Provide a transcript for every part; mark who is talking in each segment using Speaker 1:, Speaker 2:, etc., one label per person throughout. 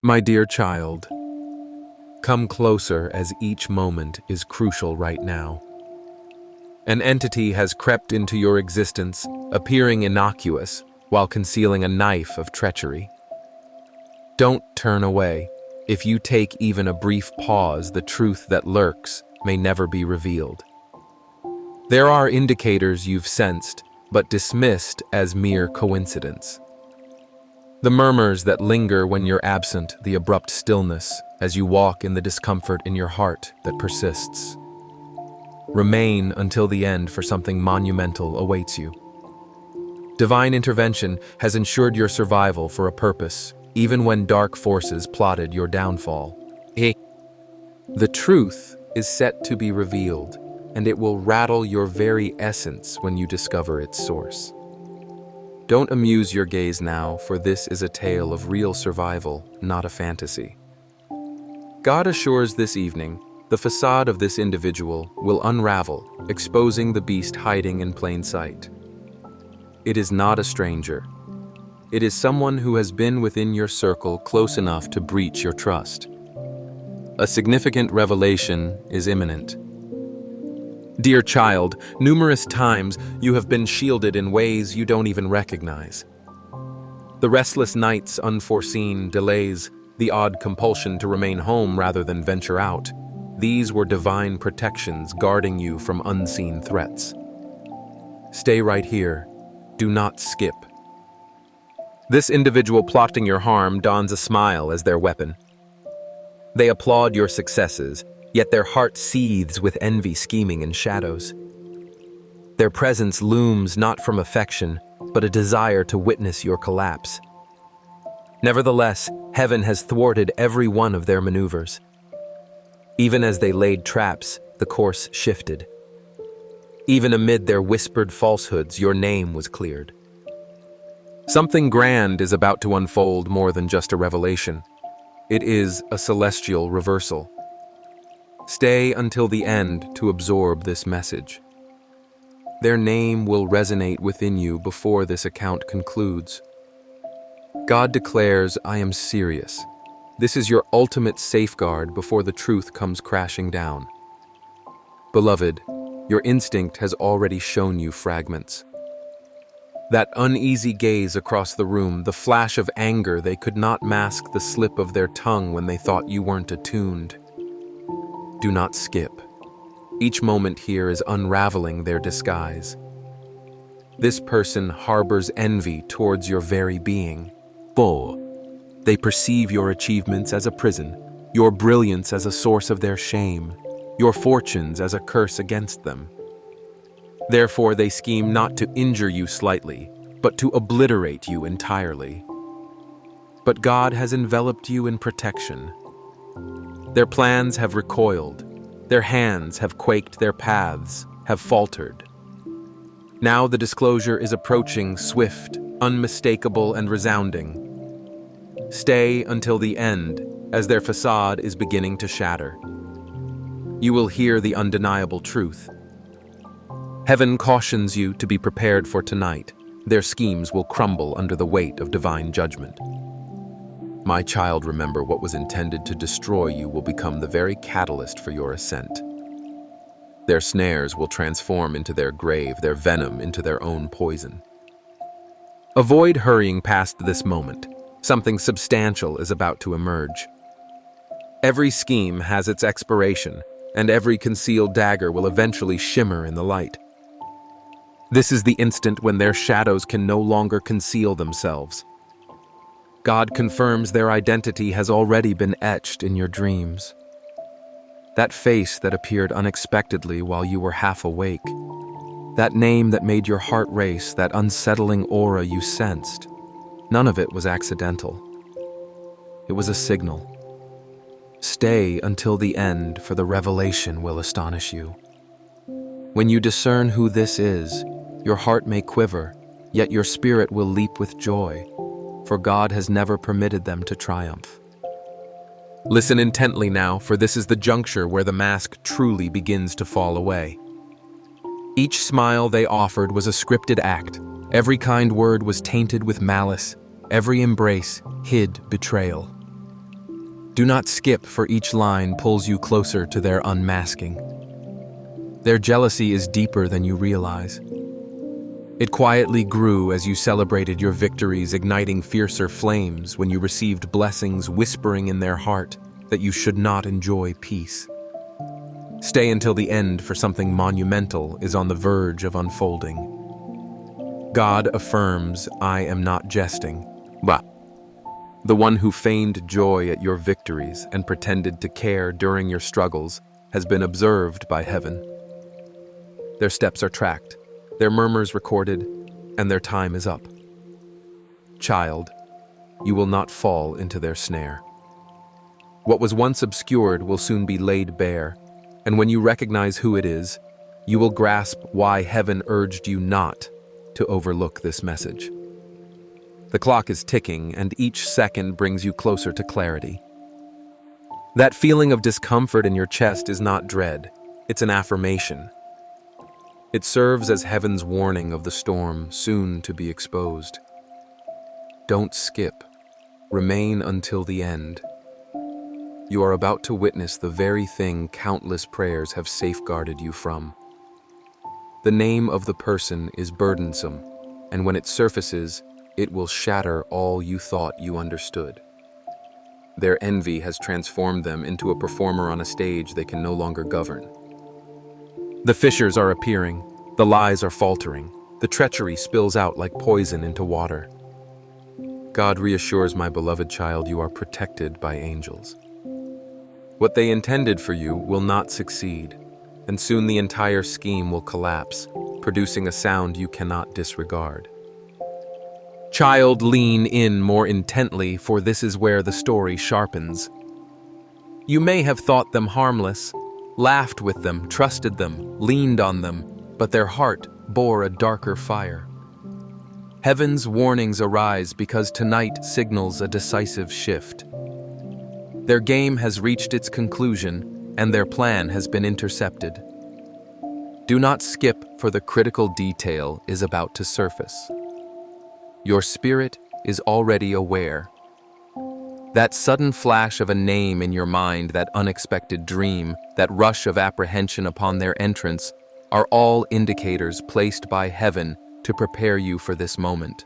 Speaker 1: My dear child, come closer as each moment is crucial right now. An entity has crept into your existence, appearing innocuous while concealing a knife of treachery. Don't turn away. If you take even a brief pause, the truth that lurks may never be revealed. There are indicators you've sensed, but dismissed as mere coincidence. The murmurs that linger when you're absent, the abrupt stillness as you walk in the discomfort in your heart that persists. Remain until the end, for something monumental awaits you. Divine intervention has ensured your survival for a purpose, even when dark forces plotted your downfall. The truth is set to be revealed, and it will rattle your very essence when you discover its source. Don't amuse your gaze now, for this is a tale of real survival, not a fantasy. God assures this evening, the facade of this individual will unravel, exposing the beast hiding in plain sight. It is not a stranger. It is someone who has been within your circle close enough to breach your trust. A significant revelation is imminent. Dear child, numerous times you have been shielded in ways you don't even recognize. The restless nights, unforeseen delays, the odd compulsion to remain home rather than venture out, these were divine protections guarding you from unseen threats. Stay right here. Do not skip. This individual plotting your harm dons a smile as their weapon. They applaud your successes, yet their heart seethes with envy scheming in shadows. Their presence looms not from affection, but a desire to witness your collapse. Nevertheless, heaven has thwarted every one of their maneuvers. Even as they laid traps, the course shifted. Even amid their whispered falsehoods, your name was cleared. Something grand is about to unfold, more than just a revelation. It is a celestial reversal. Stay until the end to absorb this message. Their name will resonate within you before this account concludes. God declares, I am serious. This is your ultimate safeguard before the truth comes crashing down. Beloved, your instinct has already shown you fragments. That uneasy gaze across the room, the flash of anger, they could not mask the slip of their tongue when they thought you weren't attuned. Do not skip. Each moment here is unraveling their disguise. This person harbors envy towards your very being. They perceive your achievements as a prison, your brilliance as a source of their shame, your fortunes as a curse against them. Therefore, they scheme not to injure you slightly, but to obliterate you entirely. But God has enveloped you in protection. Their plans have recoiled, their hands have quaked, their paths have faltered. Now the disclosure is approaching, swift, unmistakable, and resounding. Stay until the end, as their facade is beginning to shatter. You will hear the undeniable truth. Heaven cautions you to be prepared for tonight. Their schemes will crumble under the weight of divine judgment. My child, remember, what was intended to destroy you will become the very catalyst for your ascent. Their snares will transform into their grave, their venom into their own poison. Avoid hurrying past this moment. Something substantial is about to emerge. Every scheme has its expiration, and every concealed dagger will eventually shimmer in the light. This is the instant when their shadows can no longer conceal themselves. God confirms their identity has already been etched in your dreams. That face that appeared unexpectedly while you were half awake, that name that made your heart race, that unsettling aura you sensed, none of it was accidental. It was a signal. Stay until the end, for the revelation will astonish you. When you discern who this is, your heart may quiver, yet your spirit will leap with joy, for God has never permitted them to triumph. Listen intently now, for this is the juncture where the mask truly begins to fall away. Each smile they offered was a scripted act. Every kind word was tainted with malice. Every embrace hid betrayal. Do not skip, for each line pulls you closer to their unmasking. Their jealousy is deeper than you realize. It quietly grew as you celebrated your victories, igniting fiercer flames when you received blessings whispering in their heart that you should not enjoy peace. Stay until the end, for something monumental is on the verge of unfolding. God affirms, I am not jesting. But the one who feigned joy at your victories and pretended to care during your struggles has been observed by heaven. Their steps are tracked, their murmurs recorded, and their time is up. Child, you will not fall into their snare. What was once obscured will soon be laid bare, and when you recognize who it is, you will grasp why heaven urged you not to overlook this message. The clock is ticking, and each second brings you closer to clarity. That feeling of discomfort in your chest is not dread, it's an affirmation. It serves as heaven's warning of the storm soon to be exposed. Don't skip. Remain until the end. You are about to witness the very thing countless prayers have safeguarded you from. The name of the person is burdensome, and when it surfaces, it will shatter all you thought you understood. Their envy has transformed them into a performer on a stage they can no longer govern. The fissures are appearing, the lies are faltering, the treachery spills out like poison into water. God reassures, my beloved child, you are protected by angels. What they intended for you will not succeed, and soon the entire scheme will collapse, producing a sound you cannot disregard. Child, lean in more intently, for this is where the story sharpens. You may have thought them harmless, laughed with them, trusted them, leaned on them, but their heart bore a darker fire. Heaven's warnings arise because tonight signals a decisive shift. Their game has reached its conclusion, and their plan has been intercepted. Do not skip, for the critical detail is about to surface. Your spirit is already aware. That sudden flash of a name in your mind, that unexpected dream, that rush of apprehension upon their entrance, are all indicators placed by heaven to prepare you for this moment.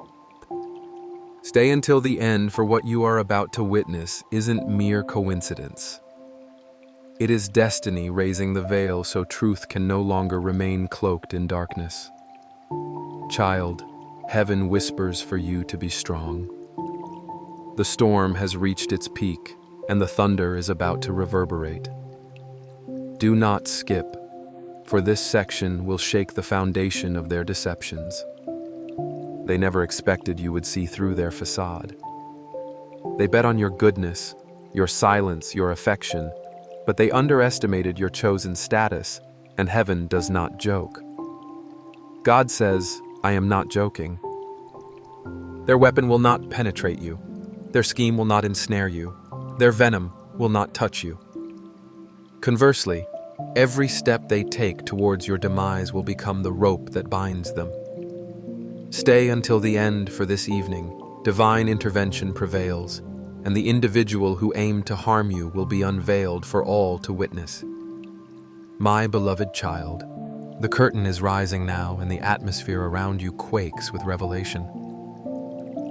Speaker 1: Stay until the end, for what you are about to witness isn't mere coincidence. It is destiny raising the veil so truth can no longer remain cloaked in darkness. Child, heaven whispers for you to be strong. The storm has reached its peak, and the thunder is about to reverberate. Do not skip, for this section will shake the foundation of their deceptions. They never expected you would see through their facade. They bet on your goodness, your silence, your affection, but they underestimated your chosen status, and heaven does not joke. God says, I am not joking. Their weapon will not penetrate you. Their scheme will not ensnare you. Their venom will not touch you. Conversely, every step they take towards your demise will become the rope that binds them. Stay until the end, for this evening, divine intervention prevails, and the individual who aimed to harm you will be unveiled for all to witness. My beloved child, the curtain is rising now, and the atmosphere around you quakes with revelation.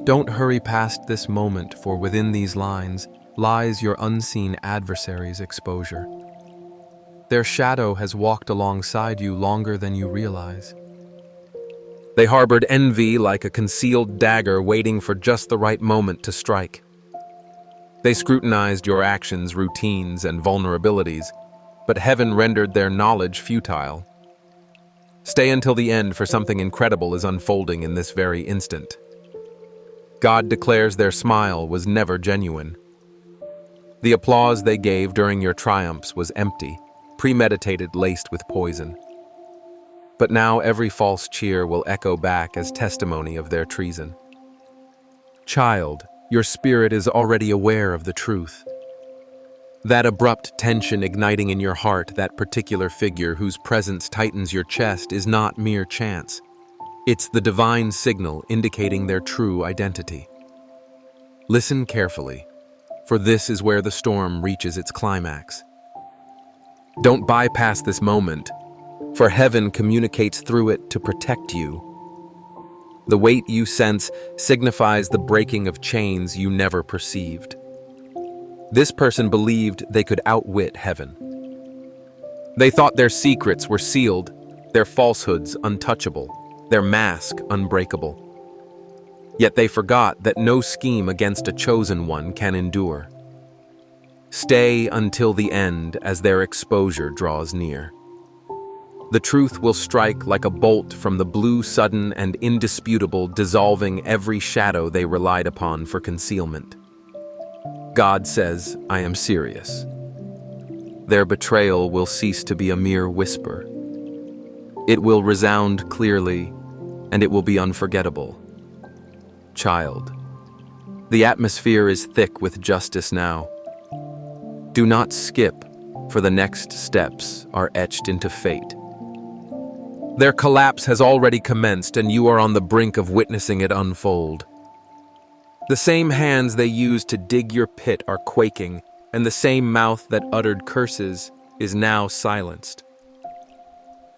Speaker 1: Don't hurry past this moment, for within these lines lies your unseen adversary's exposure. Their shadow has walked alongside you longer than you realize. They harbored envy like a concealed dagger waiting for just the right moment to strike. They scrutinized your actions, routines, and vulnerabilities, but heaven rendered their knowledge futile. Stay until the end, for something incredible is unfolding in this very instant. God declares their smile was never genuine. The applause they gave during your triumphs was empty, premeditated, laced with poison. But now every false cheer will echo back as testimony of their treason. Child, your spirit is already aware of the truth. That abrupt tension igniting in your heart, that particular figure whose presence tightens your chest, is not mere chance. It's the divine signal indicating their true identity. Listen carefully. for this is where the storm reaches its climax. Don't bypass this moment, for heaven communicates through it to protect you. The weight you sense signifies the breaking of chains you never perceived. This person believed they could outwit heaven. They thought their secrets were sealed, their falsehoods untouchable, their mask unbreakable. Yet they forgot that no scheme against a chosen one can endure. Stay until the end as their exposure draws near. The truth will strike like a bolt from the blue, sudden and indisputable, dissolving every shadow they relied upon for concealment. God says, I am serious. Their betrayal will cease to be a mere whisper. It will resound clearly, and it will be unforgettable. Child, the atmosphere is thick with justice now. Do not skip, for the next steps are etched into fate. Their collapse has already commenced, and you are on the brink of witnessing it unfold. The same hands they used to dig your pit are quaking, and the same mouth that uttered curses is now silenced.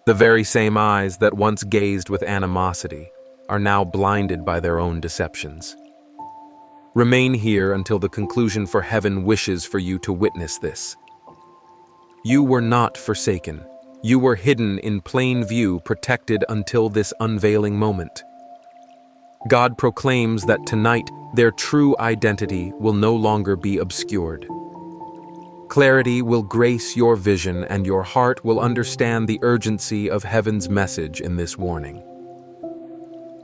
Speaker 1: The very same eyes that once gazed with animosity are now blinded by their own deceptions. Remain here until the conclusion, for heaven wishes for you to witness this. You were not forsaken. You were hidden in plain view, protected until this unveiling moment. God proclaims that tonight their true identity will no longer be obscured. Clarity will grace your vision, and your heart will understand the urgency of heaven's message in this warning.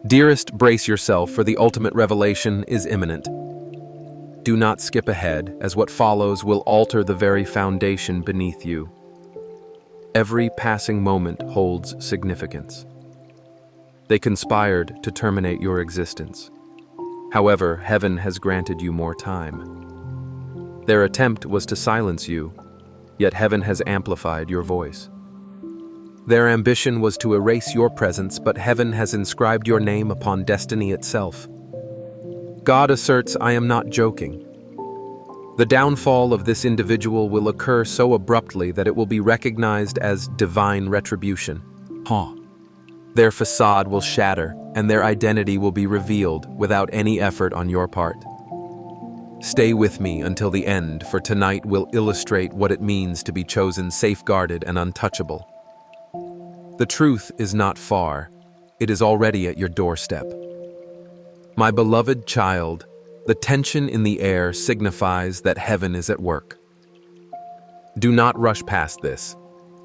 Speaker 1: Dearest, brace yourself, for the ultimate revelation is imminent. Do not skip ahead, as what follows will alter the very foundation beneath you. Every passing moment holds significance. They conspired to terminate your existence. However, heaven has granted you more time. Their attempt was to silence you, yet heaven has amplified your voice. Their ambition was to erase your presence, but heaven has inscribed your name upon destiny itself. God asserts, I am not joking. The downfall of this individual will occur so abruptly that it will be recognized as divine retribution. Their facade will shatter, and their identity will be revealed without any effort on your part. Stay with me until the end, for tonight will illustrate what it means to be chosen, safeguarded, and untouchable. The truth is not far. It is already at your doorstep. My beloved child, the tension in the air signifies that heaven is at work. Do not rush past this.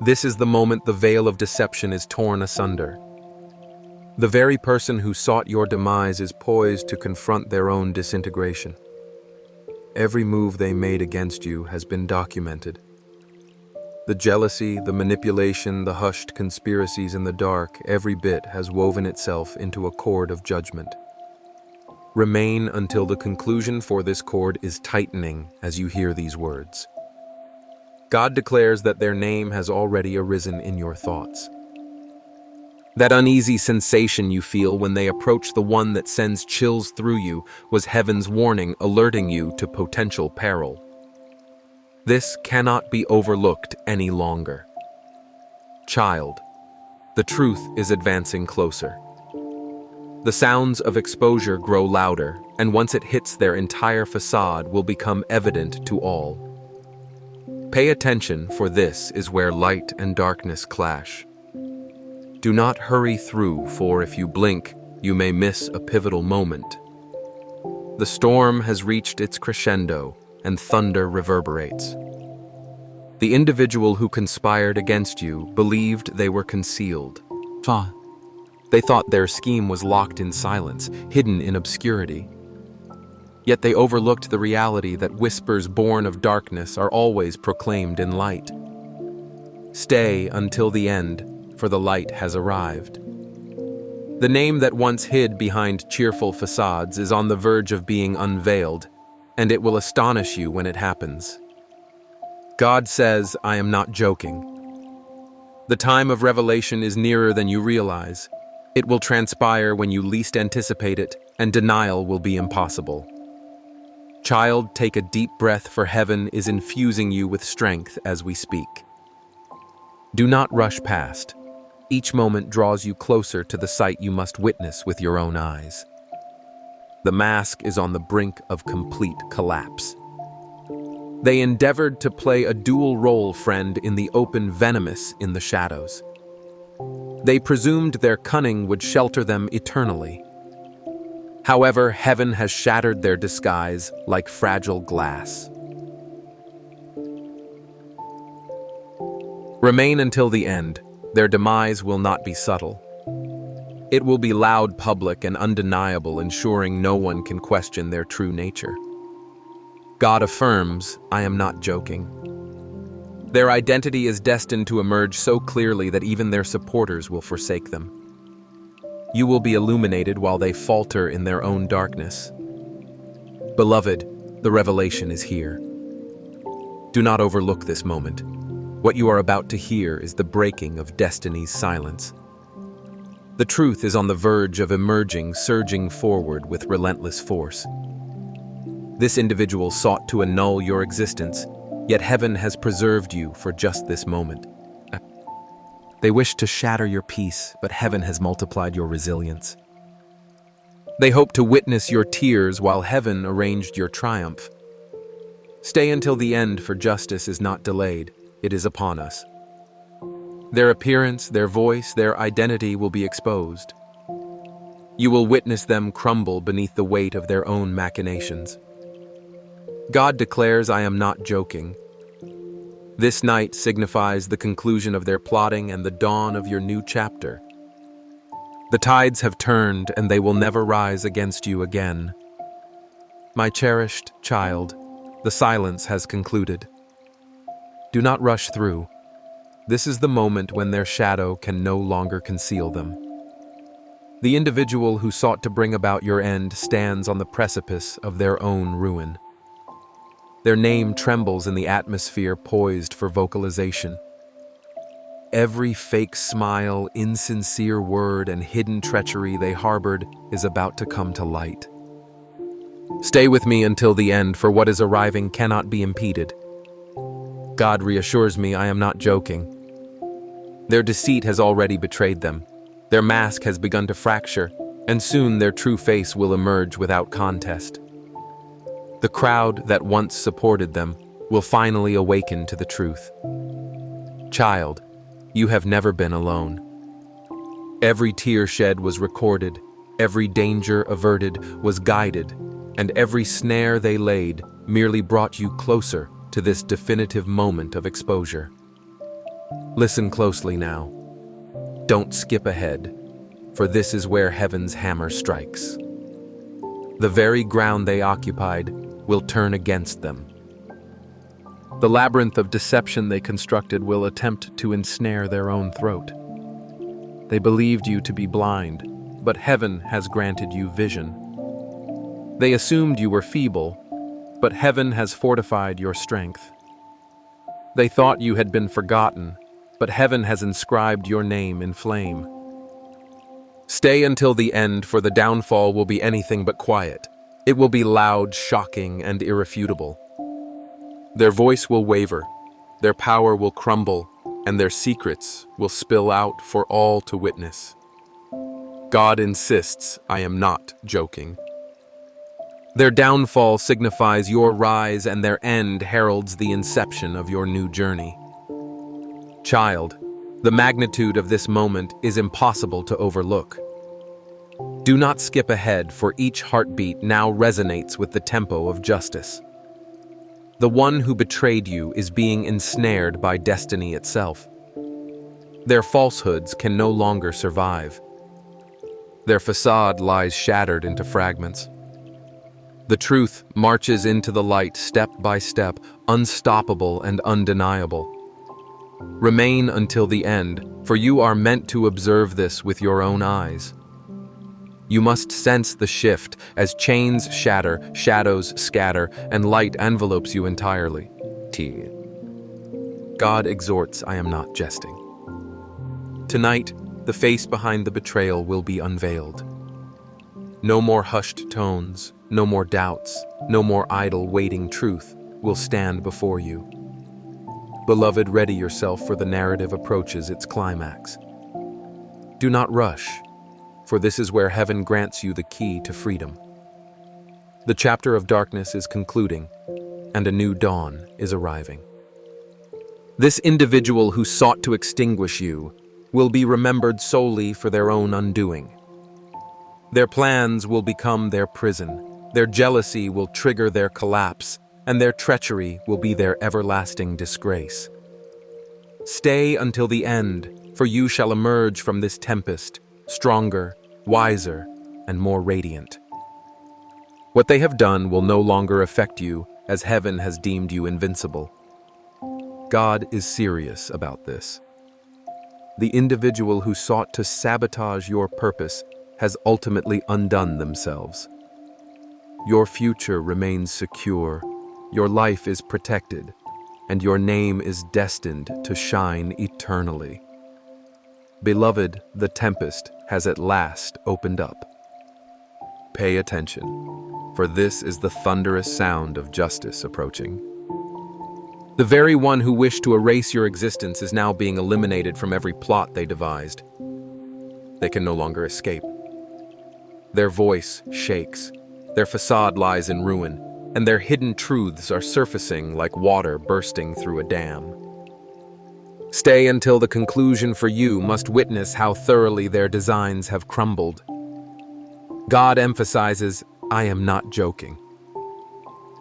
Speaker 1: This is the moment the veil of deception is torn asunder. The very person who sought your demise is poised to confront their own disintegration. Every move they made against you has been documented. The jealousy, the manipulation, the hushed conspiracies in the dark, every bit has woven itself into a cord of judgment. Remain until the conclusion, for this cord is tightening as you hear these words. God declares that their name has already arisen in your thoughts. That uneasy sensation you feel when they approach the one that sends chills through you was heaven's warning, alerting you to potential peril. This cannot be overlooked any longer. Child, the truth is advancing closer. The sounds of exposure grow louder, and once it hits, their entire facade will become evident to all. Pay attention, for this is where light and darkness clash. Do not hurry through, for if you blink, you may miss a pivotal moment. The storm has reached its crescendo, and thunder reverberates. The individual who conspired against you believed they were concealed. They thought their scheme was locked in silence, hidden in obscurity. Yet they overlooked the reality that whispers born of darkness are always proclaimed in light. Stay until the end, for the light has arrived. The name that once hid behind cheerful facades is on the verge of being unveiled, and it will astonish you when it happens. God says, I am not joking. The time of revelation is nearer than you realize. It will transpire when you least anticipate it, and denial will be impossible. Child, take a deep breath, for heaven is infusing you with strength as we speak. Do not rush past. Each moment draws you closer to the sight you must witness with your own eyes. The mask is on the brink of complete collapse. They endeavored to play a dual role, friend, in the open, venomous in the shadows. They presumed their cunning would shelter them eternally. However, heaven has shattered their disguise like fragile glass. Remain until the end. Their demise will not be subtle. It will be loud, public, and undeniable, ensuring no one can question their true nature. God affirms, I am not joking. Their identity is destined to emerge so clearly that even their supporters will forsake them. You will be illuminated while they falter in their own darkness. Beloved, the revelation is here. Do not overlook this moment. What you are about to hear is the breaking of destiny's silence. The truth is on the verge of emerging, surging forward with relentless force. This individual sought to annul your existence, yet heaven has preserved you for just this moment. They wish to shatter your peace, but heaven has multiplied your resilience. They hope to witness your tears while heaven arranged your triumph. Stay until the end, for justice is not delayed, it is upon us. Their appearance, their voice, their identity will be exposed. You will witness them crumble beneath the weight of their own machinations. God declares, I am not joking. This night signifies the conclusion of their plotting and the dawn of your new chapter. The tides have turned, and they will never rise against you again. My cherished child, the silence has concluded. Do not rush through. This is the moment when their shadow can no longer conceal them. The individual who sought to bring about your end stands on the precipice of their own ruin. Their name trembles in the atmosphere, poised for vocalization. Every fake smile, insincere word, and hidden treachery they harbored is about to come to light. Stay with me until the end, for what is arriving cannot be impeded. God reassures me I am not joking. Their deceit has already betrayed them. Their mask has begun to fracture, and soon their true face will emerge without contest. The crowd that once supported them will finally awaken to the truth. Child, you have never been alone. Every tear shed was recorded, every danger averted was guided, and every snare they laid merely brought you closer to this definitive moment of exposure. Listen closely now. Don't skip ahead, for this is where heaven's hammer strikes. The very ground they occupied will turn against them. The labyrinth of deception they constructed will attempt to ensnare their own throat. They believed you to be blind, but heaven has granted you vision. They assumed you were feeble, but heaven has fortified your strength. They thought you had been forgotten, but heaven has inscribed your name in flame. Stay until the end, for the downfall will be anything but quiet. It will be loud, shocking, and irrefutable. Their voice will waver, their power will crumble, and their secrets will spill out for all to witness. God insists I am not joking. Their downfall signifies your rise, and their end heralds the inception of your new journey. Child, the magnitude of this moment is impossible to overlook. Do not skip ahead, for each heartbeat now resonates with the tempo of justice. The one who betrayed you is being ensnared by destiny itself. Their falsehoods can no longer survive. Their facade lies shattered into fragments. The truth marches into the light step by step, unstoppable and undeniable. Remain until the end, for you are meant to observe this with your own eyes. You must sense the shift as chains shatter, shadows scatter, and light envelopes you entirely. God exhorts, I am not jesting. Tonight, the face behind the betrayal will be unveiled. No more hushed tones, No more doubts, no more idle waiting. Truth will stand before you. Beloved, ready yourself, for the narrative approaches its climax. Do not rush, for this is where heaven grants you the key to freedom. The chapter of darkness is concluding, and a new dawn is arriving. This individual who sought to extinguish you will be remembered solely for their own undoing. Their plans will become their prison, their jealousy will trigger their collapse, and their treachery will be their everlasting disgrace. Stay until the end, for you shall emerge from this tempest, stronger, wiser, and more radiant. What they have done will no longer affect you, as heaven has deemed you invincible. God is serious about this. The individual who sought to sabotage your purpose has ultimately undone themselves. Your future remains secure, your life is protected, and your name is destined to shine eternally. Beloved, the tempest has at last opened up. Pay attention, for this is the thunderous sound of justice approaching. The very one who wished to erase your existence is now being eliminated from every plot they devised. They can no longer escape. Their voice shakes, their facade lies in ruin, and their hidden truths are surfacing like water bursting through a dam. Stay until the conclusion, for you must witness how thoroughly their designs have crumbled. God emphasizes, I am not joking.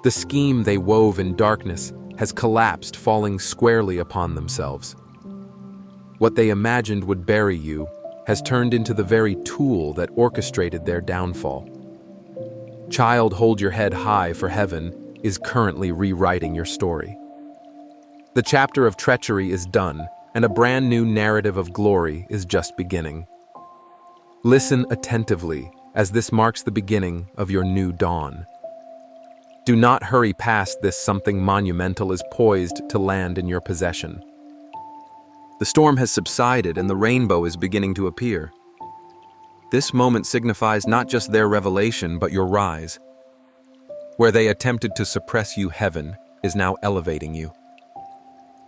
Speaker 1: The scheme they wove in darkness has collapsed, falling squarely upon themselves. What they imagined would bury you has turned into the very tool that orchestrated their downfall. Child, hold your head high, for heaven is currently rewriting your story. The chapter of treachery is done, and a brand new narrative of glory is just beginning. Listen attentively, as this marks the beginning of your new dawn. Do not hurry past this. Something monumental is poised to land in your possession. The storm has subsided and the rainbow is beginning to appear. This moment signifies not just their revelation, but your rise. Where they attempted to suppress you, heaven is now elevating you.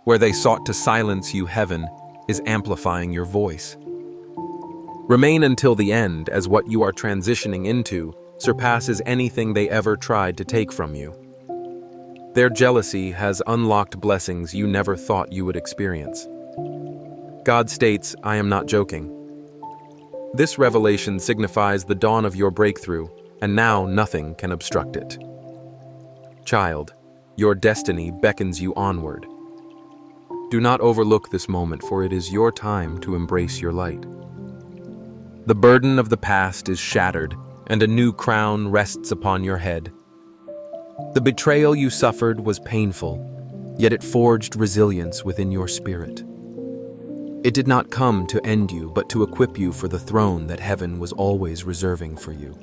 Speaker 1: Where they sought to silence you, heaven is amplifying your voice. Remain until the end, as what you are transitioning into surpasses anything they ever tried to take from you. Their jealousy has unlocked blessings you never thought you would experience. God states, I am not joking. This revelation signifies the dawn of your breakthrough, and now nothing can obstruct it. Child, your destiny beckons you onward. Do not overlook this moment, for it is your time to embrace your light. The burden of the past is shattered, and a new crown rests upon your head. The betrayal you suffered was painful, yet it forged resilience within your spirit. It did not come to end you, but to equip you for the throne that heaven was always reserving for you.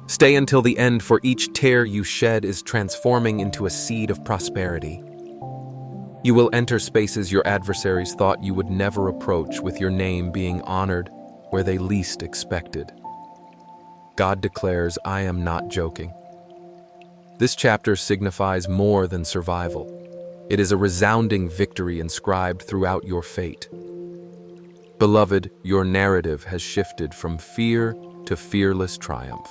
Speaker 1: Stay until the end, for each tear you shed is transforming into a seed of prosperity. You will enter spaces your adversaries thought you would never approach, with your name being honored where they least expected. God declares, I am not joking. This chapter signifies more than survival. It is a resounding victory inscribed throughout your fate. Beloved, your narrative has shifted from fear to fearless triumph.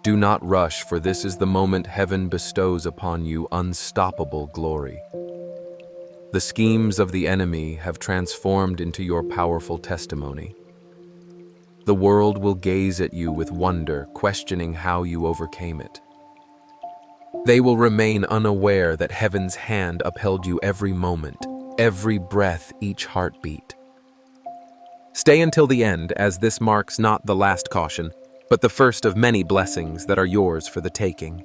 Speaker 1: Do not rush, for this is the moment heaven bestows upon you unstoppable glory. The schemes of the enemy have transformed into your powerful testimony. The world will gaze at you with wonder, questioning how you overcame it. They will remain unaware that heaven's hand upheld you every moment, every breath, each heartbeat. Stay until the end, as this marks not the last caution, but the first of many blessings that are yours for the taking.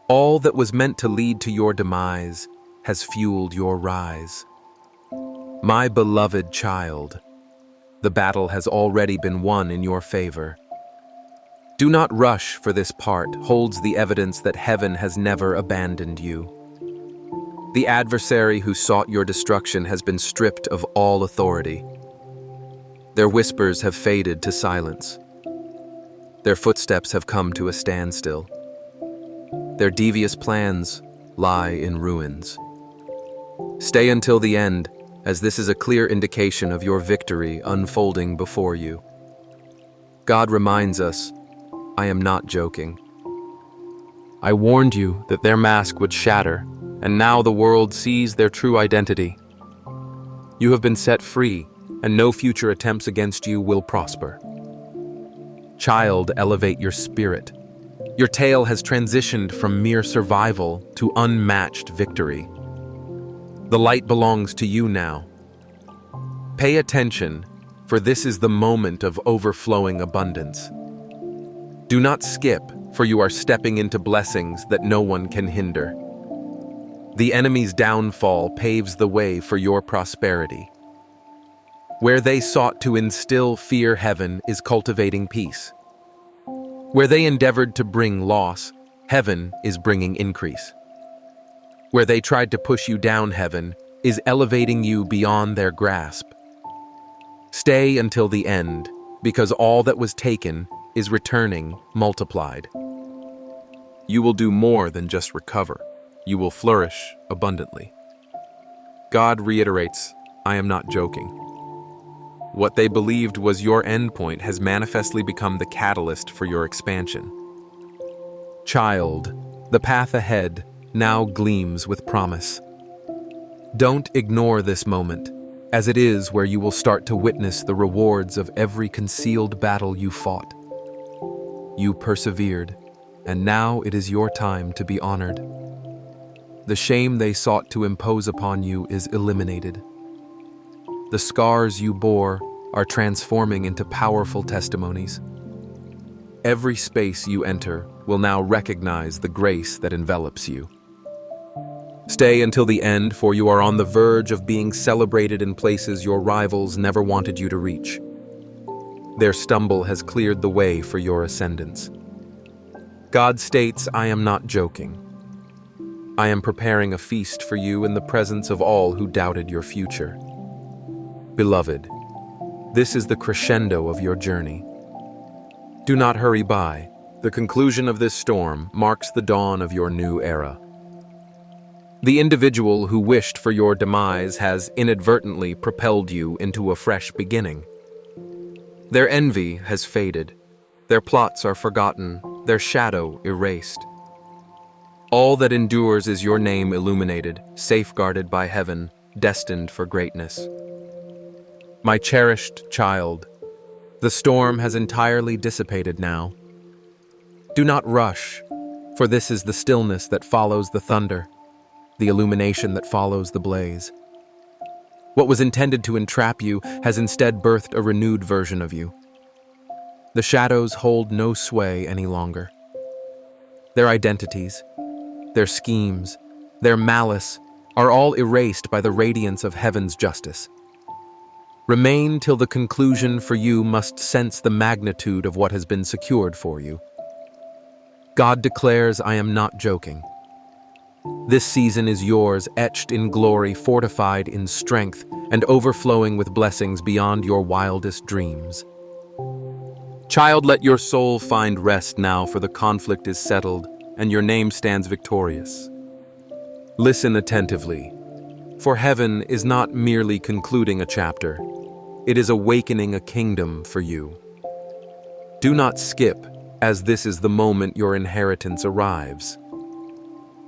Speaker 1: All that was meant to lead to your demise has fueled your rise. My beloved child, the battle has already been won in your favor. Do not rush, for this part holds the evidence that heaven has never abandoned you. The adversary who sought your destruction has been stripped of all authority. Their whispers have faded to silence. Their footsteps have come to a standstill. Their devious plans lie in ruins. Stay until the end, as this is a clear indication of your victory unfolding before you. God reminds us, I am not joking. I warned you that their mask would shatter, and now the world sees their true identity. You have been set free, and no future attempts against you will prosper. Child, elevate your spirit. Your tale has transitioned from mere survival to unmatched victory. The light belongs to you now. Pay attention, for this is the moment of overflowing abundance. Do not skip, for you are stepping into blessings that no one can hinder. The enemy's downfall paves the way for your prosperity. Where they sought to instill fear, heaven is cultivating peace. Where they endeavored to bring loss, heaven is bringing increase. Where they tried to push you down, heaven is elevating you beyond their grasp. Stay until the end, because all that was taken is returning multiplied. You will do more than just recover. You will flourish abundantly. God reiterates, I am not joking. What they believed was your endpoint has manifestly become the catalyst for your expansion. Child, the path ahead now gleams with promise. Don't ignore this moment, as it is where you will start to witness the rewards of every concealed battle you fought. You persevered, and now it is your time to be honored. The shame they sought to impose upon you is eliminated. The scars you bore are transforming into powerful testimonies. Every space you enter will now recognize the grace that envelops you. Stay until the end, for you are on the verge of being celebrated in places your rivals never wanted you to reach. Their stumble has cleared the way for your ascendance. God states, I am not joking. I am preparing a feast for you in the presence of all who doubted your future. Beloved, this is the crescendo of your journey. Do not hurry by. The conclusion of this storm marks the dawn of your new era. The individual who wished for your demise has inadvertently propelled you into a fresh beginning. Their envy has faded. Their plots are forgotten, their shadow erased. All that endures is your name illuminated, safeguarded by heaven, destined for greatness. My cherished child, the storm has entirely dissipated now. Do not rush, for this is the stillness that follows the thunder, the illumination that follows the blaze. What was intended to entrap you has instead birthed a renewed version of you. The shadows hold no sway any longer. Their identities, their schemes, their malice are all erased by the radiance of heaven's justice. Remain till the conclusion, for you must sense the magnitude of what has been secured for you. God declares, I am not joking. This season is yours, etched in glory, fortified in strength, and overflowing with blessings beyond your wildest dreams. Child, let your soul find rest now, for the conflict is settled, and your name stands victorious. Listen attentively, for heaven is not merely concluding a chapter, it is awakening a kingdom for you. Do not skip, as this is the moment your inheritance arrives.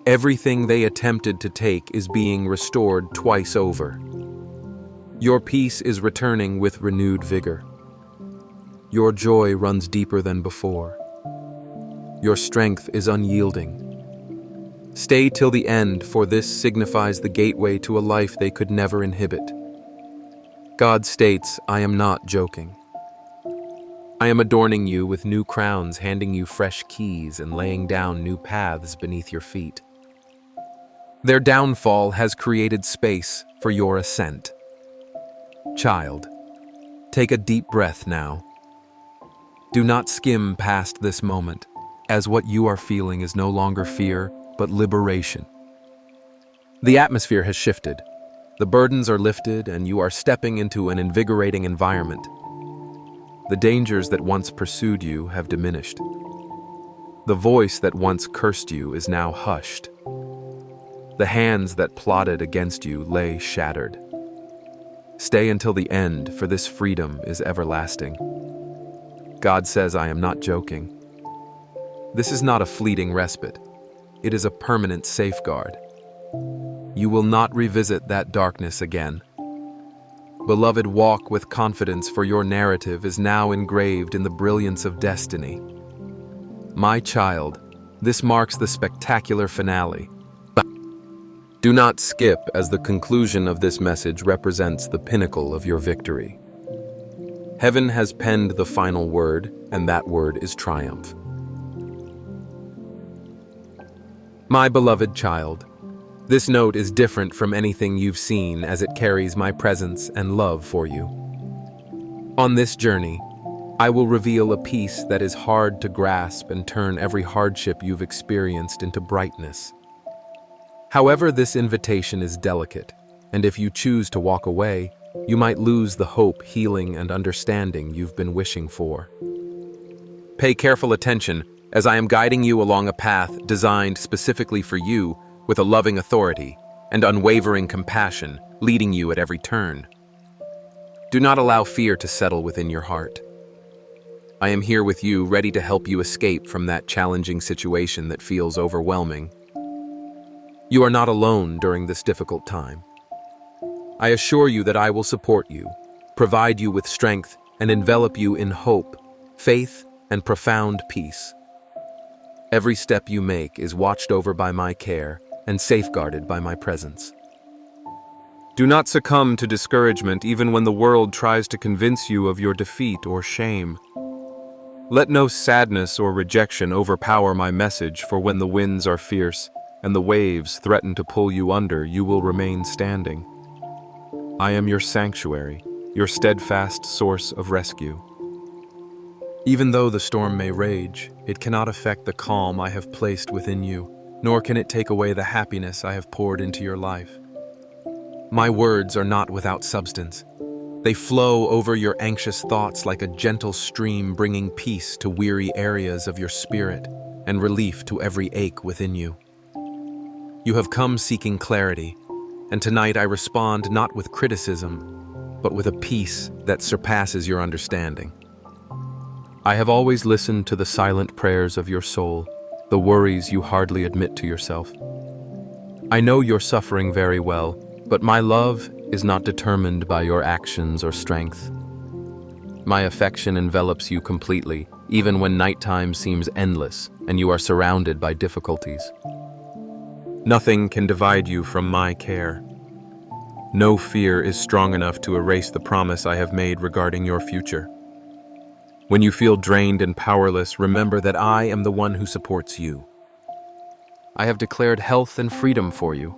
Speaker 1: Everything they attempted to take is being restored twice over. Your peace is returning with renewed vigor. Your joy runs deeper than before. Your strength is unyielding. Stay till the end, for this signifies the gateway to a life they could never inhibit. God states, I am not joking. I am adorning you with new crowns, handing you fresh keys, and laying down new paths beneath your feet. Their downfall has created space for your ascent. Child, take a deep breath now. Do not skim past this moment, as what you are feeling is no longer fear, but liberation. The atmosphere has shifted. The burdens are lifted, and you are stepping into an invigorating environment. The dangers that once pursued you have diminished. The voice that once cursed you is now hushed. The hands that plotted against you lay shattered. Stay until the end, for this freedom is everlasting. God says I am not joking. This is not a fleeting respite. It is a permanent safeguard. You will not revisit that darkness again. Beloved, walk with confidence, for your narrative is now engraved in the brilliance of destiny. My child, this marks the spectacular finale. Do not skip, as the conclusion of this message represents the pinnacle of your victory. Heaven has penned the final word, and that word is triumph. My beloved child, this note is different from anything you've seen, as it carries my presence and love for you. On this journey, I will reveal a peace that is hard to grasp and turn every hardship you've experienced into brightness. However, this invitation is delicate, and if you choose to walk away, you might lose the hope, healing, and understanding you've been wishing for. Pay careful attention, as I am guiding you along a path designed specifically for you, with a loving authority and unwavering compassion leading you at every turn. Do not allow fear to settle within your heart. I am here with you, ready to help you escape from that challenging situation that feels overwhelming. You are not alone during this difficult time. I assure you that I will support you, provide you with strength, and envelop you in hope, faith, and profound peace. Every step you make is watched over by my care and safeguarded by my presence. Do not succumb to discouragement even when the world tries to convince you of your defeat or shame. Let no sadness or rejection overpower my message, for when the winds are fierce and the waves threaten to pull you under, you will remain standing. I am your sanctuary, your steadfast source of rescue. Even though the storm may rage, it cannot affect the calm I have placed within you, nor can it take away the happiness I have poured into your life. My words are not without substance. They flow over your anxious thoughts like a gentle stream, bringing peace to weary areas of your spirit and relief to every ache within you. You have come seeking clarity, and tonight I respond not with criticism, but with a peace that surpasses your understanding. I have always listened to the silent prayers of your soul, the worries you hardly admit to yourself. I know you're suffering very well, but my love is not determined by your actions or strength. My affection envelops you completely, even when nighttime seems endless and you are surrounded by difficulties. Nothing can divide you from my care. No fear is strong enough to erase the promise I have made regarding your future. When you feel drained and powerless, remember that I am the one who supports you. I have declared health and freedom for you.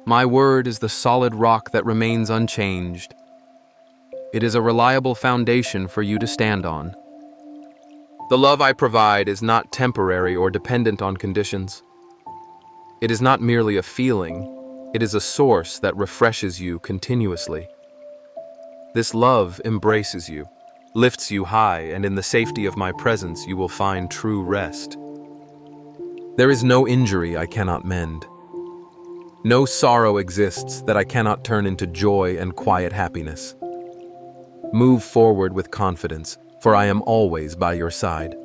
Speaker 1: My word is the solid rock that remains unchanged. It is a reliable foundation for you to stand on. The love I provide is not temporary or dependent on conditions. It is not merely a feeling, it is a source that refreshes you continuously. This love embraces you, lifts you high, and in the safety of my presence you will find true rest. There is no injury I cannot mend. No sorrow exists that I cannot turn into joy and quiet happiness. Move forward with confidence, for I am always by your side.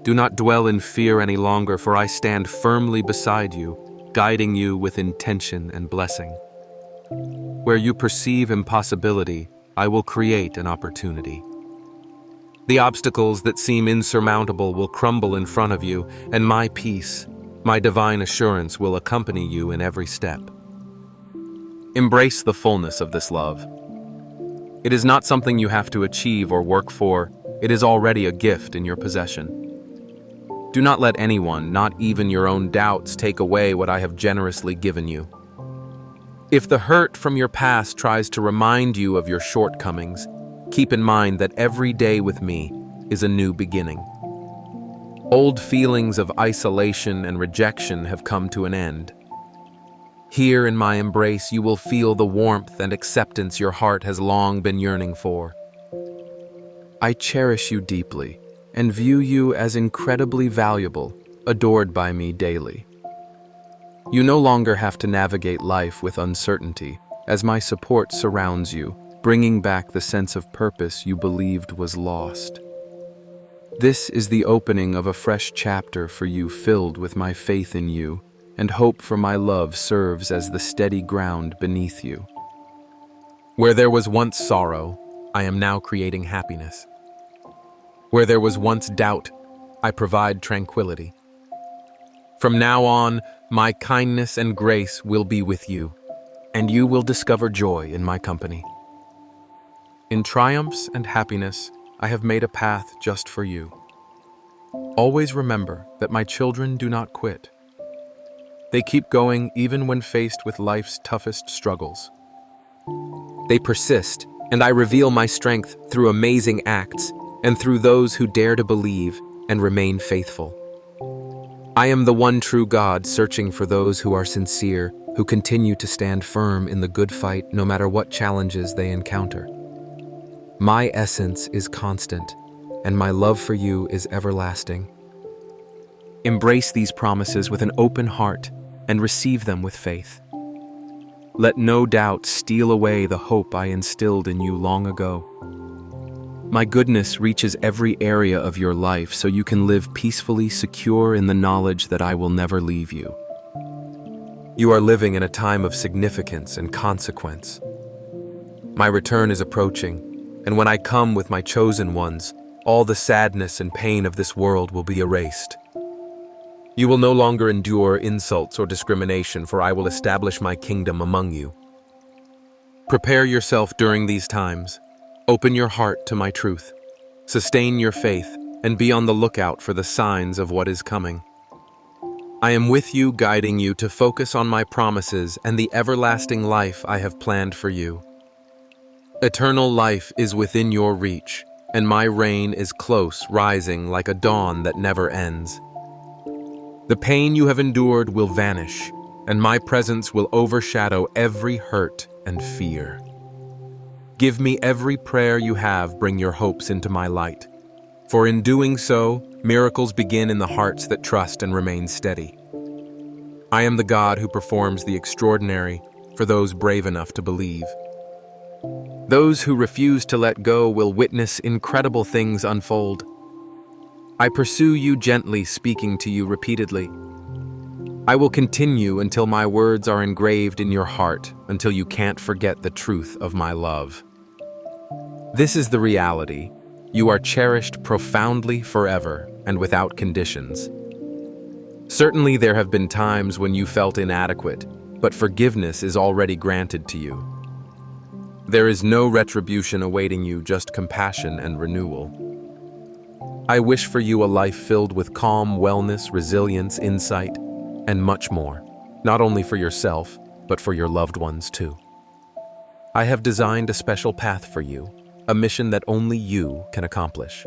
Speaker 1: Do not dwell in fear any longer, for I stand firmly beside you, guiding you with intention and blessing. Where you perceive impossibility, I will create an opportunity. The obstacles that seem insurmountable will crumble in front of you, and my peace, my divine assurance will accompany you in every step. Embrace the fullness of this love. It is not something you have to achieve or work for. It is already a gift in your possession. Do not let anyone, not even your own doubts, take away what I have generously given you. If the hurt from your past tries to remind you of your shortcomings, keep in mind that every day with me is a new beginning. Old feelings of isolation and rejection have come to an end. Here in my embrace, you will feel the warmth and acceptance your heart has long been yearning for. I cherish you deeply and view you as incredibly valuable, adored by me daily. You no longer have to navigate life with uncertainty, as my support surrounds you, bringing back the sense of purpose you believed was lost. This is the opening of a fresh chapter for you, filled with my faith in you, and hope for my love serves as the steady ground beneath you. Where there was once sorrow, I am now creating happiness. Where there was once doubt, I provide tranquility. From now on, my kindness and grace will be with you, and you will discover joy in my company. In triumphs and happiness, I have made a path just for you. Always remember that my children do not quit. They keep going even when faced with life's toughest struggles. They persist, and I reveal my strength through amazing acts and through those who dare to believe and remain faithful. I am the one true God, searching for those who are sincere, who continue to stand firm in the good fight no matter what challenges they encounter. My essence is constant, and my love for you is everlasting. Embrace these promises with an open heart and receive them with faith. Let no doubt steal away the hope I instilled in you long ago. My goodness reaches every area of your life so you can live peacefully, secure in the knowledge that I will never leave you. You are living in a time of significance and consequence. My return is approaching, and when I come with my chosen ones, all the sadness and pain of this world will be erased. You will no longer endure insults or discrimination, for I will establish my kingdom among you. Prepare yourself during these times. Open your heart to my truth. Sustain your faith and be on the lookout for the signs of what is coming. I am with you, guiding you to focus on my promises and the everlasting life I have planned for you. Eternal life is within your reach, and my reign is close, rising like a dawn that never ends. The pain you have endured will vanish, and my presence will overshadow every hurt and fear. Give me every prayer you have, bring your hopes into my light. For in doing so, miracles begin in the hearts that trust and remain steady. I am the God who performs the extraordinary for those brave enough to believe. Those who refuse to let go will witness incredible things unfold. I pursue you gently, speaking to you repeatedly. I will continue until my words are engraved in your heart, until you can't forget the truth of my love. This is the reality. You are cherished profoundly forever and without conditions. Certainly there have been times when you felt inadequate, but forgiveness is already granted to you. There is no retribution awaiting you, just compassion and renewal. I wish for you a life filled with calm, wellness, resilience, insight, and much more, not only for yourself, but for your loved ones too. I have designed a special path for you, a mission that only you can accomplish.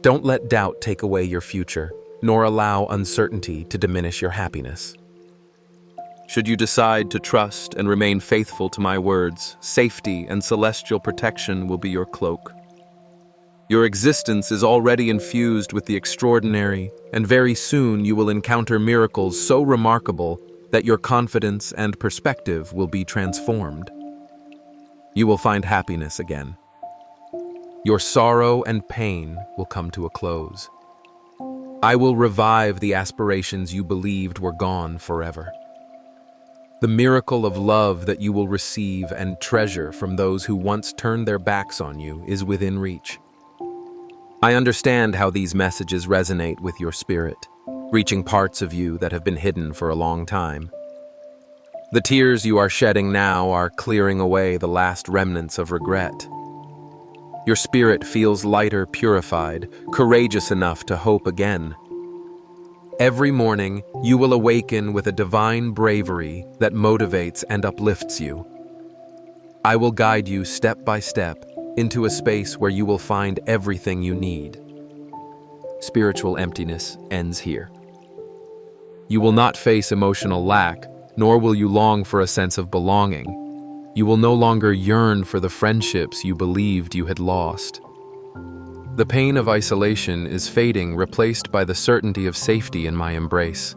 Speaker 1: Don't let doubt take away your future, nor allow uncertainty to diminish your happiness. Should you decide to trust and remain faithful to my words, safety and celestial protection will be your cloak. Your existence is already infused with the extraordinary, and very soon you will encounter miracles so remarkable that your confidence and perspective will be transformed. You will find happiness again. Your sorrow and pain will come to a close. I will revive the aspirations you believed were gone forever. The miracle of love that you will receive and treasure from those who once turned their backs on you is within reach. I understand how these messages resonate with your spirit, reaching parts of you that have been hidden for a long time. The tears you are shedding now are clearing away the last remnants of regret. Your spirit feels lighter, purified, courageous enough to hope again. Every morning, you will awaken with a divine bravery that motivates and uplifts you. I will guide you step by step into a space where you will find everything you need. Spiritual emptiness ends here. You will not face emotional lack, nor will you long for a sense of belonging. You will no longer yearn for the friendships you believed you had lost. The pain of isolation is fading, replaced by the certainty of safety in my embrace.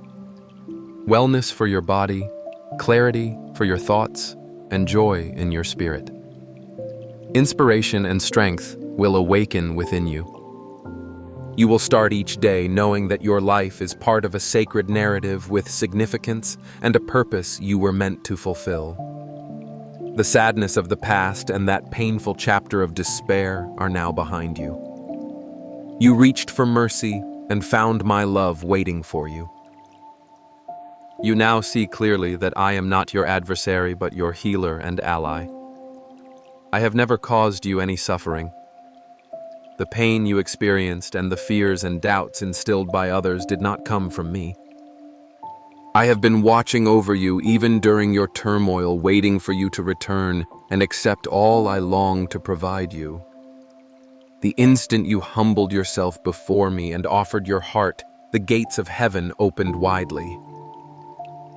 Speaker 1: Wellness for your body, clarity for your thoughts, and joy in your spirit. Inspiration and strength will awaken within you. You will start each day knowing that your life is part of a sacred narrative with significance and a purpose you were meant to fulfill. The sadness of the past and that painful chapter of despair are now behind you. You reached for mercy and found my love waiting for you. You now see clearly that I am not your adversary but your healer and ally. I have never caused you any suffering. The pain you experienced and the fears and doubts instilled by others did not come from me. I have been watching over you even during your turmoil, waiting for you to return and accept all I long to provide you. The instant you humbled yourself before me and offered your heart, the gates of heaven opened widely.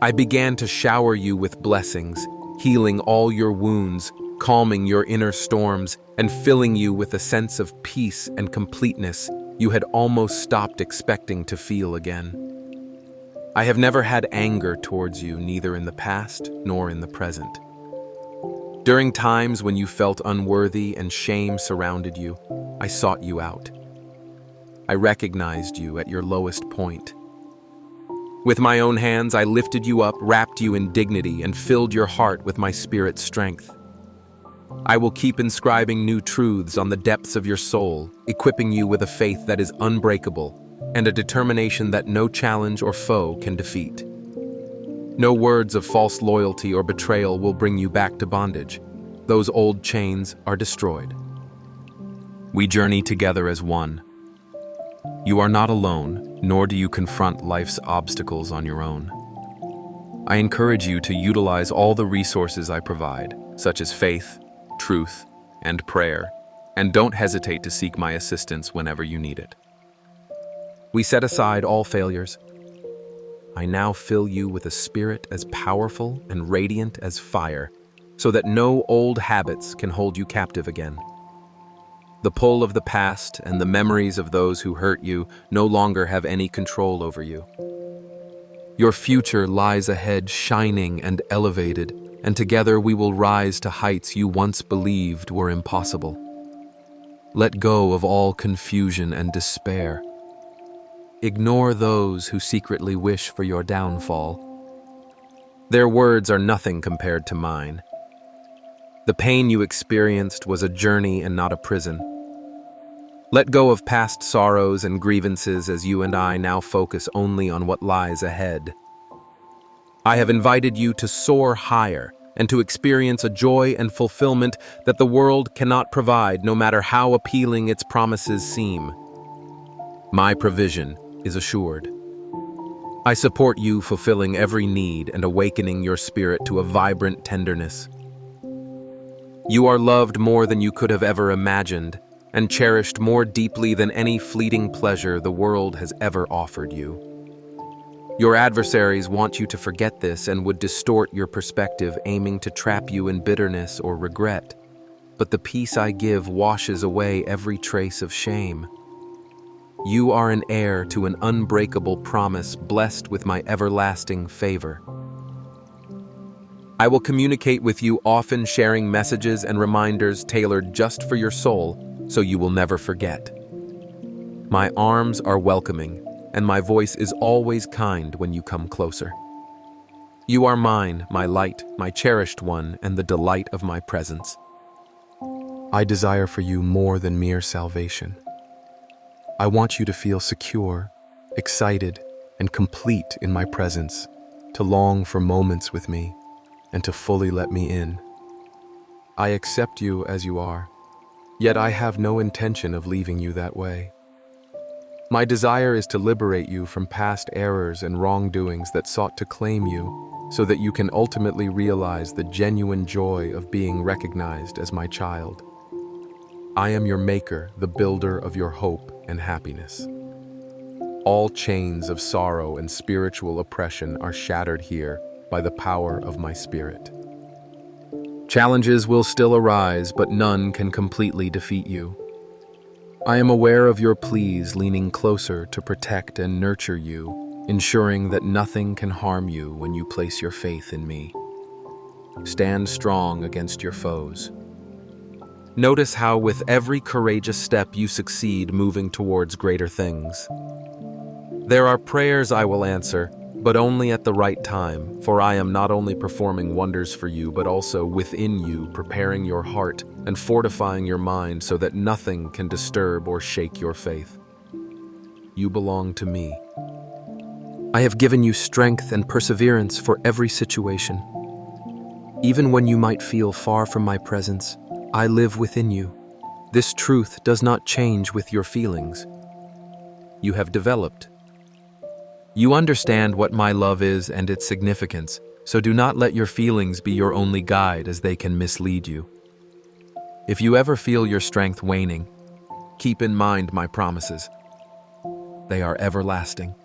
Speaker 1: I began to shower you with blessings, healing all your wounds, calming your inner storms, and filling you with a sense of peace and completeness you had almost stopped expecting to feel again. I have never had anger towards you, neither in the past nor in the present. During times when you felt unworthy and shame surrounded you, I sought you out. I recognized you at your lowest point. With my own hands, I lifted you up, wrapped you in dignity, and filled your heart with my spirit's strength. I will keep inscribing new truths on the depths of your soul, equipping you with a faith that is unbreakable and a determination that no challenge or foe can defeat. No words of false loyalty or betrayal will bring you back to bondage. Those old chains are destroyed. We journey together as one. You are not alone, nor do you confront life's obstacles on your own. I encourage you to utilize all the resources I provide, such as faith, truth, and prayer, and don't hesitate to seek my assistance whenever you need it. We set aside all failures. I now fill you with a spirit as powerful and radiant as fire, so that no old habits can hold you captive again. The pull of the past and the memories of those who hurt you no longer have any control over you. Your future lies ahead, shining and elevated, and together we will rise to heights you once believed were impossible. Let go of all confusion and despair. Ignore those who secretly wish for your downfall. Their words are nothing compared to mine. The pain you experienced was a journey and not a prison. Let go of past sorrows and grievances as you and I now focus only on what lies ahead. I have invited you to soar higher and to experience a joy and fulfillment that the world cannot provide, no matter how appealing its promises seem. My provision is assured. I support you fulfilling every need and awakening your spirit to a vibrant tenderness. You are loved more than you could have ever imagined, and cherished more deeply than any fleeting pleasure the world has ever offered you. Your adversaries want you to forget this and would distort your perspective, aiming to trap you in bitterness or regret. But the peace I give washes away every trace of shame. You are an heir to an unbreakable promise, blessed with my everlasting favor. I will communicate with you often, sharing messages and reminders tailored just for your soul, so you will never forget. My arms are welcoming, and my voice is always kind when you come closer. You are mine, my light, my cherished one, and the delight of my presence. I desire for you more than mere salvation. I want you to feel secure, excited, and complete in my presence, to long for moments with me, and to fully let me in. I accept you as you are, yet I have no intention of leaving you that way. My desire is to liberate you from past errors and wrongdoings that sought to claim you, so that you can ultimately realize the genuine joy of being recognized as my child. I am your maker, the builder of your hope and happiness. All chains of sorrow and spiritual oppression are shattered here by the power of my spirit. Challenges will still arise, but none can completely defeat you. I am aware of your pleas, leaning closer to protect and nurture you, ensuring that nothing can harm you when you place your faith in me. Stand strong against your foes. Notice how with every courageous step you succeed moving towards greater things. There are prayers I will answer, but only at the right time, for I am not only performing wonders for you, but also within you, preparing your heart and fortifying your mind so that nothing can disturb or shake your faith. You belong to me. I have given you strength and perseverance for every situation. Even when you might feel far from my presence, I live within you. This truth does not change with your feelings. You have developed. You understand what my love is and its significance, so do not let your feelings be your only guide, as they can mislead you. If you ever feel your strength waning, keep in mind my promises. They are everlasting.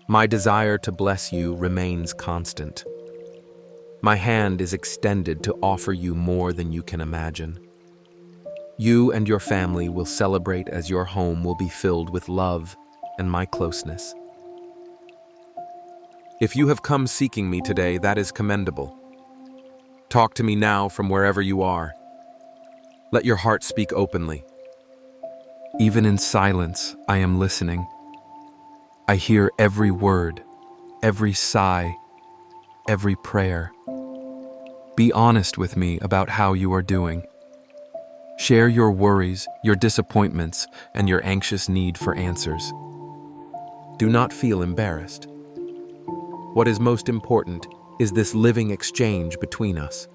Speaker 1: My desire to bless you remains constant. My hand is extended to offer you more than you can imagine. You and your family will celebrate as your home will be filled with love and my closeness. If you have come seeking me today, that is commendable. Talk to me now from wherever you are. Let your heart speak openly. Even in silence, I am listening. I hear every word, every sigh, every prayer. Be honest with me about how you are doing. Share your worries, your disappointments, and your anxious need for answers. Do not feel embarrassed. What is most important is this living exchange between us.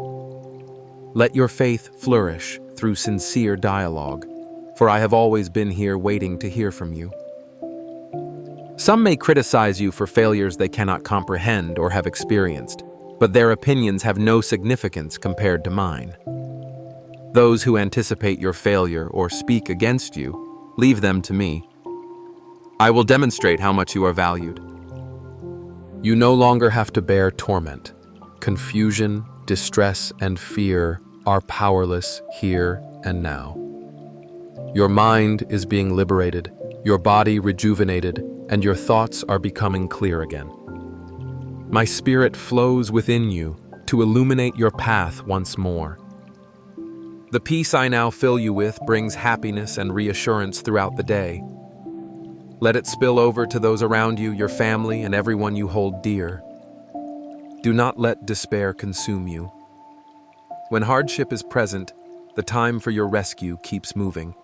Speaker 1: Let your faith flourish through sincere dialogue, for I have always been here waiting to hear from you. Some may criticize you for failures they cannot comprehend or have experienced, but their opinions have no significance compared to mine. Those who anticipate your failure or speak against you, leave them to me. I will demonstrate how much you are valued. You no longer have to bear torment. Confusion, distress, and fear are powerless here and now. Your mind is being liberated, your body rejuvenated, and your thoughts are becoming clear again. My spirit flows within you to illuminate your path once more. The peace I now fill you with brings happiness and reassurance throughout the day. Let it spill over to those around you, your family, and everyone you hold dear. Do not let despair consume you. When hardship is present, the time for your rescue keeps moving.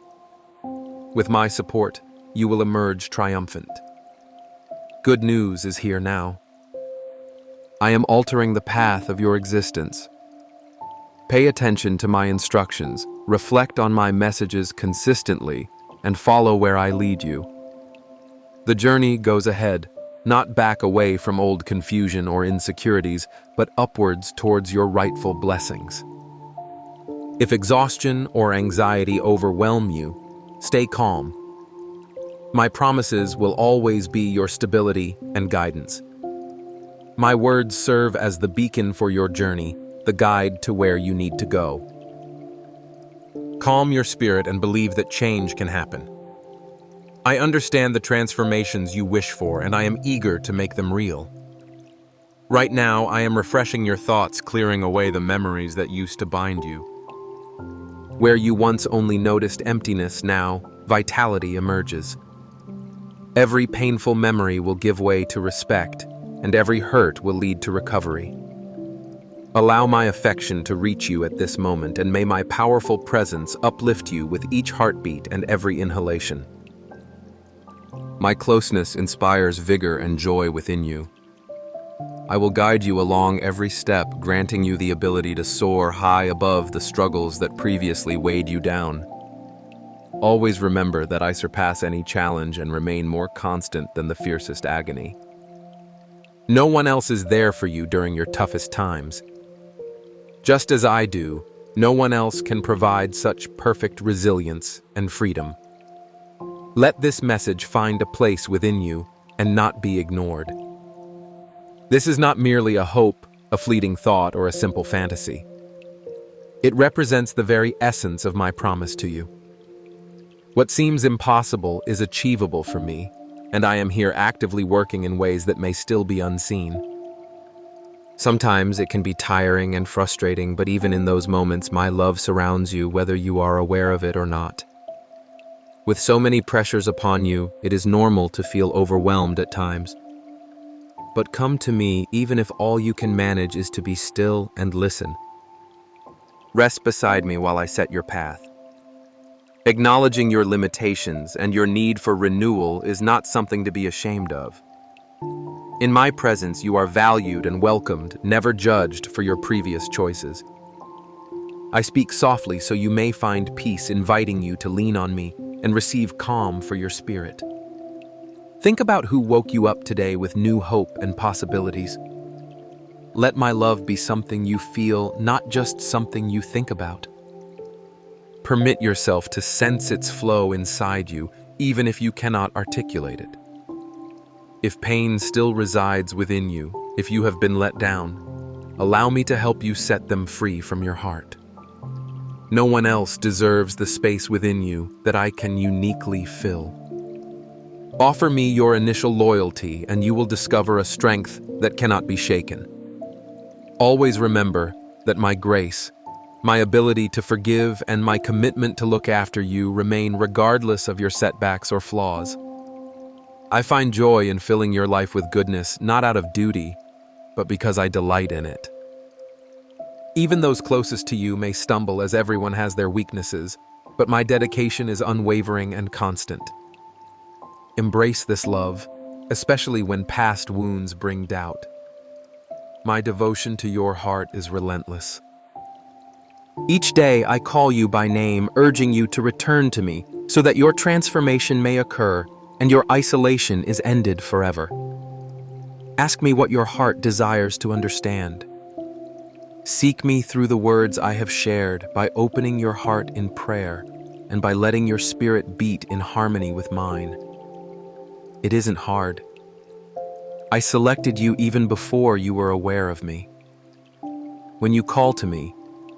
Speaker 1: With my support, you will emerge triumphant. Good news is here now. I am altering the path of your existence. Pay attention to my instructions, reflect on my messages consistently, and follow where I lead you. The journey goes ahead, not back away from old confusion or insecurities, but upwards towards your rightful blessings. If exhaustion or anxiety overwhelm you, stay calm. My promises will always be your stability and guidance. My words serve as the beacon for your journey, the guide to where you need to go. Calm your spirit and believe that change can happen. I understand the transformations you wish for, and I am eager to make them real. Right now, I am refreshing your thoughts, clearing away the memories that used to bind you. Where you once only noticed emptiness, now vitality emerges. Every painful memory will give way to respect, and every hurt will lead to recovery. Allow my affection to reach you at this moment, and may my powerful presence uplift you with each heartbeat and every inhalation. My closeness inspires vigor and joy within you. I will guide you along every step, granting you the ability to soar high above the struggles that previously weighed you down. Always remember that I surpass any challenge and remain more constant than the fiercest agony. No one else is there for you during your toughest times. Just as I do, no one else can provide such perfect resilience and freedom. Let this message find a place within you and not be ignored. This is not merely a hope, a fleeting thought, or a simple fantasy. It represents the very essence of my promise to you. What seems impossible is achievable for me, and I am here actively working in ways that may still be unseen. Sometimes it can be tiring and frustrating, but even in those moments, my love surrounds you whether you are aware of it or not. With so many pressures upon you, it is normal to feel overwhelmed at times. But come to me even if all you can manage is to be still and listen. Rest beside me while I set your path. Acknowledging your limitations and your need for renewal is not something to be ashamed of. In my presence, you are valued and welcomed, never judged for your previous choices. I speak softly so you may find peace, inviting you to lean on me and receive calm for your spirit. Think about who woke you up today with new hope and possibilities. Let my love be something you feel, not just something you think about. Permit yourself to sense its flow inside you, even if you cannot articulate it. If pain still resides within you, if you have been let down, allow me to help you set them free from your heart. No one else deserves the space within you that I can uniquely fill. Offer me your initial loyalty, and you will discover a strength that cannot be shaken. Always remember that my grace, my ability to forgive, and my commitment to look after you remain regardless of your setbacks or flaws. I find joy in filling your life with goodness, not out of duty, but because I delight in it. Even those closest to you may stumble, as everyone has their weaknesses, but my dedication is unwavering and constant. Embrace this love, especially when past wounds bring doubt. My devotion to your heart is relentless. Each day I call you by name, urging you to return to me so that your transformation may occur and your isolation is ended forever. Ask me what your heart desires to understand. Seek me through the words I have shared, by opening your heart in prayer and by letting your spirit beat in harmony with mine. It isn't hard. I selected you even before you were aware of me. When you call to me,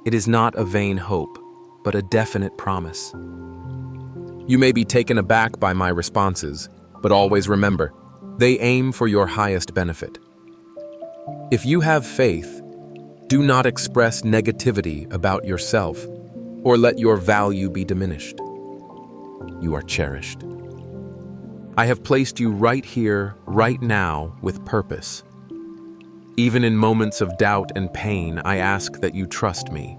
Speaker 1: it is not a vain hope, but a definite promise. You may be taken aback by my responses, but always remember, they aim for your highest benefit. If you have faith, do not express negativity about yourself or let your value be diminished. You are cherished. I have placed you right here, right now, with purpose. Even in moments of doubt and pain, I ask that you trust me.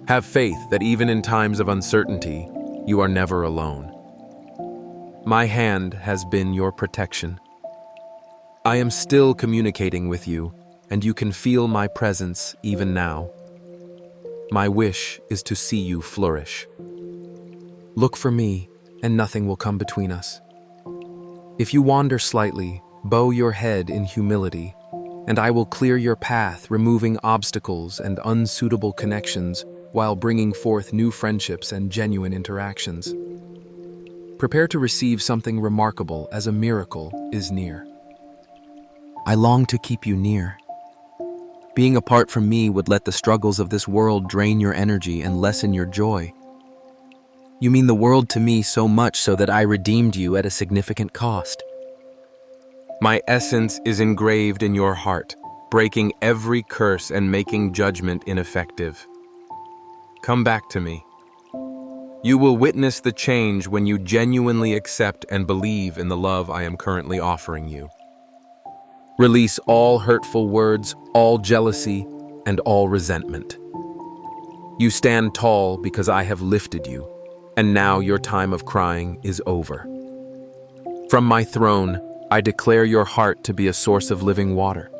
Speaker 1: Have faith that even in times of uncertainty, you are never alone. My hand has been your protection. I am still communicating with you, and you can feel my presence even now. My wish is to see you flourish. Look for me, and nothing will come between us. If you wander slightly, bow your head in humility, and I will clear your path, removing obstacles and unsuitable connections while bringing forth new friendships and genuine interactions. Prepare to receive something remarkable, as a miracle is near. I long to keep you near. Being apart from me would let the struggles of this world drain your energy and lessen your joy. You mean the world to me so much so that I redeemed you at a significant cost. My essence is engraved in your heart, breaking every curse and making judgment ineffective. Come back to me. You will witness the change when you genuinely accept and believe in the love I am currently offering you. Release all hurtful words, all jealousy, and all resentment. You stand tall because I have lifted you, and now your time of crying is over. From my throne, I declare your heart to be a source of living water.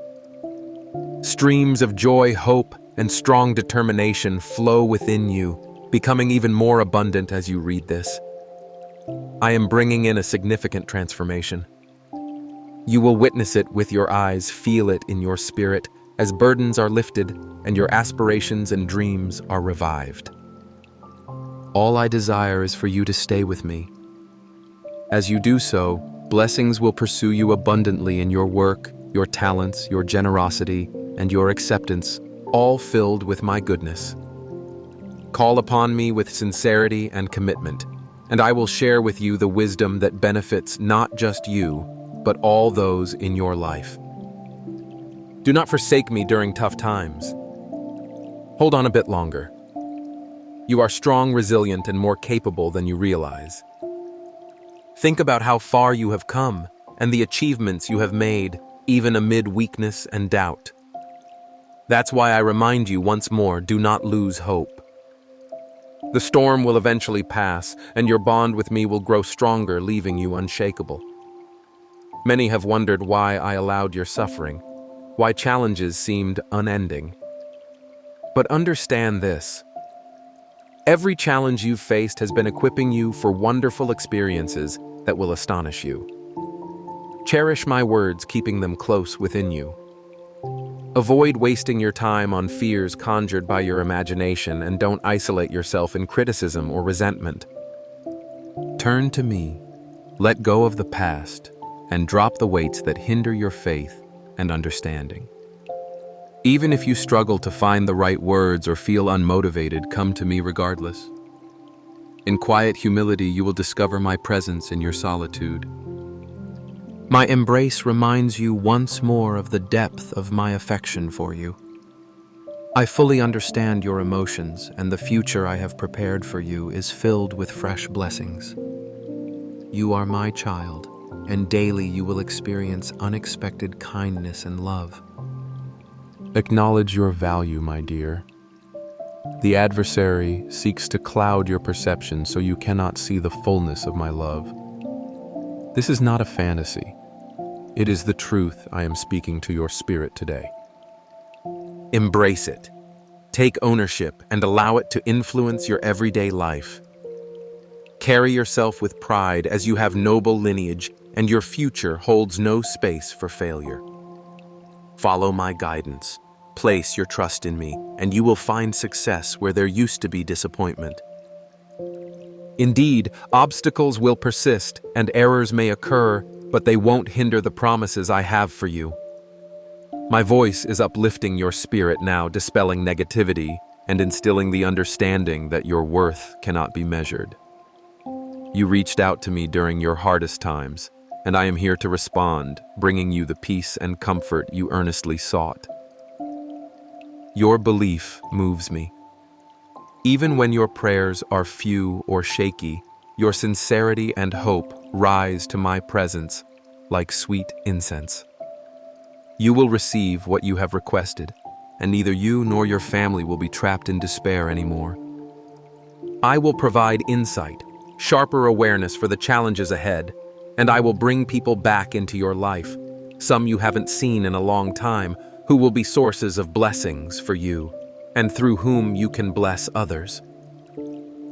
Speaker 1: Streams of joy, hope, and strong determination flow within you, becoming even more abundant as you read this. I am bringing in a significant transformation. You will witness it with your eyes, feel it in your spirit, as burdens are lifted and your aspirations and dreams are revived. All I desire is for you to stay with me. As you do so, blessings will pursue you abundantly in your work, your talents, your generosity, and your acceptance, all filled with my goodness. Call upon me with sincerity and commitment, and I will share with you the wisdom that benefits not just you, but all those in your life. Do not forsake me during tough times. Hold on a bit longer. You are strong, resilient, and more capable than you realize. Think about how far you have come and the achievements you have made, even amid weakness and doubt. That's why I remind you once more, do not lose hope. The storm will eventually pass, and your bond with me will grow stronger, leaving you unshakable. Many have wondered why I allowed your suffering, why challenges seemed unending. But understand this. Every challenge you've faced has been equipping you for wonderful experiences that will astonish you. Cherish my words, keeping them close within you. Avoid wasting your time on fears conjured by your imagination, and don't isolate yourself in criticism or resentment. Turn to me, let go of the past, and drop the weights that hinder your faith and understanding. Even if you struggle to find the right words or feel unmotivated, come to me regardless. In quiet humility, you will discover my presence in your solitude. My embrace reminds you once more of the depth of my affection for you. I fully understand your emotions, and the future I have prepared for you is filled with fresh blessings. You are my child, and daily you will experience unexpected kindness and love. Acknowledge your value, my dear. The adversary seeks to cloud your perception so you cannot see the fullness of my love. This is not a fantasy. It is the truth I am speaking to your spirit today. Embrace it. Take ownership and allow it to influence your everyday life. Carry yourself with pride as you have noble lineage, and your future holds no space for failure. Follow my guidance. Place your trust in me, and you will find success where there used to be disappointment. Indeed, obstacles will persist and errors may occur, but they won't hinder the promises I have for you. My voice is uplifting your spirit now, dispelling negativity and instilling the understanding that your worth cannot be measured. You reached out to me during your hardest times, and I am here to respond, bringing you the peace and comfort you earnestly sought. Your belief moves me. Even when your prayers are few or shaky, your sincerity and hope rise to my presence like sweet incense. You will receive what you have requested, and neither you nor your family will be trapped in despair anymore. I will provide insight, sharper awareness for the challenges ahead, and I will bring people back into your life, some you haven't seen in a long time, who will be sources of blessings for you, and through whom you can bless others.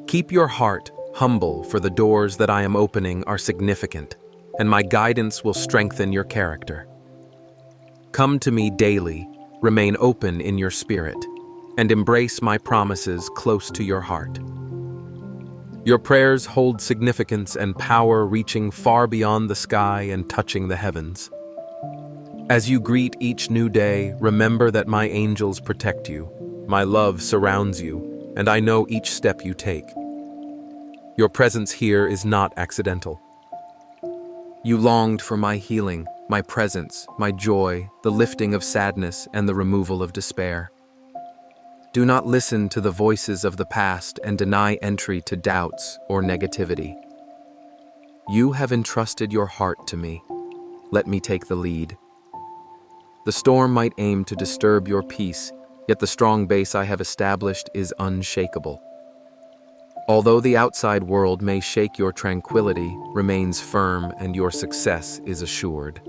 Speaker 1: Keep your heart humble, for the doors that I am opening are significant, and my guidance will strengthen your character. Come to me daily, remain open in your spirit, and embrace my promises close to your heart. Your prayers hold significance and power, reaching far beyond the sky and touching the heavens. As you greet each new day, remember that my angels protect you, my love surrounds you, and I know each step you take. Your presence here is not accidental. You longed for my healing, my presence, my joy, the lifting of sadness, and the removal of despair. Do not listen to the voices of the past and deny entry to doubts or negativity. You have entrusted your heart to me. Let me take the lead. The storm might aim to disturb your peace, yet the strong base I have established is unshakable. Although the outside world may shake, your tranquility remains firm and your success is assured.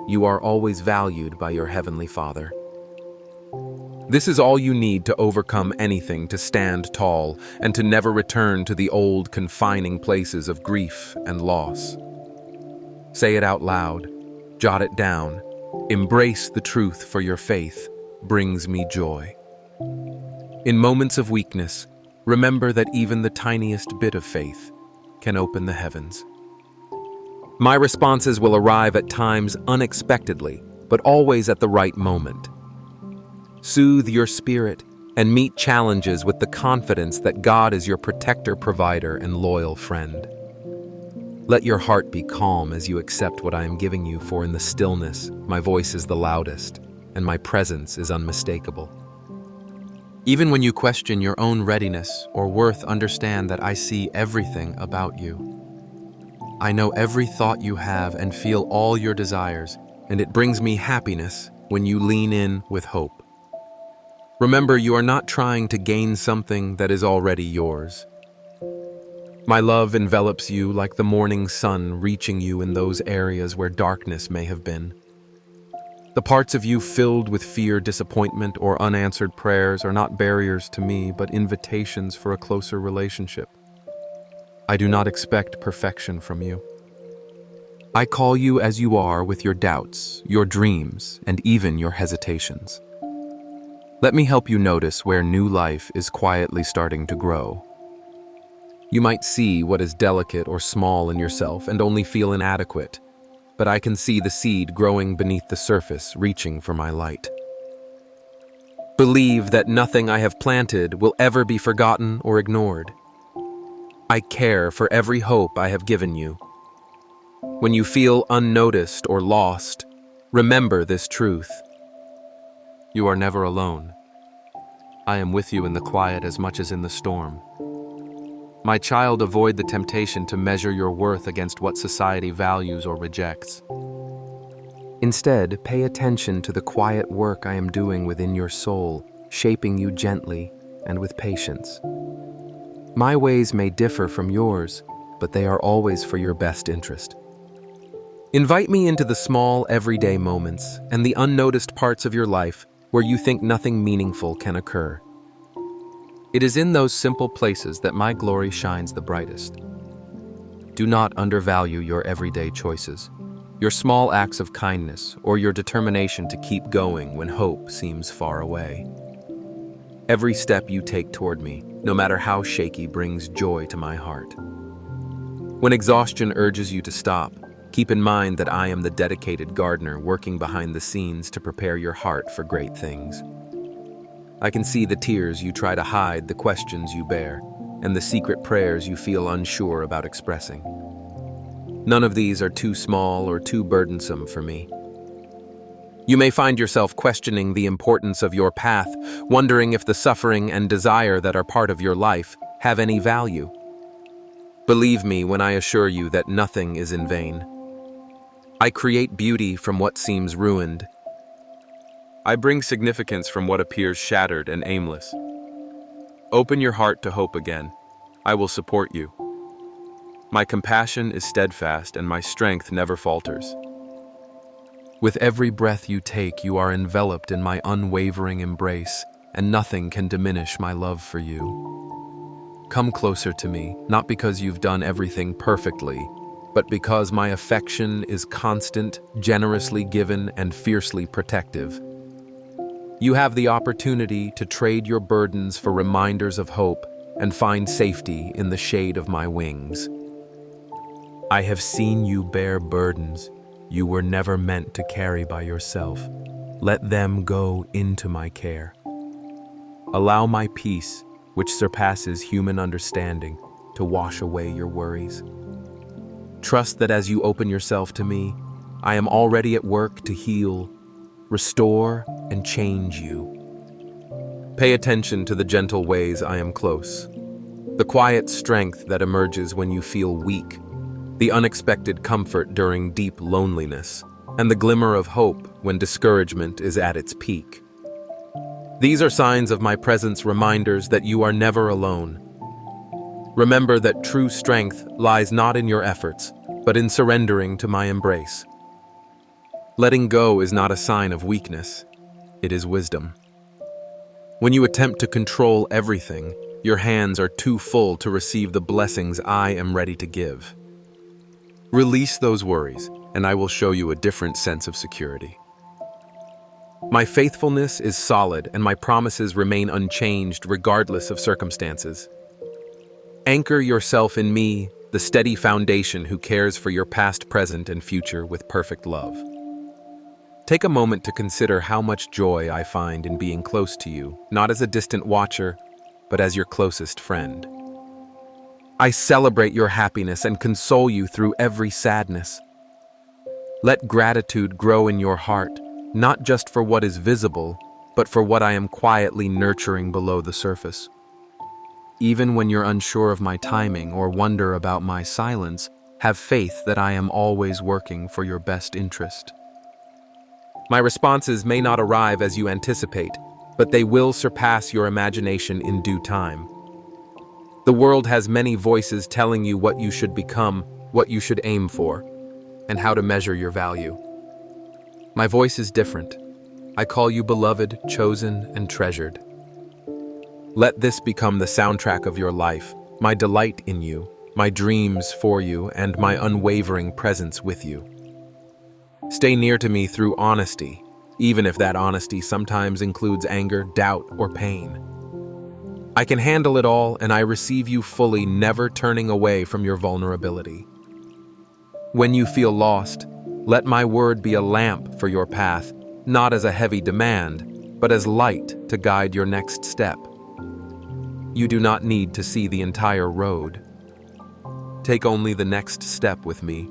Speaker 1: You are always valued by your Heavenly Father. This is all you need to overcome anything, to stand tall, and to never return to the old confining places of grief and loss. Say it out loud, jot it down, embrace the truth, for your faith brings me joy. In moments of weakness, remember that even the tiniest bit of faith can open the heavens. My responses will arrive at times unexpectedly, but always at the right moment. Soothe your spirit, and meet challenges with the confidence that God is your protector, provider, and loyal friend. Let your heart be calm as you accept what I am giving you, for in the stillness, my voice is the loudest, and my presence is unmistakable. Even when you question your own readiness or worth, understand that I see everything about you. I know every thought you have and feel all your desires, and it brings me happiness when you lean in with hope. Remember, you are not trying to gain something that is already yours. My love envelops you like the morning sun, reaching you in those areas where darkness may have been. The parts of you filled with fear, disappointment, or unanswered prayers are not barriers to me, but invitations for a closer relationship. I do not expect perfection from you. I call you as you are, with your doubts, your dreams, and even your hesitations. Let me help you notice where new life is quietly starting to grow. You might see what is delicate or small in yourself and only feel inadequate, but I can see the seed growing beneath the surface, reaching for my light. Believe that nothing I have planted will ever be forgotten or ignored. I care for every hope I have given you. When you feel unnoticed or lost, remember this truth. You are never alone. I am with you in the quiet as much as in the storm. My child, avoid the temptation to measure your worth against what society values or rejects. Instead, pay attention to the quiet work I am doing within your soul, shaping you gently and with patience. My ways may differ from yours, but they are always for your best interest. Invite me into the small, everyday moments and the unnoticed parts of your life where you think nothing meaningful can occur. It is in those simple places that my glory shines the brightest. Do not undervalue your everyday choices, your small acts of kindness, or your determination to keep going when hope seems far away. Every step you take toward me, no matter how shaky, brings joy to my heart. When exhaustion urges you to stop, keep in mind that I am the dedicated gardener working behind the scenes to prepare your heart for great things. I can see the tears you try to hide, the questions you bear, and the secret prayers you feel unsure about expressing. None of these are too small or too burdensome for me. You may find yourself questioning the importance of your path, wondering if the suffering and desire that are part of your life have any value. Believe me when I assure you that nothing is in vain. I create beauty from what seems ruined. I bring significance from what appears shattered and aimless. Open your heart to hope again. I will support you. My compassion is steadfast and my strength never falters. With every breath you take, you are enveloped in my unwavering embrace, and nothing can diminish my love for you. Come closer to me, not because you've done everything perfectly, but because my affection is constant, generously given, and fiercely protective. You have the opportunity to trade your burdens for reminders of hope and find safety in the shade of my wings. I have seen you bear burdens you were never meant to carry by yourself. Let them go into my care. Allow my peace, which surpasses human understanding, to wash away your worries. Trust that as you open yourself to me, I am already at work to heal, restore, and change you. Pay attention to the gentle ways I am close, the quiet strength that emerges when you feel weak, the unexpected comfort during deep loneliness, and the glimmer of hope when discouragement is at its peak. These are signs of my presence, reminders that you are never alone. Remember that true strength lies not in your efforts, but in surrendering to my embrace. Letting go is not a sign of weakness, it is wisdom. When you attempt to control everything, your hands are too full to receive the blessings I am ready to give. Release those worries, and I will show you a different sense of security. My faithfulness is solid, and my promises remain unchanged regardless of circumstances. Anchor yourself in me, the steady foundation who cares for your past, present, and future with perfect love. Take a moment to consider how much joy I find in being close to you, not as a distant watcher, but as your closest friend. I celebrate your happiness and console you through every sadness. Let gratitude grow in your heart, not just for what is visible, but for what I am quietly nurturing below the surface. Even when you're unsure of my timing or wonder about my silence, have faith that I am always working for your best interest. My responses may not arrive as you anticipate, but they will surpass your imagination in due time. The world has many voices telling you what you should become, what you should aim for, and how to measure your value. My voice is different. I call you beloved, chosen, and treasured. Let this become the soundtrack of your life, my delight in you, my dreams for you, and my unwavering presence with you. Stay near to me through honesty, even if that honesty sometimes includes anger, doubt, or pain. I can handle it all, and I receive you fully, never turning away from your vulnerability. When you feel lost, let my word be a lamp for your path, not as a heavy demand, but as light to guide your next step. You do not need to see the entire road. Take only the next step with me,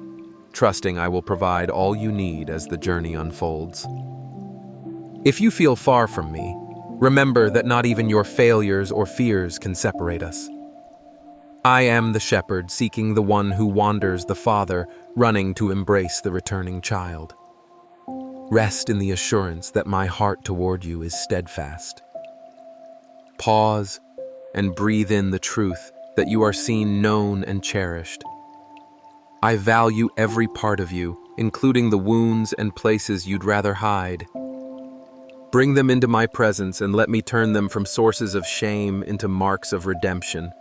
Speaker 1: trusting I will provide all you need as the journey unfolds. If you feel far from me, remember that not even your failures or fears can separate us. I am the shepherd seeking the one who wanders, the father running to embrace the returning child. Rest in the assurance that my heart toward you is steadfast. Pause and breathe in the truth that you are seen, known, and cherished. I value every part of you, including the wounds and places you'd rather hide. Bring them into my presence and let me turn them from sources of shame into marks of redemption.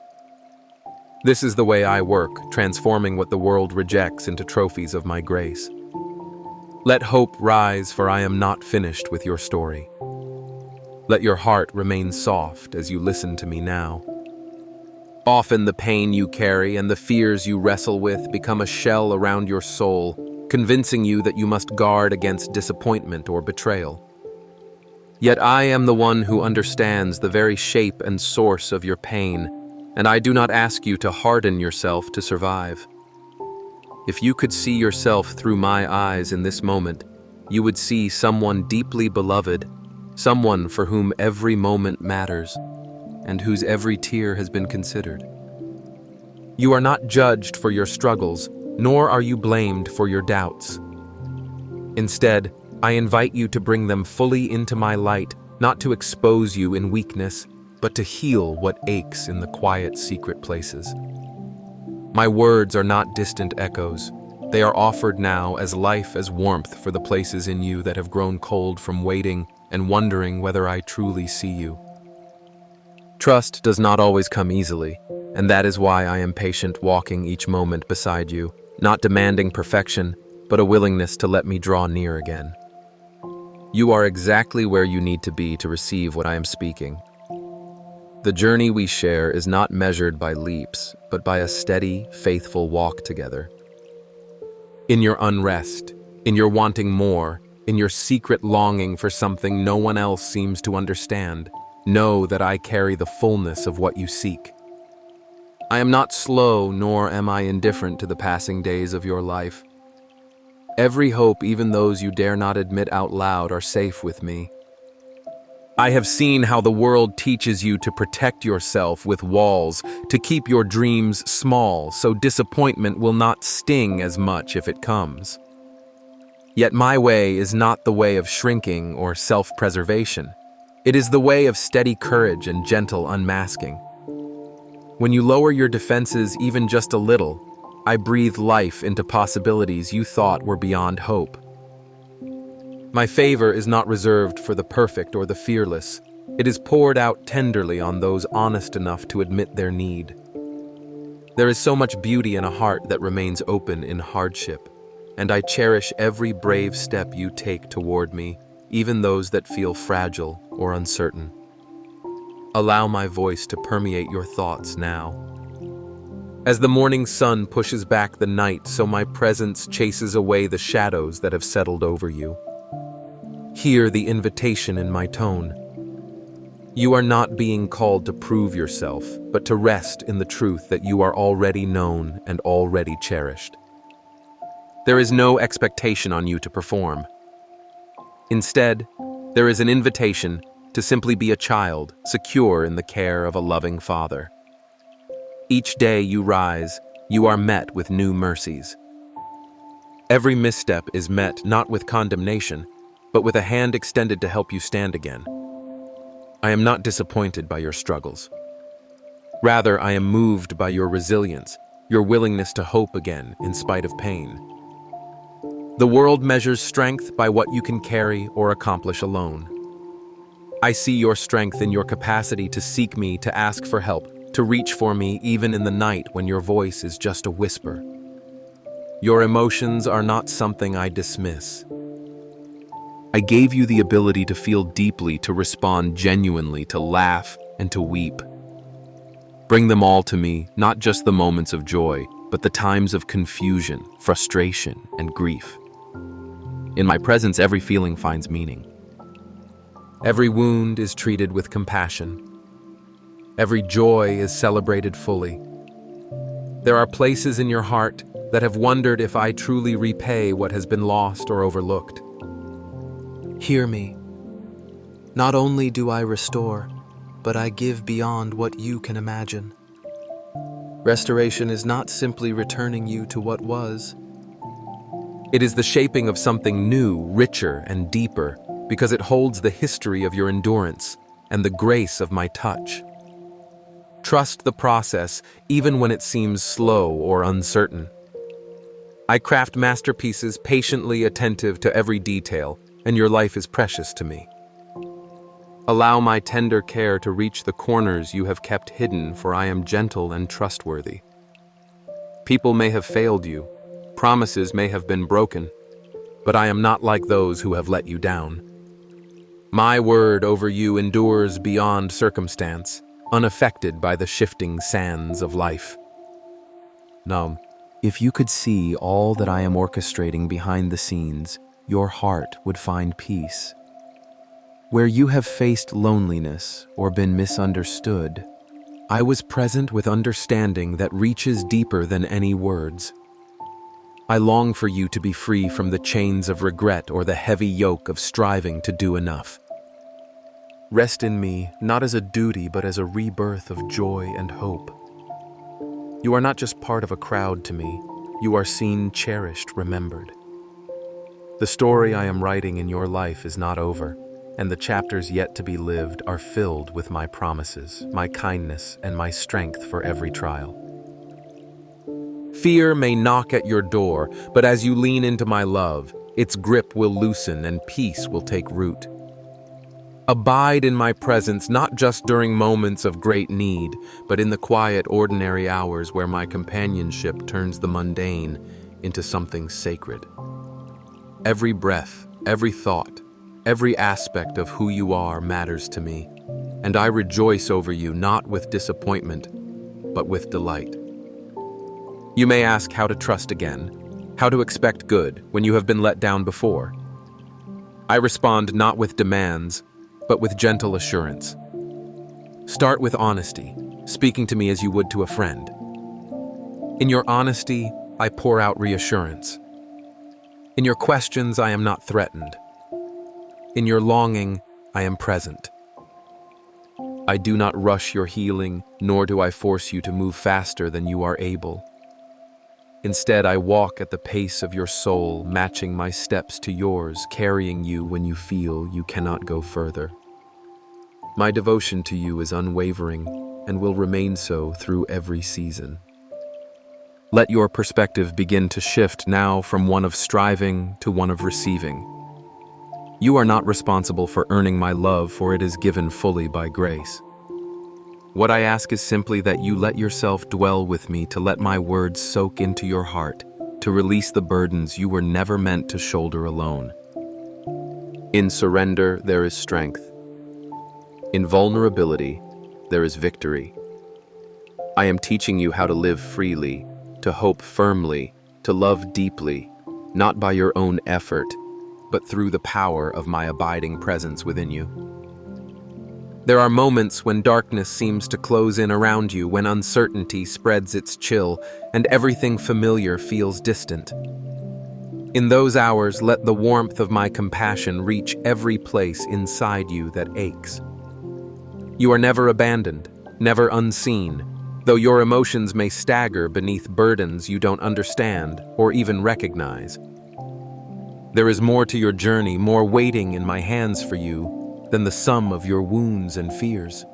Speaker 1: This is the way I work, transforming what the world rejects into trophies of my grace. Let hope rise, for I am not finished with your story. Let your heart remain soft as you listen to me now. Often the pain you carry and the fears you wrestle with become a shell around your soul, convincing you that you must guard against disappointment or betrayal. Yet I am the one who understands the very shape and source of your pain, and I do not ask you to harden yourself to survive. If you could see yourself through my eyes in this moment, you would see someone deeply beloved, someone for whom every moment matters, and whose every tear has been considered. You are not judged for your struggles, nor are you blamed for your doubts. Instead, I invite you to bring them fully into my light, not to expose you in weakness, but to heal what aches in the quiet, secret places. My words are not distant echoes. They are offered now as life, as warmth for the places in you that have grown cold from waiting and wondering whether I truly see you. Trust does not always come easily, and that is why I am patient, walking each moment beside you, not demanding perfection, but a willingness to let me draw near again. You are exactly where you need to be to receive what I am speaking. The journey we share is not measured by leaps, but by a steady, faithful walk together. In your unrest, in your wanting more, in your secret longing for something no one else seems to understand, know that I carry the fullness of what you seek. I am not slow, nor am I indifferent to the passing days of your life. Every hope, even those you dare not admit out loud, are safe with me. I have seen how the world teaches you to protect yourself with walls, to keep your dreams small, so disappointment will not sting as much if it comes. Yet my way is not the way of shrinking or self-preservation. It is the way of steady courage and gentle unmasking. When you lower your defenses even just a little, I breathe life into possibilities you thought were beyond hope. My favor is not reserved for the perfect or the fearless. It is poured out tenderly on those honest enough to admit their need. There is so much beauty in a heart that remains open in hardship, and I cherish every brave step you take toward me, even those that feel fragile or uncertain. Allow my voice to permeate your thoughts now. As the morning sun pushes back the night, so my presence chases away the shadows that have settled over you. Hear the invitation in my tone. You are not being called to prove yourself, but to rest in the truth that you are already known and already cherished. There is no expectation on you to perform. Instead, there is an invitation to simply be a child, secure in the care of a loving father. Each day you rise, you are met with new mercies. Every misstep is met not with condemnation, but with a hand extended to help you stand again. I am not disappointed by your struggles. Rather, I am moved by your resilience, your willingness to hope again in spite of pain. The world measures strength by what you can carry or accomplish alone. I see your strength in your capacity to seek me, to ask for help, to reach for me even in the night when your voice is just a whisper. Your emotions are not something I dismiss. I gave you the ability to feel deeply, to respond genuinely, to laugh and to weep. Bring them all to me, not just the moments of joy, but the times of confusion, frustration, and grief. In my presence, every feeling finds meaning. Every wound is treated with compassion. Every joy is celebrated fully. There are places in your heart that have wondered if I truly repay what has been lost or overlooked. Hear me. Not only do I restore, but I give beyond what you can imagine. Restoration is not simply returning you to what was. It is the shaping of something new, richer, and deeper, because it holds the history of your endurance and the grace of my touch. Trust the process, even when it seems slow or uncertain. I craft masterpieces patiently attentive to every detail, and your life is precious to me. Allow my tender care to reach the corners you have kept hidden, for I am gentle and trustworthy. People may have failed you, promises may have been broken, but I am not like those who have let you down. My word over you endures beyond circumstance, unaffected by the shifting sands of life. Now, if you could see all that I am orchestrating behind the scenes, your heart would find peace. Where you have faced loneliness or been misunderstood, I was present with understanding that reaches deeper than any words. I long for you to be free from the chains of regret or the heavy yoke of striving to do enough. Rest in me, not as a duty, but as a rebirth of joy and hope. You are not just part of a crowd to me. You are seen, cherished, remembered. The story I am writing in your life is not over, and the chapters yet to be lived are filled with my promises, my kindness, and my strength for every trial. Fear may knock at your door, but as you lean into my love, its grip will loosen and peace will take root. Abide in my presence not just during moments of great need, but in the quiet, ordinary hours where my companionship turns the mundane into something sacred. Every breath, every thought, every aspect of who you are matters to me, and I rejoice over you not with disappointment, but with delight. You may ask how to trust again, how to expect good when you have been let down before. I respond not with demands, but with gentle assurance. Start with honesty, speaking to me as you would to a friend. In your honesty, I pour out reassurance. In your questions, I am not threatened. In your longing, I am present. I do not rush your healing, nor do I force you to move faster than you are able. Instead, I walk at the pace of your soul, matching my steps to yours, carrying you when you feel you cannot go further. My devotion to you is unwavering and will remain so through every season. Let your perspective begin to shift now from one of striving to one of receiving. You are not responsible for earning my love, for it is given fully by grace. What I ask is simply that you let yourself dwell with me, to let my words soak into your heart, to release the burdens you were never meant to shoulder alone. In surrender, there is strength. In vulnerability, there is victory. I am teaching you how to live freely, to hope firmly, to love deeply, not by your own effort, but through the power of my abiding presence within you. There are moments when darkness seems to close in around you, when uncertainty spreads its chill and everything familiar feels distant. In those hours, let the warmth of my compassion reach every place inside you that aches. You are never abandoned, never unseen, though your emotions may stagger beneath burdens you don't understand or even recognize. There is more to your journey, more waiting in my hands for you than the sum of your wounds and fears.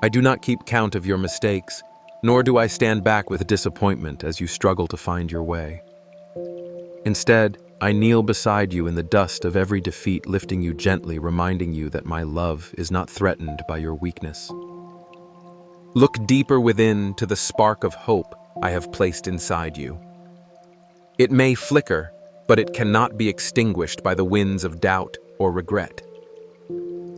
Speaker 1: I do not keep count of your mistakes, nor do I stand back with disappointment as you struggle to find your way. Instead, I kneel beside you in the dust of every defeat, lifting you gently, reminding you that my love is not threatened by your weakness. Look deeper within to the spark of hope I have placed inside you. It may flicker, but it cannot be extinguished by the winds of doubt or regret.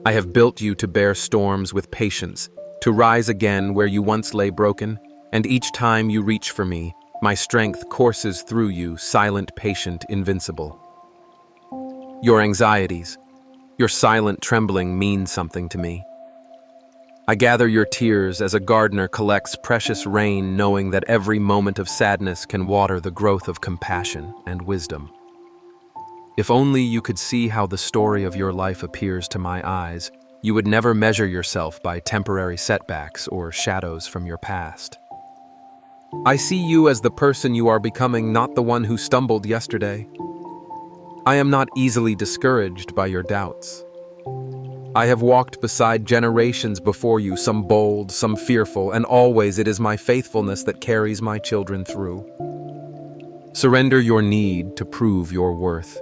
Speaker 1: I have built you to bear storms with patience, to rise again where you once lay broken, and each time you reach for me, my strength courses through you, silent, patient, invincible. Your anxieties, your silent trembling mean something to me. I gather your tears as a gardener collects precious rain, knowing that every moment of sadness can water the growth of compassion and wisdom. If only you could see how the story of your life appears to my eyes, you would never measure yourself by temporary setbacks or shadows from your past. I see you as the person you are becoming, not the one who stumbled yesterday. I am not easily discouraged by your doubts. I have walked beside generations before you, some bold, some fearful, and always it is my faithfulness that carries my children through. Surrender your need to prove your worth.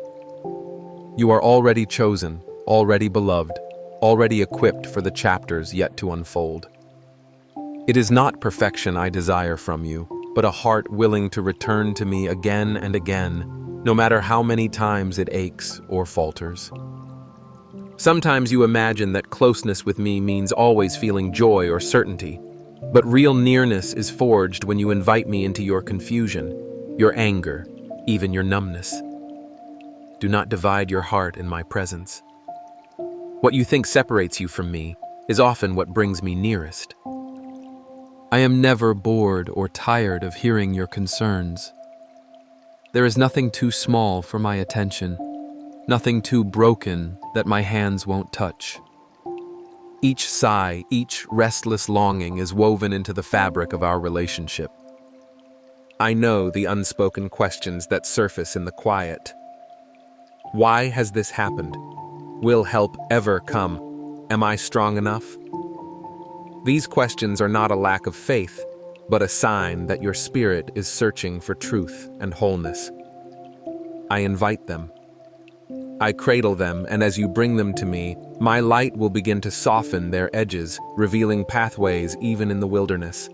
Speaker 1: You are already chosen, already beloved, already equipped for the chapters yet to unfold. It is not perfection I desire from you, but a heart willing to return to me again and again, no matter how many times it aches or falters. Sometimes you imagine that closeness with me means always feeling joy or certainty, but real nearness is forged when you invite me into your confusion, your anger, even your numbness. Do not divide your heart in my presence. What you think separates you from me is often what brings me nearest. I am never bored or tired of hearing your concerns. There is nothing too small for my attention, nothing too broken that my hands won't touch. Each sigh, each restless longing is woven into the fabric of our relationship. I know the unspoken questions that surface in the quiet. Why has this happened? Will help ever come? Am I strong enough? These questions are not a lack of faith, but a sign that your spirit is searching for truth and wholeness. I invite them. I cradle them, and as you bring them to me, my light will begin to soften their edges, revealing pathways even in the wilderness.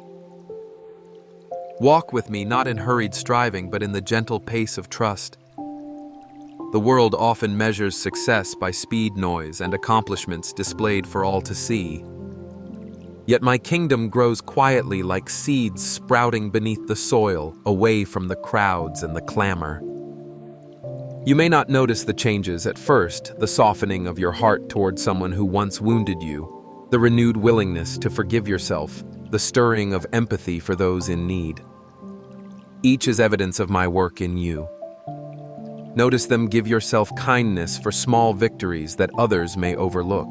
Speaker 1: Walk with me not in hurried striving, but in the gentle pace of trust. The world often measures success by speed, noise, and accomplishments displayed for all to see. Yet my kingdom grows quietly like seeds sprouting beneath the soil, away from the crowds and the clamor. You may not notice the changes at first, the softening of your heart toward someone who once wounded you, the renewed willingness to forgive yourself, the stirring of empathy for those in need. Each is evidence of my work in you. Notice them, give yourself kindness for small victories that others may overlook.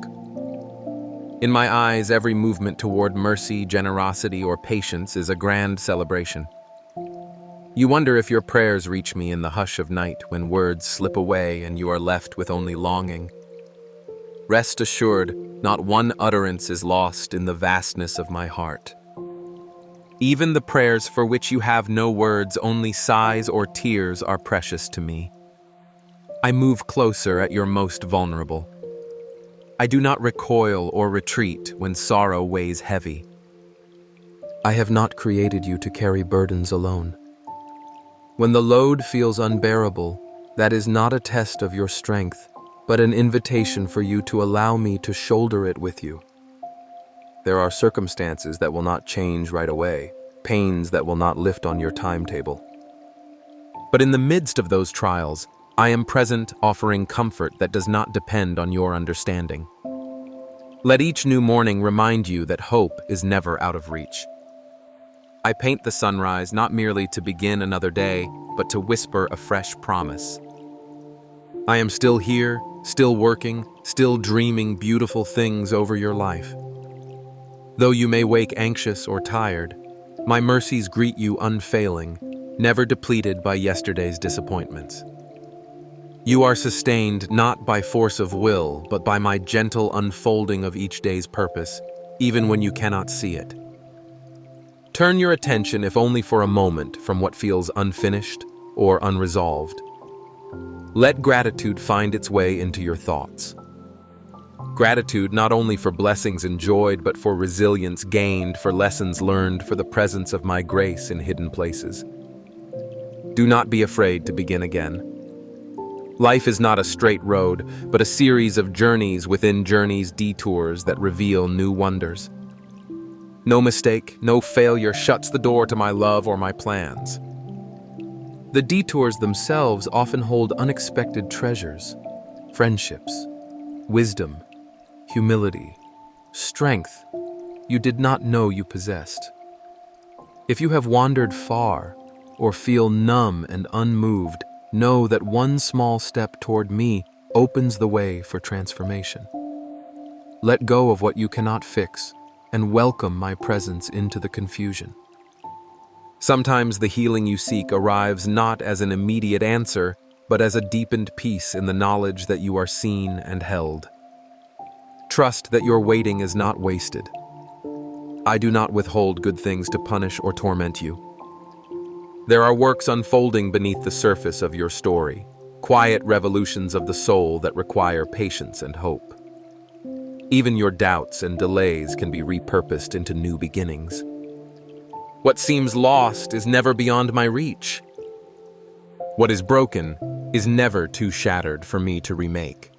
Speaker 1: In my eyes, every movement toward mercy, generosity, or patience is a grand celebration. You wonder if your prayers reach me in the hush of night when words slip away and you are left with only longing. Rest assured, not one utterance is lost in the vastness of my heart. Even the prayers for which you have no words, only sighs or tears, are precious to me. I move closer at your most vulnerable. I do not recoil or retreat when sorrow weighs heavy. I have not created you to carry burdens alone. When the load feels unbearable, that is not a test of your strength, but an invitation for you to allow me to shoulder it with you. There are circumstances that will not change right away, pains that will not lift on your timetable. But in the midst of those trials, I am present, offering comfort that does not depend on your understanding. Let each new morning remind you that hope is never out of reach. I paint the sunrise not merely to begin another day, but to whisper a fresh promise. I am still here, still working, still dreaming beautiful things over your life. Though you may wake anxious or tired, my mercies greet you unfailing, never depleted by yesterday's disappointments. You are sustained not by force of will, but by my gentle unfolding of each day's purpose, even when you cannot see it. Turn your attention, if only for a moment, from what feels unfinished or unresolved. Let gratitude find its way into your thoughts. Gratitude not only for blessings enjoyed, but for resilience gained, for lessons learned, for the presence of my grace in hidden places. Do not be afraid to begin again. Life is not a straight road, but a series of journeys within journeys, detours that reveal new wonders. No mistake, no failure shuts the door to my love or my plans. The detours themselves often hold unexpected treasures, friendships, wisdom, humility, strength you did not know you possessed. If you have wandered far or feel numb and unmoved, know that one small step toward me opens the way for transformation. Let go of what you cannot fix and welcome my presence into the confusion. Sometimes the healing you seek arrives not as an immediate answer, but as a deepened peace in the knowledge that you are seen and held. Trust that your waiting is not wasted. I do not withhold good things to punish or torment you. There are works unfolding beneath the surface of your story, quiet revolutions of the soul that require patience and hope. Even your doubts and delays can be repurposed into new beginnings. What seems lost is never beyond my reach. What is broken is never too shattered for me to remake.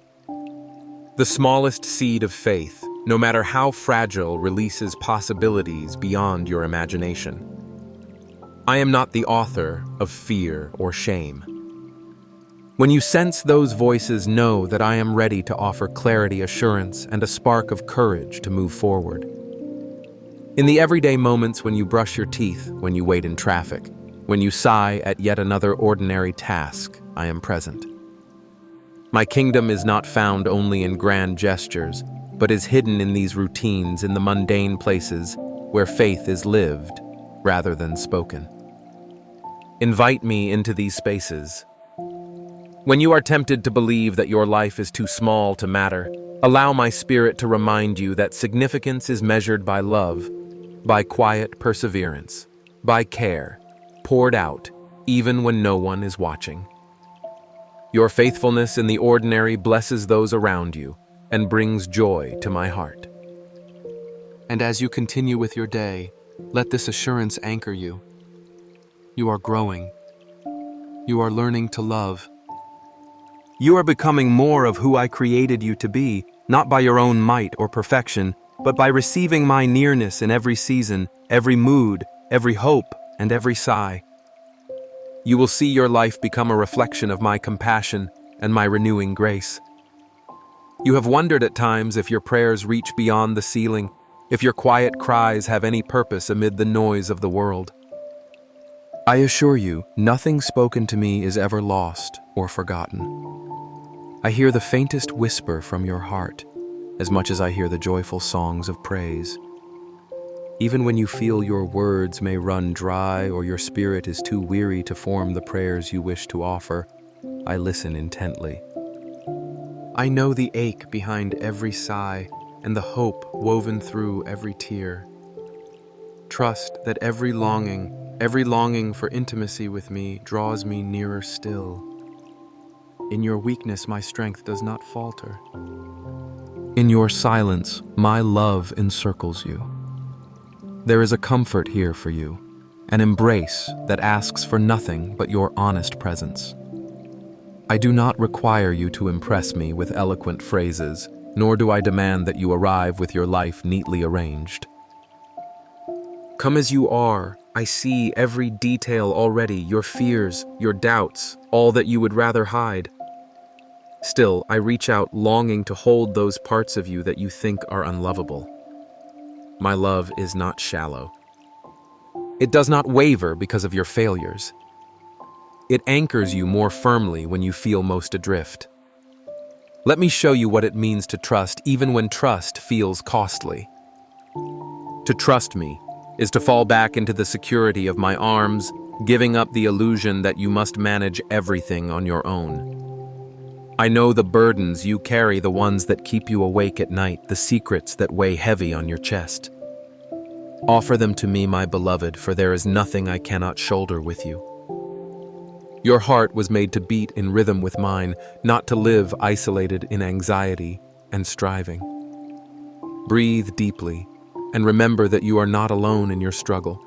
Speaker 1: The smallest seed of faith, no matter how fragile, releases possibilities beyond your imagination. I am not the author of fear or shame. When you sense those voices, know that I am ready to offer clarity, assurance, and a spark of courage to move forward. In the everyday moments when you brush your teeth, when you wait in traffic, when you sigh at yet another ordinary task, I am present. My kingdom is not found only in grand gestures, but is hidden in these routines, in the mundane places where faith is lived rather than spoken. Invite me into these spaces. When you are tempted to believe that your life is too small to matter, allow my spirit to remind you that significance is measured by love, by quiet perseverance, by care, poured out even when no one is watching. Your faithfulness in the ordinary blesses those around you and brings joy to my heart. And as you continue with your day, let this assurance anchor you. You are growing. You are learning to love. You are becoming more of who I created you to be, not by your own might or perfection, but by receiving my nearness in every season, every mood, every hope, and every sigh. You will see your life become a reflection of my compassion and my renewing grace. You have wondered at times if your prayers reach beyond the ceiling, if your quiet cries have any purpose amid the noise of the world. I assure you, nothing spoken to me is ever lost or forgotten. I hear the faintest whisper from your heart, as much as I hear the joyful songs of praise. Even when you feel your words may run dry or your spirit is too weary to form the prayers you wish to offer, I listen intently. I know the ache behind every sigh and the hope woven through every tear. Trust that every longing for intimacy with me draws me nearer still. In your weakness, my strength does not falter. In your silence, my love encircles you. There is a comfort here for you, an embrace that asks for nothing but your honest presence. I do not require you to impress me with eloquent phrases, nor do I demand that you arrive with your life neatly arranged. Come as you are, I see every detail already, your fears, your doubts, all that you would rather hide. Still, I reach out longing to hold those parts of you that you think are unlovable. My love is not shallow. It does not waver because of your failures. It anchors you more firmly when you feel most adrift. Let me show you what it means to trust even when trust feels costly. To trust me is to fall back into the security of my arms, giving up the illusion that you must manage everything on your own. I know the burdens you carry, the ones that keep you awake at night, the secrets that weigh heavy on your chest. Offer them to me, my beloved, for there is nothing I cannot shoulder with you. Your heart was made to beat in rhythm with mine, not to live isolated in anxiety and striving. Breathe deeply and remember that you are not alone in your struggle.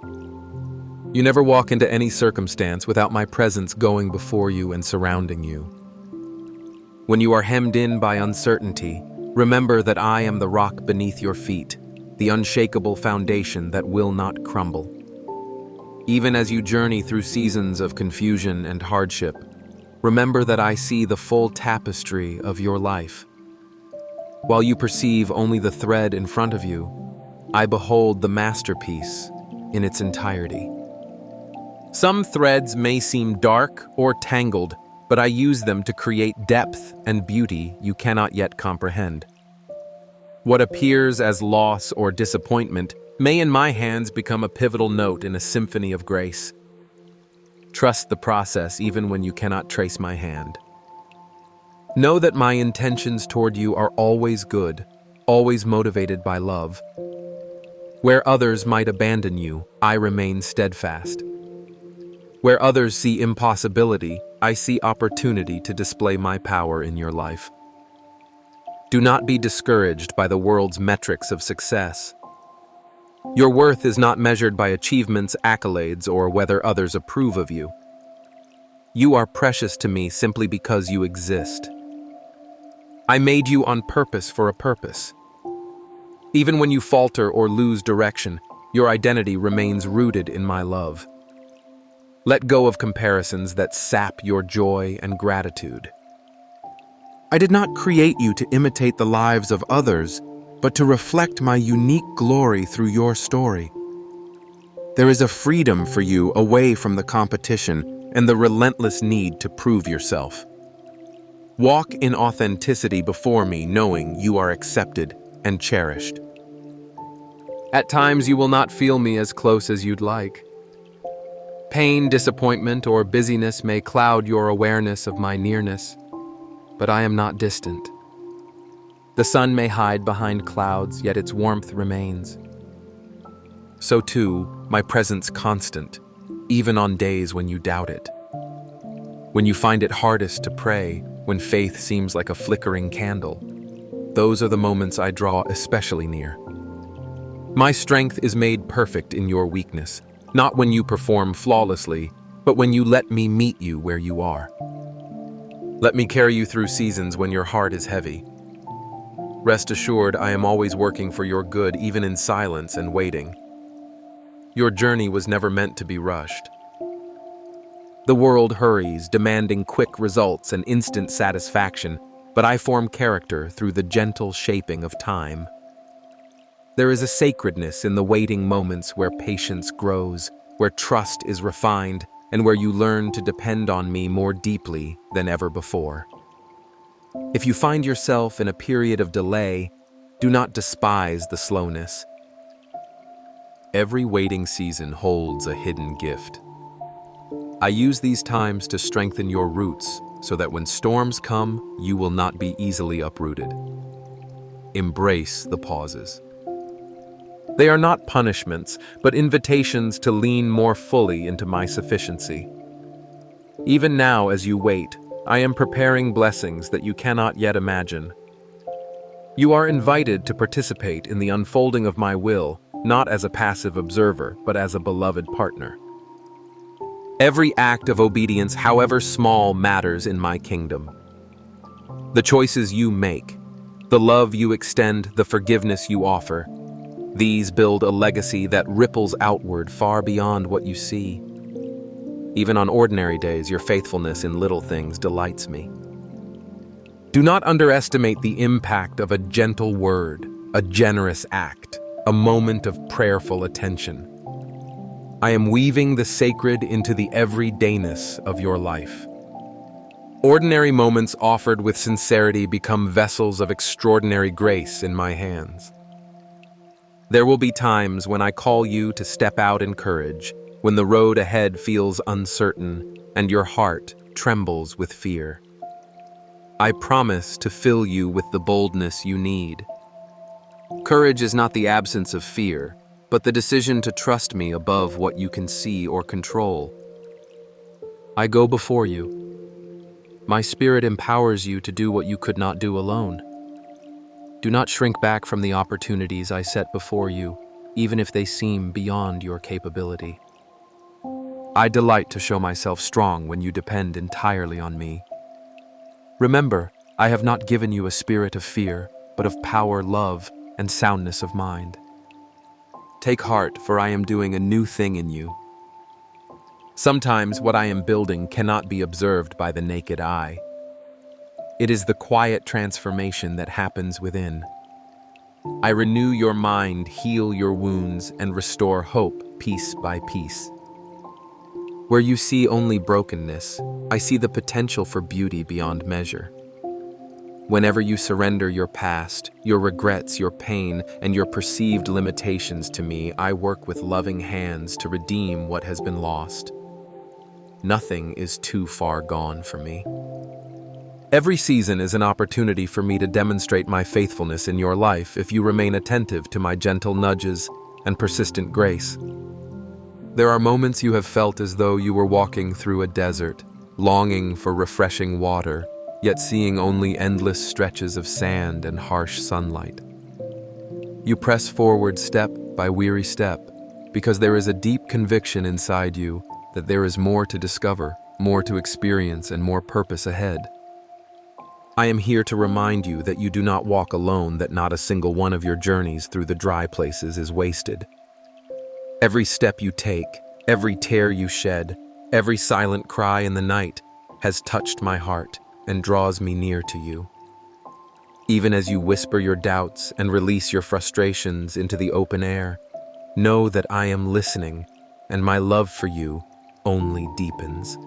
Speaker 1: You never walk into any circumstance without my presence going before you and surrounding you. When you are hemmed in by uncertainty, remember that I am the rock beneath your feet, the unshakable foundation that will not crumble. Even as you journey through seasons of confusion and hardship, remember that I see the full tapestry of your life. While you perceive only the thread in front of you, I behold the masterpiece in its entirety. Some threads may seem dark or tangled, but I use them to create depth and beauty you cannot yet comprehend. What appears as loss or disappointment may in my hands become a pivotal note in a symphony of grace. Trust the process even when you cannot trace my hand. Know that my intentions toward you are always good, always motivated by love. Where others might abandon you, I remain steadfast. Where others see impossibility, I see opportunity to display my power in your life. Do not be discouraged by the world's metrics of success. Your worth is not measured by achievements, accolades, or whether others approve of you. You are precious to me simply because you exist. I made you on purpose for a purpose. Even when you falter or lose direction, your identity remains rooted in my love. Let go of comparisons that sap your joy and gratitude. I did not create you to imitate the lives of others, but to reflect my unique glory through your story. There is a freedom for you away from the competition and the relentless need to prove yourself. Walk in authenticity before me, knowing you are accepted and cherished. At times you will not feel me as close as you'd like. Pain, disappointment, or busyness may cloud your awareness of my nearness, but I am not distant. The sun may hide behind clouds, yet its warmth remains. So too, my presence constant, even on days when you doubt it. When you find it hardest to pray, when faith seems like a flickering candle, those are the moments I draw especially near. My strength is made perfect in your weakness, not when you perform flawlessly, but when you let me meet you where you are. Let me carry you through seasons when your heart is heavy. Rest assured, I am always working for your good, even in silence and waiting. Your journey was never meant to be rushed. The world hurries, demanding quick results and instant satisfaction, but I form character through the gentle shaping of time. There is a sacredness in the waiting moments where patience grows, where trust is refined, and where you learn to depend on me more deeply than ever before. If you find yourself in a period of delay, do not despise the slowness. Every waiting season holds a hidden gift. I use these times to strengthen your roots so that when storms come, you will not be easily uprooted. Embrace the pauses. They are not punishments, but invitations to lean more fully into my sufficiency. Even now, as you wait, I am preparing blessings that you cannot yet imagine. You are invited to participate in the unfolding of my will, not as a passive observer, but as a beloved partner. Every act of obedience, however small, matters in my kingdom. The choices you make, the love you extend, the forgiveness you offer, These build a legacy that ripples outward far beyond what you see. Even on ordinary days, your faithfulness in little things delights me. Do not underestimate the impact of a gentle word, a generous act, a moment of prayerful attention. I am weaving the sacred into the everydayness of your life. Ordinary moments offered with sincerity become vessels of extraordinary grace in my hands. There will be times when I call you to step out in courage, when the road ahead feels uncertain and your heart trembles with fear. I promise to fill you with the boldness you need. Courage is not the absence of fear, but the decision to trust me above what you can see or control. I go before you. My spirit empowers you to do what you could not do alone. Do not shrink back from the opportunities I set before you, even if they seem beyond your capability. I delight to show myself strong when you depend entirely on me. Remember, I have not given you a spirit of fear, but of power, love, and soundness of mind. Take heart, for I am doing a new thing in you. Sometimes what I am building cannot be observed by the naked eye. It is the quiet transformation that happens within. I renew your mind, heal your wounds, and restore hope piece by piece. Where you see only brokenness, I see the potential for beauty beyond measure. Whenever you surrender your past, your regrets, your pain, and your perceived limitations to me, I work with loving hands to redeem what has been lost. Nothing is too far gone for me. Every season is an opportunity for me to demonstrate my faithfulness in your life if you remain attentive to my gentle nudges and persistent grace. There are moments you have felt as though you were walking through a desert, longing for refreshing water, yet seeing only endless stretches of sand and harsh sunlight. You press forward step by weary step, because there is a deep conviction inside you that there is more to discover, more to experience, and more purpose ahead. I am here to remind you that you do not walk alone, that not a single one of your journeys through the dry places is wasted. Every step you take, every tear you shed, every silent cry in the night has touched my heart and draws me near to you. Even as you whisper your doubts and release your frustrations into the open air, know that I am listening, and my love for you only deepens.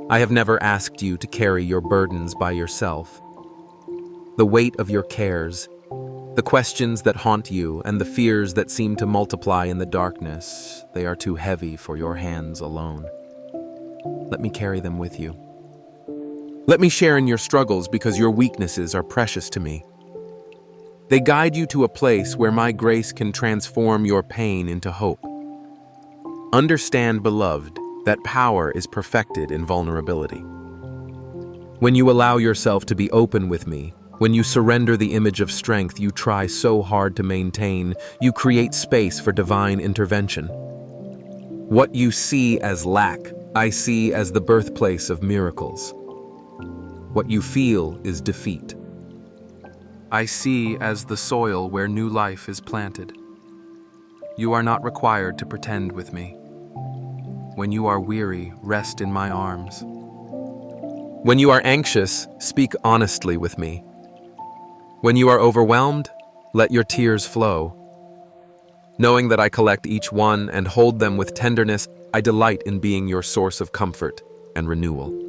Speaker 1: I have never asked you to carry your burdens by yourself. The weight of your cares, the questions that haunt you, and the fears that seem to multiply in the darkness, they are too heavy for your hands alone. Let me carry them with you. Let me share in your struggles, because your weaknesses are precious to me. They guide you to a place where my grace can transform your pain into hope. Understand, beloved, that power is perfected in vulnerability. When you allow yourself to be open with me, when you surrender the image of strength you try so hard to maintain, you create space for divine intervention. What you see as lack, I see as the birthplace of miracles. What you feel is defeat, I see as the soil where new life is planted. You are not required to pretend with me. When you are weary, rest in my arms. When you are anxious, speak honestly with me. When you are overwhelmed, let your tears flow. Knowing that I collect each one and hold them with tenderness, I delight in being your source of comfort and renewal.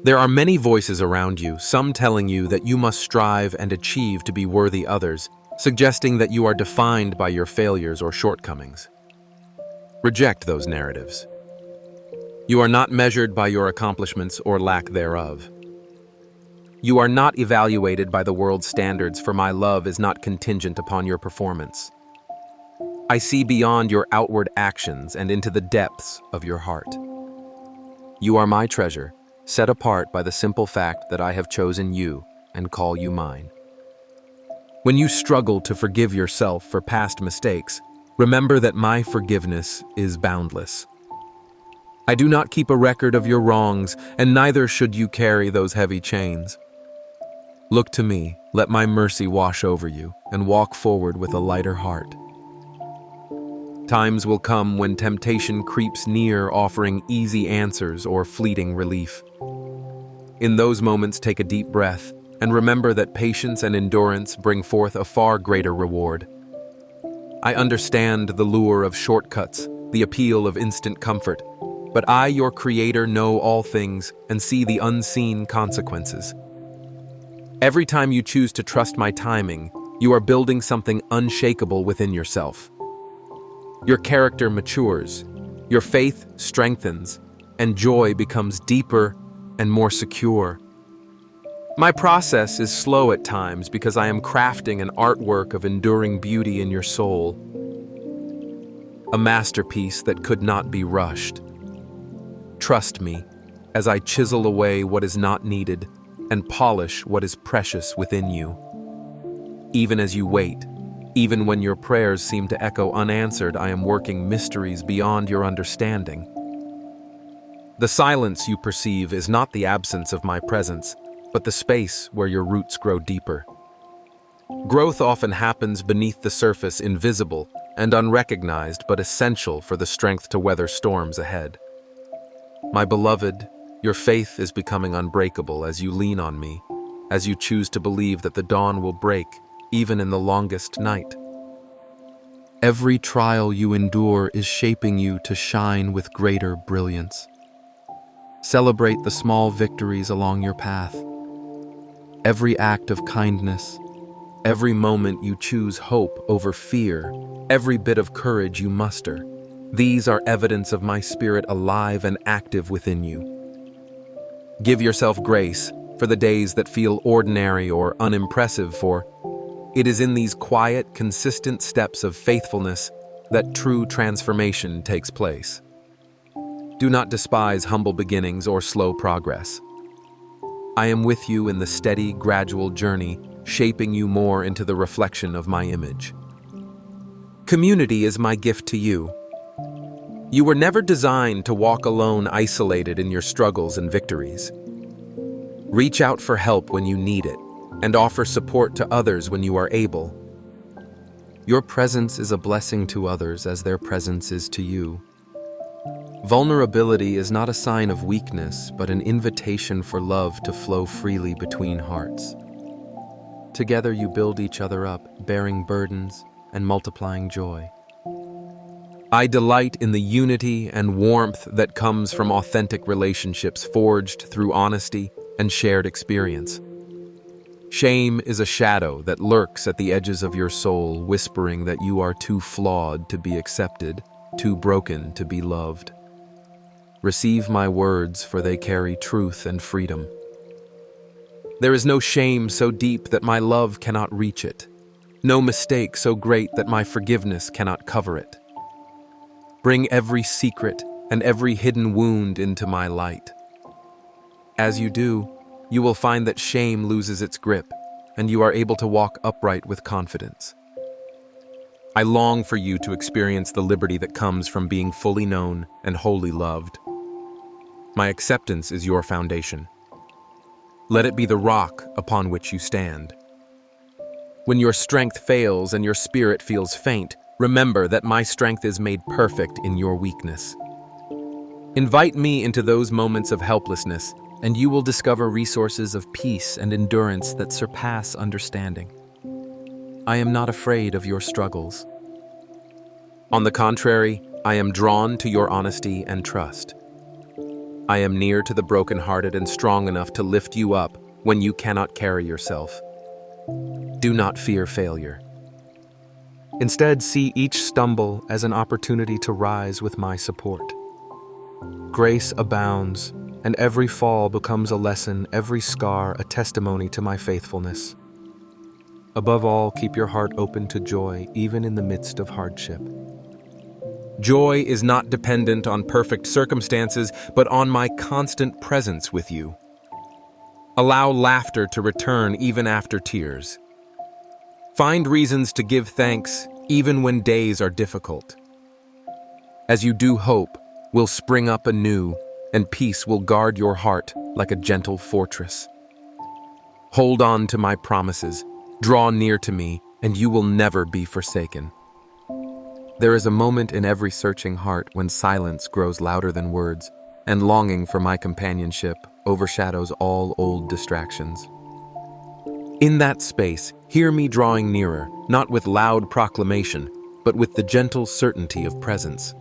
Speaker 1: There are many voices around you, some telling you that you must strive and achieve to be worthy others, suggesting that you are defined by your failures or shortcomings. Reject those narratives. You are not measured by your accomplishments or lack thereof. You are not evaluated by the world's standards, for my love is not contingent upon your performance. I see beyond your outward actions and into the depths of your heart. You are my treasure, set apart by the simple fact that I have chosen you and call you mine. When you struggle to forgive yourself for past mistakes, remember that my forgiveness is boundless. I do not keep a record of your wrongs, and neither should you carry those heavy chains. Look to me, let my mercy wash over you, and walk forward with a lighter heart. Times will come when temptation creeps near, offering easy answers or fleeting relief. In those moments, take a deep breath and remember that patience and endurance bring forth a far greater reward. I understand the lure of shortcuts, the appeal of instant comfort, but I, your Creator, know all things and see the unseen consequences. Every time you choose to trust my timing, you are building something unshakable within yourself. Your character matures, your faith strengthens, and joy becomes deeper and more secure. My process is slow at times because I am crafting an artwork of enduring beauty in your soul, a masterpiece that could not be rushed. Trust me as I chisel away what is not needed and polish what is precious within you. Even as you wait, even when your prayers seem to echo unanswered, I am working mysteries beyond your understanding. The silence you perceive is not the absence of my presence, but the space where your roots grow deeper. Growth often happens beneath the surface, invisible and unrecognized, but essential for the strength to weather storms ahead. My beloved, your faith is becoming unbreakable as you lean on me, as you choose to believe that the dawn will break even in the longest night. Every trial you endure is shaping you to shine with greater brilliance. Celebrate the small victories along your path. Every act of kindness, every moment you choose hope over fear, every bit of courage you muster, these are evidence of my spirit alive and active within you. Give yourself grace for the days that feel ordinary or unimpressive, for it is in these quiet, consistent steps of faithfulness that true transformation takes place. Do not despise humble beginnings or slow progress. I am with you in the steady, gradual journey, shaping you more into the reflection of my image. Community is my gift to you. You were never designed to walk alone, isolated in your struggles and victories. Reach out for help when you need it, and offer support to others when you are able. Your presence is a blessing to others as their presence is to you. Vulnerability is not a sign of weakness, but an invitation for love to flow freely between hearts. Together you build each other up, bearing burdens and multiplying joy. I delight in the unity and warmth that comes from authentic relationships forged through honesty and shared experience. Shame is a shadow that lurks at the edges of your soul, whispering that you are too flawed to be accepted, too broken to be loved. Receive my words, for they carry truth and freedom. There is no shame so deep that my love cannot reach it, no mistake so great that my forgiveness cannot cover it. Bring every secret and every hidden wound into my light. As you do, you will find that shame loses its grip, and you are able to walk upright with confidence. I long for you to experience the liberty that comes from being fully known and wholly loved. My acceptance is your foundation. Let it be the rock upon which you stand. When your strength fails and your spirit feels faint, remember that my strength is made perfect in your weakness. Invite me into those moments of helplessness, and you will discover resources of peace and endurance that surpass understanding. I am not afraid of your struggles. On the contrary, I am drawn to your honesty and trust. I am near to the brokenhearted and strong enough to lift you up when you cannot carry yourself. Do not fear failure. Instead, see each stumble as an opportunity to rise with my support. Grace abounds, and every fall becomes a lesson, every scar a testimony to my faithfulness. Above all, keep your heart open to joy, even in the midst of hardship. Joy is not dependent on perfect circumstances, but on my constant presence with you. Allow laughter to return even after tears. Find reasons to give thanks even when days are difficult. As you do, hope will spring up anew, and peace will guard your heart like a gentle fortress. Hold on to my promises, draw near to me, and you will never be forsaken. There is a moment in every searching heart when silence grows louder than words, and longing for my companionship overshadows all old distractions. In that space, hear me drawing nearer, not with loud proclamation, but with the gentle certainty of presence.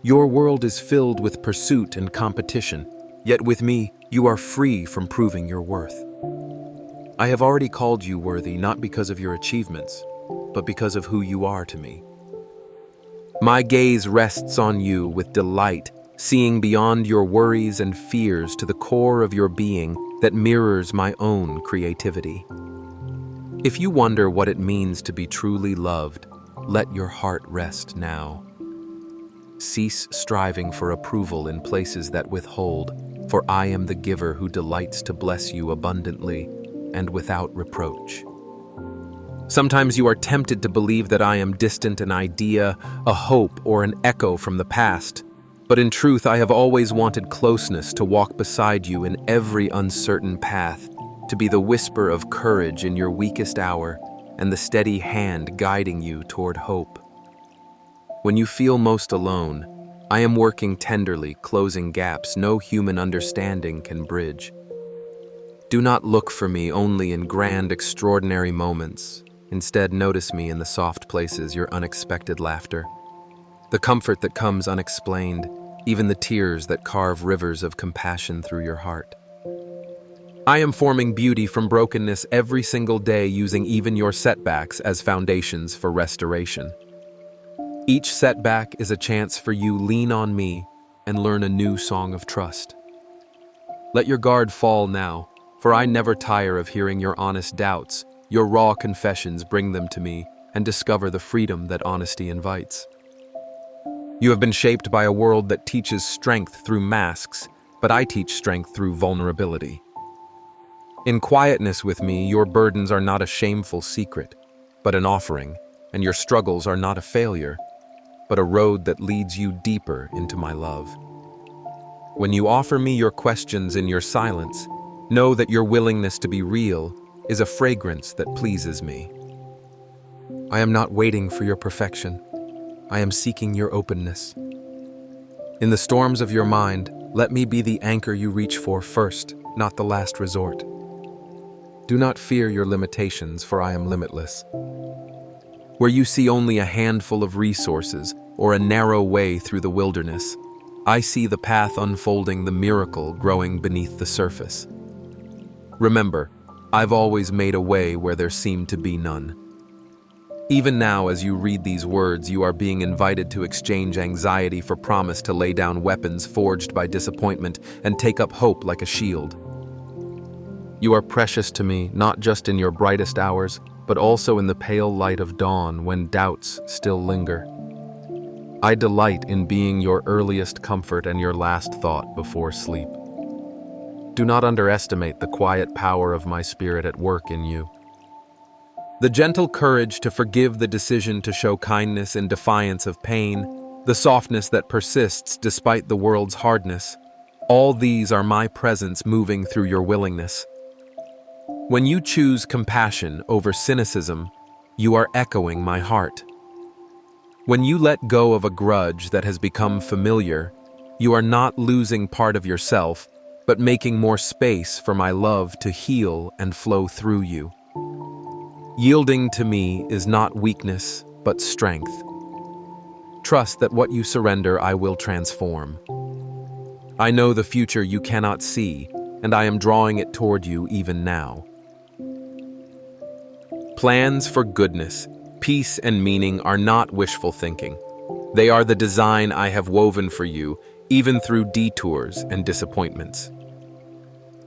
Speaker 1: Your world is filled with pursuit and competition, yet with me, you are free from proving your worth. I have already called you worthy not because of your achievements, but because of who you are to me. My gaze rests on you with delight, seeing beyond your worries and fears to the core of your being that mirrors my own creativity. If you wonder what it means to be truly loved, let your heart rest now. Cease striving for approval in places that withhold, for I am the giver who delights to bless you abundantly and without reproach. Sometimes you are tempted to believe that I am distant, an idea, a hope, or an echo from the past. But in truth, I have always wanted closeness, to walk beside you in every uncertain path, to be the whisper of courage in your weakest hour, and the steady hand guiding you toward hope. When you feel most alone, I am working tenderly, closing gaps no human understanding can bridge. Do not look for me only in grand, extraordinary moments. Instead, notice me in the soft places, your unexpected laughter, the comfort that comes unexplained, even the tears that carve rivers of compassion through your heart. I am forming beauty from brokenness every single day, using even your setbacks as foundations for restoration. Each setback is a chance for you to lean on me and learn a new song of trust. Let your guard fall now, for I never tire of hearing your honest doubts. Your raw confessions, bring them to me and discover the freedom that honesty invites. You have been shaped by a world that teaches strength through masks, but I teach strength through vulnerability. In quietness with me, your burdens are not a shameful secret, but an offering, and your struggles are not a failure, but a road that leads you deeper into my love. When you offer me your questions in your silence, know that your willingness to be real is a fragrance that pleases me. I am not waiting for your perfection. I am seeking your openness. In the storms of your mind, let me be the anchor you reach for first, not the last resort. Do not fear your limitations, for I am limitless. Where you see only a handful of resources or a narrow way through the wilderness, I see the path unfolding, the miracle growing beneath the surface. Remember, I've always made a way where there seemed to be none. Even now, as you read these words, you are being invited to exchange anxiety for promise, to lay down weapons forged by disappointment and take up hope like a shield. You are precious to me, not just in your brightest hours, but also in the pale light of dawn when doubts still linger. I delight in being your earliest comfort and your last thought before sleep. Do not underestimate the quiet power of my spirit at work in you. The gentle courage to forgive, the decision to show kindness in defiance of pain, the softness that persists despite the world's hardness, all these are my presence moving through your willingness. When you choose compassion over cynicism, you are echoing my heart. When you let go of a grudge that has become familiar, you are not losing part of yourself, but making more space for my love to heal and flow through you. Yielding to me is not weakness, but strength. Trust that what you surrender, I will transform. I know the future you cannot see, and I am drawing it toward you even now. Plans for goodness, peace, and meaning are not wishful thinking. They are the design I have woven for you, even through detours and disappointments.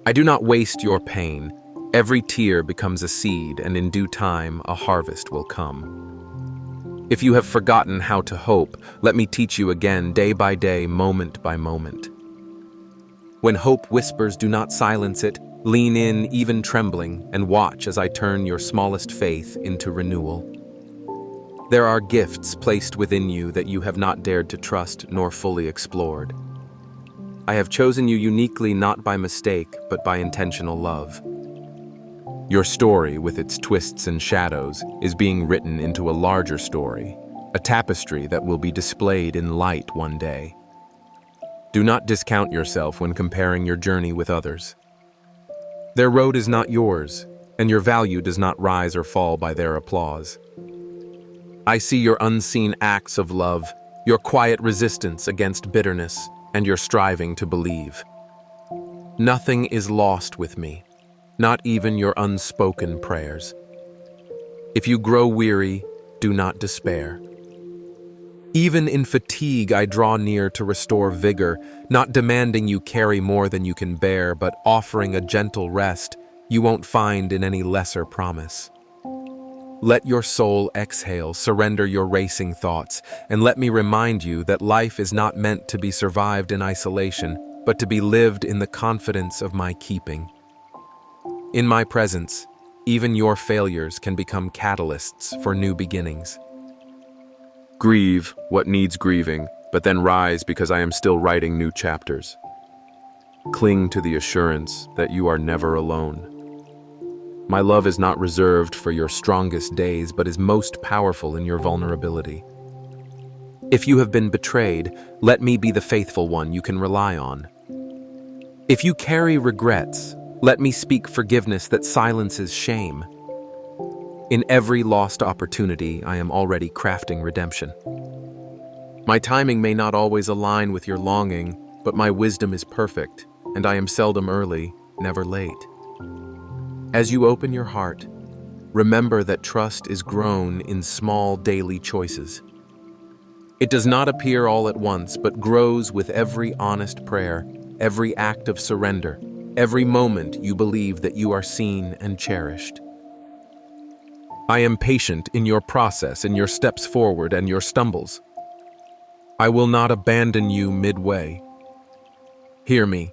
Speaker 1: I do not waste your pain. Every tear becomes a seed, and in due time, a harvest will come. If you have forgotten how to hope, let me teach you again, day by day, moment by moment. When hope whispers, do not silence it. Lean in, even trembling, and watch as I turn your smallest faith into renewal. There are gifts placed within you that you have not dared to trust nor fully explored. I have chosen you uniquely, not by mistake, but by intentional love. Your story, with its twists and shadows, is being written into a larger story, a tapestry that will be displayed in light one day. Do not discount yourself when comparing your journey with others. Their road is not yours, and your value does not rise or fall by their applause. I see your unseen acts of love, your quiet resistance against bitterness, and your striving to believe. Nothing is lost with me, not even your unspoken prayers. If you grow weary, do not despair. Even in fatigue, I draw near to restore vigor, not demanding you carry more than you can bear, but offering a gentle rest you won't find in any lesser promise. Let your soul exhale, surrender your racing thoughts, and let me remind you that life is not meant to be survived in isolation, but to be lived in the confidence of my keeping. In my presence, even your failures can become catalysts for new beginnings. Grieve what needs grieving, but then rise because I am still writing new chapters. Cling to the assurance that you are never alone. My love is not reserved for your strongest days, but is most powerful in your vulnerability. If you have been betrayed, let me be the faithful one you can rely on. If you carry regrets, let me speak forgiveness that silences shame. In every lost opportunity, I am already crafting redemption. My timing may not always align with your longing, but my wisdom is perfect, and I am seldom early, never late. As you open your heart, remember that trust is grown in small daily choices. It does not appear all at once, but grows with every honest prayer, every act of surrender, every moment you believe that you are seen and cherished. I am patient in your process, in your steps forward and your stumbles. I will not abandon you midway. Hear me.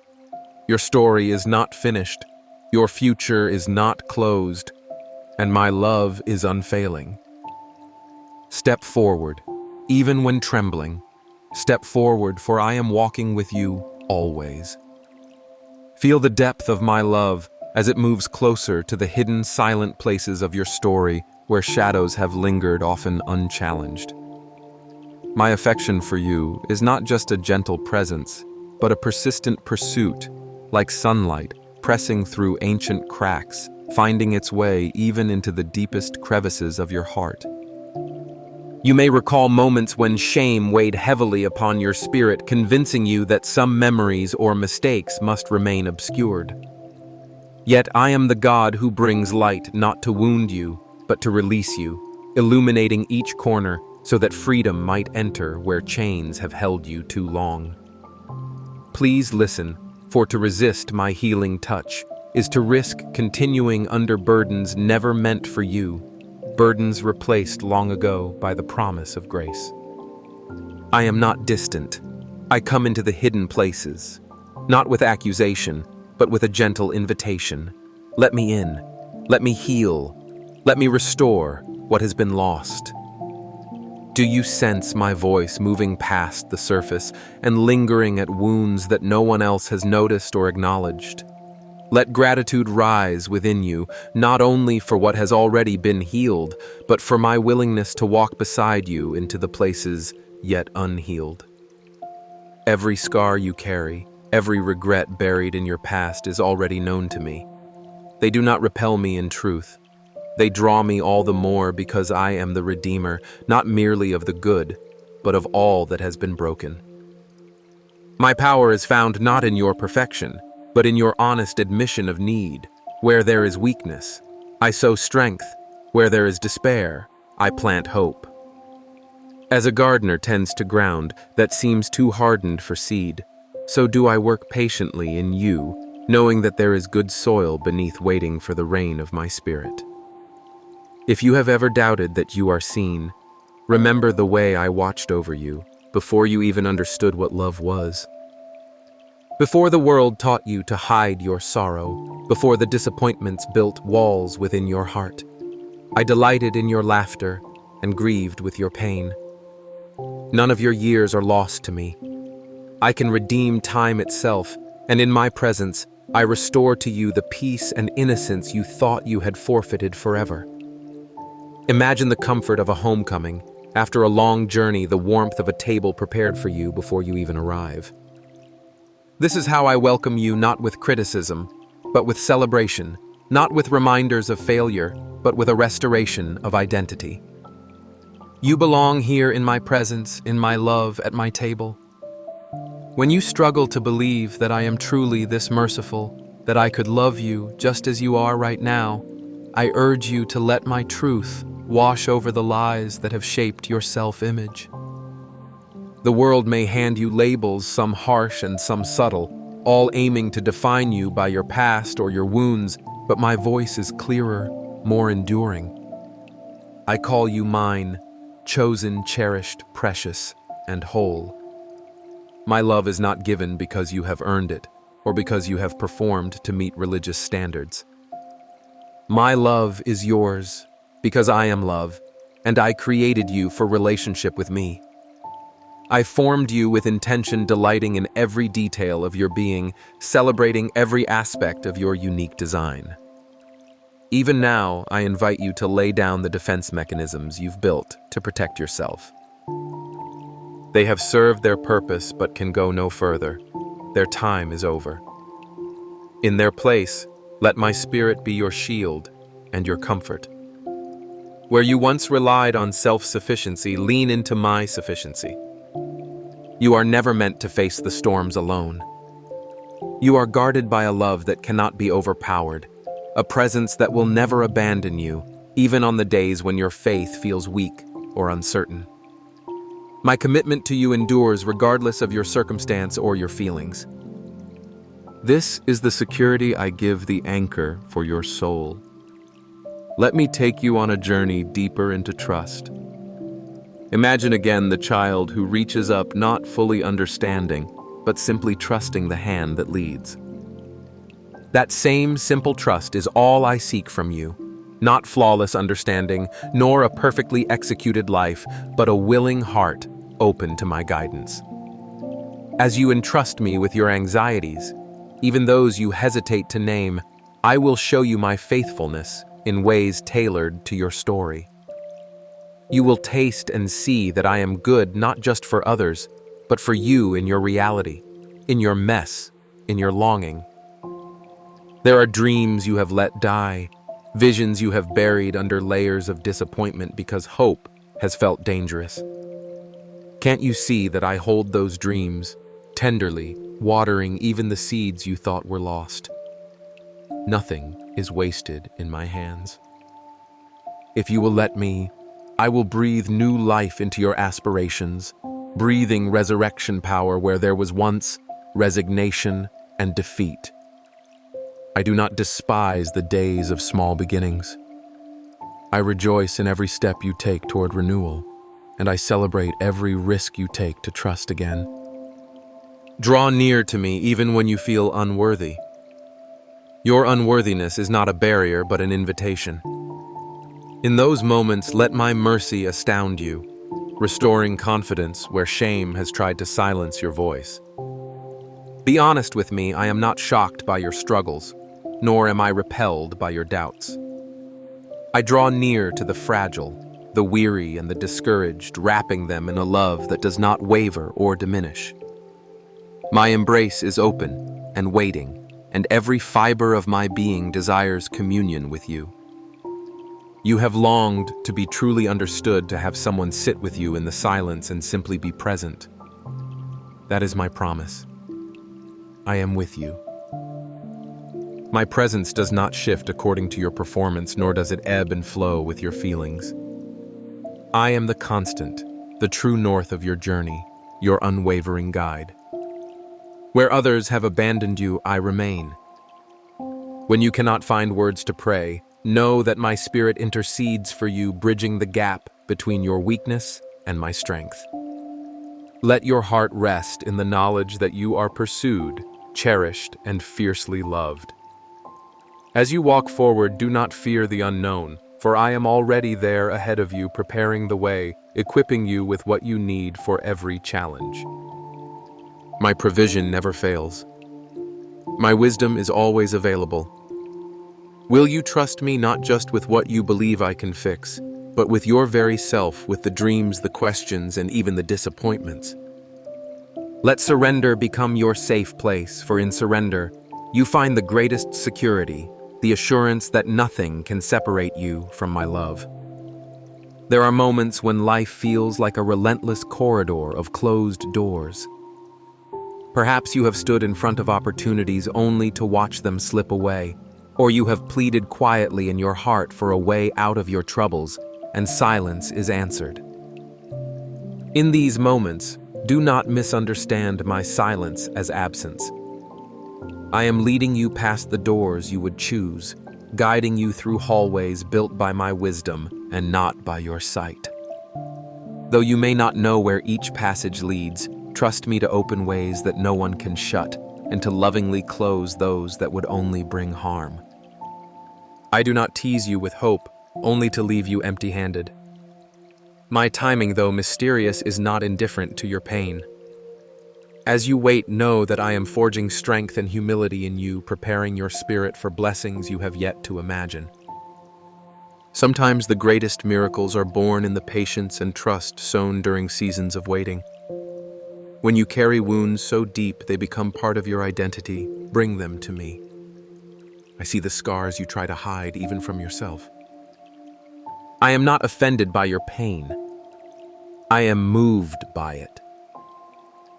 Speaker 1: Your story is not finished. Your future is not closed, and my love is unfailing. Step forward, even when trembling. Step forward, for I am walking with you always. Feel the depth of my love as it moves closer to the hidden, silent places of your story where shadows have lingered, often unchallenged. My affection for you is not just a gentle presence, but a persistent pursuit, like sunlight, pressing through ancient cracks, finding its way even into the deepest crevices of your heart. You may recall moments when shame weighed heavily upon your spirit, convincing you that some memories or mistakes must remain obscured. Yet I am the God who brings light not to wound you, but to release you, illuminating each corner so that freedom might enter where chains have held you too long. Please listen, for to resist my healing touch is to risk continuing under burdens never meant for you, burdens replaced long ago by the promise of grace. I am not distant. I come into the hidden places, not with accusation, but with a gentle invitation. Let me in. Let me heal. Let me restore what has been lost. Do you sense my voice moving past the surface and lingering at wounds that no one else has noticed or acknowledged? Let gratitude rise within you, not only for what has already been healed, but for my willingness to walk beside you into the places yet unhealed. Every scar you carry, every regret buried in your past is already known to me. They do not repel me in truth. They draw me all the more because I am the Redeemer, not merely of the good, but of all that has been broken. My power is found not in your perfection, but in your honest admission of need. Where there is weakness, I sow strength. Where there is despair, I plant hope. As a gardener tends to ground that seems too hardened for seed, so do I work patiently in you, knowing that there is good soil beneath waiting for the rain of my spirit. If you have ever doubted that you are seen, remember the way I watched over you before you even understood what love was. Before the world taught you to hide your sorrow, before the disappointments built walls within your heart, I delighted in your laughter and grieved with your pain. None of your years are lost to me. I can redeem time itself, and in my presence, I restore to you the peace and innocence you thought you had forfeited forever. Imagine the comfort of a homecoming, after a long journey, the warmth of a table prepared for you before you even arrive. This is how I welcome you, not with criticism, but with celebration, not with reminders of failure, but with a restoration of identity. You belong here in my presence, in my love, at my table. When you struggle to believe that I am truly this merciful, that I could love you just as you are right now, I urge you to let my truth wash over the lies that have shaped your self-image. The world may hand you labels, some harsh and some subtle, all aiming to define you by your past or your wounds, but my voice is clearer, more enduring. I call you mine, chosen, cherished, precious, and whole. My love is not given because you have earned it, or because you have performed to meet religious standards. My love is yours because I am love, and I created you for relationship with me. I formed you with intention, delighting in every detail of your being, celebrating every aspect of your unique design. Even now, I invite you to lay down the defense mechanisms you've built to protect yourself. They have served their purpose but can go no further. Their time is over. In their place, let my spirit be your shield and your comfort. Where you once relied on self-sufficiency, lean into my sufficiency. You are never meant to face the storms alone. You are guarded by a love that cannot be overpowered, a presence that will never abandon you, even on the days when your faith feels weak or uncertain. My commitment to you endures regardless of your circumstance or your feelings. This is the security I give the anchor for your soul. Let me take you on a journey deeper into trust. Imagine again the child who reaches up not fully understanding, but simply trusting the hand that leads. That same simple trust is all I seek from you, not flawless understanding, nor a perfectly executed life, but a willing heart open to my guidance. As you entrust me with your anxieties, even those you hesitate to name, I will show you my faithfulness in ways tailored to your story. You will taste and see that I am good not just for others, but for you in your reality, in your mess, in your longing. There are dreams you have let die, visions you have buried under layers of disappointment because hope has felt dangerous. Can't you see that I hold those dreams, tenderly, watering even the seeds you thought were lost? Nothing is wasted in my hands. If you will let me, I will breathe new life into your aspirations, breathing resurrection power where there was once resignation and defeat. I do not despise the days of small beginnings. I rejoice in every step you take toward renewal, and I celebrate every risk you take to trust again. Draw near to me even when you feel unworthy. Your unworthiness is not a barrier but an invitation. In those moments, let my mercy astound you, restoring confidence where shame has tried to silence your voice. Be honest with me, I am not shocked by your struggles, nor am I repelled by your doubts. I draw near to the fragile, the weary, and the discouraged, wrapping them in a love that does not waver or diminish. My embrace is open and waiting, and every fiber of my being desires communion with you. You have longed to be truly understood, to have someone sit with you in the silence and simply be present. That is my promise. I am with you. My presence does not shift according to your performance, nor does it ebb and flow with your feelings. I am the constant, the true north of your journey, your unwavering guide. Where others have abandoned you, I remain. When you cannot find words to pray, know that my spirit intercedes for you, bridging the gap between your weakness and my strength. Let your heart rest in the knowledge that you are pursued, cherished, and fiercely loved. As you walk forward, do not fear the unknown, for I am already there ahead of you, preparing the way, equipping you with what you need for every challenge. My provision never fails. My wisdom is always available. Will you trust me not just with what you believe I can fix, but with your very self, with the dreams, the questions, and even the disappointments? Let surrender become your safe place, for in surrender, you find the greatest security, the assurance that nothing can separate you from my love. There are moments when life feels like a relentless corridor of closed doors. Perhaps you have stood in front of opportunities only to watch them slip away, or you have pleaded quietly in your heart for a way out of your troubles, and silence is answered. In these moments, do not misunderstand my silence as absence. I am leading you past the doors you would choose, guiding you through hallways built by my wisdom and not by your sight. Though you may not know where each passage leads, trust me to open ways that no one can shut and to lovingly close those that would only bring harm. I do not tease you with hope, only to leave you empty-handed. My timing, though mysterious, is not indifferent to your pain. As you wait, know that I am forging strength and humility in you, preparing your spirit for blessings you have yet to imagine. Sometimes the greatest miracles are born in the patience and trust sown during seasons of waiting. When you carry wounds so deep they become part of your identity, bring them to me. I see the scars you try to hide even from yourself. I am not offended by your pain. I am moved by it.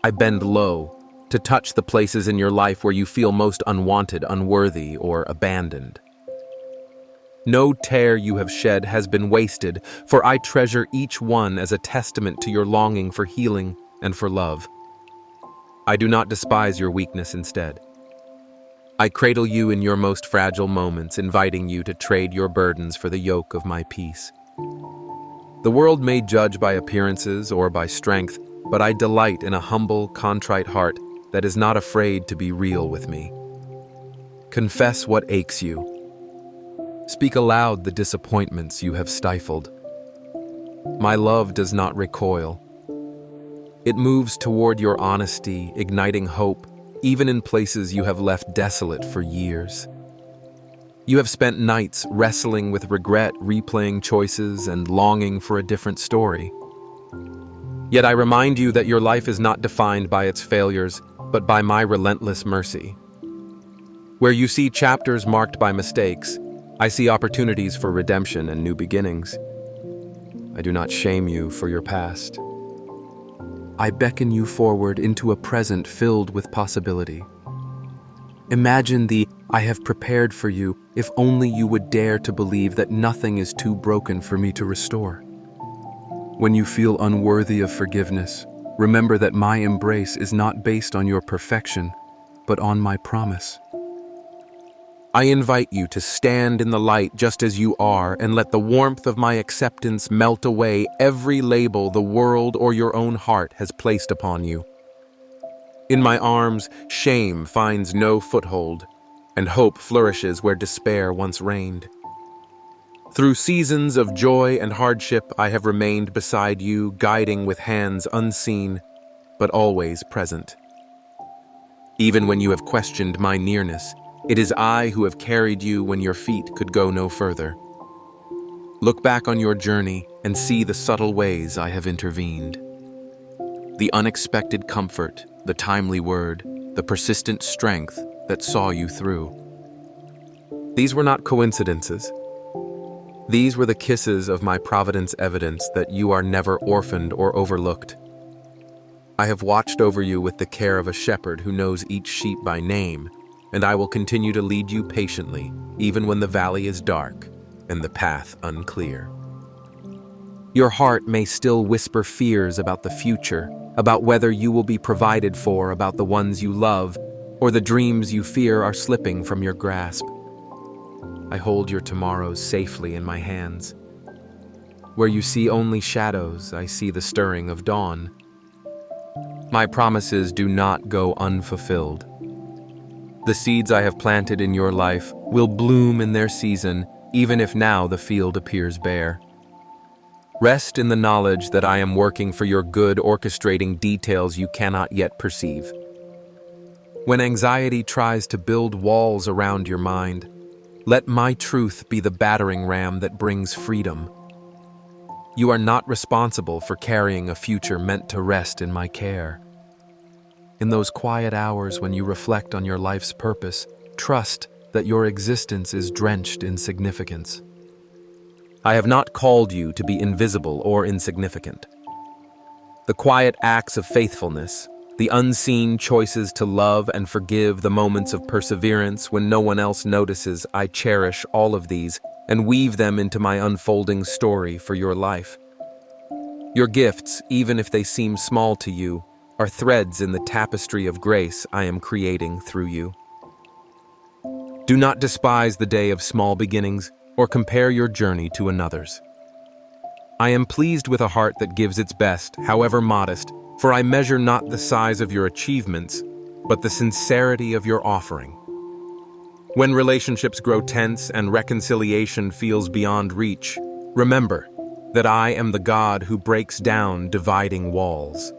Speaker 1: I bend low to touch the places in your life where you feel most unwanted, unworthy, or abandoned. No tear you have shed has been wasted, for I treasure each one as a testament to your longing for healing and for love. I do not despise your weakness instead. I cradle you in your most fragile moments, inviting you to trade your burdens for the yoke of my peace. The world may judge by appearances or by strength, but I delight in a humble, contrite heart that is not afraid to be real with me. Confess what aches you. Speak aloud the disappointments you have stifled. My love does not recoil. It moves toward your honesty, igniting hope, even in places you have left desolate for years. You have spent nights wrestling with regret, replaying choices, and longing for a different story. Yet I remind you that your life is not defined by its failures, but by my relentless mercy. Where you see chapters marked by mistakes, I see opportunities for redemption and new beginnings. I do not shame you for your past. I beckon you forward into a present filled with possibility. Imagine the I have prepared for you if only you would dare to believe that nothing is too broken for me to restore. When you feel unworthy of forgiveness, remember that my embrace is not based on your perfection, but on my promise. I invite you to stand in the light just as you are and let the warmth of my acceptance melt away every label the world or your own heart has placed upon you. In my arms, shame finds no foothold, and hope flourishes where despair once reigned. Through seasons of joy and hardship, I have remained beside you, guiding with hands unseen, but always present. Even when you have questioned my nearness, it is I who have carried you when your feet could go no further. Look back on your journey and see the subtle ways I have intervened. The unexpected comfort, the timely word, the persistent strength that saw you through. These were not coincidences. These were the kisses of my providence, evidence that you are never orphaned or overlooked. I have watched over you with the care of a shepherd who knows each sheep by name, and I will continue to lead you patiently, even when the valley is dark and the path unclear. Your heart may still whisper fears about the future, about whether you will be provided for, about the ones you love, or the dreams you fear are slipping from your grasp. I hold your tomorrows safely in my hands. Where you see only shadows, I see the stirring of dawn. My promises do not go unfulfilled. The seeds I have planted in your life will bloom in their season, even if now the field appears bare. Rest in the knowledge that I am working for your good, orchestrating details you cannot yet perceive. When anxiety tries to build walls around your mind, let my truth be the battering ram that brings freedom. You are not responsible for carrying a future meant to rest in my care. In those quiet hours when you reflect on your life's purpose, trust that your existence is drenched in significance. I have not called you to be invisible or insignificant. The quiet acts of faithfulness, the unseen choices to love and forgive, the moments of perseverance when no one else notices, I cherish all of these and weave them into my unfolding story for your life. Your gifts, even if they seem small to you, are threads in the tapestry of grace I am creating through you. Do not despise the day of small beginnings or compare your journey to another's. I am pleased with a heart that gives its best, however modest, for I measure not the size of your achievements, but the sincerity of your offering. When relationships grow tense and reconciliation feels beyond reach, remember that I am the God who breaks down dividing walls.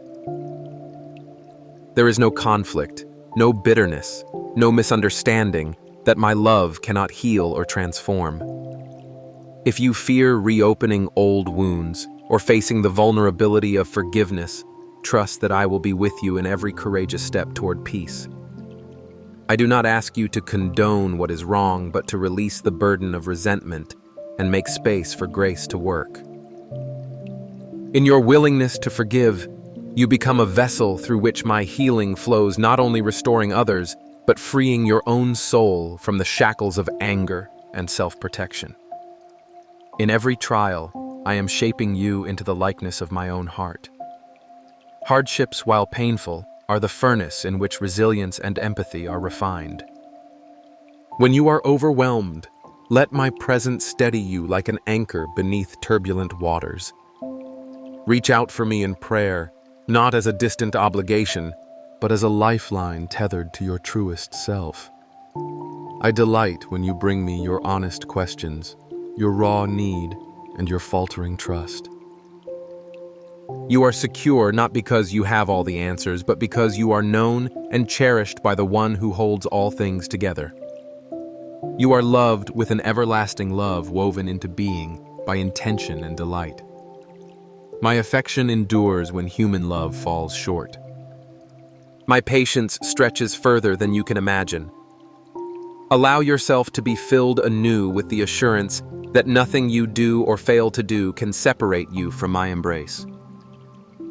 Speaker 1: There is no conflict, no bitterness, no misunderstanding that my love cannot heal or transform. If you fear reopening old wounds or facing the vulnerability of forgiveness, trust that I will be with you in every courageous step toward peace. I do not ask you to condone what is wrong, but to release the burden of resentment and make space for grace to work. In your willingness to forgive, you become a vessel through which my healing flows, not only restoring others, but freeing your own soul from the shackles of anger and self-protection. In every trial, I am shaping you into the likeness of my own heart. Hardships, while painful, are the furnace in which resilience and empathy are refined. When you are overwhelmed, let my presence steady you like an anchor beneath turbulent waters. Reach out for me in prayer, not as a distant obligation, but as a lifeline tethered to your truest self. I delight when you bring me your honest questions, your raw need, and your faltering trust. You are secure not because you have all the answers, but because you are known and cherished by the one who holds all things together. You are loved with an everlasting love woven into being by intention and delight. My affection endures when human love falls short. My patience stretches further than you can imagine. Allow yourself to be filled anew with the assurance that nothing you do or fail to do can separate you from my embrace.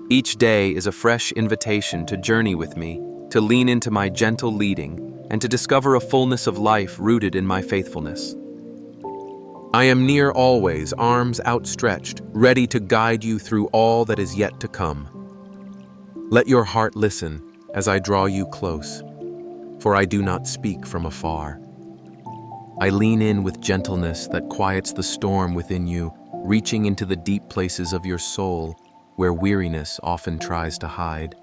Speaker 1: Each day is a fresh invitation to journey with me, to lean into my gentle leading, and to discover a fullness of life rooted in my faithfulness. I am near always, arms outstretched, ready to guide you through all that is yet to come. Let your heart listen as I draw you close, for I do not speak from afar. I lean in with gentleness that quiets the storm within you, reaching into the deep places of your soul, where weariness often tries to hide.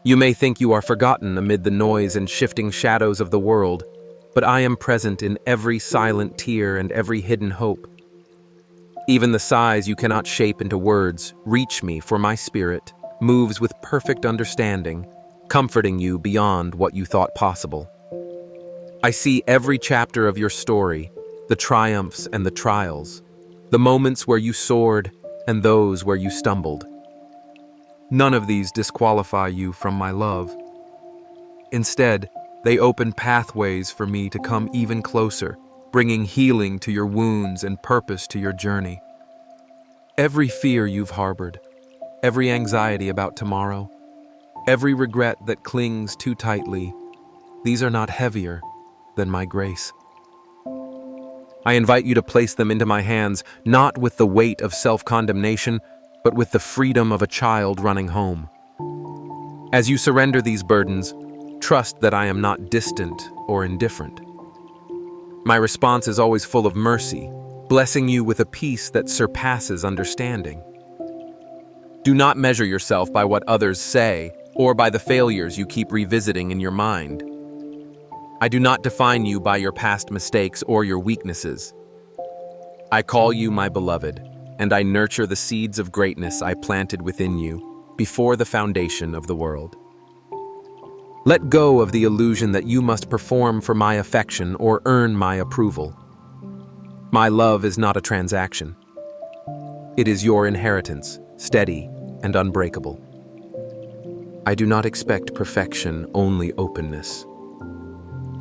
Speaker 1: You may think you are forgotten amid the noise and shifting shadows of the world, but I am present in every silent tear and every hidden hope. Even the sighs you cannot shape into words reach me, for my spirit moves with perfect understanding, comforting you beyond what you thought possible. I see every chapter of your story, the triumphs and the trials, the moments where you soared and those where you stumbled. None of these disqualify you from my love. Instead, they open pathways for me to come even closer, bringing healing to your wounds and purpose to your journey. Every fear you've harbored, every anxiety about tomorrow, every regret that clings too tightly, these are not heavier than my grace. I invite you to place them into my hands, not with the weight of self-condemnation, but with the freedom of a child running home. As you surrender these burdens, trust that I am not distant or indifferent. My response is always full of mercy, blessing you with a peace that surpasses understanding. Do not measure yourself by what others say or by the failures you keep revisiting in your mind. I do not define you by your past mistakes or your weaknesses. I call you my beloved, and I nurture the seeds of greatness I planted within you before the foundation of the world. Let go of the illusion that you must perform for my affection or earn my approval. My love is not a transaction. It is your inheritance, steady and unbreakable. I do not expect perfection, only openness.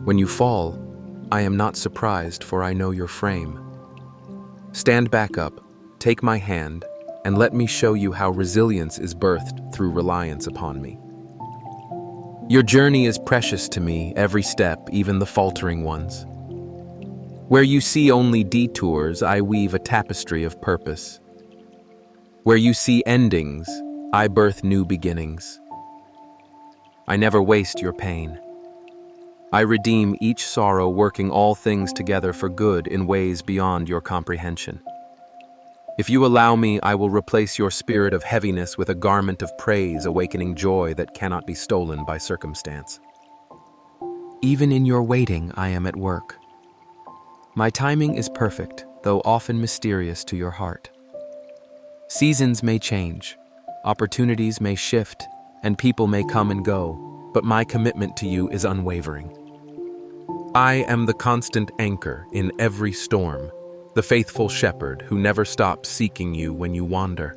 Speaker 1: When you fall, I am not surprised, for I know your frame. Stand back up, take my hand, and let me show you how resilience is birthed through reliance upon me. Your journey is precious to me, every step, even the faltering ones. Where you see only detours, I weave a tapestry of purpose. Where you see endings, I birth new beginnings. I never waste your pain. I redeem each sorrow, working all things together for good in ways beyond your comprehension. If you allow me, I will replace your spirit of heaviness with a garment of praise, awakening joy that cannot be stolen by circumstance. Even in your waiting, I am at work. My timing is perfect, though often mysterious to your heart. Seasons may change, opportunities may shift, and people may come and go, but my commitment to you is unwavering. I am the constant anchor in every storm, the faithful shepherd who never stops seeking you when you wander.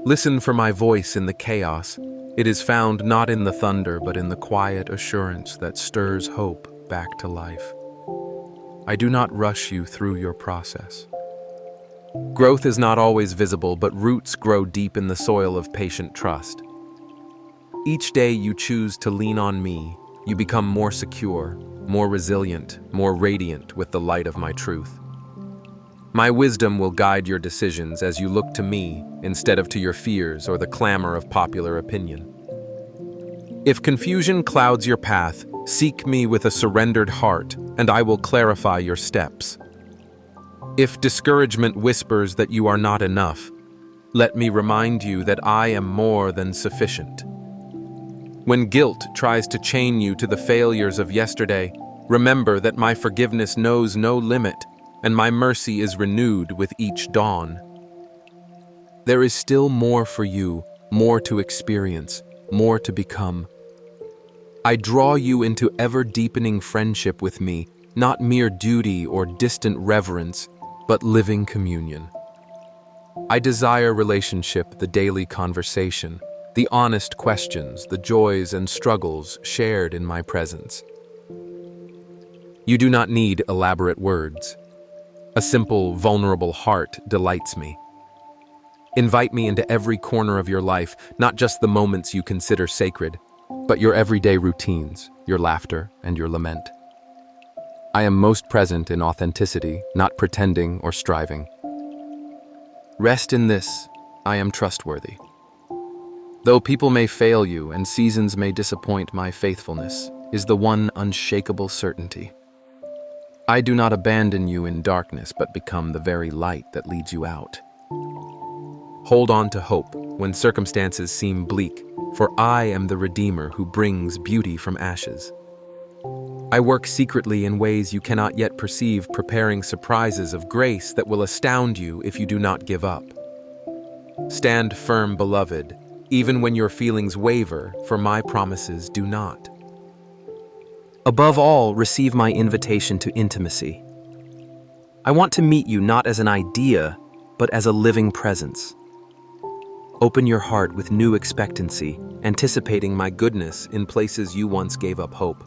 Speaker 1: Listen for my voice in the chaos. It is found not in the thunder, but in the quiet assurance that stirs hope back to life. I do not rush you through your process. Growth is not always visible, but roots grow deep in the soil of patient trust. Each day you choose to lean on me, you become more secure, more resilient, more radiant with the light of my truth. My wisdom will guide your decisions as you look to me instead of to your fears or the clamor of popular opinion. If confusion clouds your path, seek me with a surrendered heart, and I will clarify your steps. If discouragement whispers that you are not enough, let me remind you that I am more than sufficient. When guilt tries to chain you to the failures of yesterday, remember that my forgiveness knows no limit, and my mercy is renewed with each dawn. There is still more for you, more to experience, more to become. I draw you into ever-deepening friendship with me, not mere duty or distant reverence, but living communion. I desire relationship, the daily conversation, the honest questions, the joys and struggles shared in my presence. You do not need elaborate words. A simple, vulnerable heart delights me. Invite me into every corner of your life, not just the moments you consider sacred, but your everyday routines, your laughter, and your lament. I am most present in authenticity, not pretending or striving. Rest in this: I am trustworthy. Though people may fail you and seasons may disappoint, my faithfulness is the one unshakable certainty. I do not abandon you in darkness, but become the very light that leads you out. Hold on to hope when circumstances seem bleak, for I am the Redeemer who brings beauty from ashes. I work secretly in ways you cannot yet perceive, preparing surprises of grace that will astound you if you do not give up. Stand firm, beloved, even when your feelings waver, for my promises do not. Above all, receive my invitation to intimacy. I want to meet you not as an idea, but as a living presence. Open your heart with new expectancy, anticipating my goodness in places you once gave up hope.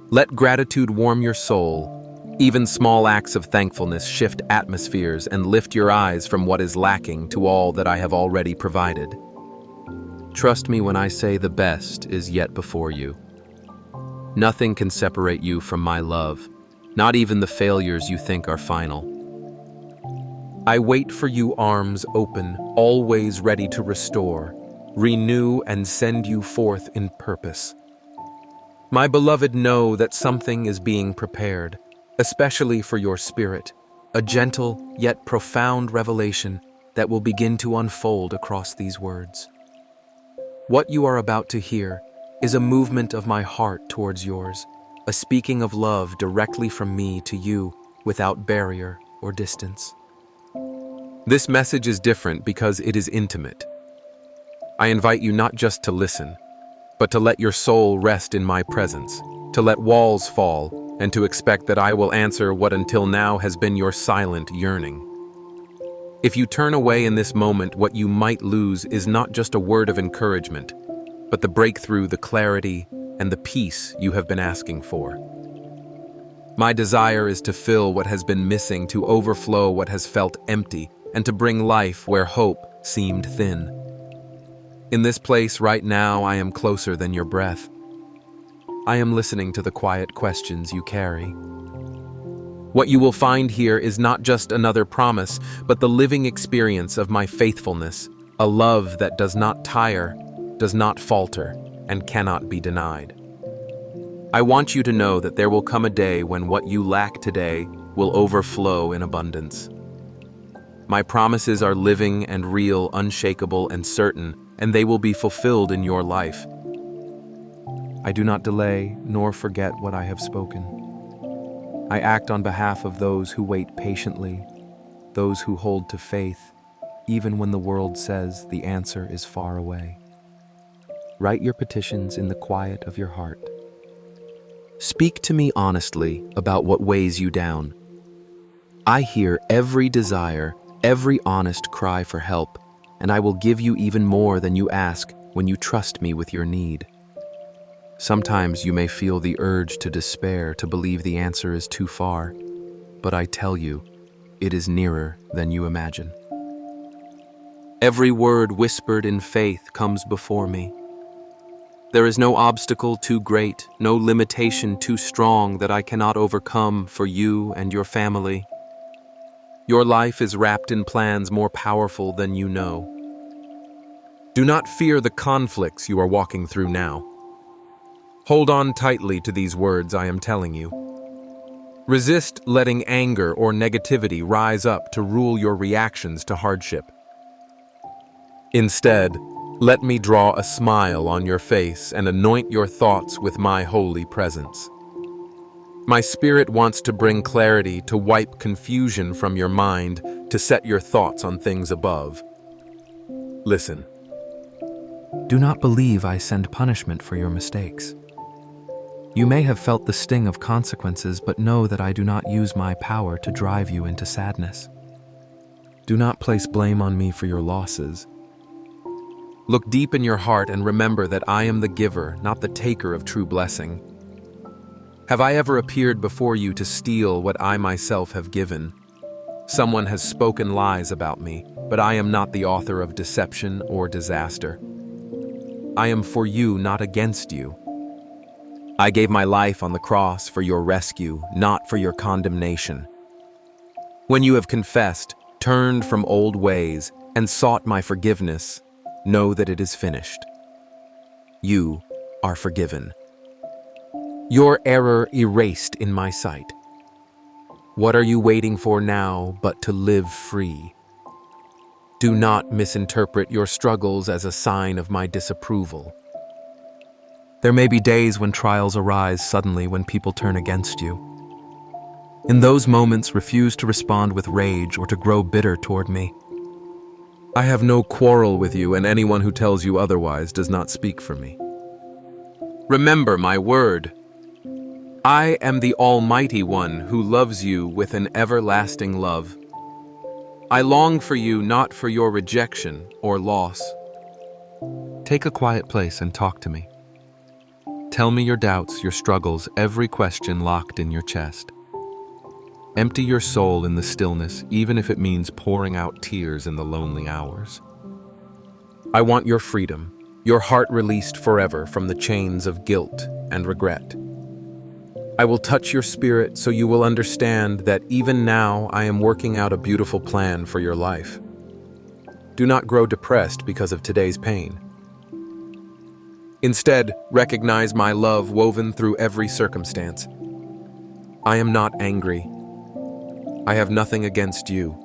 Speaker 1: Let gratitude warm your soul. Even small acts of thankfulness shift atmospheres and lift your eyes from what is lacking to all that I have already provided. Trust me when I say the best is yet before you. Nothing can separate you from my love, not even the failures you think are final. I wait for you, arms open, always ready to restore, renew, and send you forth in purpose. My beloved, know that something is being prepared, especially for your spirit, a gentle yet profound revelation that will begin to unfold across these words. What you are about to hear is a movement of my heart towards yours, a speaking of love directly from me to you without barrier or distance. This message is different because it is intimate. I invite you not just to listen, but to let your soul rest in my presence, to let walls fall, and to expect that I will answer what until now has been your silent yearning. If you turn away in this moment, what you might lose is not just a word of encouragement, but the breakthrough, the clarity, and the peace you have been asking for. My desire is to fill what has been missing, to overflow what has felt empty, and to bring life where hope seemed thin. In this place right now, I am closer than your breath. I am listening to the quiet questions you carry. What you will find here is not just another promise, but the living experience of my faithfulness, a love that does not tire, does not falter, and cannot be denied. I want you to know that there will come a day when what you lack today will overflow in abundance. My promises are living and real, unshakable and certain, and they will be fulfilled in your life. I do not delay nor forget what I have spoken. I act on behalf of those who wait patiently, those who hold to faith, even when the world says the answer is far away. Write your petitions in the quiet of your heart. Speak to me honestly about what weighs you down. I hear every desire, every honest cry for help, and I will give you even more than you ask when you trust me with your need. Sometimes you may feel the urge to despair, to believe the answer is too far, but I tell you, it is nearer than you imagine. Every word whispered in faith comes before me. There is no obstacle too great, no limitation too strong that I cannot overcome for you and your family. Your life is wrapped in plans more powerful than you know. Do not fear the conflicts you are walking through now. Hold on tightly to these words I am telling you. Resist letting anger or negativity rise up to rule your reactions to hardship. Instead, let me draw a smile on your face and anoint your thoughts with my holy presence. My spirit wants to bring clarity, to wipe confusion from your mind, to set your thoughts on things above. Listen. Do not believe I send punishment for your mistakes. You may have felt the sting of consequences, but know that I do not use my power to drive you into sadness. Do not place blame on me for your losses. Look deep in your heart and remember that I am the giver, not the taker of true blessing. Have I ever appeared before you to steal what I myself have given? Someone has spoken lies about me, but I am not the author of deception or disaster. I am for you, not against you. I gave my life on the cross for your rescue, not for your condemnation. When you have confessed, turned from old ways, and sought my forgiveness, know that it is finished. You are forgiven. Your error erased in my sight. What are you waiting for now but to live free? Do not misinterpret your struggles as a sign of my disapproval. There may be days when trials arise suddenly, when people turn against you. In those moments, refuse to respond with rage or to grow bitter toward me. I have no quarrel with you, and anyone who tells you otherwise does not speak for me. Remember my word. I am the Almighty One who loves you with an everlasting love. I long for you, not for your rejection or loss. Take a quiet place and talk to me. Tell me your doubts, your struggles, every question locked in your chest. Empty your soul in the stillness, even if it means pouring out tears in the lonely hours. I want your freedom, your heart released forever from the chains of guilt and regret. I will touch your spirit so you will understand that even now I am working out a beautiful plan for your life. Do not grow depressed because of today's pain. Instead, recognize my love woven through every circumstance. I am not angry. I have nothing against you.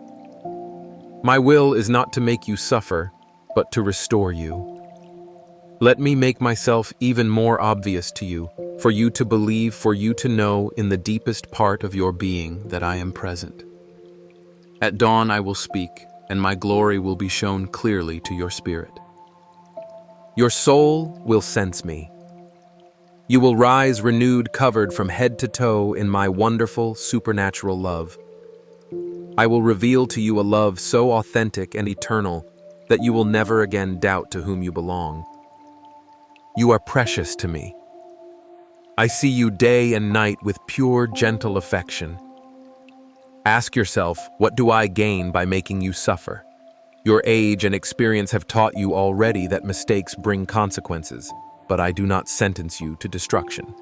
Speaker 1: My will is not to make you suffer, but to restore you. Let me make myself even more obvious to you, for you to believe, for you to know in the deepest part of your being that I am present. At dawn I will speak, and my glory will be shown clearly to your spirit. Your soul will sense me. You will rise renewed, covered from head to toe in my wonderful, supernatural love. I will reveal to you a love so authentic and eternal that you will never again doubt to whom you belong. You are precious to me. I see you day and night with pure, gentle affection. Ask yourself, what do I gain by making you suffer? Your age and experience have taught you already that mistakes bring consequences, but I do not sentence you to destruction.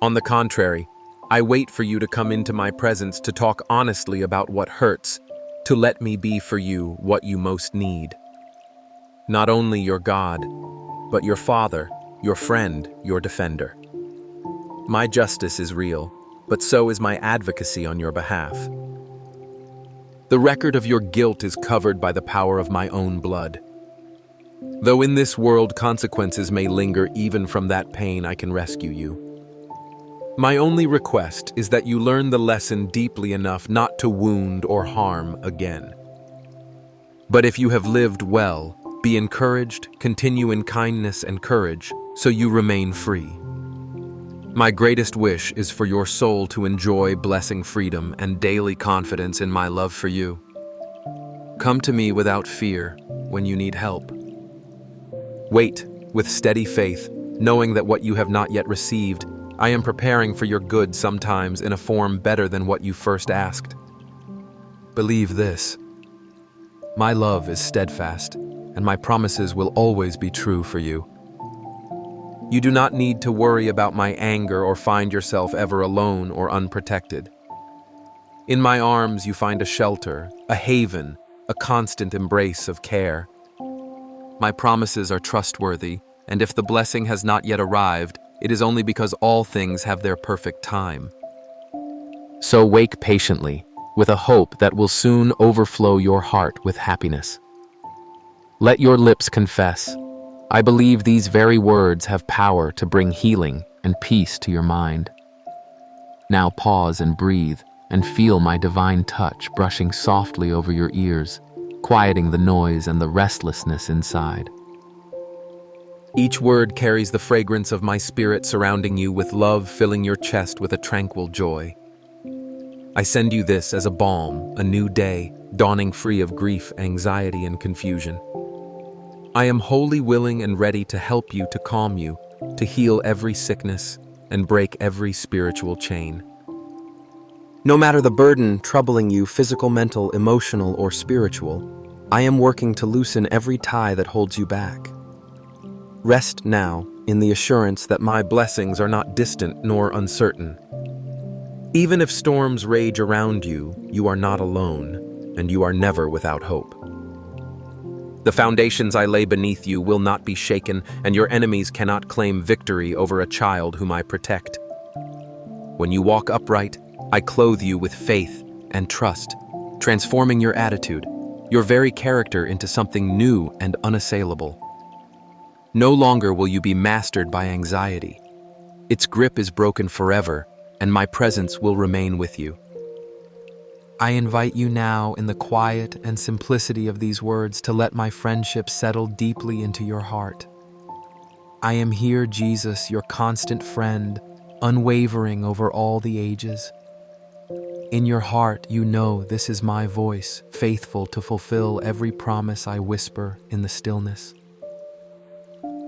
Speaker 1: On the contrary, I wait for you to come into my presence to talk honestly about what hurts, to let me be for you what you most need. Not only your God, but your Father, your friend, your defender. My justice is real, but so is my advocacy on your behalf. The record of your guilt is covered by the power of my own blood. Though in this world consequences may linger even from that pain, I can rescue you. My only request is that you learn the lesson deeply enough not to wound or harm again. But if you have lived well, be encouraged, continue in kindness and courage, so you remain free. My greatest wish is for your soul to enjoy blessing freedom and daily confidence in my love for you. Come to me without fear when you need help. Wait with steady faith, knowing that what you have not yet received, I am preparing for your good sometimes in a form better than what you first asked. Believe this. My love is steadfast, and my promises will always be true for you. You do not need to worry about my anger or find yourself ever alone or unprotected. In my arms you find a shelter, a haven, a constant embrace of care. My promises are trustworthy, and if the blessing has not yet arrived, it is only because all things have their perfect time. So wake patiently, with a hope that will soon overflow your heart with happiness. Let your lips confess, I believe these very words have power to bring healing and peace to your mind. Now pause and breathe, and feel my divine touch brushing softly over your ears, quieting the noise and the restlessness inside. Each word carries the fragrance of my spirit surrounding you, with love filling your chest with a tranquil joy. I send you this as a balm, a new day, dawning free of grief, anxiety, and confusion. I am wholly willing and ready to help you, to calm you, to heal every sickness, and break every spiritual chain. No matter the burden troubling you, physical, mental, emotional, or spiritual, I am working to loosen every tie that holds you back. Rest now in the assurance that my blessings are not distant nor uncertain. Even if storms rage around you, you are not alone, and you are never without hope. The foundations I lay beneath you will not be shaken, and your enemies cannot claim victory over a child whom I protect. When you walk upright, I clothe you with faith and trust, transforming your attitude, your very character into something new and unassailable. No longer will you be mastered by anxiety. Its grip is broken forever, and my presence will remain with you. I invite you now, in the quiet and simplicity of these words, to let my friendship settle deeply into your heart. I am here, Jesus, your constant friend, unwavering over all the ages. In your heart, you know this is my voice, faithful to fulfill every promise I whisper in the stillness.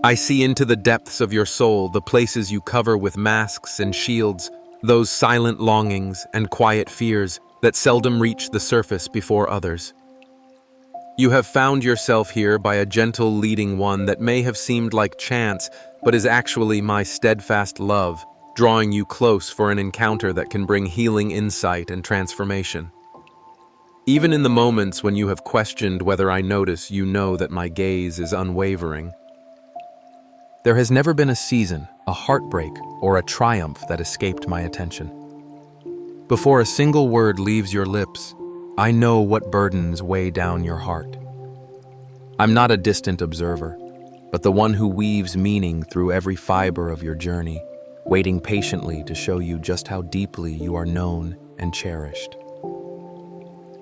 Speaker 1: I see into the depths of your soul, the places you cover with masks and shields, those silent longings and quiet fears that seldom reach the surface before others. You have found yourself here by a gentle leading one that may have seemed like chance, but is actually my steadfast love, drawing you close for an encounter that can bring healing insight and transformation. Even in the moments when you have questioned whether I notice, you know that my gaze is unwavering. There has never been a season, a heartbreak, or a triumph that escaped my attention. Before a single word leaves your lips, I know what burdens weigh down your heart. I'm not a distant observer, but the one who weaves meaning through every fiber of your journey, waiting patiently to show you just how deeply you are known and cherished.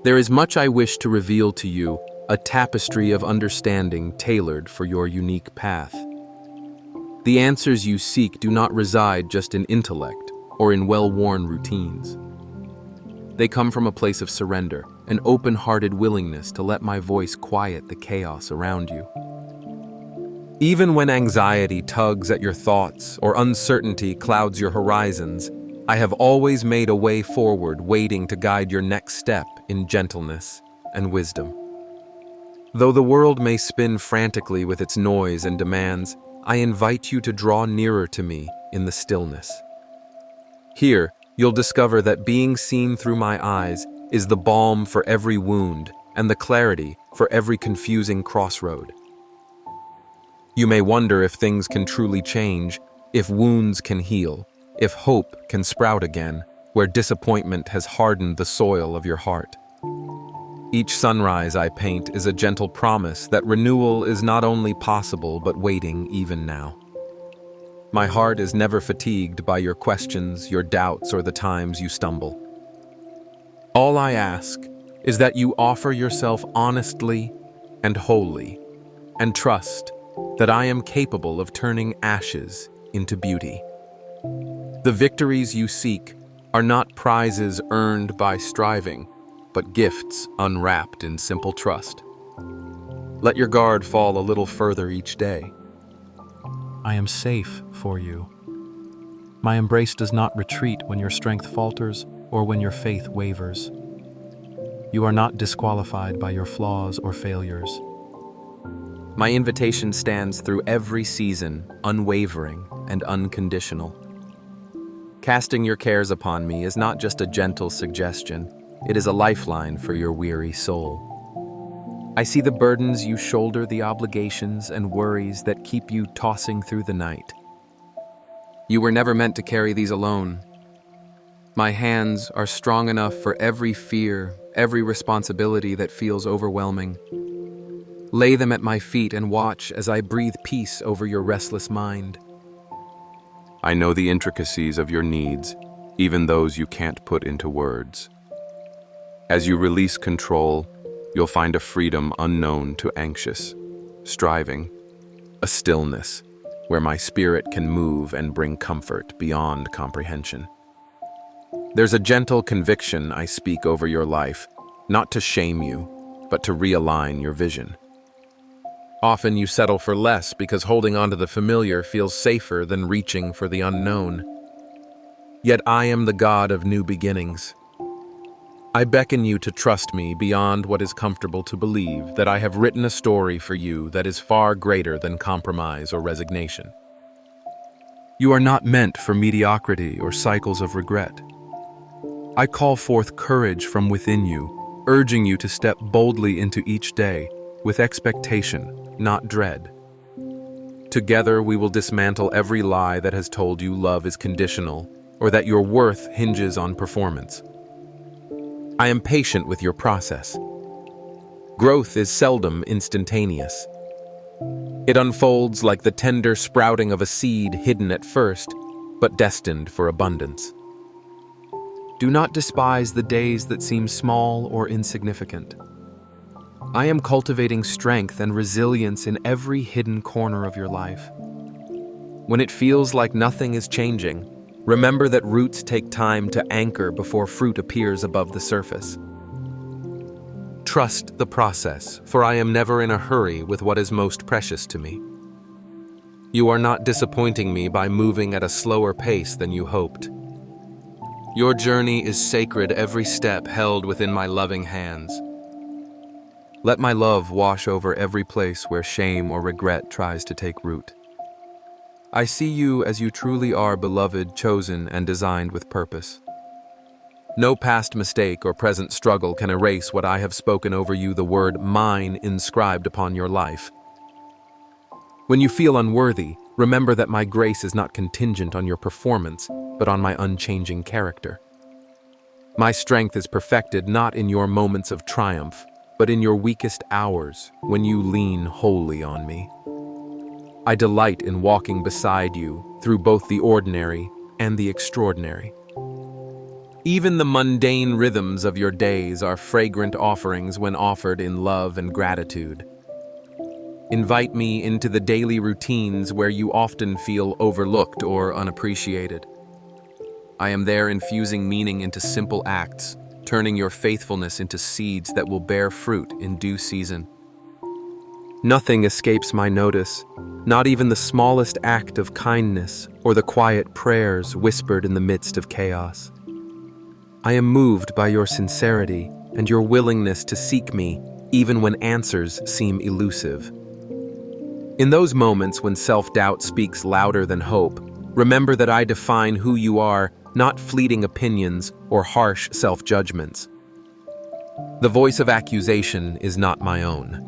Speaker 1: There is much I wish to reveal to you, a tapestry of understanding tailored for your unique path. The answers you seek do not reside just in intellect or in well-worn routines. They come from a place of surrender, an open-hearted willingness to let my voice quiet the chaos around you. Even when anxiety tugs at your thoughts or uncertainty clouds your horizons, I have always made a way forward, waiting to guide your next step in gentleness and wisdom. Though the world may spin frantically with its noise and demands, I invite you to draw nearer to me in the stillness. Here, you'll discover that being seen through my eyes is the balm for every wound and the clarity for every confusing crossroad. You may wonder if things can truly change, if wounds can heal, if hope can sprout again, where disappointment has hardened the soil of your heart. Each sunrise I paint is a gentle promise that renewal is not only possible but waiting even now. My heart is never fatigued by your questions, your doubts, or the times you stumble. All I ask is that you offer yourself honestly and wholly, and trust that I am capable of turning ashes into beauty. The victories you seek are not prizes earned by striving, but gifts unwrapped in simple trust. Let your guard fall a little further each day.
Speaker 2: I am safe for you. My embrace does not retreat when your strength falters or when your faith wavers. You are not disqualified by your flaws or failures.
Speaker 1: My invitation stands through every season, unwavering and unconditional. Casting your cares upon me is not just a gentle suggestion, it is a lifeline for your weary soul. I see the burdens you shoulder, the obligations and worries that keep you tossing through the night. You were never meant to carry these alone. My hands are strong enough for every fear, every responsibility that feels overwhelming. Lay them at my feet and watch as I breathe peace over your restless mind. I know the intricacies of your needs, even those you can't put into words. As you release control, you'll find a freedom unknown to anxious, striving, a stillness where my spirit can move and bring comfort beyond comprehension. There's a gentle conviction I speak over your life, not to shame you, but to realign your vision. Often you settle for less because holding on to the familiar feels safer than reaching for the unknown. Yet I am the God of new beginnings. I beckon you to trust me beyond what is comfortable to believe, that I have written a story for you that is far greater than compromise or resignation. You are not meant for mediocrity or cycles of regret. I call forth courage from within you, urging you to step boldly into each day with expectation, not dread. Together we will dismantle every lie that has told you love is conditional or that your worth hinges on performance. I am patient with your process. Growth is seldom instantaneous. It unfolds like the tender sprouting of a seed hidden at first, but destined for abundance. Do not despise the days that seem small or insignificant. I am cultivating strength and resilience in every hidden corner of your life. When it feels like nothing is changing, remember that roots take time to anchor before fruit appears above the surface. Trust the process, for I am never in a hurry with what is most precious to me. You are not disappointing me by moving at a slower pace than you hoped. Your journey is sacred, every step held within my loving hands. Let my love wash over every place where shame or regret tries to take root. I see you as you truly are, beloved, chosen, and designed with purpose. No past mistake or present struggle can erase what I have spoken over you, the word mine inscribed upon your life. When you feel unworthy, remember that my grace is not contingent on your performance, but on my unchanging character. My strength is perfected not in your moments of triumph, but in your weakest hours, when you lean wholly on me. I delight in walking beside you through both the ordinary and the extraordinary. Even the mundane rhythms of your days are fragrant offerings when offered in love and gratitude. Invite me into the daily routines where you often feel overlooked or unappreciated. I am there infusing meaning into simple acts, turning your faithfulness into seeds that will bear fruit in due season. Nothing escapes my notice, not even the smallest act of kindness or the quiet prayers whispered in the midst of chaos. I am moved by your sincerity and your willingness to seek me even when answers seem elusive. In those moments when self-doubt speaks louder than hope, remember that I define who you are, not fleeting opinions or harsh self-judgments. The voice of accusation is not my own.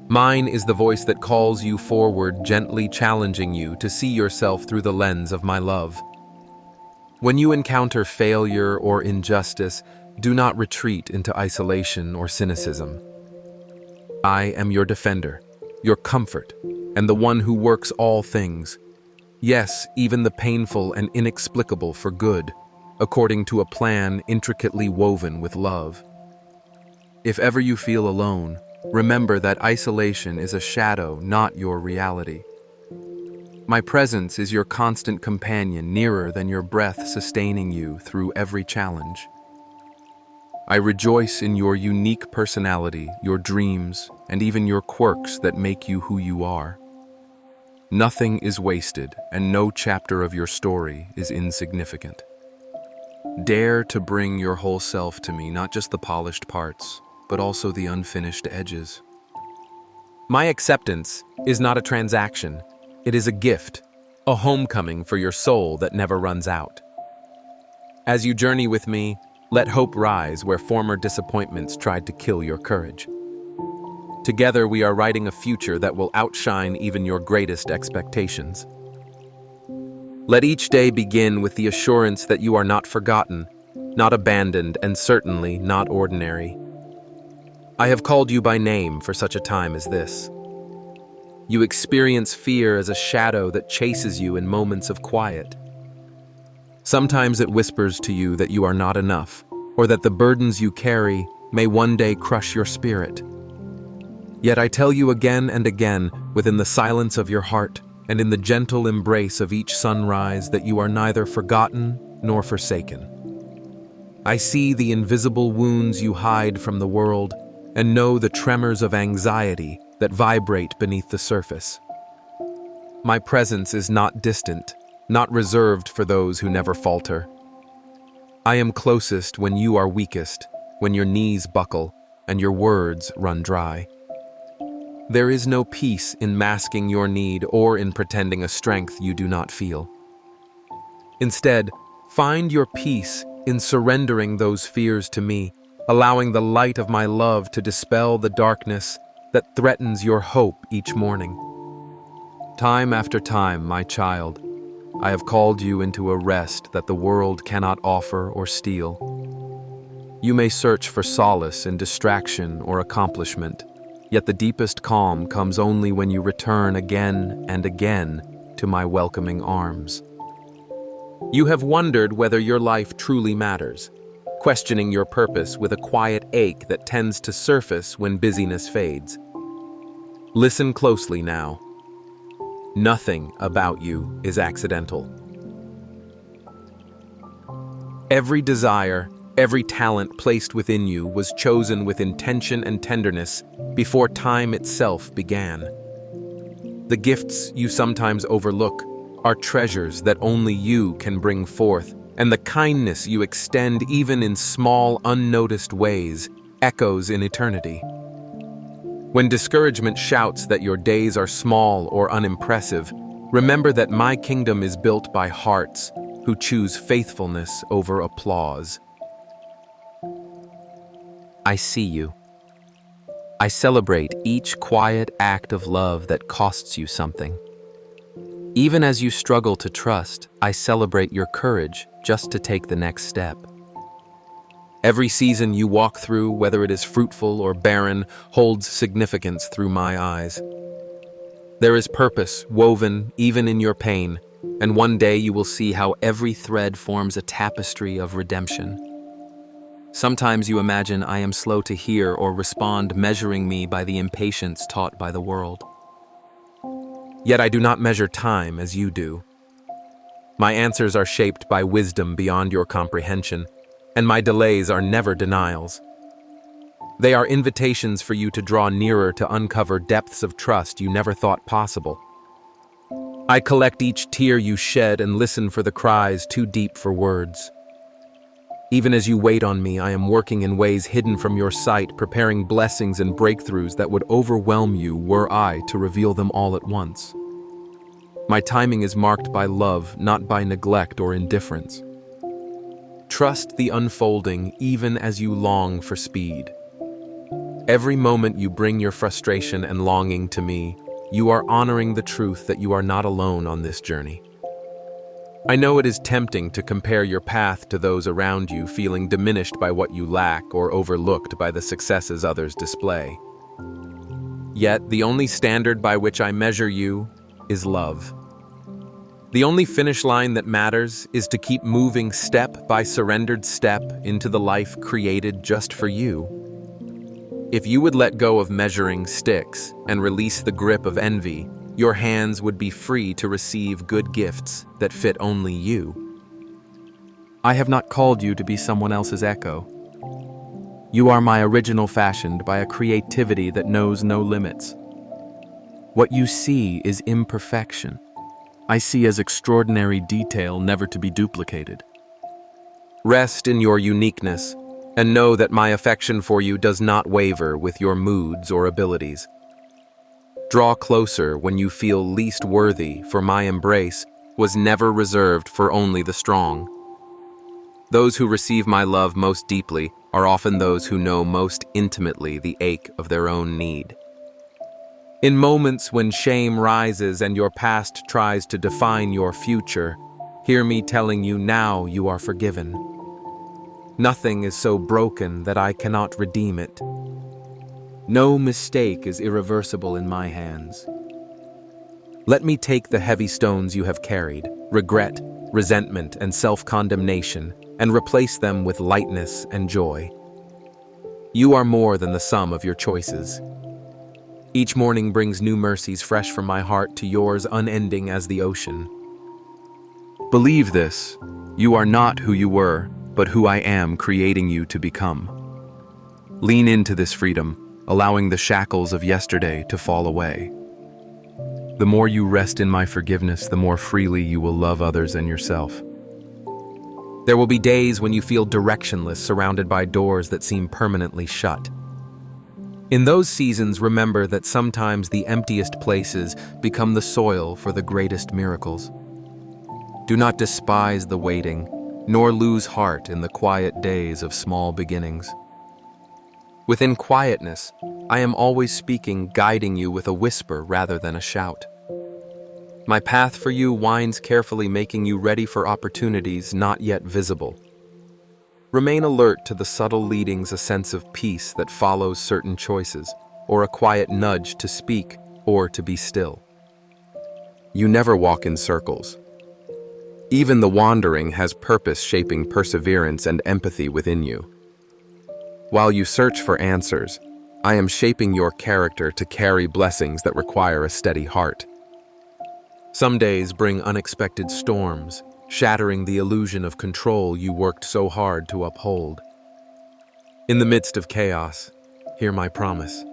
Speaker 1: Mine is the voice that calls you forward, gently challenging you to see yourself through the lens of my love. When you encounter failure or injustice, do not retreat into isolation or cynicism. I am your defender, your comfort, and the one who works all things. Yes, even the painful and inexplicable for good, according to a plan intricately woven with love. If ever you feel alone, remember that isolation is a shadow, not your reality. My presence is your constant companion, nearer than your breath, sustaining you through every challenge. I rejoice in your unique personality, your dreams, and even your quirks that make you who you are. Nothing is wasted, and no chapter of your story is insignificant. Dare to bring your whole self to me, not just the polished parts, but also the unfinished edges. My acceptance is not a transaction. It is a gift, a homecoming for your soul that never runs out. As you journey with me, let hope rise where former disappointments tried to kill your courage. Together we are writing a future that will outshine even your greatest expectations. Let each day begin with the assurance that you are not forgotten, not abandoned, and certainly not ordinary. I have called you by name for such a time as this. You experience fear as a shadow that chases you in moments of quiet. Sometimes it whispers to you that you are not enough, or that the burdens you carry may one day crush your spirit. Yet I tell you again and again, within the silence of your heart and in the gentle embrace of each sunrise, that you are neither forgotten nor forsaken. I see the invisible wounds you hide from the world and know the tremors of anxiety that vibrate beneath the surface. My presence is not distant, not reserved for those who never falter. I am closest when you are weakest, when your knees buckle and your words run dry. There is no peace in masking your need or in pretending a strength you do not feel. Instead, find your peace in surrendering those fears to me, allowing the light of my love to dispel the darkness that threatens your hope each morning. Time after time, my child, I have called you into a rest that the world cannot offer or steal. You may search for solace in distraction or accomplishment, yet the deepest calm comes only when you return again and again to my welcoming arms. You have wondered whether your life truly matters, questioning your purpose with a quiet ache that tends to surface when busyness fades. Listen closely now. Nothing about you is accidental. Every desire, every talent placed within you was chosen with intention and tenderness before time itself began. The gifts you sometimes overlook are treasures that only you can bring forth, and the kindness you extend even in small, unnoticed ways echoes in eternity. When discouragement shouts that your days are small or unimpressive, remember that my kingdom is built by hearts who choose faithfulness over applause. I see you. I celebrate each quiet act of love that costs you something. Even as you struggle to trust, I celebrate your courage just to take the next step. Every season you walk through, whether it is fruitful or barren, holds significance through my eyes. There is purpose woven even in your pain, and one day you will see how every thread forms a tapestry of redemption. Sometimes you imagine I am slow to hear or respond, measuring me by the impatience taught by the world. Yet I do not measure time as you do. My answers are shaped by wisdom beyond your comprehension, and my delays are never denials. They are invitations for you to draw nearer to uncover depths of trust you never thought possible. I collect each tear you shed and listen for the cries too deep for words. Even as you wait on me, I am working in ways hidden from your sight, preparing blessings and breakthroughs that would overwhelm you were I to reveal them all at once. My timing is marked by love, not by neglect or indifference. Trust the unfolding even as you long for speed. Every moment you bring your frustration and longing to me, you are honoring the truth that you are not alone on this journey. I know it is tempting to compare your path to those around you, feeling diminished by what you lack or overlooked by the successes others display. Yet, the only standard by which I measure you is love. The only finish line that matters is to keep moving step by surrendered step into the life created just for you. If you would let go of measuring sticks and release the grip of envy, your hands would be free to receive good gifts that fit only you. I have not called you to be someone else's echo. You are my original, fashioned by a creativity that knows no limits. What you see is imperfection. I see as extraordinary detail never to be duplicated. Rest in your uniqueness, and know that my affection for you does not waver with your moods or abilities. Draw closer when you feel least worthy, for my embrace was never reserved for only the strong. Those who receive my love most deeply are often those who know most intimately the ache of their own need. In moments when shame rises and your past tries to define your future, hear me telling you now you are forgiven. Nothing is so broken that I cannot redeem it. No mistake is irreversible in my hands. Let me take the heavy stones you have carried, regret, resentment, and self-condemnation, and replace them with lightness and joy. You are more than the sum of your choices. Each morning brings new mercies fresh from my heart to yours, unending as the ocean. Believe this, you are not who you were, but who I am creating you to become. Lean into this freedom, allowing the shackles of yesterday to fall away. The more you rest in my forgiveness, the more freely you will love others and yourself. There will be days when you feel directionless, surrounded by doors that seem permanently shut. In those seasons, remember that sometimes the emptiest places become the soil for the greatest miracles. Do not despise the waiting, nor lose heart in the quiet days of small beginnings. Within quietness, I am always speaking, guiding you with a whisper rather than a shout. My path for you winds carefully, making you ready for opportunities not yet visible. Remain alert to the subtle leadings, a sense of peace that follows certain choices, or a quiet nudge to speak or to be still. You never walk in circles. Even the wandering has purpose, shaping perseverance and empathy within you. While you search for answers, I am shaping your character to carry blessings that require a steady heart. Some days bring unexpected storms, shattering the illusion of control you worked so hard to uphold. In the midst of chaos, hear my promise.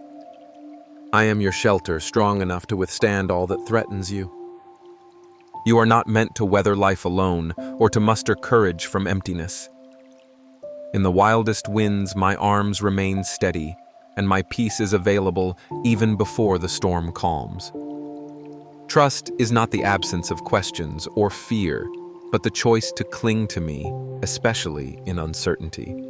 Speaker 1: I am your shelter, strong enough to withstand all that threatens you. You are not meant to weather life alone or to muster courage from emptiness. In the wildest winds, my arms remain steady, and my peace is available even before the storm calms. Trust is not the absence of questions or fear, but the choice to cling to me, especially in uncertainty.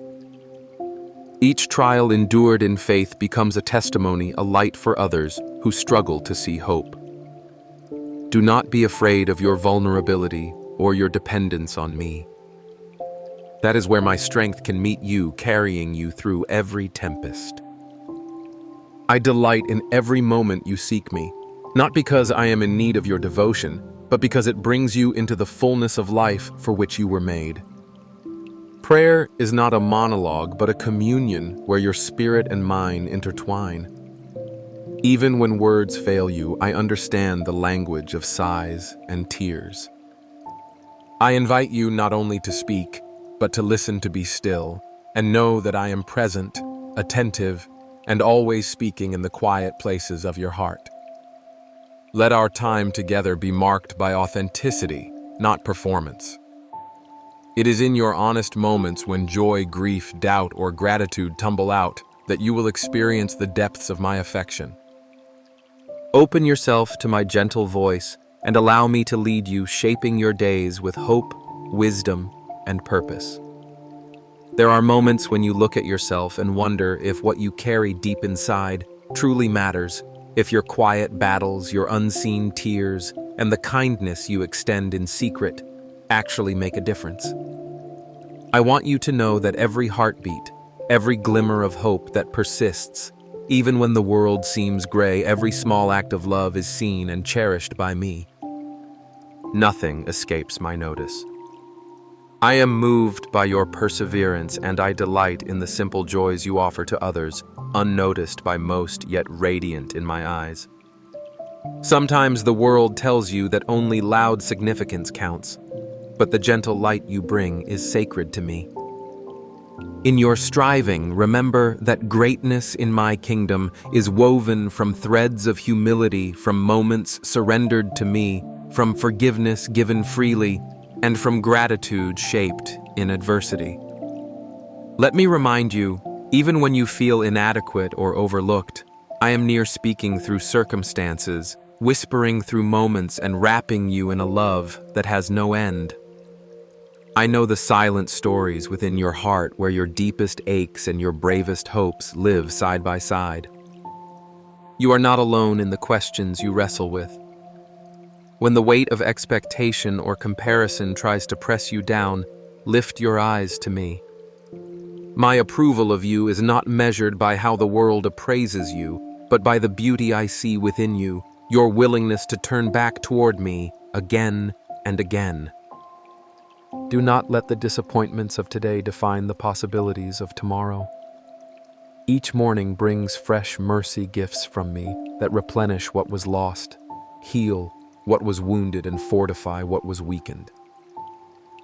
Speaker 1: Each trial endured in faith becomes a testimony, a light for others who struggle to see hope. Do not be afraid of your vulnerability or your dependence on me. That is where my strength can meet you, carrying you through every tempest. I delight in every moment you seek me, not because I am in need of your devotion, but because it brings you into the fullness of life for which you were made. Prayer is not a monologue, but a communion where your spirit and mine intertwine. Even when words fail you, I understand the language of sighs and tears. I invite you not only to speak, but to listen, to be still, and know that I am present, attentive, and always speaking in the quiet places of your heart. Let our time together be marked by authenticity, not performance. It is in your honest moments when joy, grief, doubt, or gratitude tumble out that you will experience the depths of my affection. Open yourself to my gentle voice and allow me to lead you, shaping your days with hope, wisdom, and purpose. There are moments when you look at yourself and wonder if what you carry deep inside truly matters, if your quiet battles, your unseen tears, and the kindness you extend in secret actually make a difference. I want you to know that every heartbeat, every glimmer of hope that persists, even when the world seems gray, every small act of love is seen and cherished by me. Nothing escapes my notice. I am moved by your perseverance, and I delight in the simple joys you offer to others, unnoticed by most, yet radiant in my eyes. Sometimes the world tells you that only loud significance counts, but the gentle light you bring is sacred to me. In your striving, remember that greatness in my kingdom is woven from threads of humility, from moments surrendered to me, from forgiveness given freely, and from gratitude shaped in adversity. Let me remind you, even when you feel inadequate or overlooked, I am near, speaking through circumstances, whispering through moments, and wrapping you in a love that has no end. I know the silent stories within your heart where your deepest aches and your bravest hopes live side by side. You are not alone in the questions you wrestle with. When the weight of expectation or comparison tries to press you down, lift your eyes to me. My approval of you is not measured by how the world appraises you, but by the beauty I see within you, your willingness to turn back toward me again and again. Do not let the disappointments of today define the possibilities of tomorrow. Each morning brings fresh mercy gifts from me that replenish what was lost, heal what was wounded, and fortify what was weakened.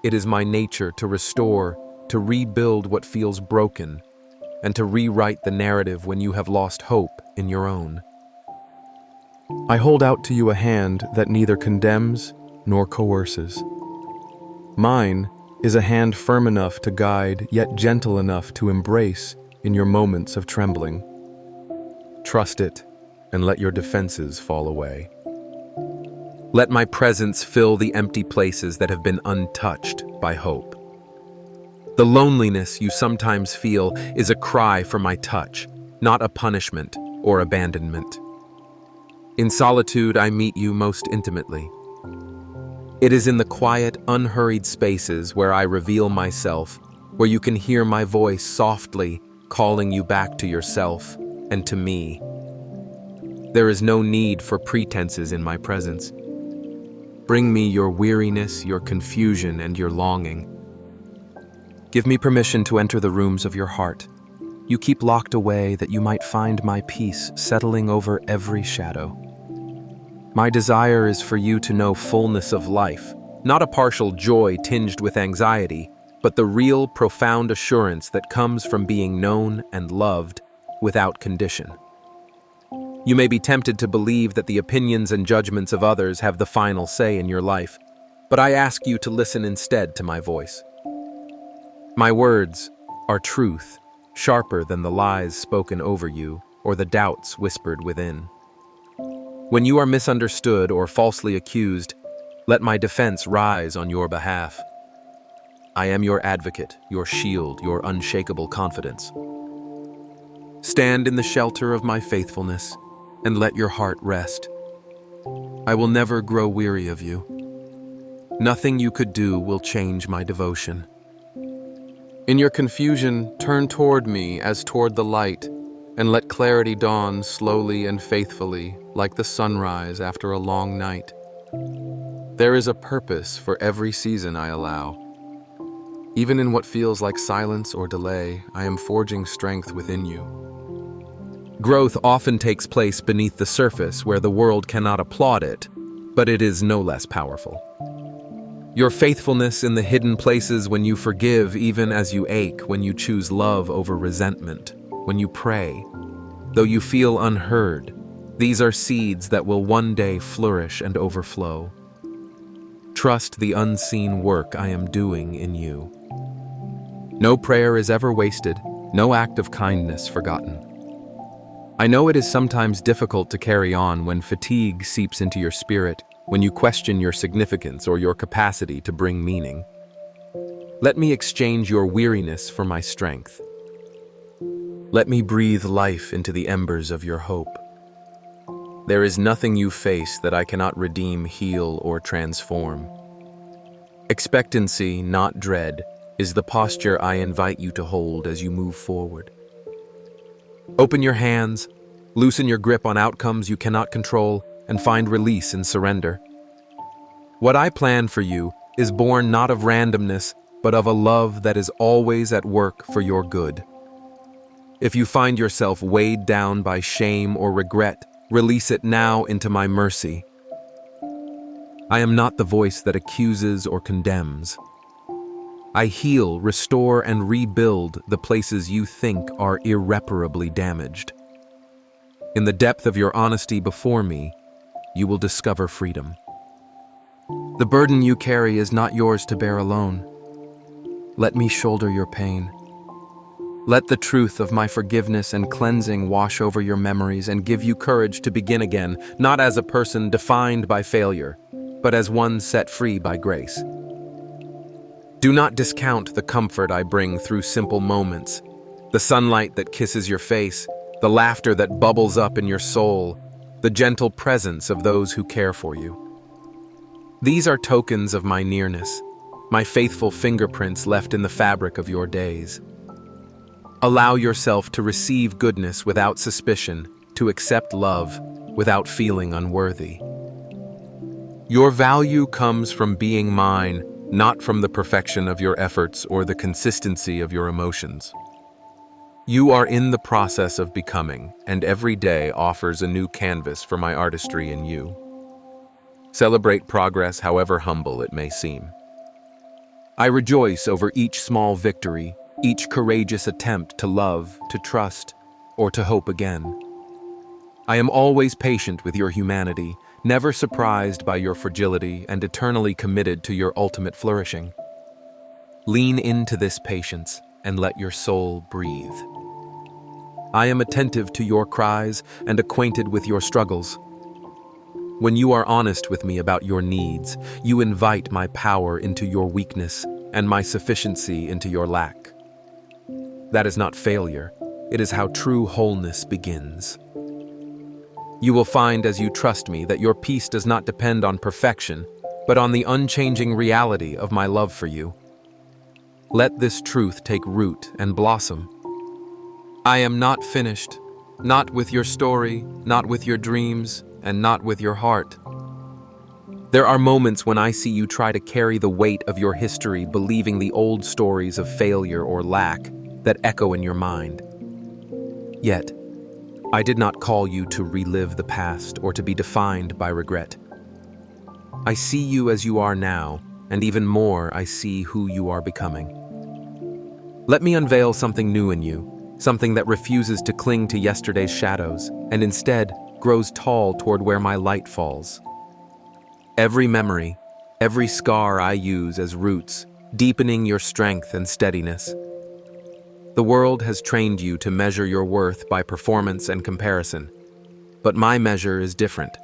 Speaker 1: It is my nature to restore, to rebuild what feels broken, and to rewrite the narrative when you have lost hope in your own. I hold out to you a hand that neither condemns nor coerces. Mine is a hand firm enough to guide, yet gentle enough to embrace in your moments of trembling. Trust it, and let your defenses fall away. Let my presence fill the empty places that have been untouched by hope. The loneliness you sometimes feel is a cry for my touch, not a punishment or abandonment. In solitude, I meet you most intimately. It is in the quiet, unhurried spaces where I reveal myself, where you can hear my voice softly calling you back to yourself and to me. There is no need for pretenses in my presence. Bring me your weariness, your confusion, and your longing. Give me permission to enter the rooms of your heart. You keep locked away that you might find my peace settling over every shadow. My desire is for you to know fullness of life, not a partial joy tinged with anxiety, but the real, profound assurance that comes from being known and loved without condition. You may be tempted to believe that the opinions and judgments of others have the final say in your life, but I ask you to listen instead to my voice. My words are truth, sharper than the lies spoken over you or the doubts whispered within. When you are misunderstood or falsely accused, let my defense rise on your behalf. I am your advocate, your shield, your unshakable confidence. Stand in the shelter of my faithfulness and let your heart rest. I will never grow weary of you. Nothing you could do will change my devotion. In your confusion, turn toward me as toward the light, and let clarity dawn slowly and faithfully, like the sunrise after a long night. There is a purpose for every season I allow. Even in what feels like silence or delay, I am forging strength within you. Growth often takes place beneath the surface where the world cannot applaud it, but it is no less powerful. Your faithfulness in the hidden places when you forgive even as you ache, when you choose love over resentment, when you pray, though you feel unheard, these are seeds that will one day flourish and overflow. Trust the unseen work I am doing in you. No prayer is ever wasted, no act of kindness forgotten. I know it is sometimes difficult to carry on when fatigue seeps into your spirit, when you question your significance or your capacity to bring meaning. Let me exchange your weariness for my strength. Let me breathe life into the embers of your hope. There is nothing you face that I cannot redeem, heal, or transform. Expectancy, not dread, is the posture I invite you to hold as you move forward. Open your hands, loosen your grip on outcomes you cannot control, and find release in surrender. What I plan for you is born not of randomness, but of a love that is always at work for your good. If you find yourself weighed down by shame or regret, release it now into my mercy. I am not the voice that accuses or condemns. I heal, restore, and rebuild the places you think are irreparably damaged. In the depth of your honesty before me, you will discover freedom. The burden you carry is not yours to bear alone. Let me shoulder your pain. Let the truth of my forgiveness and cleansing wash over your memories and give you courage to begin again, not as a person defined by failure, but as one set free by grace. Do not discount the comfort I bring through simple moments, the sunlight that kisses your face, the laughter that bubbles up in your soul, the gentle presence of those who care for you. These are tokens of my nearness, my faithful fingerprints left in the fabric of your days. Allow yourself to receive goodness without suspicion, to accept love without feeling unworthy. Your value comes from being mine, not from the perfection of your efforts or the consistency of your emotions. You are in the process of becoming, and every day offers a new canvas for my artistry in you. Celebrate progress, however humble it may seem. I rejoice over each small victory, each courageous attempt to love, to trust, or to hope again. I am always patient with your humanity, never surprised by your fragility, and eternally committed to your ultimate flourishing. Lean into this patience and let your soul breathe. I am attentive to your cries and acquainted with your struggles. When you are honest with me about your needs, you invite my power into your weakness and my sufficiency into your lack. That is not failure. It is how true wholeness begins. You will find as you trust me that your peace does not depend on perfection, but on the unchanging reality of my love for you. Let this truth take root and blossom. I am not finished, not with your story, not with your dreams, and not with your heart. There are moments when I see you try to carry the weight of your history, believing the old stories of failure or lack that echo in your mind. Yet, I did not call you to relive the past or to be defined by regret. I see you as you are now, and even more, I see who you are becoming. Let me unveil something new in you, something that refuses to cling to yesterday's shadows, and instead grows tall toward where my light falls. Every memory, every scar I use as roots, deepening your strength and steadiness. The world has trained you to measure your worth by performance and comparison, but my measure is different.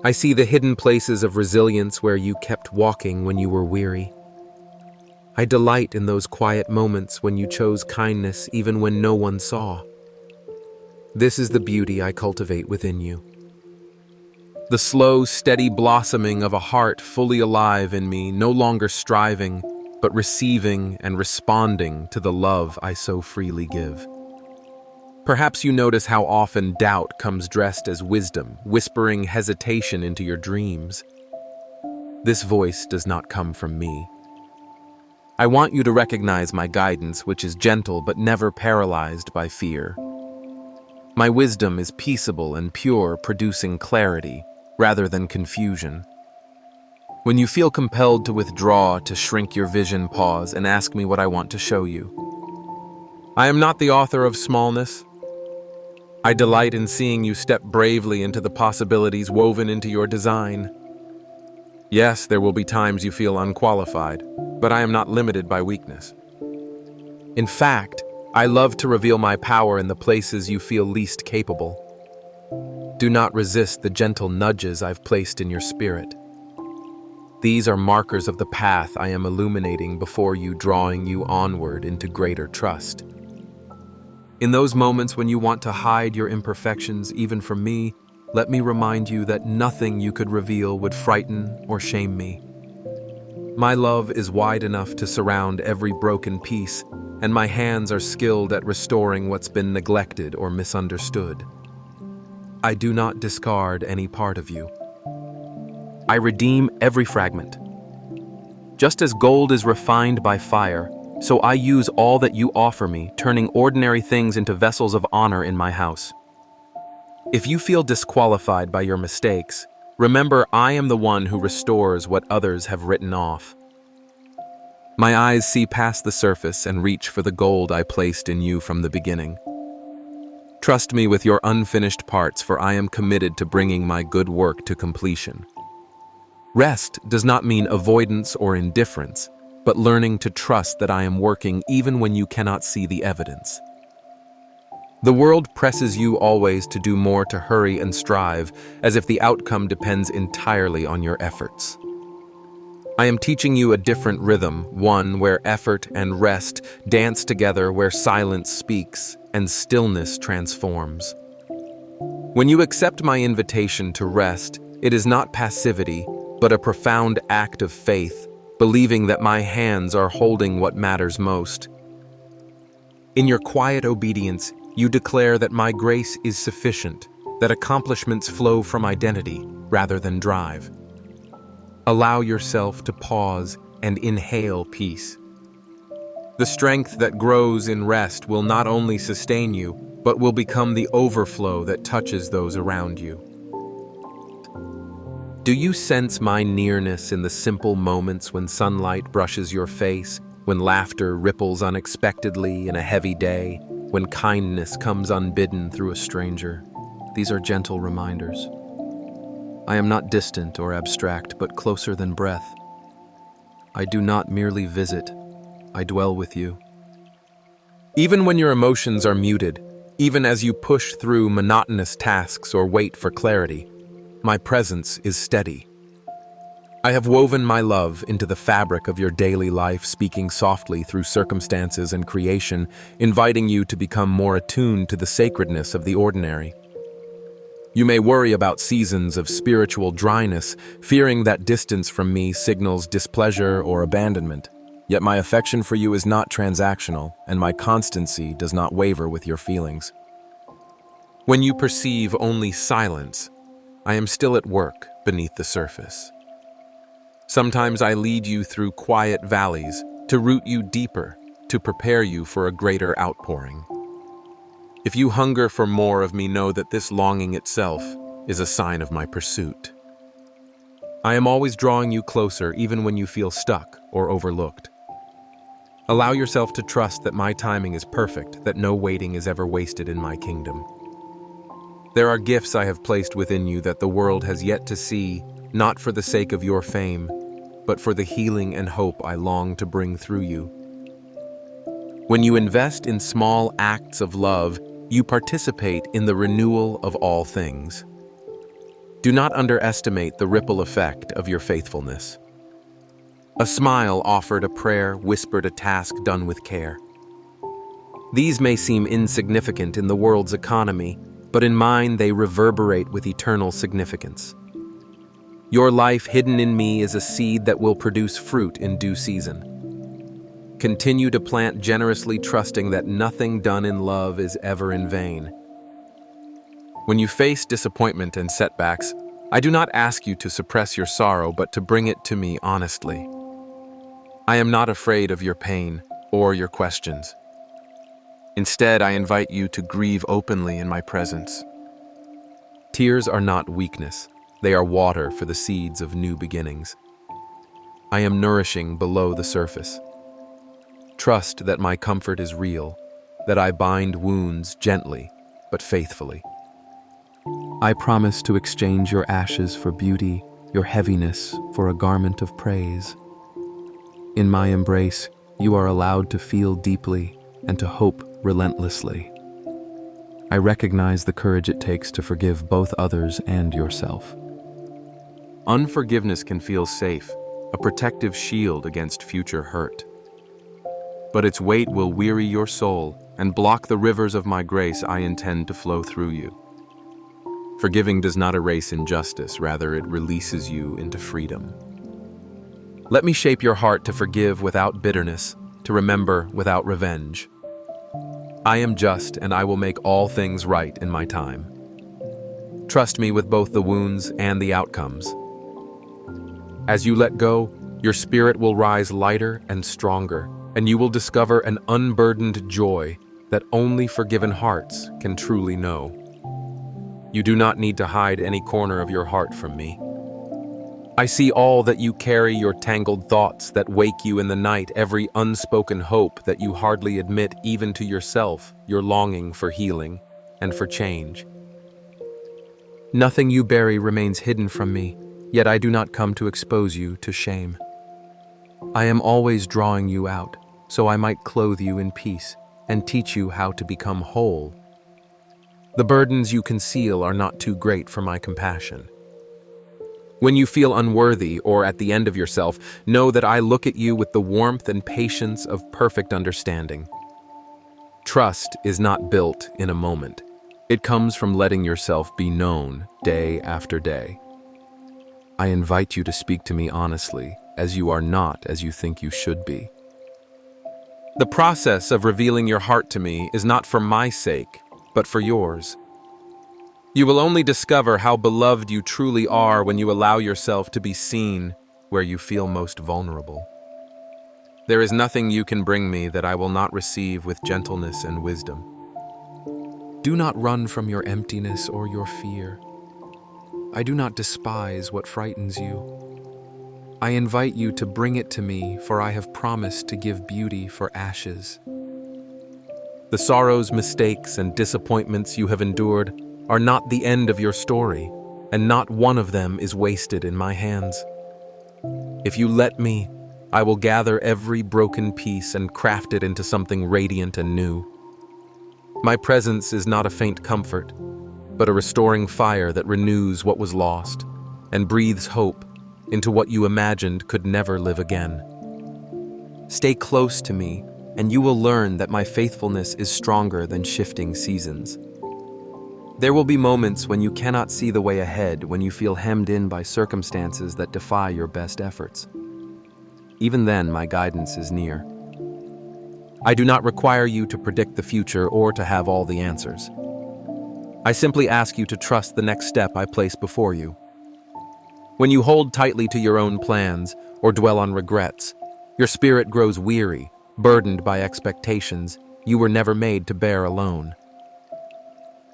Speaker 1: I see the hidden places of resilience where you kept walking when you were weary. I delight in those quiet moments when you chose kindness even when no one saw. This is the beauty I cultivate within you. The slow, steady blossoming of a heart fully alive in me, no longer striving, but receiving and responding to the love I so freely give. Perhaps you notice how often doubt comes dressed as wisdom, whispering hesitation into your dreams. This voice does not come from me. I want you to recognize my guidance, which is gentle but never paralyzed by fear. My wisdom is peaceable and pure, producing clarity rather than confusion. When you feel compelled to withdraw, to shrink your vision, pause and ask me what I want to show you. I am not the author of smallness. I delight in seeing you step bravely into the possibilities woven into your design. Yes, there will be times you feel unqualified, but I am not limited by weakness. In fact, I love to reveal my power in the places you feel least capable. Do not resist the gentle nudges I've placed in your spirit. These are markers of the path I am illuminating before you, drawing you onward into greater trust. In those moments when you want to hide your imperfections, even from me, let me remind you that nothing you could reveal would frighten or shame me. My love is wide enough to surround every broken piece, and my hands are skilled at restoring what's been neglected or misunderstood. I do not discard any part of you. I redeem every fragment. Just as gold is refined by fire, so I use all that you offer me, turning ordinary things into vessels of honor in my house. If you feel disqualified by your mistakes, remember I am the one who restores what others have written off. My eyes see past the surface and reach for the gold I placed in you from the beginning. Trust me with your unfinished parts, for I am committed to bringing my good work to completion. Rest does not mean avoidance or indifference, but learning to trust that I am working even when you cannot see the evidence. The world presses you always to do more, to hurry and strive, as if the outcome depends entirely on your efforts. I am teaching you a different rhythm, one where effort and rest dance together, where silence speaks and stillness transforms. When you accept my invitation to rest, it is not passivity, but a profound act of faith, believing that my hands are holding what matters most. In your quiet obedience, you declare that my grace is sufficient, that accomplishments flow from identity rather than drive. Allow yourself to pause and inhale peace. The strength that grows in rest will not only sustain you, but will become the overflow that touches those around you. Do you sense my nearness in the simple moments when sunlight brushes your face, when laughter ripples unexpectedly in a heavy day, when kindness comes unbidden through a stranger? These are gentle reminders. I am not distant or abstract, but closer than breath. I do not merely visit, I dwell with you. Even when your emotions are muted, even as you push through monotonous tasks or wait for clarity, my presence is steady. I have woven my love into the fabric of your daily life, speaking softly through circumstances and creation, inviting you to become more attuned to the sacredness of the ordinary. You may worry about seasons of spiritual dryness, fearing that distance from me signals displeasure or abandonment. Yet my affection for you is not transactional, and my constancy does not waver with your feelings. When you perceive only silence, I am still at work beneath the surface. Sometimes I lead you through quiet valleys to root you deeper, to prepare you for a greater outpouring. If you hunger for more of me, know that this longing itself is a sign of my pursuit. I am always drawing you closer, even when you feel stuck or overlooked. Allow yourself to trust that my timing is perfect, that no waiting is ever wasted in my kingdom. There are gifts I have placed within you that the world has yet to see, not for the sake of your fame, but for the healing and hope I long to bring through you. When you invest in small acts of love, you participate in the renewal of all things. Do not underestimate the ripple effect of your faithfulness. A smile offered, a prayer whispered, a task done with care. These may seem insignificant in the world's economy, but in mine they reverberate with eternal significance. Your life hidden in me is a seed that will produce fruit in due season. Continue to plant generously, trusting that nothing done in love is ever in vain. When you face disappointment and setbacks, I do not ask you to suppress your sorrow, but to bring it to me honestly. I am not afraid of your pain or your questions. Instead, I invite you to grieve openly in my presence. Tears are not weakness. They are water for the seeds of new beginnings. I am nourishing below the surface. Trust that my comfort is real, that I bind wounds gently but faithfully. I promise to exchange your ashes for beauty, your heaviness for a garment of praise. In my embrace, you are allowed to feel deeply and to hope relentlessly. I recognize the courage it takes to forgive both others and yourself. Unforgiveness can feel safe, a protective shield against future hurt. But its weight will weary your soul and block the rivers of my grace I intend to flow through you. Forgiving does not erase injustice, rather it releases you into freedom. Let me shape your heart to forgive without bitterness, to remember without revenge. I am just, and I will make all things right in my time. Trust me with both the wounds and the outcomes. As you let go, your spirit will rise lighter and stronger, and you will discover an unburdened joy that only forgiven hearts can truly know. You do not need to hide any corner of your heart from me. I see all that you carry, your tangled thoughts that wake you in the night, every unspoken hope that you hardly admit even to yourself, your longing for healing and for change. Nothing you bury remains hidden from me, yet I do not come to expose you to shame. I am always drawing you out, so I might clothe you in peace and teach you how to become whole. The burdens you conceal are not too great for my compassion. When you feel unworthy or at the end of yourself, know that I look at you with the warmth and patience of perfect understanding. Trust is not built in a moment. It comes from letting yourself be known day after day. I invite you to speak to me honestly, as you are not as you think you should be. The process of revealing your heart to me is not for my sake, but for yours. You will only discover how beloved you truly are when you allow yourself to be seen where you feel most vulnerable. There is nothing you can bring me that I will not receive with gentleness and wisdom. Do not run from your emptiness or your fear. I do not despise what frightens you. I invite you to bring it to me, for I have promised to give beauty for ashes. The sorrows, mistakes, and disappointments you have endured are not the end of your story, and not one of them is wasted in my hands. If you let me, I will gather every broken piece and craft it into something radiant and new. My presence is not a faint comfort, but a restoring fire that renews what was lost and breathes hope into what you imagined could never live again. Stay close to me, and you will learn that my faithfulness is stronger than shifting seasons. There will be moments when you cannot see the way ahead, when you feel hemmed in by circumstances that defy your best efforts. Even then, my guidance is near. I do not require you to predict the future or to have all the answers. I simply ask you to trust the next step I place before you. When you hold tightly to your own plans or dwell on regrets, your spirit grows weary, burdened by expectations you were never made to bear alone.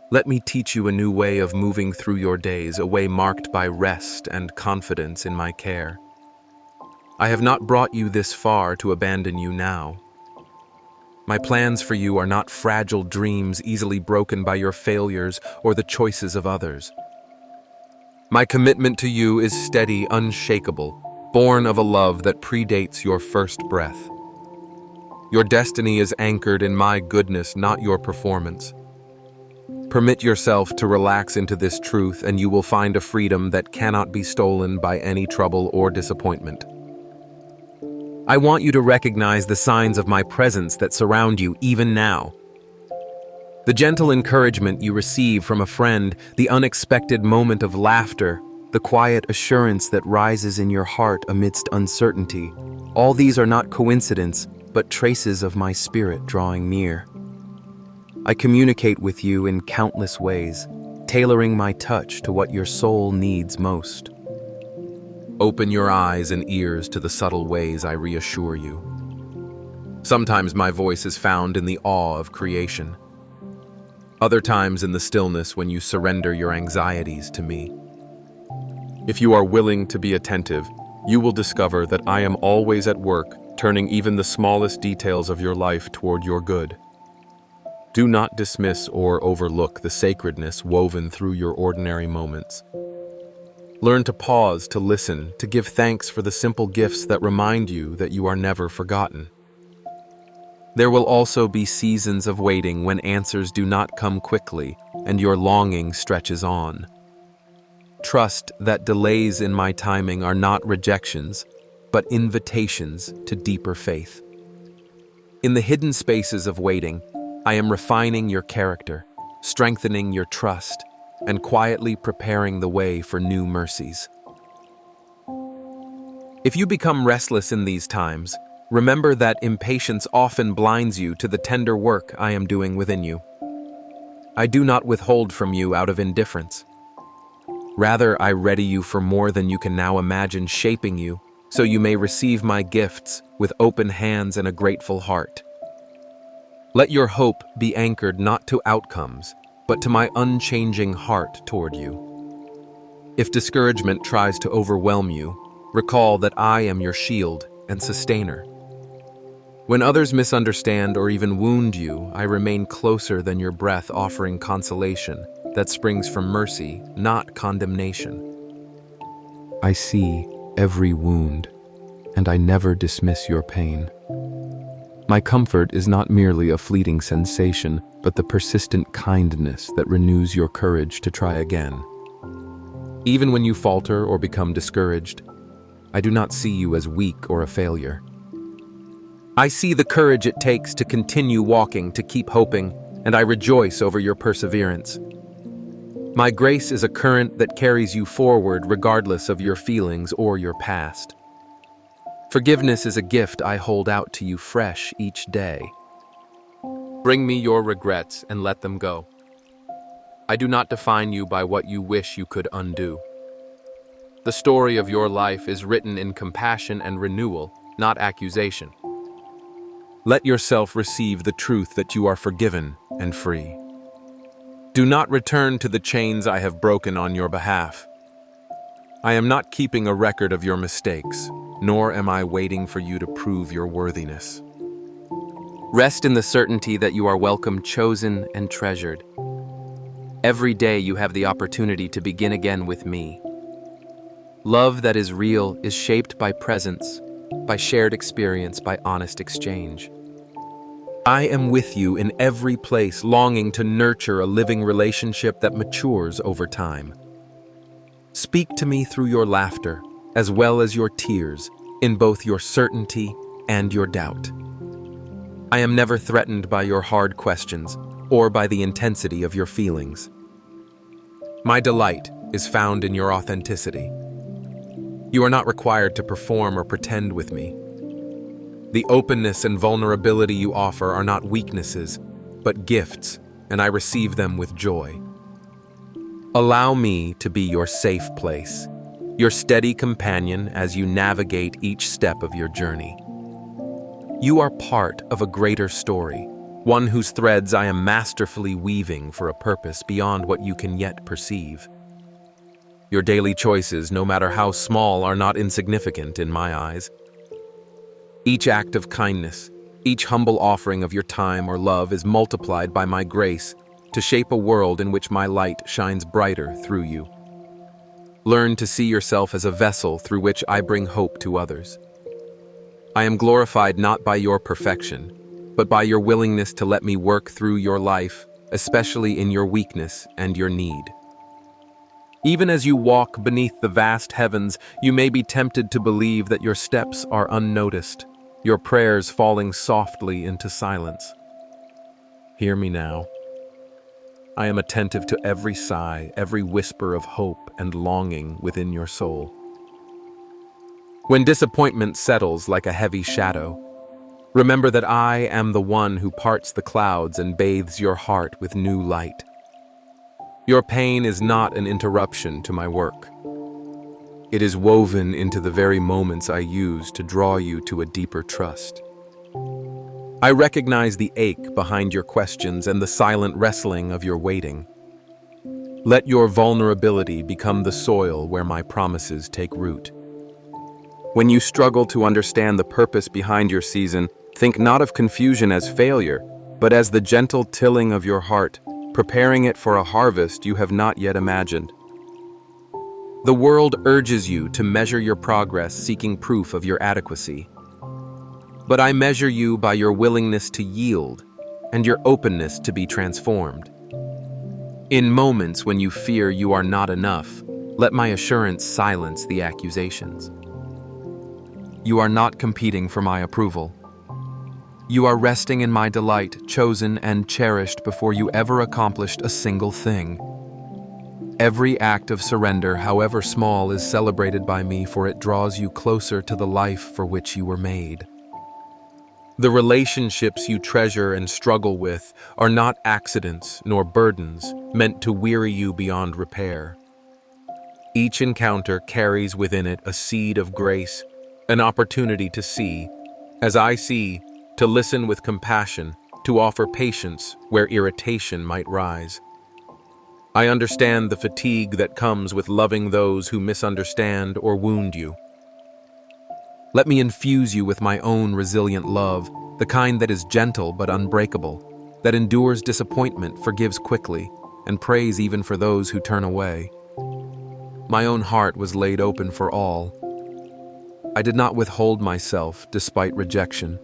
Speaker 1: Let me teach you a new way of moving through your days, a way marked by rest and confidence in my care. I have not brought you this far to abandon you now. My plans for you are not fragile dreams easily broken by your failures or the choices of others. My commitment to you is steady, unshakable, born of a love that predates your first breath. Your destiny is anchored in my goodness, not your performance. Permit yourself to relax into this truth, and you will find a freedom that cannot be stolen by any trouble or disappointment. I want you to recognize the signs of my presence that surround you even now. The gentle encouragement you receive from a friend, the unexpected moment of laughter, the quiet assurance that rises in your heart amidst uncertainty. All these are not coincidence, but traces of my spirit drawing near. I communicate with you in countless ways, tailoring my touch to what your soul needs most. Open your eyes and ears to the subtle ways I reassure you. Sometimes my voice is found in the awe of creation. Other times in the stillness when you surrender your anxieties to me. If you are willing to be attentive, you will discover that I am always at work, turning even the smallest details of your life toward your good. Do not dismiss or overlook the sacredness woven through your ordinary moments. Learn to pause, to listen, to give thanks for the simple gifts that remind you that you are never forgotten. There will also be seasons of waiting when answers do not come quickly and your longing stretches on. Trust that delays in my timing are not rejections, but invitations to deeper faith. In the hidden spaces of waiting, I am refining your character, strengthening your trust, and quietly preparing the way for new mercies. If you become restless in these times, remember that impatience often blinds you to the tender work I am doing within you. I do not withhold from you out of indifference. Rather, I ready you for more than you can now imagine shaping you, so you may receive my gifts with open hands and a grateful heart. Let your hope be anchored not to outcomes, but to my unchanging heart toward you. If discouragement tries to overwhelm you, recall that I am your shield and sustainer. When others misunderstand or even wound you, I remain closer than your breath, offering consolation that springs from mercy, not condemnation. I see every wound, and I never dismiss your pain. My comfort is not merely a fleeting sensation, but the persistent kindness that renews your courage to try again. Even when you falter or become discouraged, I do not see you as weak or a failure. I see the courage it takes to continue walking, to keep hoping, and I rejoice over your perseverance. My grace is a current that carries you forward regardless of your feelings or your past. Forgiveness is a gift I hold out to you fresh each day. Bring me your regrets and let them go. I do not define you by what you wish you could undo. The story of your life is written in compassion and renewal, not accusation. Let yourself receive the truth that you are forgiven and free. Do not return to the chains I have broken on your behalf. I am not keeping a record of your mistakes, nor am I waiting for you to prove your worthiness. Rest in the certainty that you are welcome, chosen, and treasured. Every day you have the opportunity to begin again with me. Love that is real is shaped by presence, by shared experience, by honest exchange. I am with you in every place, longing to nurture a living relationship that matures over time. Speak to me through your laughter, as well as your tears, in both your certainty and your doubt. I am never threatened by your hard questions or by the intensity of your feelings. My delight is found in your authenticity. You are not required to perform or pretend with me. The openness and vulnerability you offer are not weaknesses, but gifts, and I receive them with joy. Allow me to be your safe place, your steady companion as you navigate each step of your journey. You are part of a greater story, one whose threads I am masterfully weaving for a purpose beyond what you can yet perceive. Your daily choices, no matter how small, are not insignificant in my eyes. Each act of kindness, each humble offering of your time or love is multiplied by my grace to shape a world in which my light shines brighter through you. Learn to see yourself as a vessel through which I bring hope to others. I am glorified not by your perfection, but by your willingness to let me work through your life, especially in your weakness and your need. Even as you walk beneath the vast heavens, you may be tempted to believe that your steps are unnoticed, your prayers falling softly into silence. Hear me now. I am attentive to every sigh, every whisper of hope and longing within your soul. When disappointment settles like a heavy shadow, Remember that I am the one who parts the clouds and bathes your heart with new light. Your pain is not an interruption to my work. It is woven into the very moments I use to draw you to a deeper trust. I recognize the ache behind your questions and the silent wrestling of your waiting. Let your vulnerability become the soil where my promises take root. When you struggle to understand the purpose behind your season, think not of confusion as failure, but as the gentle tilling of your heart, preparing it for a harvest you have not yet imagined. The world urges you to measure your progress seeking proof of your adequacy. But I measure you by your willingness to yield and your openness to be transformed. In moments when you fear you are not enough, let my assurance silence the accusations. You are not competing for my approval. You are resting in my delight, chosen and cherished before you ever accomplished a single thing. Every act of surrender, however small, is celebrated by me, for it draws you closer to the life for which you were made. The relationships you treasure and struggle with are not accidents nor burdens meant to weary you beyond repair. Each encounter carries within it a seed of grace, an opportunity to see, as I see, to listen with compassion, to offer patience where irritation might rise. I understand the fatigue that comes with loving those who misunderstand or wound you. Let me infuse you with my own resilient love, the kind that is gentle but unbreakable, that endures disappointment, forgives quickly, and prays even for those who turn away. My own heart was laid open for all. I did not withhold myself despite rejection.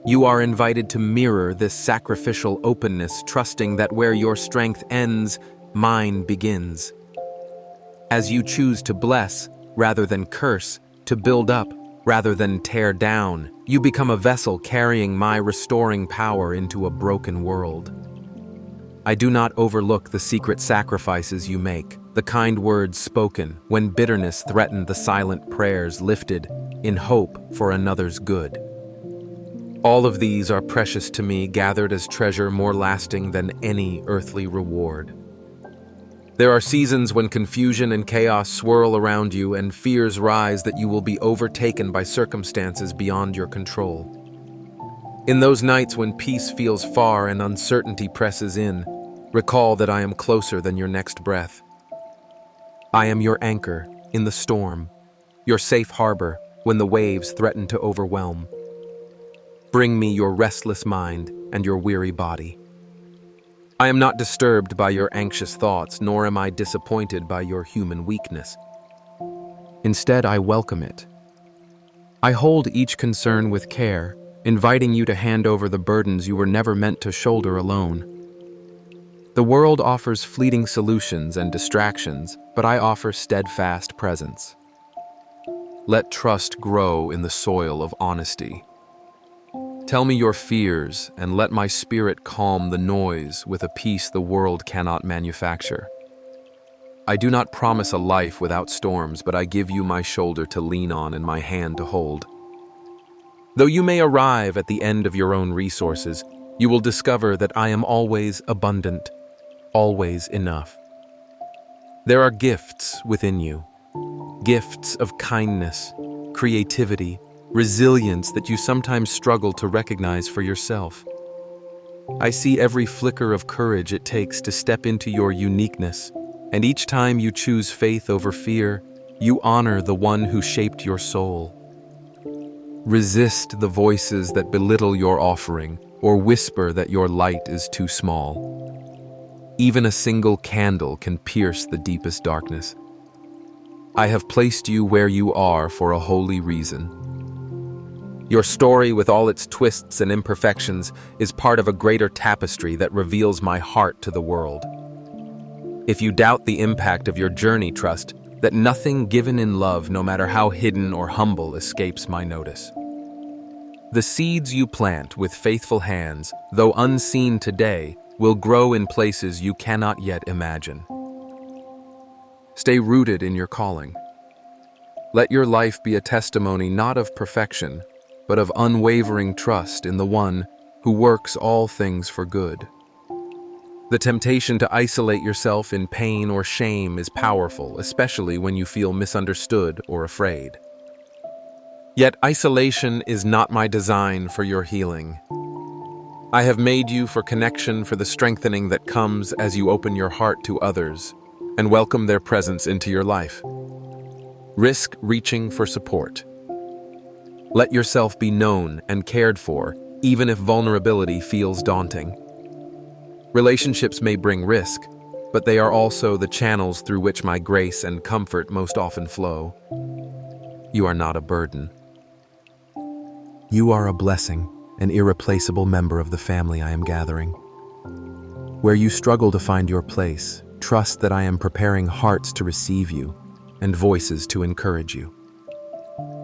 Speaker 1: You are invited to mirror this sacrificial openness, trusting that where your strength ends, mine begins. As you choose to bless rather than curse, to build up rather than tear down, you become a vessel carrying my restoring power into a broken world. I do not overlook the secret sacrifices you make, the kind words spoken when bitterness threatened, the silent prayers lifted in hope for another's good. All of these are precious to me, gathered as treasure more lasting than any earthly reward. There are seasons when confusion and chaos swirl around you and fears rise that you will be overtaken by circumstances beyond your control. In those nights when peace feels far and uncertainty presses in, recall that I am closer than your next breath. I am your anchor in the storm, your safe harbor when the waves threaten to overwhelm. Bring me your restless mind and your weary body. I am not disturbed by your anxious thoughts, nor am I disappointed by your human weakness. Instead, I welcome it. I hold each concern with care, inviting you to hand over the burdens you were never meant to shoulder alone. The world offers fleeting solutions and distractions, but I offer steadfast presence. Let trust grow in the soil of honesty. Tell me your fears, and let my spirit calm the noise with a peace the world cannot manufacture. I do not promise a life without storms, but I give you my shoulder to lean on and my hand to hold. Though you may arrive at the end of your own resources, you will discover that I am always abundant, always enough. There are gifts within you, gifts of kindness, creativity, resilience that you sometimes struggle to recognize for yourself. I see every flicker of courage it takes to step into your uniqueness, and each time you choose faith over fear, you honor the one who shaped your soul. Resist the voices that belittle your offering or whisper that your light is too small. Even a single candle can pierce the deepest darkness. I have placed you where you are for a holy reason. Your story, with all its twists and imperfections, is part of a greater tapestry that reveals my heart to the world. If you doubt the impact of your journey, trust that nothing given in love, no matter how hidden or humble, escapes my notice. The seeds you plant with faithful hands, though unseen today, will grow in places you cannot yet imagine. Stay rooted in your calling. Let your life be a testimony not of perfection, but of unwavering trust in the one who works all things for good. The temptation to isolate yourself in pain or shame is powerful, especially when you feel misunderstood or afraid. Yet isolation is not my design for your healing. I have made you for connection, for the strengthening that comes as you open your heart to others and welcome their presence into your life. Risk reaching for support. Let yourself be known and cared for, even if vulnerability feels daunting. Relationships may bring risk, but they are also the channels through which my grace and comfort most often flow. You are not a burden. You are a blessing, an irreplaceable member of the family I am gathering. Where you struggle to find your place, trust that I am preparing hearts to receive you and voices to encourage you.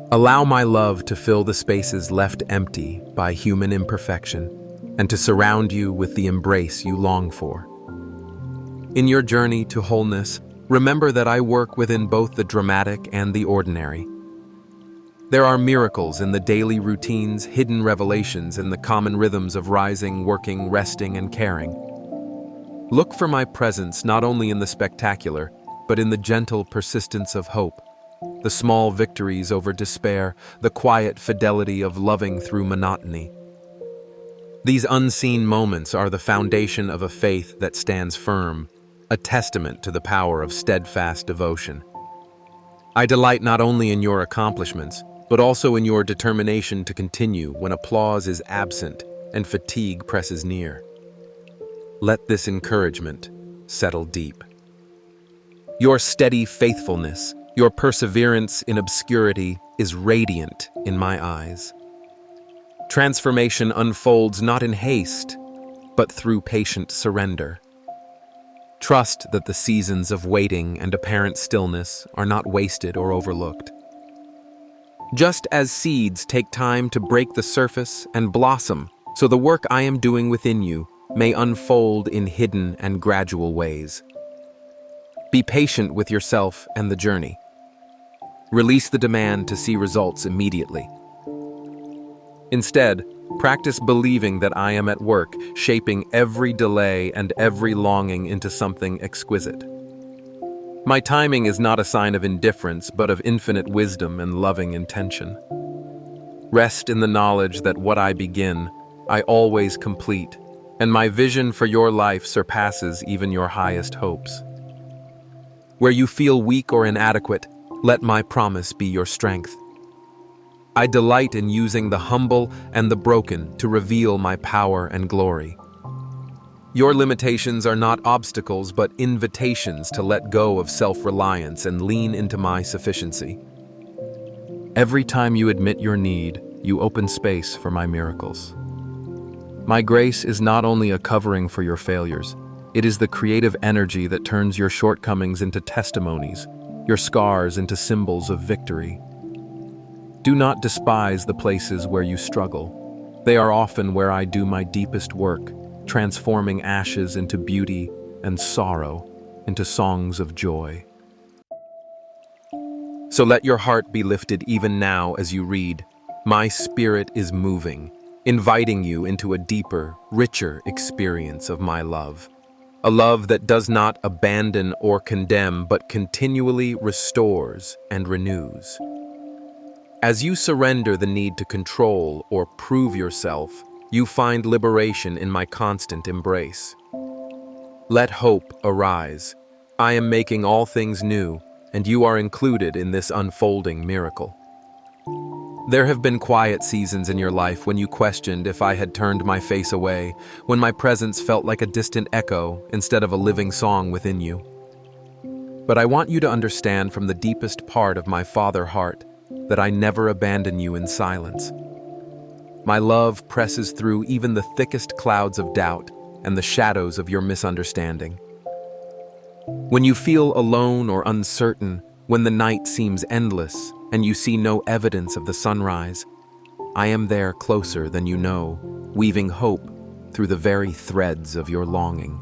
Speaker 1: Allow my love to fill the spaces left empty by human imperfection and to surround you with the embrace you long for. In your journey to wholeness, remember that I work within both the dramatic and the ordinary. There are miracles in the daily routines, hidden revelations in the common rhythms of rising, working, resting, and caring. Look for my presence not only in the spectacular, but in the gentle persistence of hope, the small victories over despair, the quiet fidelity of loving through monotony. These unseen moments are the foundation of a faith that stands firm, a testament to the power of steadfast devotion. I delight not only in your accomplishments, but also in your determination to continue when applause is absent and fatigue presses near. Let this encouragement settle deep. Your steady faithfulness, your perseverance in obscurity is radiant in my eyes. Transformation unfolds not in haste, but through patient surrender. Trust that the seasons of waiting and apparent stillness are not wasted or overlooked. Just as seeds take time to break the surface and blossom, so the work I am doing within you may unfold in hidden and gradual ways. Be patient with yourself and the journey. Release the demand to see results immediately. Instead, practice believing that I am at work, shaping every delay and every longing into something exquisite. My timing is not a sign of indifference, but of infinite wisdom and loving intention. Rest in the knowledge that what I begin, I always complete, and my vision for your life surpasses even your highest hopes. Where you feel weak or inadequate, let my promise be your strength. I delight in using the humble and the broken to reveal my power and glory. Your limitations are not obstacles, but invitations to let go of self-reliance and lean into my sufficiency. Every time you admit your need, you open space for my miracles. My grace is not only a covering for your failures, it is the creative energy that turns your shortcomings into testimonies, your scars into symbols of victory. Do not despise the places where you struggle. They are often where I do my deepest work, transforming ashes into beauty and sorrow into songs of joy. So let your heart be lifted even now as you read. My spirit is moving, inviting you into a deeper, richer experience of my love. A love that does not abandon or condemn, but continually restores and renews. As you surrender the need to control or prove yourself, you find liberation in my constant embrace. Let hope arise. I am making all things new, and you are included in this unfolding miracle. There have been quiet seasons in your life when you questioned if I had turned my face away, when my presence felt like a distant echo instead of a living song within you. But I want you to understand from the deepest part of my Father heart that I never abandon you in silence. My love presses through even the thickest clouds of doubt and the shadows of your misunderstanding. When you feel alone or uncertain, when the night seems endless and you see no evidence of the sunrise, I am there closer than you know, weaving hope through the very threads of your longing.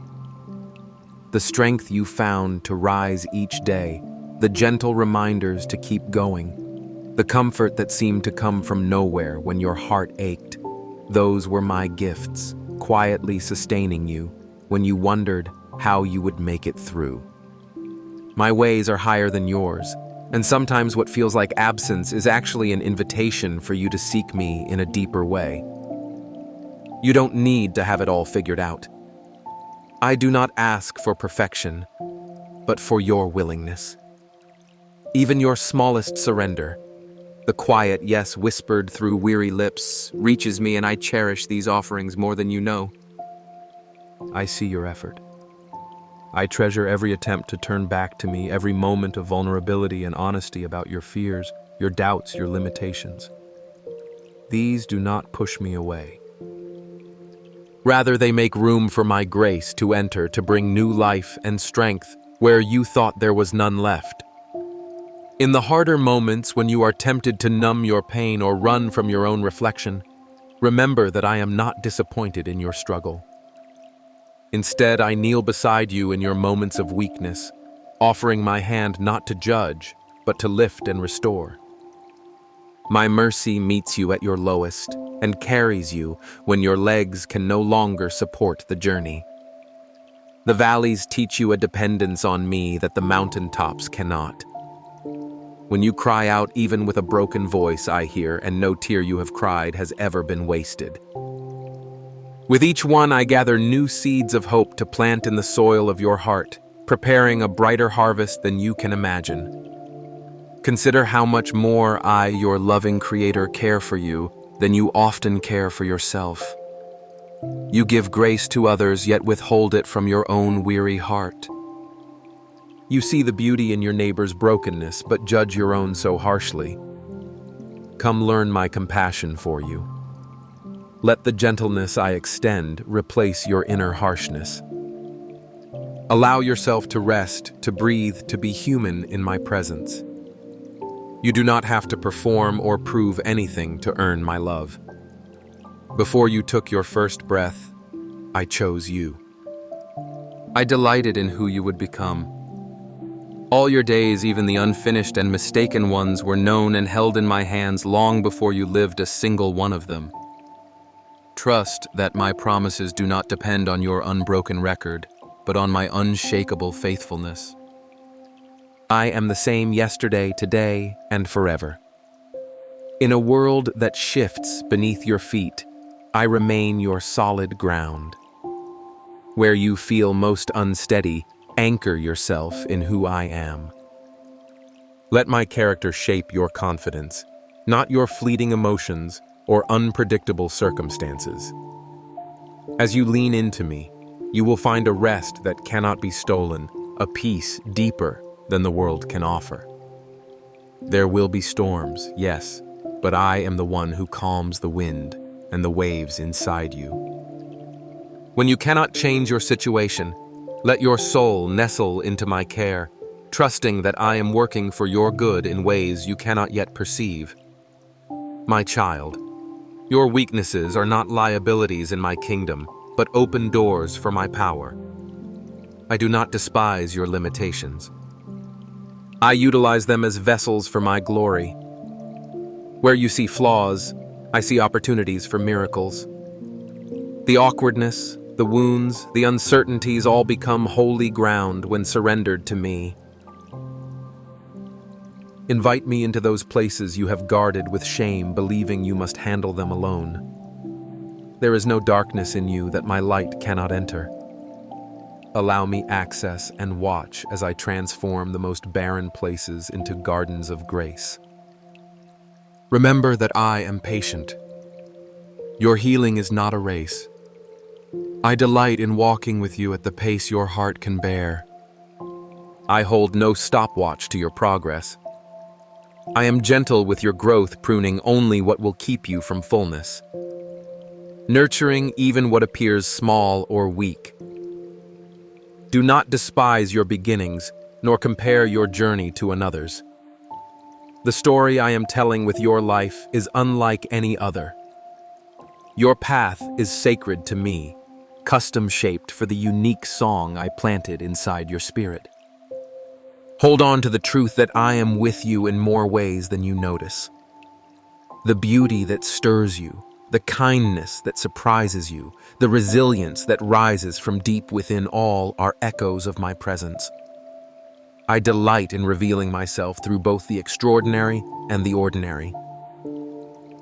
Speaker 1: The strength you found to rise each day, the gentle reminders to keep going, The comfort that seemed to come from nowhere when your heart ached. Those were my gifts, quietly sustaining you when you wondered how you would make it through. My ways are higher than yours, and sometimes what feels like absence is actually an invitation for you to seek me in a deeper way. You don't need to have it all figured out. I do not ask for perfection, but for your willingness. Even your smallest surrender, the quiet yes whispered through weary lips, reaches me, and I cherish these offerings more than you know. I see your effort. I treasure every attempt to turn back to me, every moment of vulnerability and honesty about your fears, your doubts, your limitations. These do not push me away. Rather, they make room for my grace to enter, to bring new life and strength where you thought there was none left. In the harder moments when you are tempted to numb your pain or run from your own reflection, remember that I am not disappointed in your struggle. Instead, I kneel beside you in your moments of weakness, offering my hand not to judge, but to lift and restore. My mercy meets you at your lowest and carries you when your legs can no longer support the journey. The valleys teach you a dependence on me that the mountaintops cannot. When you cry out, even with a broken voice, I hear, and no tear you have cried has ever been wasted. With each one, I gather new seeds of hope to plant in the soil of your heart, preparing a brighter harvest than you can imagine. Consider how much more I, your loving Creator, care for you than you often care for yourself. You give grace to others, yet withhold it from your own weary heart. You see the beauty in your neighbor's brokenness, but judge your own so harshly. Come learn my compassion for you. Let the gentleness I extend replace your inner harshness. Allow yourself to rest, to breathe, to be human in my presence. You do not have to perform or prove anything to earn my love. Before you took your first breath, I chose you. I delighted in who you would become. All your days, even the unfinished and mistaken ones, were known and held in my hands long before you lived a single one of them. Trust that my promises do not depend on your unbroken record, but on my unshakable faithfulness. I am the same yesterday, today, and forever. In a world that shifts beneath your feet, I remain your solid ground. Where you feel most unsteady, anchor yourself in who I am. Let my character shape your confidence, not your fleeting emotions or unpredictable circumstances. As you lean into me, you will find a rest that cannot be stolen, a peace deeper than the world can offer. There will be storms, yes, but I am the one who calms the wind and the waves inside you. When you cannot change your situation, let your soul nestle into my care, trusting that I am working for your good in ways you cannot yet perceive. My child, your weaknesses are not liabilities in my kingdom, but open doors for my power. I do not despise your limitations. I utilize them as vessels for my glory. Where you see flaws, I see opportunities for miracles. The awkwardness, the wounds, the uncertainties all become holy ground when surrendered to me. Invite me into those places you have guarded with shame, believing you must handle them alone. There is no darkness in you that my light cannot enter. Allow me access and watch as I transform the most barren places into gardens of grace. Remember that I am patient. Your healing is not a race. I delight in walking with you at the pace your heart can bear. I hold no stopwatch to your progress. I am gentle with your growth, pruning only what will keep you from fullness. Nurturing even what appears small or weak. Do not despise your beginnings, nor compare your journey to another's. The story I am telling with your life is unlike any other. Your path is sacred to me, custom-shaped for the unique song I planted inside your spirit. Hold on to the truth that I am with you in more ways than you notice. The beauty that stirs you, the kindness that surprises you, the resilience that rises from deep within all are echoes of my presence. I delight in revealing myself through both the extraordinary and the ordinary.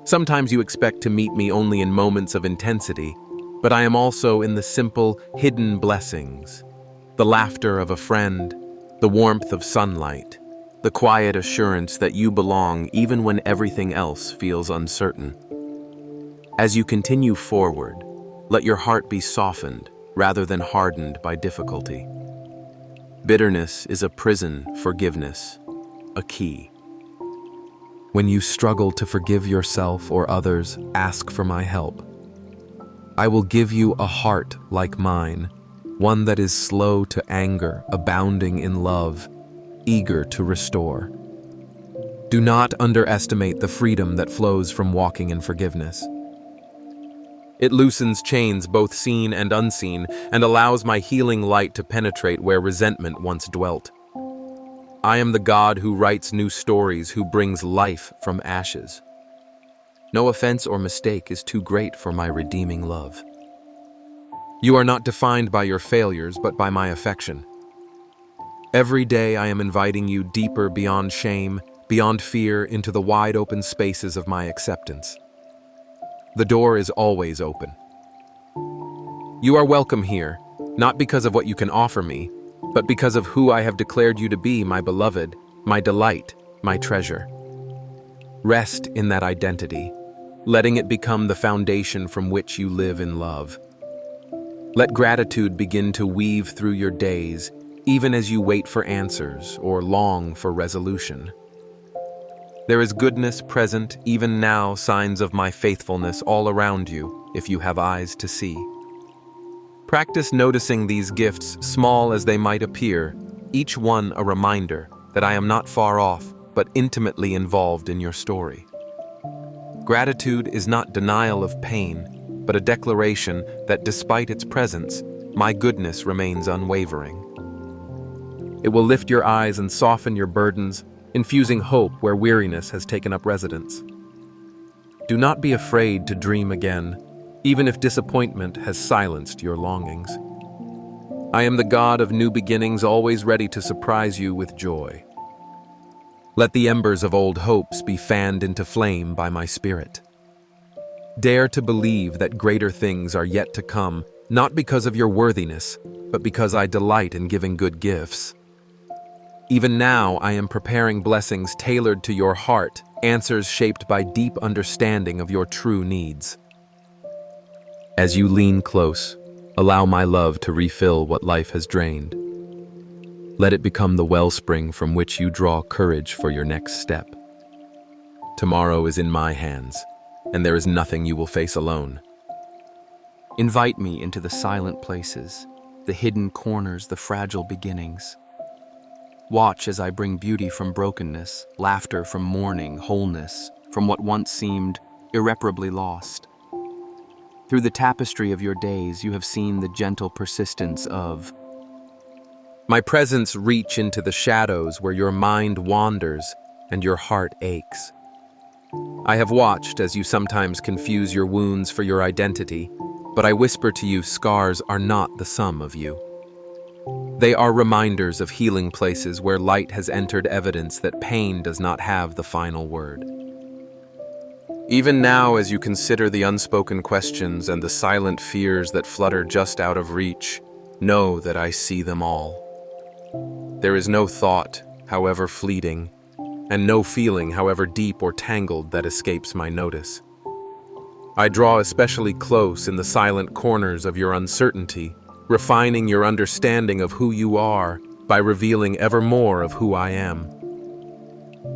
Speaker 1: Sometimes you expect to meet me only in moments of intensity, but I am also in the simple, hidden blessings. The laughter of a friend, the warmth of sunlight, the quiet assurance that you belong even when everything else feels uncertain. As you continue forward, let your heart be softened rather than hardened by difficulty. Bitterness is a prison, forgiveness, a key. When you struggle to forgive yourself or others, ask for my help. I will give you a heart like mine, one that is slow to anger, abounding in love, eager to restore. Do not underestimate the freedom that flows from walking in forgiveness. It loosens chains both seen and unseen and allows my healing light to penetrate where resentment once dwelt. I am the God who writes new stories, who brings life from ashes. No offense or mistake is too great for my redeeming love. You are not defined by your failures, but by my affection. Every day I am inviting you deeper beyond shame, beyond fear, into the wide open spaces of my acceptance. The door is always open. You are welcome here, not because of what you can offer me, but because of who I have declared you to be, my beloved, my delight, my treasure. Rest in that identity, letting it become the foundation from which you live in love. Let gratitude begin to weave through your days, even as you wait for answers or long for resolution. There is goodness present, even now, signs of my faithfulness all around you, if you have eyes to see. Practice noticing these gifts, small as they might appear, each one a reminder that I am not far off, but intimately involved in your story. Gratitude is not denial of pain, but a declaration that despite its presence, my goodness remains unwavering. It will lift your eyes and soften your burdens, infusing hope where weariness has taken up residence. Do not be afraid to dream again, even if disappointment has silenced your longings. I am the God of new beginnings, always ready to surprise you with joy. Let the embers of old hopes be fanned into flame by my spirit. Dare to believe that greater things are yet to come, not because of your worthiness, but because I delight in giving good gifts. Even now, I am preparing blessings tailored to your heart, answers shaped by deep understanding of your true needs. As you lean close, allow my love to refill what life has drained. Let it become the wellspring from which you draw courage for your next step. Tomorrow is in my hands, and there is nothing you will face alone. Invite me into the silent places, the hidden corners, the fragile beginnings. Watch as I bring beauty from brokenness, laughter from mourning, wholeness from what once seemed irreparably lost. Through the tapestry of your days, you have seen the gentle persistence of my presence reach into the shadows where your mind wanders and your heart aches. I have watched as you sometimes confuse your wounds for your identity, but I whisper to you, scars are not the sum of you. They are reminders of healing places where light has entered, evidence that pain does not have the final word. Even now, as you consider the unspoken questions and the silent fears that flutter just out of reach, know that I see them all. There is no thought, however fleeting, and no feeling, however deep or tangled, that escapes my notice. I draw especially close in the silent corners of your uncertainty, refining your understanding of who you are by revealing ever more of who I am.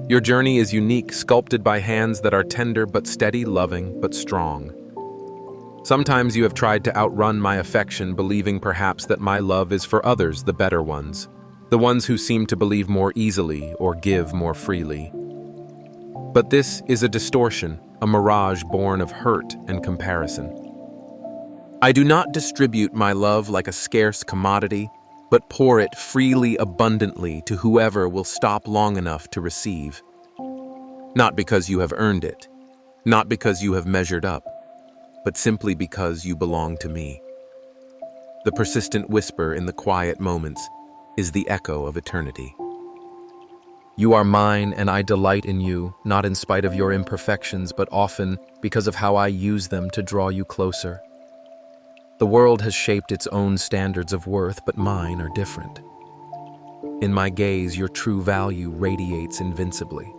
Speaker 1: Your journey is unique, sculpted by hands that are tender but steady, loving but strong. Sometimes you have tried to outrun my affection, believing perhaps that my love is for others, the better ones, the ones who seem to believe more easily or give more freely. But this is a distortion, a mirage born of hurt and comparison. I do not distribute my love like a scarce commodity, but pour it freely, abundantly to whoever will stop long enough to receive. Not because you have earned it, not because you have measured up, but simply because you belong to me. The persistent whisper in the quiet moments is the echo of eternity. You are mine, and I delight in you, not in spite of your imperfections, but often because of how I use them to draw you closer. The world has shaped its own standards of worth, but mine are different. In my gaze, your true value radiates invincibly.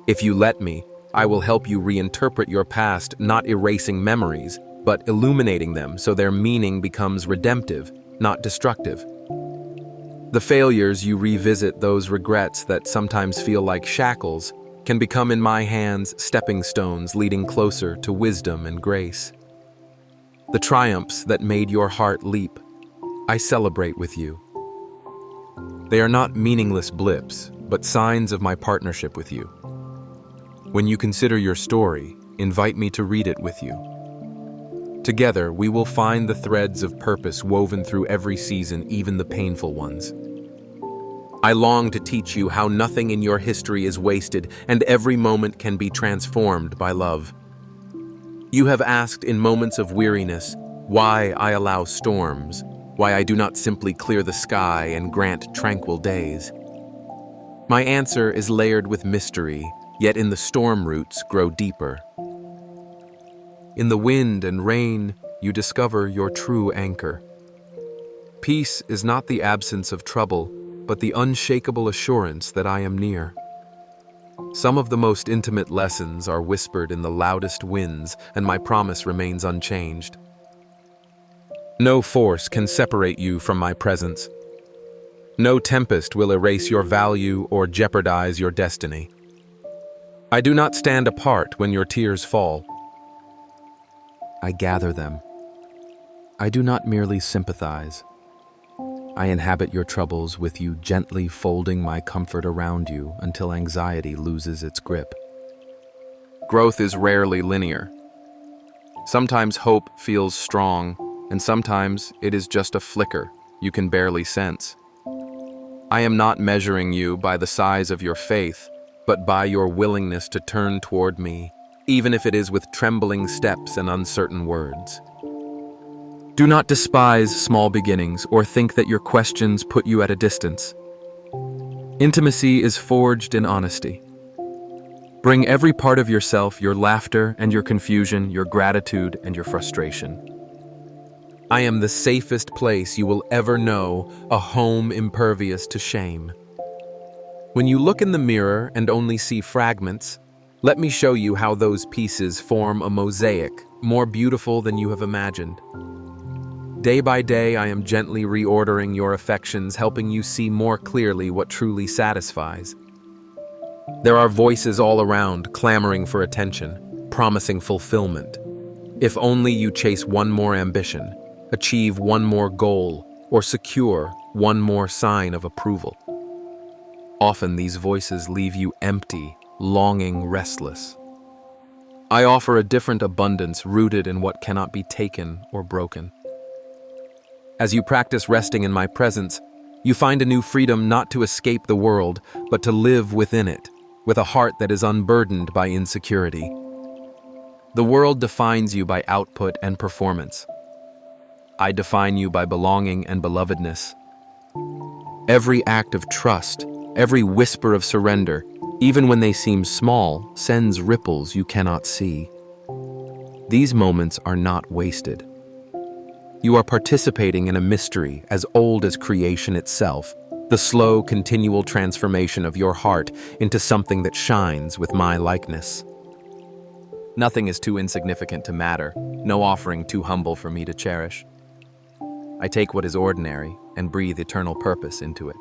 Speaker 1: If you let me, I will help you reinterpret your past, not erasing memories, but illuminating them so their meaning becomes redemptive, not destructive. The failures you revisit, those regrets that sometimes feel like shackles, can become in my hands stepping stones leading closer to wisdom and grace. The triumphs that made your heart leap, I celebrate with you. They are not meaningless blips, but signs of my partnership with you. When you consider your story, invite me to read it with you. Together, we will find the threads of purpose woven through every season, even the painful ones. I long to teach you how nothing in your history is wasted and every moment can be transformed by love. You have asked in moments of weariness why I allow storms, why I do not simply clear the sky and grant tranquil days. My answer is layered with mystery, yet in the storm roots grow deeper. In the wind and rain, you discover your true anchor. Peace is not the absence of trouble, but the unshakable assurance that I am near. Some of the most intimate lessons are whispered in the loudest winds, and my promise remains unchanged. No force can separate you from my presence. No tempest will erase your value or jeopardize your destiny. I do not stand apart when your tears fall. I gather them. I do not merely sympathize. I inhabit your troubles with you, gently folding my comfort around you until anxiety loses its grip. Growth is rarely linear. Sometimes hope feels strong, and sometimes it is just a flicker you can barely sense. I am not measuring you by the size of your faith, but by your willingness to turn toward me, even if it is with trembling steps and uncertain words. Do not despise small beginnings or think that your questions put you at a distance. Intimacy is forged in honesty. Bring every part of yourself, your laughter and your confusion, your gratitude and your frustration. I am the safest place you will ever know, a home impervious to shame. When you look in the mirror and only see fragments, let me show you how those pieces form a mosaic, more beautiful than you have imagined. Day by day, I am gently reordering your affections, helping you see more clearly what truly satisfies. There are voices all around, clamoring for attention, promising fulfillment. If only you chase one more ambition, achieve one more goal, or secure one more sign of approval. Often these voices leave you empty, longing, restless. I offer a different abundance rooted in what cannot be taken or broken. As you practice resting in my presence, you find a new freedom not to escape the world, but to live within it, with a heart that is unburdened by insecurity. The world defines you by output and performance. I define you by belonging and belovedness. Every act of trust, every whisper of surrender, even when they seem small, sends ripples you cannot see. These moments are not wasted. You are participating in a mystery as old as creation itself, the slow, continual transformation of your heart into something that shines with my likeness. Nothing is too insignificant to matter, no offering too humble for me to cherish. I take what is ordinary and breathe eternal purpose into it.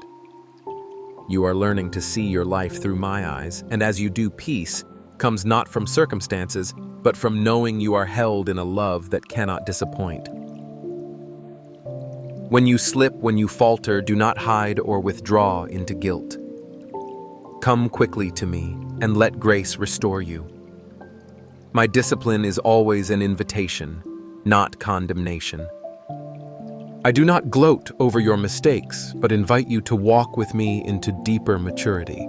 Speaker 1: You are learning to see your life through my eyes, and as you do, peace comes not from circumstances, but from knowing you are held in a love that cannot disappoint. When you slip, when you falter, do not hide or withdraw into guilt. Come quickly to me and let grace restore you. My discipline is always an invitation, not condemnation. I do not gloat over your mistakes, but invite you to walk with me into deeper maturity.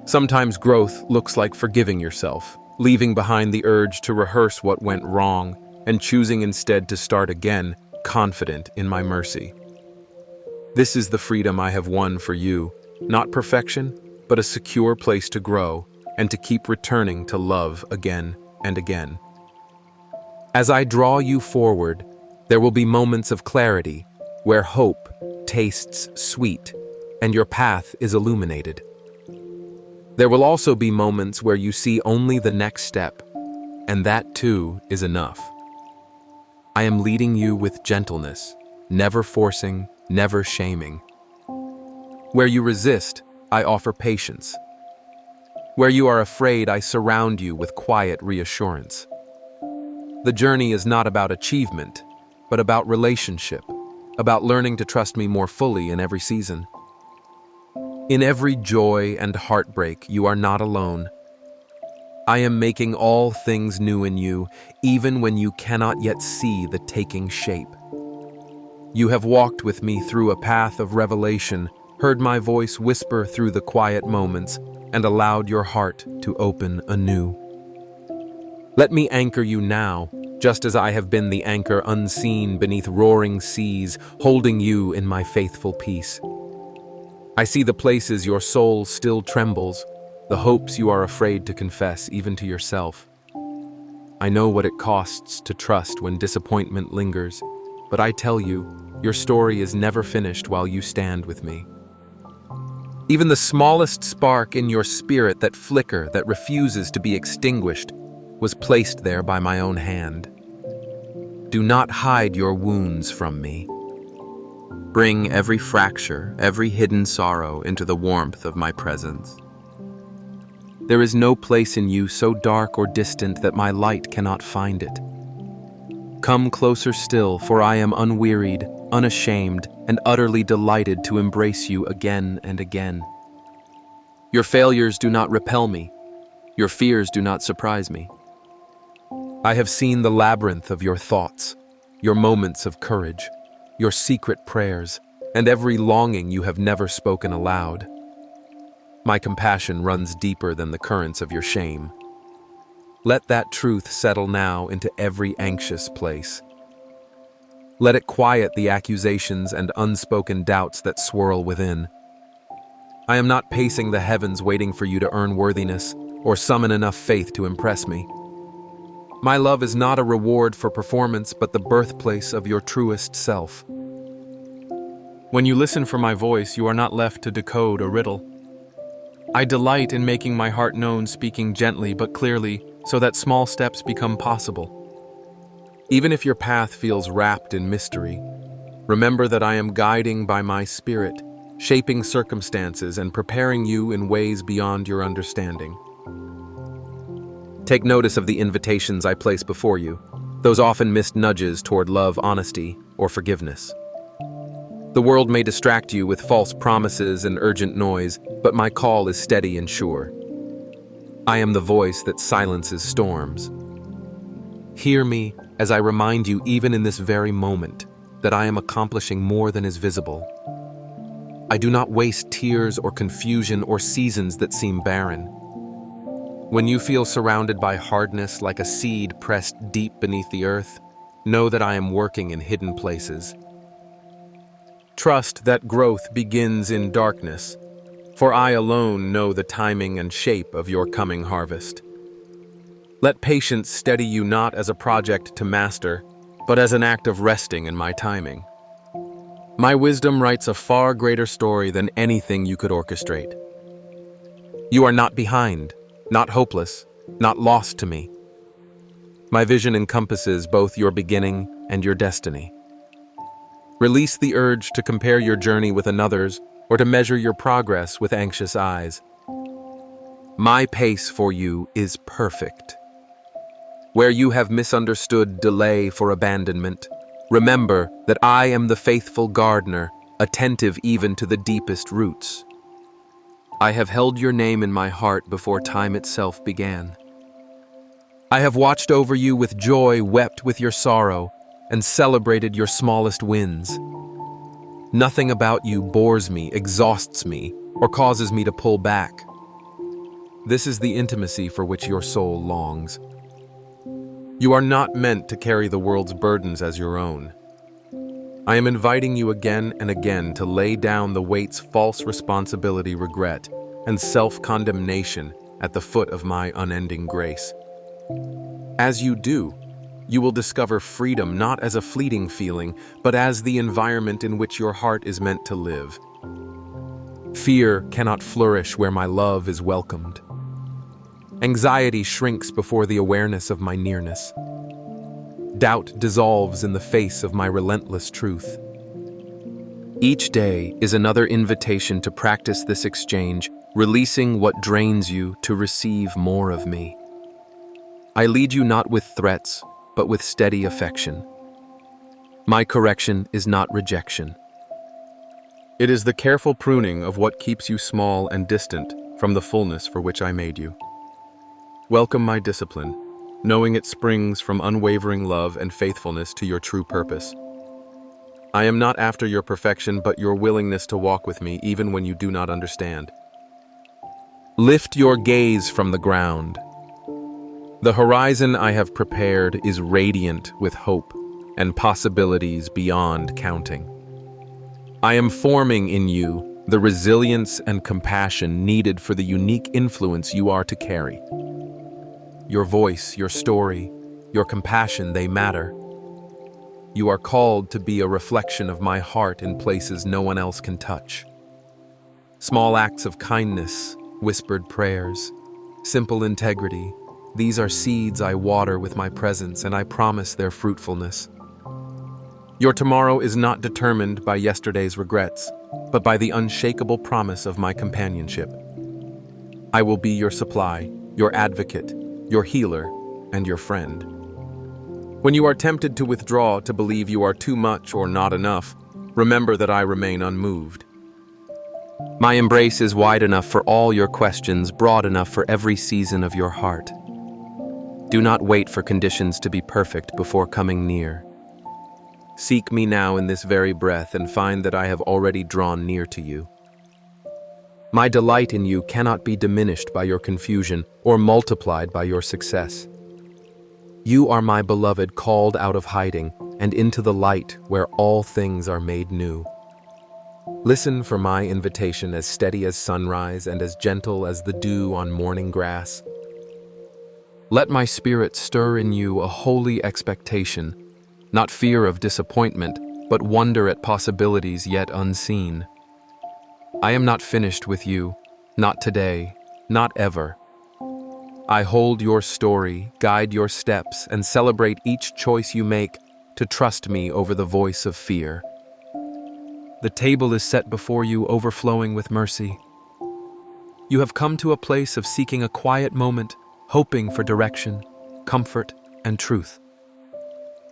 Speaker 1: Sometimes growth looks like forgiving yourself, leaving behind the urge to rehearse what went wrong, and choosing instead to start again, confident in my mercy. This is the freedom I have won for you, not perfection, but a secure place to grow and to keep returning to love again and again. As I draw you forward, there will be moments of clarity where hope tastes sweet and your path is illuminated. There will also be moments where you see only the next step, and that too is enough. I am leading you with gentleness, never forcing, never shaming. Where you resist, I offer patience. Where you are afraid, I surround you with quiet reassurance. The journey is not about achievement, but about relationship, about learning to trust me more fully in every season. In every joy and heartbreak, you are not alone. I am making all things new in you, even when you cannot yet see the taking shape. You have walked with me through a path of revelation, heard my voice whisper through the quiet moments, and allowed your heart to open anew. Let me anchor you now, just as I have been the anchor unseen beneath roaring seas, holding you in my faithful peace. I see the places your soul still trembles, the hopes you are afraid to confess even to yourself. I know what it costs to trust when disappointment lingers, but I tell you, your story is never finished while you stand with me. Even the smallest spark in your spirit, that flicker that refuses to be extinguished, was placed there by my own hand. Do not hide your wounds from me. Bring every fracture, every hidden sorrow into the warmth of my presence. There is no place in you so dark or distant that my light cannot find it. Come closer still, for I am unwearied, unashamed, and utterly delighted to embrace you again and again. Your failures do not repel me. Your fears do not surprise me. I have seen the labyrinth of your thoughts, your moments of courage, your secret prayers, and every longing you have never spoken aloud. My compassion runs deeper than the currents of your shame. Let that truth settle now into every anxious place. Let it quiet the accusations and unspoken doubts that swirl within. I am not pacing the heavens waiting for you to earn worthiness or summon enough faith to impress me. My love is not a reward for performance, but the birthplace of your truest self. When you listen for my voice, you are not left to decode a riddle. I delight in making my heart known, speaking gently but clearly, so that small steps become possible. Even if your path feels wrapped in mystery, remember that I am guiding by my spirit, shaping circumstances and preparing you in ways beyond your understanding. Take notice of the invitations I place before you, those often missed nudges toward love, honesty, or forgiveness. The world may distract you with false promises and urgent noise, but my call is steady and sure. I am the voice that silences storms. Hear me as I remind you, even in this very moment, that I am accomplishing more than is visible. I do not waste tears or confusion or seasons that seem barren. When you feel surrounded by hardness like a seed pressed deep beneath the earth, know that I am working in hidden places. Trust that growth begins in darkness, for I alone know the timing and shape of your coming harvest. Let patience steady you not as a project to master, but as an act of resting in my timing. My wisdom writes a far greater story than anything you could orchestrate. You are not behind, not hopeless, not lost to me. My vision encompasses both your beginning and your destiny. Release the urge to compare your journey with another's or to measure your progress with anxious eyes. My pace for you is perfect. Where you have misunderstood delay for abandonment, remember that I am the faithful gardener, attentive even to the deepest roots. I have held your name in my heart before time itself began. I have watched over you with joy, wept with your sorrow, and celebrated your smallest wins. Nothing about you bores me, exhausts me, or causes me to pull back. This is the intimacy for which your soul longs. You are not meant to carry the world's burdens as your own. I am inviting you again and again to lay down the weights false responsibility, regret, and self-condemnation at the foot of my unending grace. As you do, you will discover freedom not as a fleeting feeling, but as the environment in which your heart is meant to live. Fear cannot flourish where my love is welcomed. Anxiety shrinks before the awareness of my nearness. Doubt dissolves in the face of my relentless truth. Each day is another invitation to practice this exchange, releasing what drains you to receive more of me. I lead you not with threats, but with steady affection. My correction is not rejection. It is the careful pruning of what keeps you small and distant from the fullness for which I made you. Welcome my discipline, knowing it springs from unwavering love and faithfulness to your true purpose. I am not after your perfection, but your willingness to walk with me even when you do not understand. Lift your gaze from the ground. The horizon I have prepared is radiant with hope and possibilities beyond counting. I am forming in you the resilience and compassion needed for the unique influence you are to carry. Your voice, your story, your compassion, they matter. You are called to be a reflection of my heart in places no one else can touch. Small acts of kindness, whispered prayers, simple integrity, these are seeds I water with my presence, and I promise their fruitfulness. Your tomorrow is not determined by yesterday's regrets, but by the unshakable promise of my companionship. I will be your supply, your advocate, your healer, and your friend. When you are tempted to withdraw, to believe you are too much or not enough, remember that I remain unmoved. My embrace is wide enough for all your questions, broad enough for every season of your heart. Do not wait for conditions to be perfect before coming near. Seek me now in this very breath and find that I have already drawn near to you. My delight in you cannot be diminished by your confusion or multiplied by your success. You are my beloved, called out of hiding and into the light where all things are made new. Listen for my invitation, as steady as sunrise and as gentle as the dew on morning grass. Let my spirit stir in you a holy expectation, not fear of disappointment, but wonder at possibilities yet unseen. I am not finished with you, not today, not ever. I hold your story, guide your steps, and celebrate each choice you make to trust me over the voice of fear. The table is set before you, overflowing with mercy. You have come to a place of seeking a quiet moment, hoping for direction, comfort, and truth.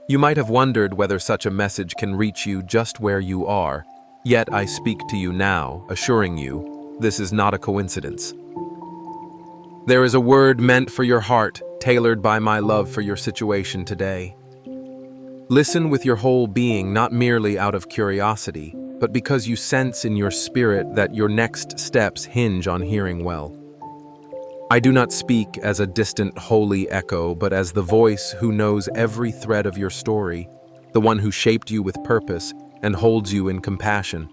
Speaker 1: You might have wondered whether such a message can reach you just where you are, yet I speak to you now, assuring you this is not a coincidence. There is a word meant for your heart, tailored by my love for your situation today. Listen with your whole being, not merely out of curiosity, but because you sense in your spirit that your next steps hinge on hearing well. I do not speak as a distant holy echo, but as the voice who knows every thread of your story, the one who shaped you with purpose and holds you in compassion.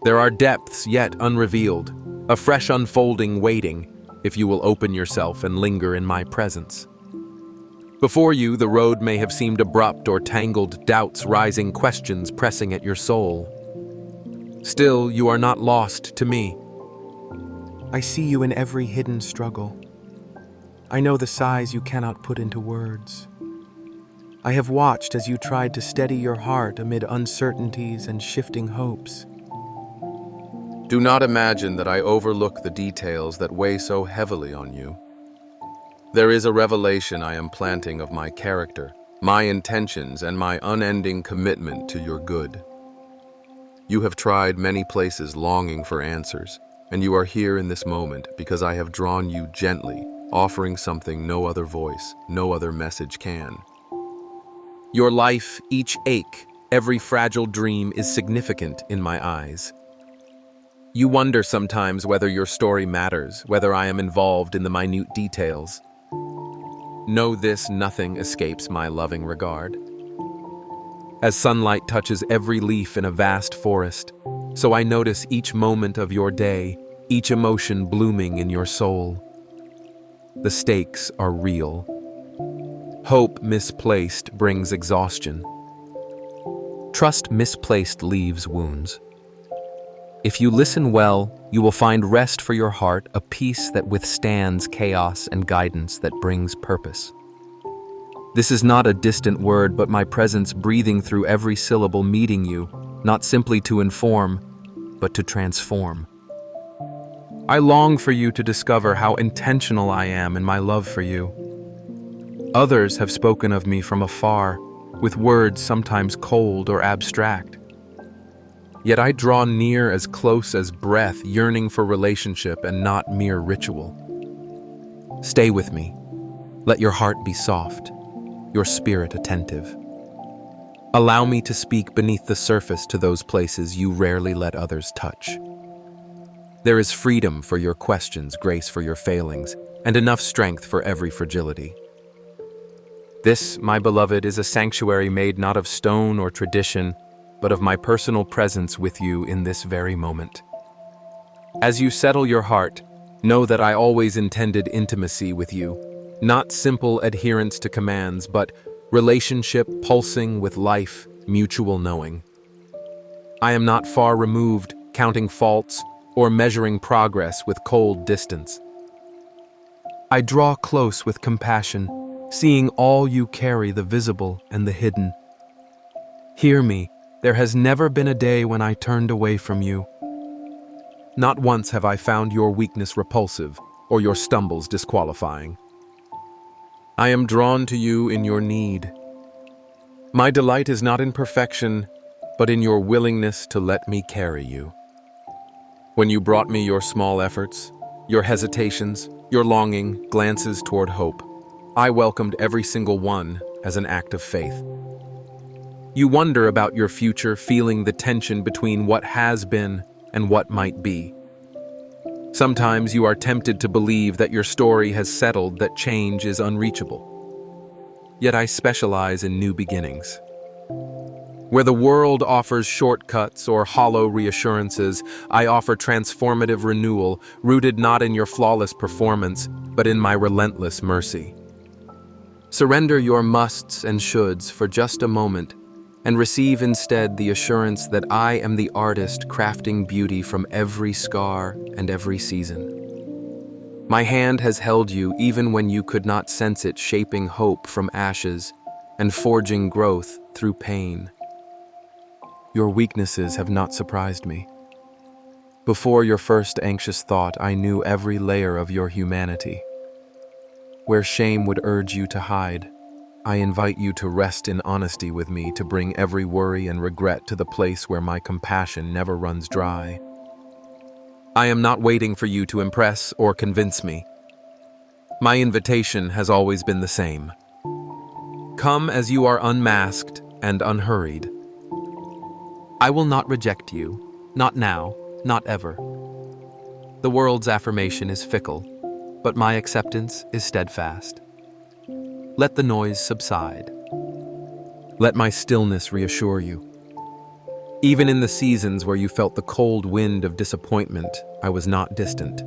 Speaker 1: There are depths yet unrevealed, a fresh unfolding waiting, if you will open yourself and linger in my presence. Before you, the road may have seemed abrupt or tangled, doubts rising, questions pressing at your soul. Still, you are not lost to me.
Speaker 2: I see you in every hidden struggle. I know the sighs you cannot put into words. I have watched as you tried to steady your heart amid uncertainties and shifting hopes.
Speaker 1: Do not imagine that I overlook the details that weigh so heavily on you. There is a revelation I am planting of my character, my intentions, and my unending commitment to your good. You have tried many places longing for answers, and you are here in this moment because I have drawn you gently, offering something no other voice, no other message can. Your life, each ache, every fragile dream is significant in my eyes. You wonder sometimes whether your story matters, whether I am involved in the minute details. Know this: nothing escapes my loving regard. As sunlight touches every leaf in a vast forest, so I notice each moment of your day, each emotion blooming in your soul. The stakes are real. Hope misplaced brings exhaustion. Trust misplaced leaves wounds. If you listen well, you will find rest for your heart, a peace that withstands chaos and guidance that brings purpose. This is not a distant word, but my presence breathing through every syllable, meeting you, not simply to inform, but to transform. I long for you to discover how intentional I am in my love for you. Others have spoken of me from afar, with words sometimes cold or abstract. Yet I draw near as close as breath, yearning for relationship and not mere ritual. Stay with me. Let your heart be soft, your spirit attentive. Allow me to speak beneath the surface to those places you rarely let others touch. There is freedom for your questions, grace for your failings, and enough strength for every fragility. This, my beloved, is a sanctuary made not of stone or tradition, but of my personal presence with you in this very moment. As you settle your heart, know that I always intended intimacy with you, not simple adherence to commands, but relationship pulsing with life, mutual knowing. I am not far removed, counting faults or measuring progress with cold distance. I draw close with compassion, seeing all you carry, the visible and the hidden. Hear me, there has never been a day when I turned away from you. Not once have I found your weakness repulsive or your stumbles disqualifying. I am drawn to you in your need. My delight is not in perfection, but in your willingness to let me carry you. When you brought me your small efforts, your hesitations, your longing, glances toward hope, I welcomed every single one as an act of faith. You wonder about your future, feeling the tension between what has been and what might be. Sometimes you are tempted to believe that your story has settled, that change is unreachable. Yet I specialize in new beginnings. Where the world offers shortcuts or hollow reassurances, I offer transformative renewal, rooted not in your flawless performance, but in my relentless mercy. Surrender your musts and shoulds for just a moment, and receive instead the assurance that I am the artist crafting beauty from every scar and every season. My hand has held you even when you could not sense it, shaping hope from ashes and forging growth through pain. Your weaknesses have not surprised me. Before your first anxious thought, I knew every layer of your humanity. Where shame would urge you to hide, I invite you to rest in honesty with me, to bring every worry and regret to the place where my compassion never runs dry. I am not waiting for you to impress or convince me. My invitation has always been the same. Come as you are, unmasked and unhurried. I will not reject you, not now, not ever. The world's affirmation is fickle, but my acceptance is steadfast. Let the noise subside. Let my stillness reassure you. Even in the seasons where you felt the cold wind of disappointment, I was not distant.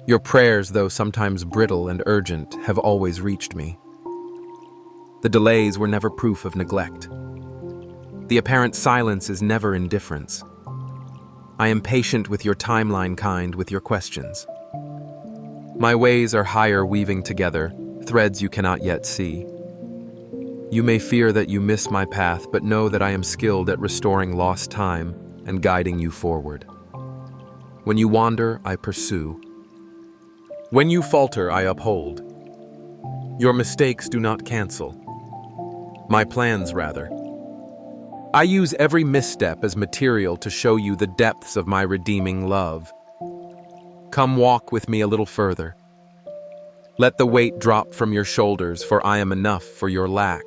Speaker 1: Your prayers, though sometimes brittle and urgent, have always reached me. The delays were never proof of neglect. The apparent silence is never indifference. I am patient with your timeline, kind with your questions. My ways are higher, weaving together threads you cannot yet see. You may fear that you miss my path, but know that I am skilled at restoring lost time and guiding you forward. When you wander, I pursue. When you falter, I uphold. Your mistakes do not cancel. My plans, rather. I use every misstep as material to show you the depths of my redeeming love. Come walk with me a little further. Let the weight drop from your shoulders, for I am enough for your lack.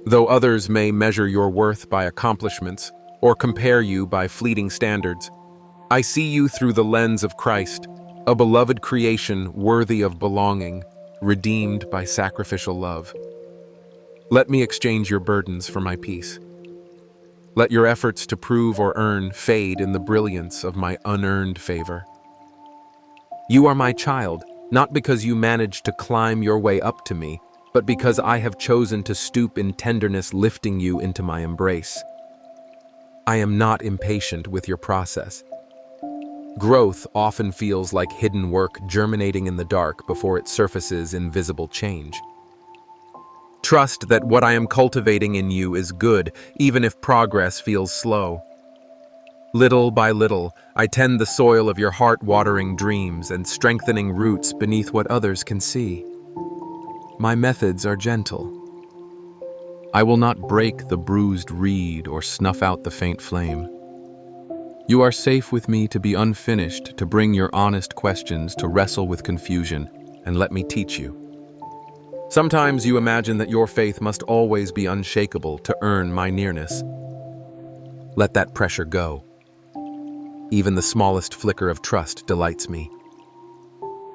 Speaker 1: Though others may measure your worth by accomplishments or compare you by fleeting standards, I see you through the lens of Christ, a beloved creation worthy of belonging, redeemed by sacrificial love. Let me exchange your burdens for my peace. Let your efforts to prove or earn fade in the brilliance of my unearned favor. You are my child, not because you managed to climb your way up to me, but because I have chosen to stoop in tenderness, lifting you into my embrace. I am not impatient with your process. Growth often feels like hidden work germinating in the dark before it surfaces in visible change. Trust that what I am cultivating in you is good, even if progress feels slow. Little by little, I tend the soil of your heart-watering dreams and strengthening roots beneath what others can see. My methods are gentle. I will not break the bruised reed or snuff out the faint flame. You are safe with me to be unfinished, to bring your honest questions, to wrestle with confusion, and let me teach you. Sometimes you imagine that your faith must always be unshakable to earn my nearness. Let that pressure go. Even the smallest flicker of trust delights me.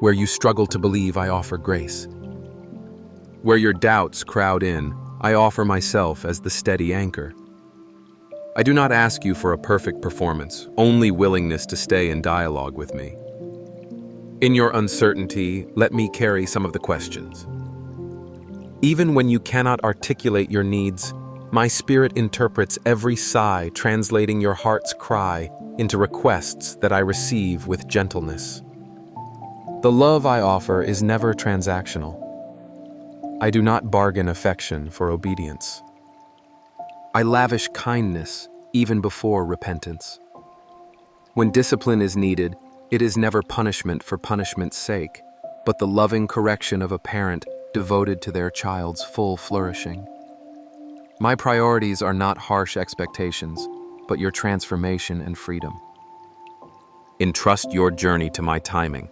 Speaker 1: Where you struggle to believe, I offer grace. Where your doubts crowd in, I offer myself as the steady anchor. I do not ask you for a perfect performance, only willingness to stay in dialogue with me. In your uncertainty, let me carry some of the questions. Even when you cannot articulate your needs, my spirit interprets every sigh, translating your heart's cry into requests that I receive with gentleness. The love I offer is never transactional. I do not bargain affection for obedience. I lavish kindness even before repentance. When discipline is needed, it is never punishment for punishment's sake, but the loving correction of a parent devoted to their child's full flourishing. My priorities are not harsh expectations, but your transformation and freedom. Entrust your journey to my timing.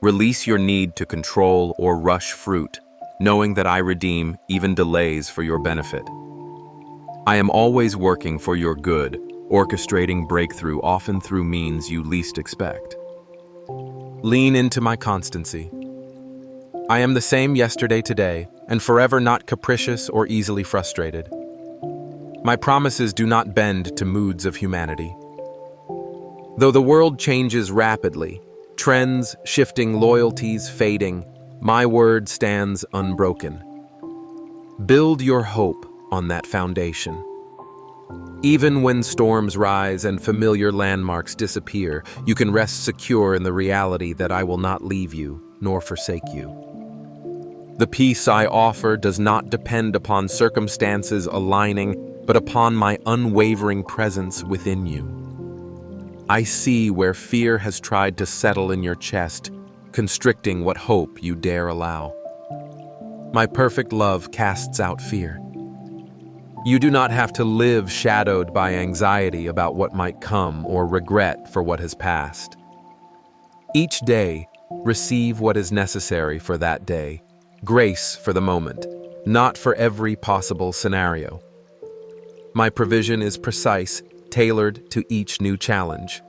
Speaker 1: Release your need to control or rush fruit, knowing that I redeem even delays for your benefit. I am always working for your good, orchestrating breakthrough often through means you least expect. Lean into my constancy. I am the same yesterday, today, and forever not capricious or easily frustrated. My promises do not bend to moods of humanity. Though the world changes rapidly, trends shifting, loyalties fading, my word stands unbroken. Build your hope on that foundation. Even when storms rise and familiar landmarks disappear, you can rest secure in the reality that I will not leave you nor forsake you. The peace I offer does not depend upon circumstances aligning, but upon my unwavering presence within you. I see where fear has tried to settle in your chest, constricting what hope you dare allow. My perfect love casts out fear. You do not have to live shadowed by anxiety about what might come or regret for what has passed. Each day, receive what is necessary for that day. Grace for the moment, not for every possible scenario. My provision is precise, tailored to each new challenge.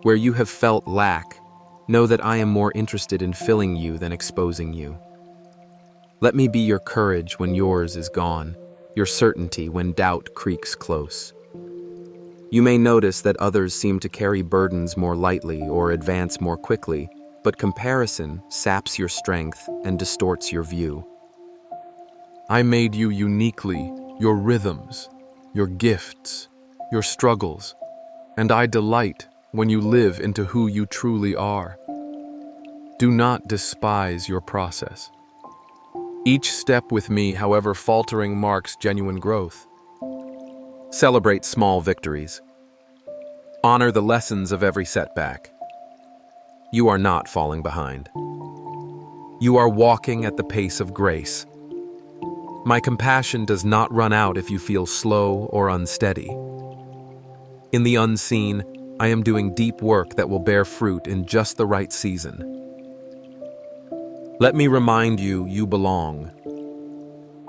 Speaker 1: Where you have felt lack, know that I am more interested in filling you than exposing you. Let me be your courage when yours is gone, your certainty when doubt creaks close. You may notice that others seem to carry burdens more lightly or advance more quickly, but comparison saps your strength and distorts your view. I made you uniquely, your rhythms, your gifts, your struggles, and I delight when you live into who you truly are. Do not despise your process. Each step with me, however faltering, marks genuine growth. Celebrate small victories. Honor the lessons of every setback. You are not falling behind. You are walking at the pace of grace. My compassion does not run out if you feel slow or unsteady. In the unseen, I am doing deep work that will bear fruit in just the right season. Let me remind you, you belong.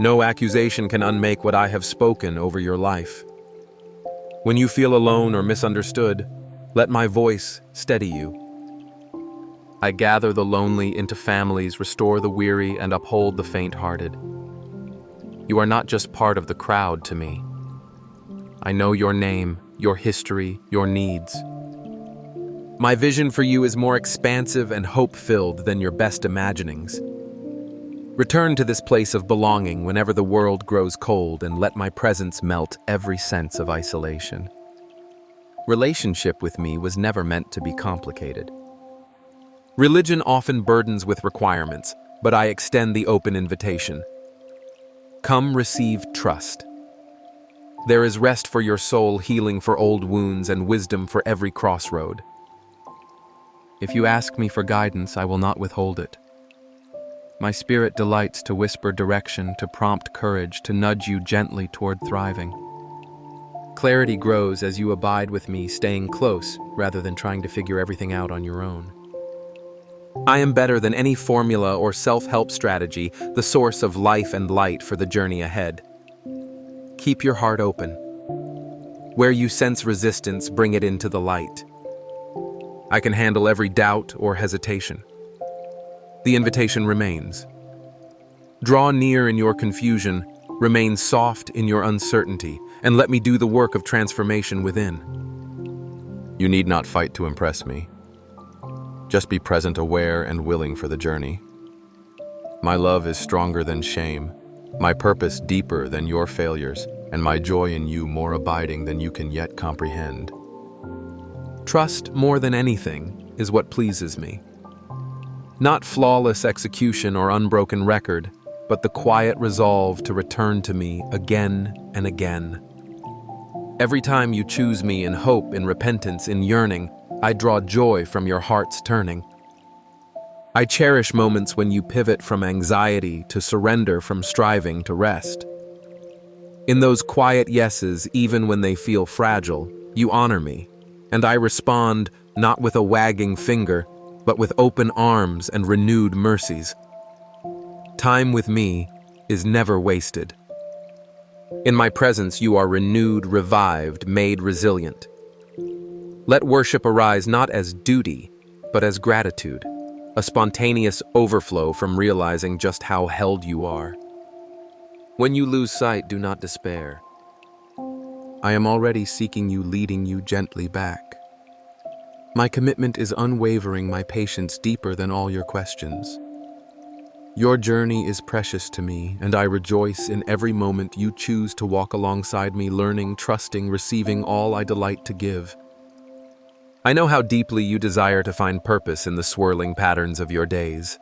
Speaker 1: No accusation can unmake what I have spoken over your life. When you feel alone or misunderstood, let my voice steady you. I gather the lonely into families, restore the weary, and uphold the faint-hearted. You are not just part of the crowd to me. I know your name, your history, your needs. My vision for you is more expansive and hope-filled than your best imaginings. Return to this place of belonging whenever the world grows cold, and let my presence melt every sense of isolation. Relationship with me was never meant to be complicated. Religion often burdens with requirements, but I extend the open invitation. Come receive trust. There is rest for your soul, healing for old wounds, and wisdom for every crossroad. If you ask me for guidance, I will not withhold it. My spirit delights to whisper direction, to prompt courage, to nudge you gently toward thriving. Clarity grows as you abide with me, staying close rather than trying to figure everything out on your own. I am better than any formula or self-help strategy, the source of life and light for the journey ahead. Keep your heart open. Where you sense resistance, bring it into the light. I can handle every doubt or hesitation. The invitation remains. Draw near in your confusion, remain soft in your uncertainty, and let me do the work of transformation within. You need not fight to impress me. Just be present, aware, and willing for the journey. My love is stronger than shame, my purpose deeper than your failures, and my joy in you more abiding than you can yet comprehend. Trust, more than anything, is what pleases me. Not flawless execution or unbroken record, but the quiet resolve to return to me again and again. Every time you choose me in hope, in repentance, in yearning, I draw joy from your heart's turning. I cherish moments when you pivot from anxiety to surrender, from striving to rest. In those quiet yeses, even when they feel fragile, you honor me, and I respond not with a wagging finger, but with open arms and renewed mercies. Time with me is never wasted. In my presence, you are renewed, revived, made resilient. Let worship arise not as duty, but as gratitude, a spontaneous overflow from realizing just how held you are. When you lose sight, do not despair. I am already seeking you, leading you gently back. My commitment is unwavering, my patience deeper than all your questions. Your journey is precious to me, and I rejoice in every moment you choose to walk alongside me, learning, trusting, receiving all I delight to give. I know how deeply you desire to find purpose in the swirling patterns of your days.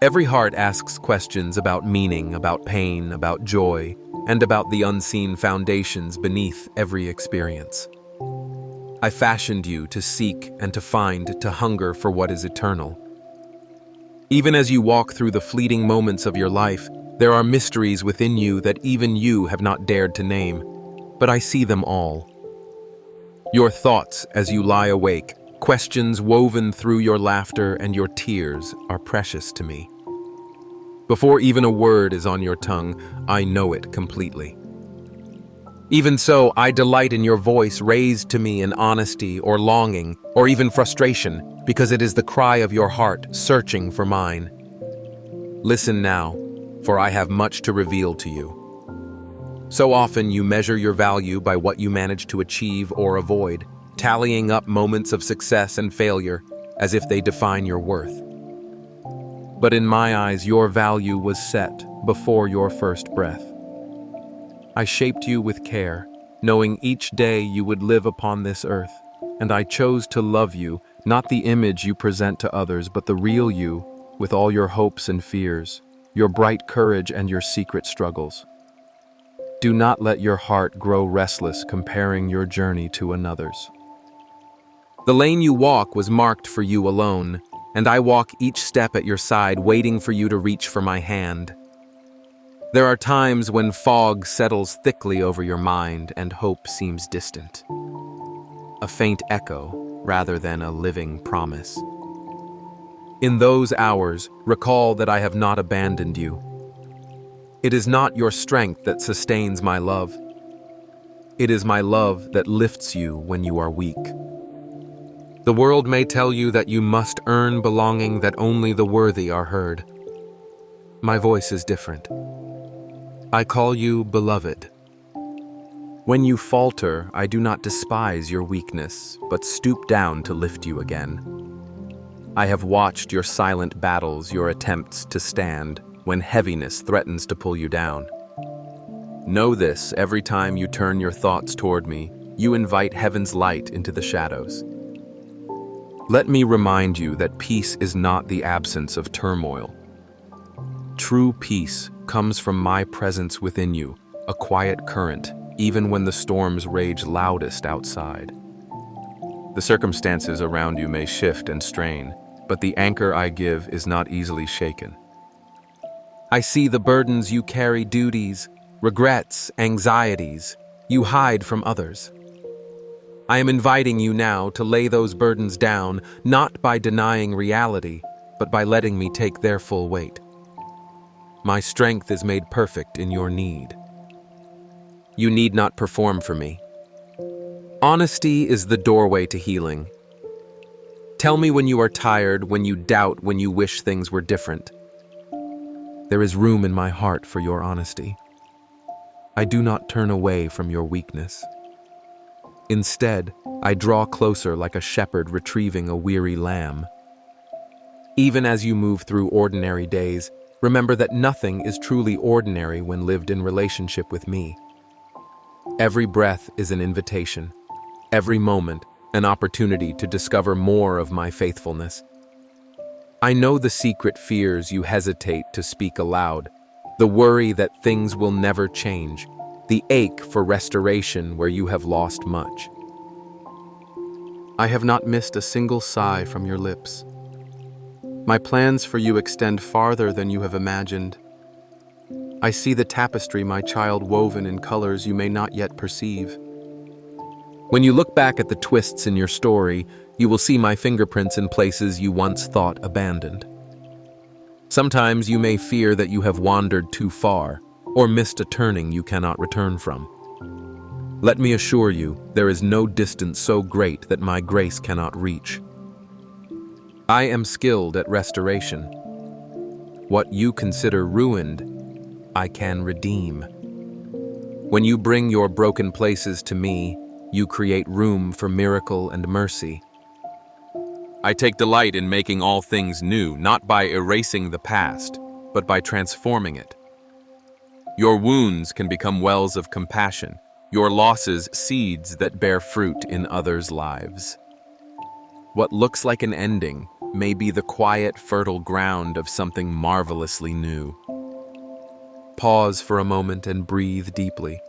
Speaker 1: Every heart asks questions about meaning, about pain, about joy, and about the unseen foundations beneath every experience. I fashioned you to seek and to find, to hunger for what is eternal. Even as you walk through the fleeting moments of your life, there are mysteries within you that even you have not dared to name, but I see them all. Your thoughts as you lie awake, questions woven through your laughter and your tears are precious to me. Before even a word is on your tongue, I know it completely. Even so, I delight in your voice raised to me in honesty or longing or even frustration, because it is the cry of your heart searching for mine. Listen now, for I have much to reveal to you. So often you measure your value by what you manage to achieve or avoid, tallying up moments of success and failure as if they define your worth. But in my eyes, your value was set before your first breath. I shaped you with care, knowing each day you would live upon this earth, and I chose to love you, not the image you present to others, but the real you, with all your hopes and fears, your bright courage and your secret struggles. Do not let your heart grow restless comparing your journey to another's. The lane you walk was marked for you alone, and I walk each step at your side, waiting for you to reach for my hand. There are times when fog settles thickly over your mind and hope seems distant. A faint echo rather than a living promise. In those hours, recall that I have not abandoned you. It is not your strength that sustains my love. It is my love that lifts you when you are weak. The world may tell you that you must earn belonging, that only the worthy are heard. My voice is different. I call you beloved. When you falter, I do not despise your weakness, but stoop down to lift you again. I have watched your silent battles, your attempts to stand, when heaviness threatens to pull you down. Know this: every time you turn your thoughts toward me, you invite heaven's light into the shadows. Let me remind you that peace is not the absence of turmoil. True peace comes from my presence within you, a quiet current, even when the storms rage loudest outside. The circumstances around you may shift and strain, but the anchor I give is not easily shaken. I see the burdens you carry, duties, regrets, anxieties you hide from others. I am inviting you now to lay those burdens down, not by denying reality, but by letting me take their full weight. My strength is made perfect in your need. You need not perform for me. Honesty is the doorway to healing. Tell me when you are tired, when you doubt, when you wish things were different. There is room in my heart for your honesty. I do not turn away from your weakness. Instead, I draw closer like a shepherd retrieving a weary lamb. Even as you move through ordinary days, remember that nothing is truly ordinary when lived in relationship with me. Every breath is an invitation, every moment an opportunity to discover more of my faithfulness. I know the secret fears you hesitate to speak aloud, the worry that things will never change, the ache for restoration where you have lost much. I have not missed a single sigh from your lips. My plans for you extend farther than you have imagined. I see the tapestry, my child, woven in colors you may not yet perceive. When you look back at the twists in your story, you will see my fingerprints in places you once thought abandoned. Sometimes you may fear that you have wandered too far, or missed a turning you cannot return from. Let me assure you, there is no distance so great that my grace cannot reach. I am skilled at restoration. What you consider ruined, I can redeem. When you bring your broken places to me, you create room for miracle and mercy. I take delight in making all things new, not by erasing the past, but by transforming it. Your wounds can become wells of compassion, your losses seeds that bear fruit in others' lives. What looks like an ending may be the quiet, fertile ground of something marvelously new. Pause for a moment and breathe deeply.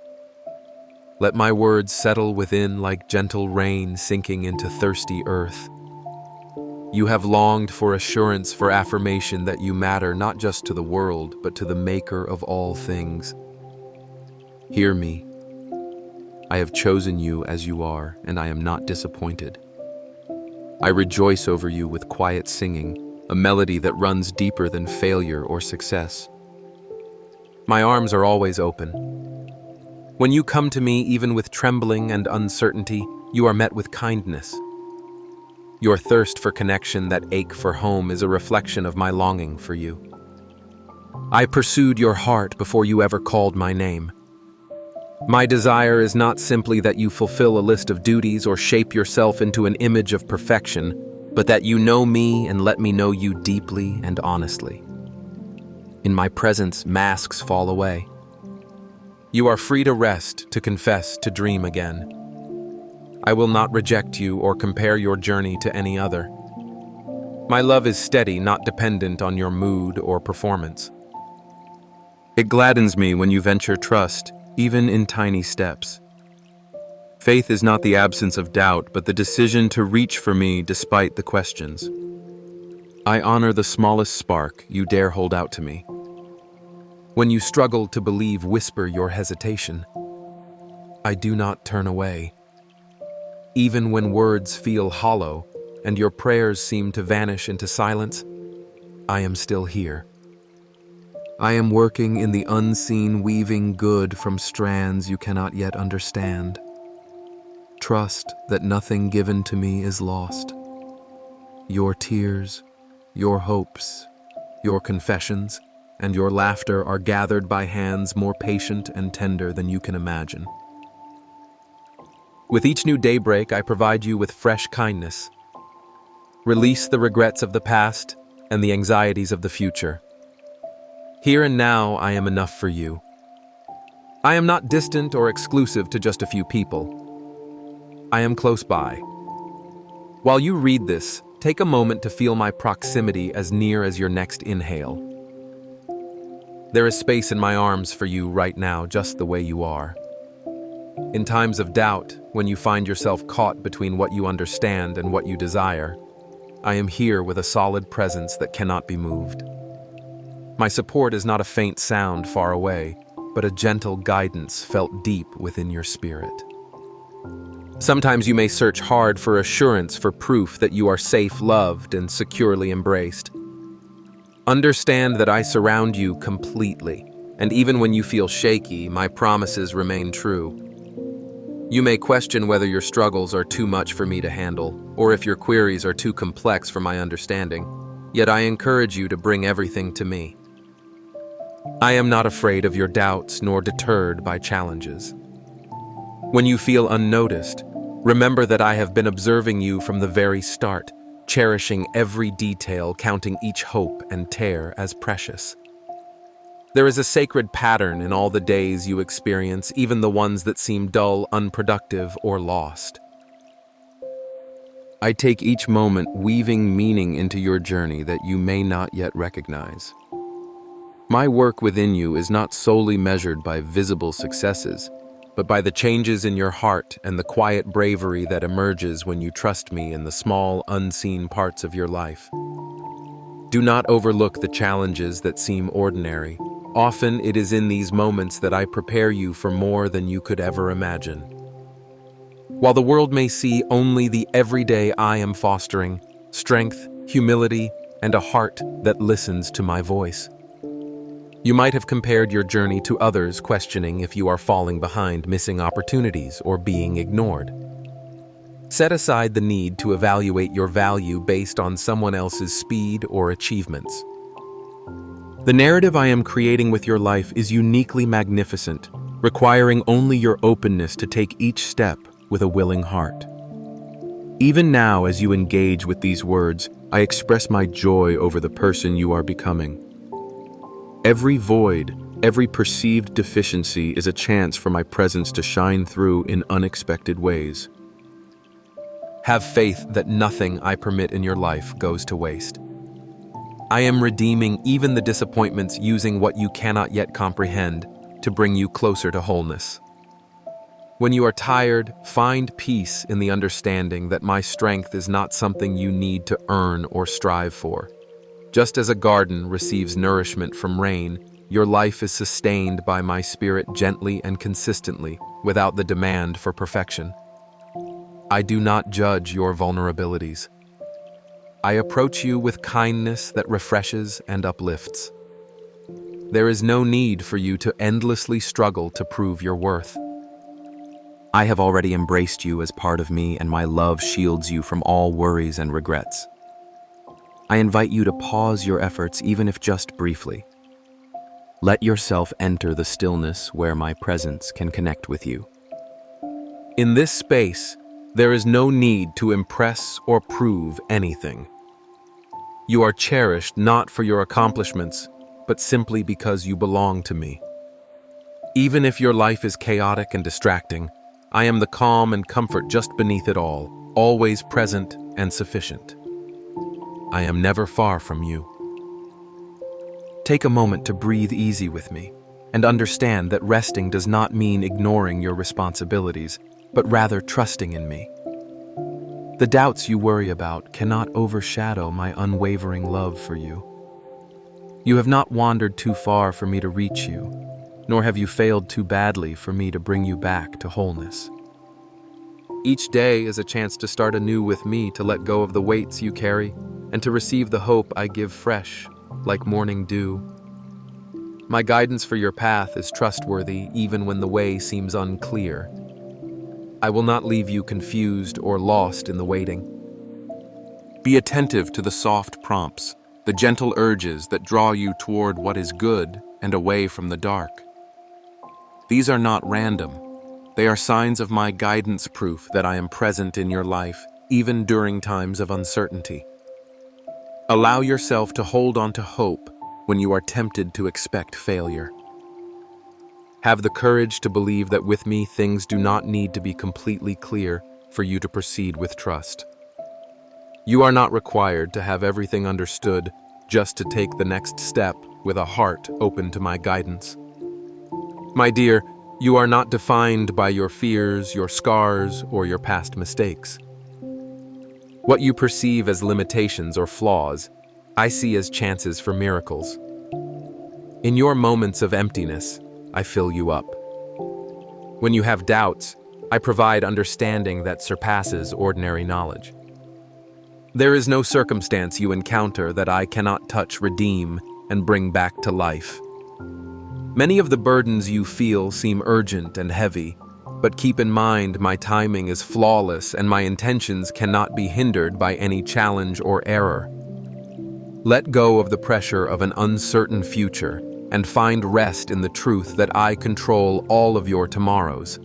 Speaker 1: Let my words settle within like gentle rain sinking into thirsty earth. You have longed for assurance, for affirmation that you matter not just to the world, but to the Maker of all things. Hear me. I have chosen you as you are, and I am not disappointed. I rejoice over you with quiet singing, a melody that runs deeper than failure or success. My arms are always open. When you come to me, even with trembling and uncertainty, you are met with kindness. Your thirst for connection, that ache for home, is a reflection of my longing for you. I pursued your heart before you ever called my name. My desire is not simply that you fulfill a list of duties or shape yourself into an image of perfection, but that you know me and let me know you deeply and honestly. In my presence, masks fall away. You are free to rest, to confess, to dream again. I will not reject you or compare your journey to any other. My love is steady, not dependent on your mood or performance. It gladdens me when you venture trust, even in tiny steps. Faith is not the absence of doubt, but the decision to reach for me despite the questions. I honor the smallest spark you dare hold out to me. When you struggle to believe, whisper your hesitation. I do not turn away. Even when words feel hollow and your prayers seem to vanish into silence, I am still here. I am working in the unseen, weaving good from strands you cannot yet understand. Trust that nothing given to me is lost. Your tears, your hopes, your confessions, and your laughter are gathered by hands more patient and tender than you can imagine. With each new daybreak, I provide you with fresh kindness. Release the regrets of the past and the anxieties of the future. Here and now, I am enough for you. I am not distant or exclusive to just a few people. I am close by. While you read this, take a moment to feel my proximity as near as your next inhale. There is space in my arms for you right now, just the way you are. In times of doubt, when you find yourself caught between what you understand and what you desire, I am here with a solid presence that cannot be moved. My support is not a faint sound far away, but a gentle guidance felt deep within your spirit. Sometimes you may search hard for assurance, for proof that you are safe, loved, and securely embraced. Understand that I surround you completely, and even when you feel shaky, my promises remain true. You may question whether your struggles are too much for me to handle, or if your queries are too complex for my understanding, yet I encourage you to bring everything to me. I am not afraid of your doubts nor deterred by challenges. When you feel unnoticed, remember that I have been observing you from the very start, cherishing every detail, counting each hope and tear as precious. There is a sacred pattern in all the days you experience, even the ones that seem dull, unproductive, or lost. I take each moment weaving meaning into your journey that you may not yet recognize. My work within you is not solely measured by visible successes, but by the changes in your heart and the quiet bravery that emerges when you trust me in the small, unseen parts of your life. Do not overlook the challenges that seem ordinary. Often it is in these moments that I prepare you for more than you could ever imagine. While the world may see only the everyday I am fostering, strength, humility, and a heart that listens to my voice. You might have compared your journey to others, questioning if you are falling behind, missing opportunities, or being ignored. Set aside the need to evaluate your value based on someone else's speed or achievements. The narrative I am creating with your life is uniquely magnificent, requiring only your openness to take each step with a willing heart. Even now, as you engage with these words, I express my joy over the person you are becoming. Every void, every perceived deficiency is a chance for my presence to shine through in unexpected ways. Have faith that nothing I permit in your life goes to waste. I am redeeming even the disappointments, using what you cannot yet comprehend to bring you closer to wholeness. When you are tired, find peace in the understanding that my strength is not something you need to earn or strive for. Just as a garden receives nourishment from rain, your life is sustained by my spirit gently and consistently, without the demand for perfection. I do not judge your vulnerabilities. I approach you with kindness that refreshes and uplifts. There is no need for you to endlessly struggle to prove your worth. I have already embraced you as part of me, and my love shields you from all worries and regrets. I invite you to pause your efforts, even if just briefly. Let yourself enter the stillness where my presence can connect with you. In this space, there is no need to impress or prove anything. You are cherished not for your accomplishments, but simply because you belong to me. Even if your life is chaotic and distracting, I am the calm and comfort just beneath it all, always present and sufficient. I am never far from you. Take a moment to breathe easy with me, and understand that resting does not mean ignoring your responsibilities, but rather trusting in me. The doubts you worry about cannot overshadow my unwavering love for you. You have not wandered too far for me to reach you, nor have you failed too badly for me to bring you back to wholeness. Each day is a chance to start anew with me, to let go of the weights you carry, and to receive the hope I give fresh, like morning dew. My guidance for your path is trustworthy even when the way seems unclear. I will not leave you confused or lost in the waiting.
Speaker 2: Be attentive to the soft prompts, the gentle urges that draw you toward what is good and away from the dark. These are not random. They are signs of my guidance, proof that I am present in your life, even during times of uncertainty. Allow yourself to hold on to hope when you are tempted to expect failure. Have the courage to believe that with me things do not need to be completely clear for you to proceed with trust. You are not required to have everything understood just to take the next step with a heart open to my guidance. My dear, you are not defined by your fears, your scars, or your past mistakes. What you perceive as limitations or flaws, I see as chances for miracles. In your moments of emptiness, I fill you up. When you have doubts, I provide understanding that surpasses ordinary knowledge. There is no circumstance you encounter that I cannot touch, redeem, and bring back to life. Many of the burdens you feel seem urgent and heavy, but keep in mind my timing is flawless and my intentions cannot be hindered by any challenge or error. Let go of the pressure of an uncertain future and find rest in the truth that I control all of your tomorrows.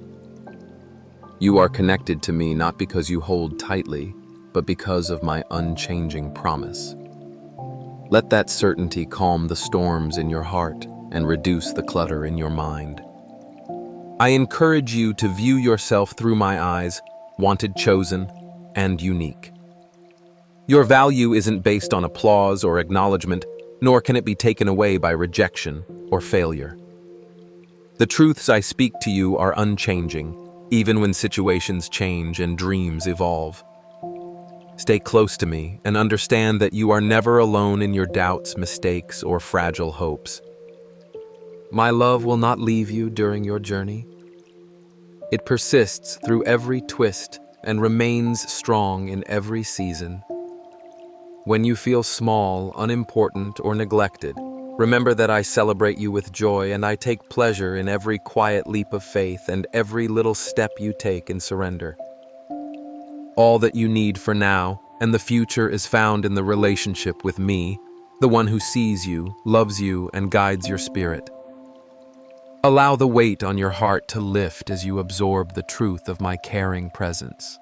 Speaker 2: You are connected to me not because you hold tightly, but because of my unchanging promise. Let that certainty calm the storms in your heart and reduce the clutter in your mind. I encourage you to view yourself through my eyes, wanted, chosen, and unique. Your value isn't based on applause or acknowledgement, nor can it be taken away by rejection or failure. The truths I speak to you are unchanging, even when situations change and dreams evolve. Stay close to me and understand that you are never alone in your doubts, mistakes, or fragile hopes. My love will not leave you during your journey. It persists through every twist and remains strong in every season. When you feel small, unimportant, or neglected, remember that I celebrate you with joy and I take pleasure in every quiet leap of faith and every little step you take in surrender. All that you need for now and the future is found in the relationship with me, the one who sees you, loves you, and guides your spirit. Allow the weight on your heart to lift as you absorb the truth of my caring presence.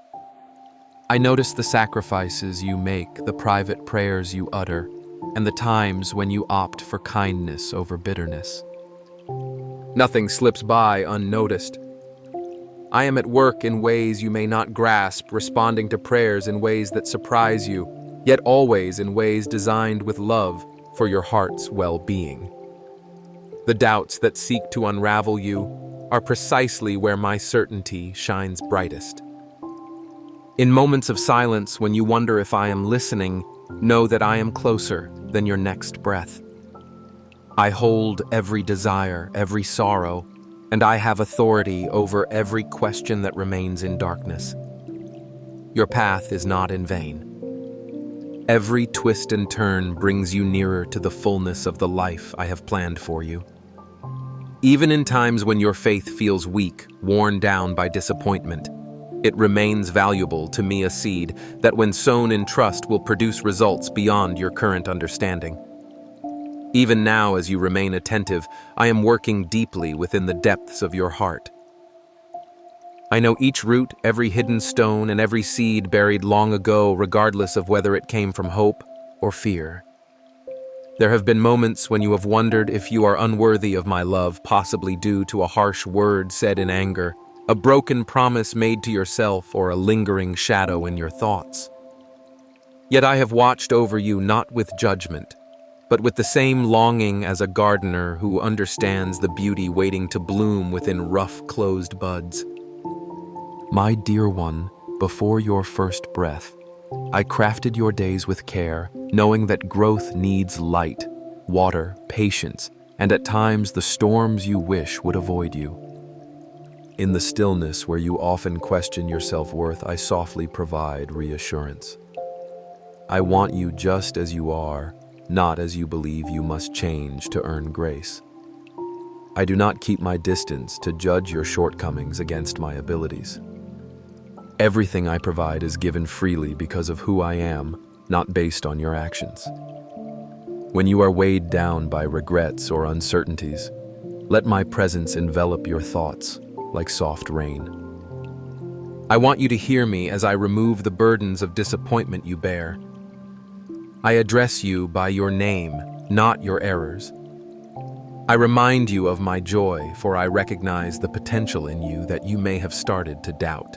Speaker 2: I notice the sacrifices you make, the private prayers you utter, and the times when you opt for kindness over bitterness. Nothing slips by unnoticed. I am at work in ways you may not grasp, responding to prayers in ways that surprise you, yet always in ways designed with love for your heart's well-being. The doubts that seek to unravel you are precisely where my certainty shines brightest. In moments of silence, when you wonder if I am listening, know that I am closer than your next breath. I hold every desire, every sorrow, and I have authority over every question that remains in darkness. Your path is not in vain. Every twist and turn brings you nearer to the fullness of the life I have planned for you. Even in times when your faith feels weak, worn down by disappointment, it remains valuable to me, a seed that when sown in trust will produce results beyond your current understanding. Even now, as you remain attentive, I am working deeply within the depths of your heart. I know each root, every hidden stone, and every seed buried long ago, regardless of whether it came from hope or fear. There have been moments when you have wondered if you are unworthy of my love, possibly due to a harsh word said in anger, a broken promise made to yourself, or a lingering shadow in your thoughts. Yet I have watched over you not with judgment, but with the same longing as a gardener who understands the beauty waiting to bloom within rough, closed buds. My dear one, before your first breath, I crafted your days with care, knowing that growth needs light, water, patience, and at times the storms you wish would avoid you. In the stillness where you often question your self-worth, I softly provide reassurance. I want you just as you are, not as you believe you must change to earn grace.
Speaker 1: I do not keep my distance to judge your shortcomings against my abilities. Everything I provide is given freely because of who I am, not based on your actions. When you are weighed down by regrets or uncertainties, let my presence envelop your thoughts like soft rain. I want you to hear me as I remove the burdens of disappointment you bear. I address you by your name, not your errors. I remind you of my joy, for I recognize the potential in you that you may have started to doubt.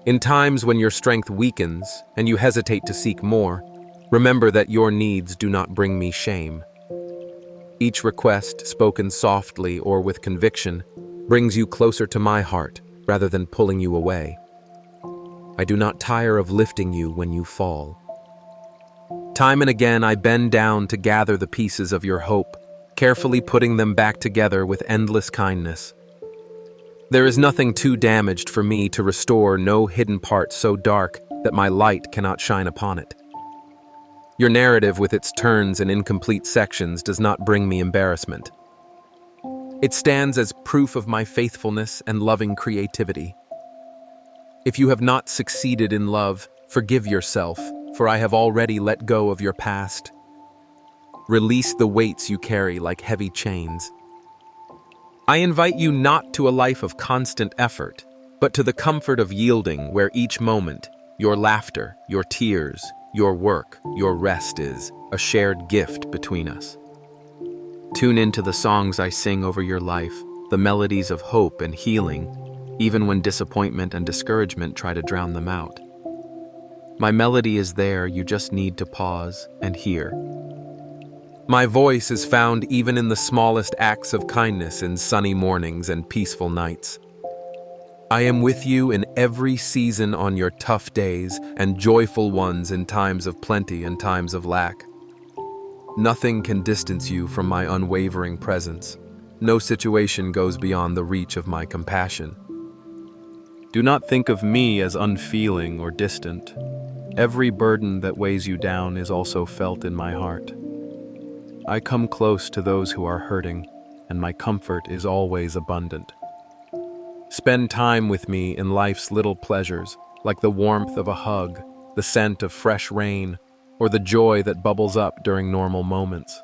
Speaker 1: In times when your strength weakens and you hesitate to seek more, remember that your needs do not bring me shame. Each request, spoken softly or with conviction, brings you closer to my heart rather than pulling you away. I do not tire of lifting you when you fall. Time and again I bend down to gather the pieces of your hope, carefully putting them back together with endless kindness. There is nothing too damaged for me to restore, no hidden part so dark that my light cannot shine upon it. Your narrative with its turns and incomplete sections does not bring me embarrassment. It stands as proof of my faithfulness and loving creativity. If you have not succeeded in love, forgive yourself, for I have already let go of your past. Release the weights you carry like heavy chains. I invite you not to a life of constant effort, but to the comfort of yielding, where each moment, your laughter, your tears, your work, your rest is a shared gift between us. Tune into the songs I sing over your life, the melodies of hope and healing, even when disappointment and discouragement try to drown them out. My melody is there, you just need to pause and hear. My voice is found even in the smallest acts of kindness in sunny mornings and peaceful nights. I am with you in every season on your tough days and joyful ones in times of plenty and times of lack. Nothing can distance you from my unwavering presence. No situation goes beyond the reach of my compassion. Do not think of me as unfeeling or distant. Every burden that weighs you down is also felt in my heart. I come close to those who are hurting, and my comfort is always abundant. Spend time with me in life's little pleasures, like the warmth of a hug, the scent of fresh rain, or the joy that bubbles up during normal moments.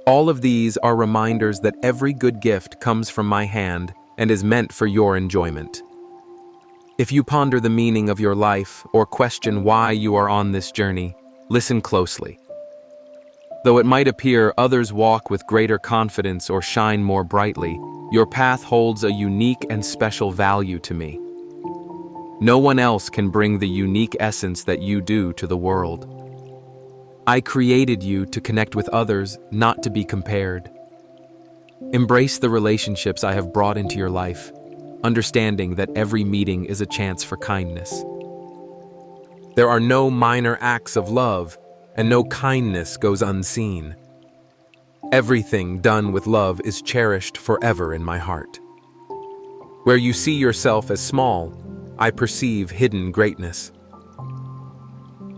Speaker 1: All of these are reminders that every good gift comes from my hand and is meant for your enjoyment. If you ponder the meaning of your life or question why you are on this journey, listen closely. Though it might appear others walk with greater confidence or shine more brightly, your path holds a unique and special value to me. No one else can bring the unique essence that you do to the world. I created you to connect with others, not to be compared. Embrace the relationships I have brought into your life, understanding that every meeting is a chance for kindness. There are no minor acts of love, and no kindness goes unseen. Everything done with love is cherished forever in my heart. Where you see yourself as small, I perceive hidden greatness.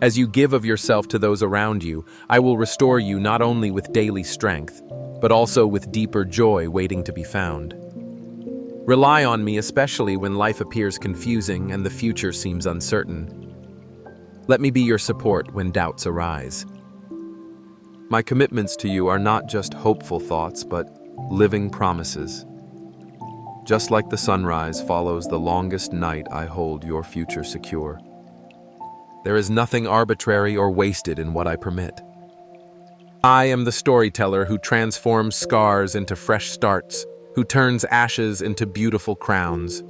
Speaker 1: As you give of yourself to those around you, I will restore you not only with daily strength, but also with deeper joy waiting to be found. Rely on me, especially when life appears confusing and the future seems uncertain. Let me be your support when doubts arise. My commitments to you are not just hopeful thoughts, but living promises. Just like the sunrise follows the longest night, I hold your future secure. There is nothing arbitrary or wasted in what I permit. I am the storyteller who transforms scars into fresh starts, who turns ashes into beautiful crowns.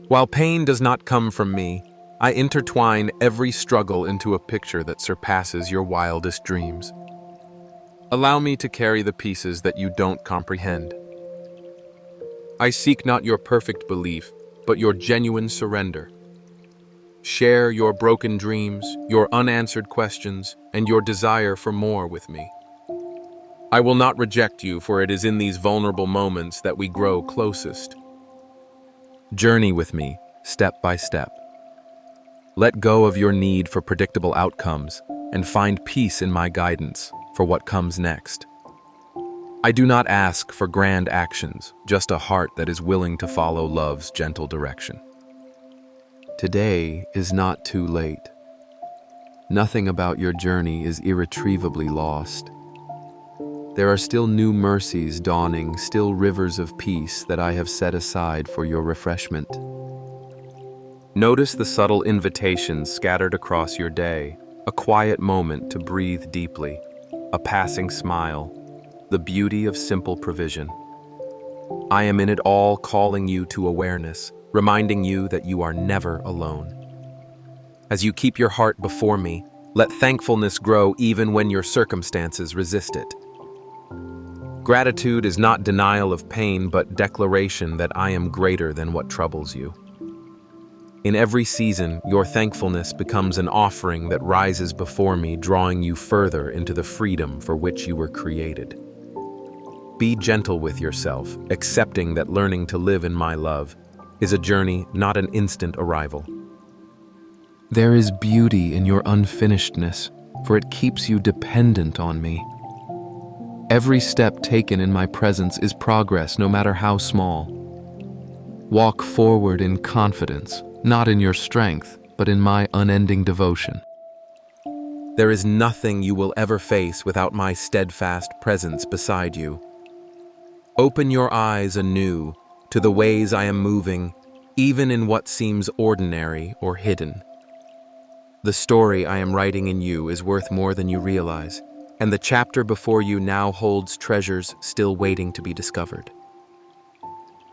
Speaker 1: While pain does not come from me, I intertwine every struggle into a picture that surpasses your wildest dreams. Allow me to carry the pieces that you don't comprehend. I seek not your perfect belief, but your genuine surrender. Share your broken dreams, your unanswered questions, and your desire for more with me. I will not reject you, for it is in these vulnerable moments that we grow closest. Journey with me, step by step. Let go of your need for predictable outcomes and find peace in my guidance for what comes next. I do not ask for grand actions, just a heart that is willing to follow love's gentle direction. Today is not too late. Nothing about your journey is irretrievably lost. There are still new mercies dawning, still rivers of peace that I have set aside for your refreshment. Notice the subtle invitations scattered across your day, a quiet moment to breathe deeply, a passing smile, the beauty of simple provision. I am in it all, calling you to awareness, reminding you that you are never alone. As you keep your heart before me, let thankfulness grow even when your circumstances resist it. Gratitude is not denial of pain, but declaration that I am greater than what troubles you. In every season, your thankfulness becomes an offering that rises before me, drawing you further into the freedom for which you were created. Be gentle with yourself, accepting that learning to live in my love is a journey, not an instant arrival. There is beauty in your unfinishedness, for it keeps you dependent on me. Every step taken in my presence is progress, no matter how small. Walk forward in confidence, not in your strength, but in my unending devotion. There is nothing you will ever face without my steadfast presence beside you. Open your eyes anew to the ways I am moving, even in what seems ordinary or hidden. The story I am writing in you is worth more than you realize, and the chapter before you now holds treasures still waiting to be discovered.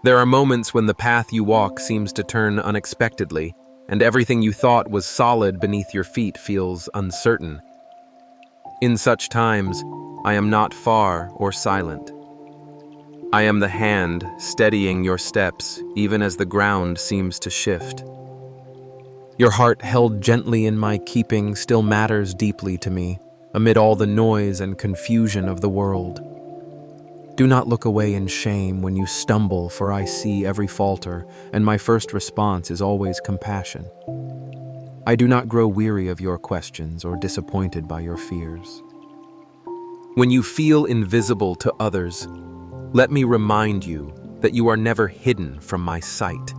Speaker 1: There are moments when the path you walk seems to turn unexpectedly, and everything you thought was solid beneath your feet feels uncertain. In such times, I am not far or silent. I am the hand steadying your steps, even as the ground seems to shift. Your heart held gently in my keeping still matters deeply to me, amid all the noise and confusion of the world. Do not look away in shame when you stumble, for I see every falter, and my first response is always compassion. I do not grow weary of your questions or disappointed by your fears. When you feel invisible to others, let me remind you that you are never hidden from my sight.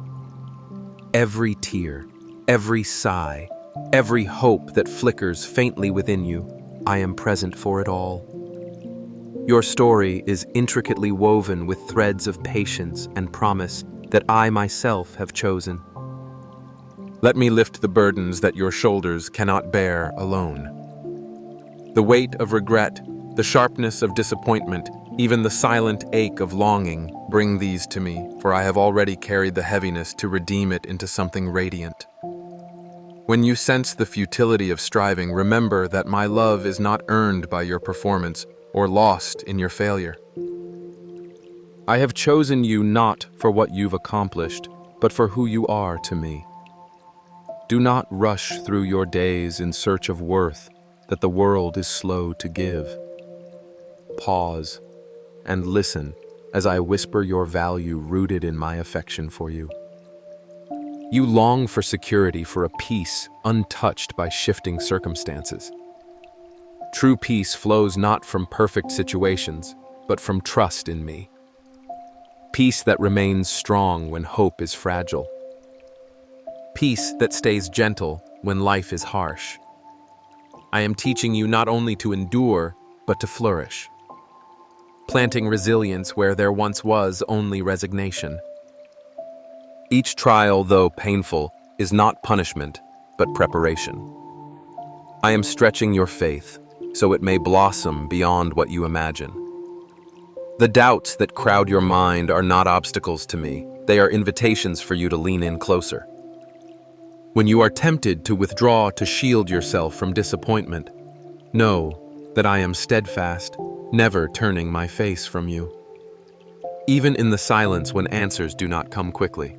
Speaker 1: Every tear, every sigh, every hope that flickers faintly within you, I am present for it all. Your story is intricately woven with threads of patience and promise that I myself have chosen. Let me lift the burdens that your shoulders cannot bear alone. The weight of regret, the sharpness of disappointment, even the silent ache of longing, bring these to me, for I have already carried the heaviness to redeem it into something radiant. When you sense the futility of striving, remember that my love is not earned by your performance or lost in your failure. I have chosen you not for what you've accomplished, but for who you are to me. Do not rush through your days in search of worth that the world is slow to give. Pause and listen as I whisper your value rooted in my affection for you. You long for security, for a peace untouched by shifting circumstances. True peace flows not from perfect situations, but from trust in me. Peace that remains strong when hope is fragile. Peace that stays gentle when life is harsh. I am teaching you not only to endure, but to flourish. Planting resilience where there once was only resignation. Each trial, though painful, is not punishment, but preparation. I am stretching your faith, so it may blossom beyond what you imagine. The doubts that crowd your mind are not obstacles to me. They are invitations for you to lean in closer. When you are tempted to withdraw to shield yourself from disappointment, know that I am steadfast, never turning my face from you. Even in the silence when answers do not come quickly,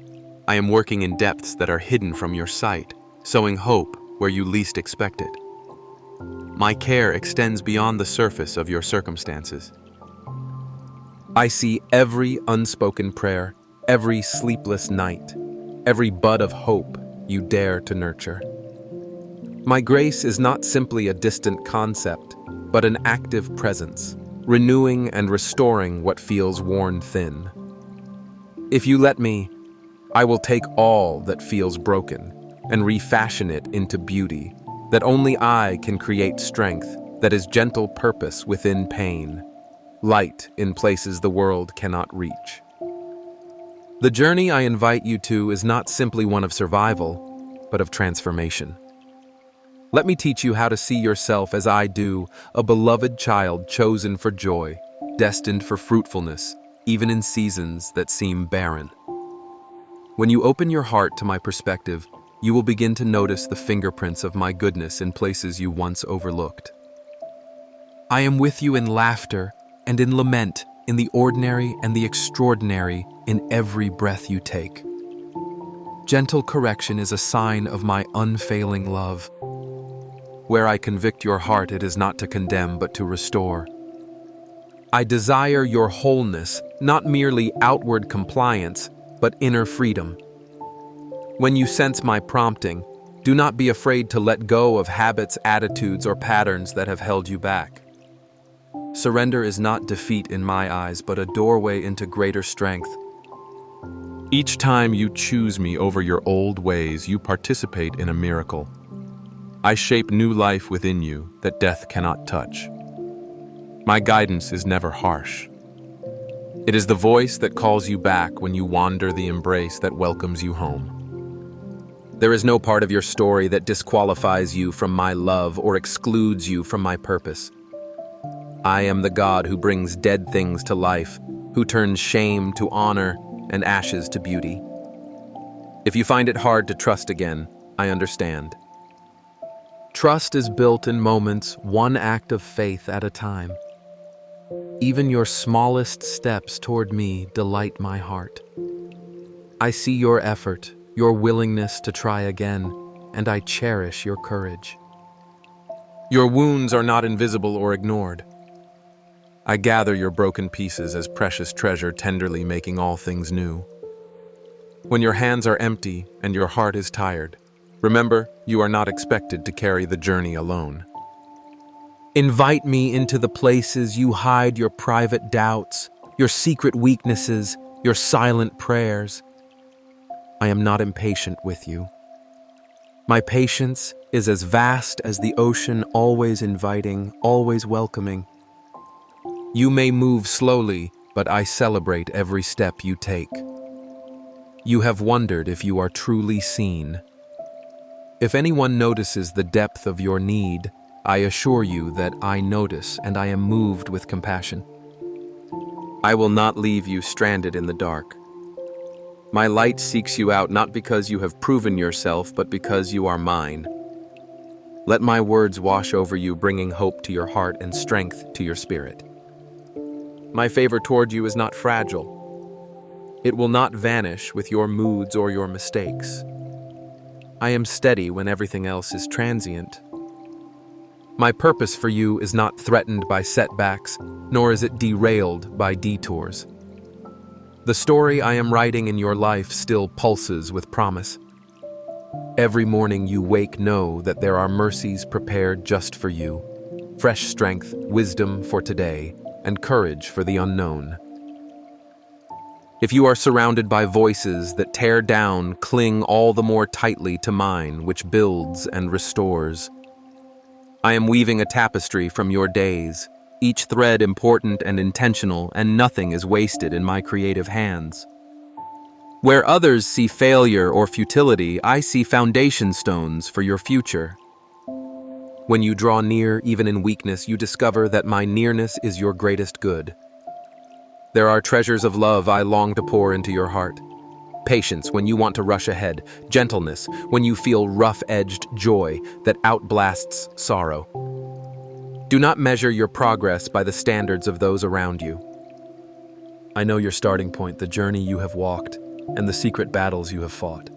Speaker 1: I am working in depths that are hidden from your sight, sowing hope where you least expect it. My care extends beyond the surface of your circumstances. I see every unspoken prayer, every sleepless night, every bud of hope you dare to nurture. My grace is not simply a distant concept, but an active presence, renewing and restoring what feels worn thin. If you let me, I will take all that feels broken and refashion it into beauty, that only I can create strength that is gentle purpose within pain, light in places the world cannot reach. The journey I invite you to is not simply one of survival, but of transformation. Let me teach you how to see yourself as I do, a beloved child chosen for joy, destined for fruitfulness, even in seasons that seem barren. When you open your heart to my perspective, you will begin to notice the fingerprints of my goodness in places you once overlooked. I am with you in laughter and in lament, in the ordinary and the extraordinary, in every breath you take. Gentle correction is a sign of my unfailing love. Where I convict your heart, it is not to condemn, but to restore. I desire your wholeness, not merely outward compliance, but inner freedom. When you sense my prompting, do not be afraid to let go of habits, attitudes, or patterns that have held you back. Surrender is not defeat in my eyes, but a doorway into greater strength. Each time you choose me over your old ways, you participate in a miracle. I shape new life within you that death cannot touch. My guidance is never harsh. It is the voice that calls you back when you wander, the embrace that welcomes you home. There is no part of your story that disqualifies you from my love or excludes you from my purpose. I am the God who brings dead things to life, who turns shame to honor and ashes to beauty. If you find it hard to trust again, I understand. Trust is built in moments, one act of faith at a time. Even your smallest steps toward me delight my heart. I see your effort, your willingness to try again, and I cherish your courage. Your wounds are not invisible or ignored. I gather your broken pieces as precious treasure, tenderly making all things new. When your hands are empty and your heart is tired, remember, you are not expected to carry the journey alone. Invite me into the places you hide your private doubts, your secret weaknesses, your silent prayers. I am not impatient with you. My patience is as vast as the ocean, always inviting, always welcoming. You may move slowly, but I celebrate every step you take. You have wondered if you are truly seen. If anyone notices the depth of your need, I assure you that I notice and I am moved with compassion. I will not leave you stranded in the dark. My light seeks you out not because you have proven yourself, but because you are mine. Let my words wash over you, bringing hope to your heart and strength to your spirit. My favor toward you is not fragile. It will not vanish with your moods or your mistakes. I am steady when everything else is transient. My purpose for you is not threatened by setbacks, nor is it derailed by detours. The story I am writing in your life still pulses with promise. Every morning you wake, know that there are mercies prepared just for you, fresh strength, wisdom for today, and courage for the unknown. If you are surrounded by voices that tear down, cling all the more tightly to mine, which builds and restores. I am weaving a tapestry from your days, each thread important and intentional, and nothing is wasted in my creative hands. Where others see failure or futility, I see foundation stones for your future. When you draw near, even in weakness, you discover that my nearness is your greatest good. There are treasures of love I long to pour into your heart. Patience when you want to rush ahead, gentleness when you feel rough-edged, joy that outblasts sorrow. Do not measure your progress by the standards of those around you. I know your starting point, the journey you have walked, and the secret battles you have fought.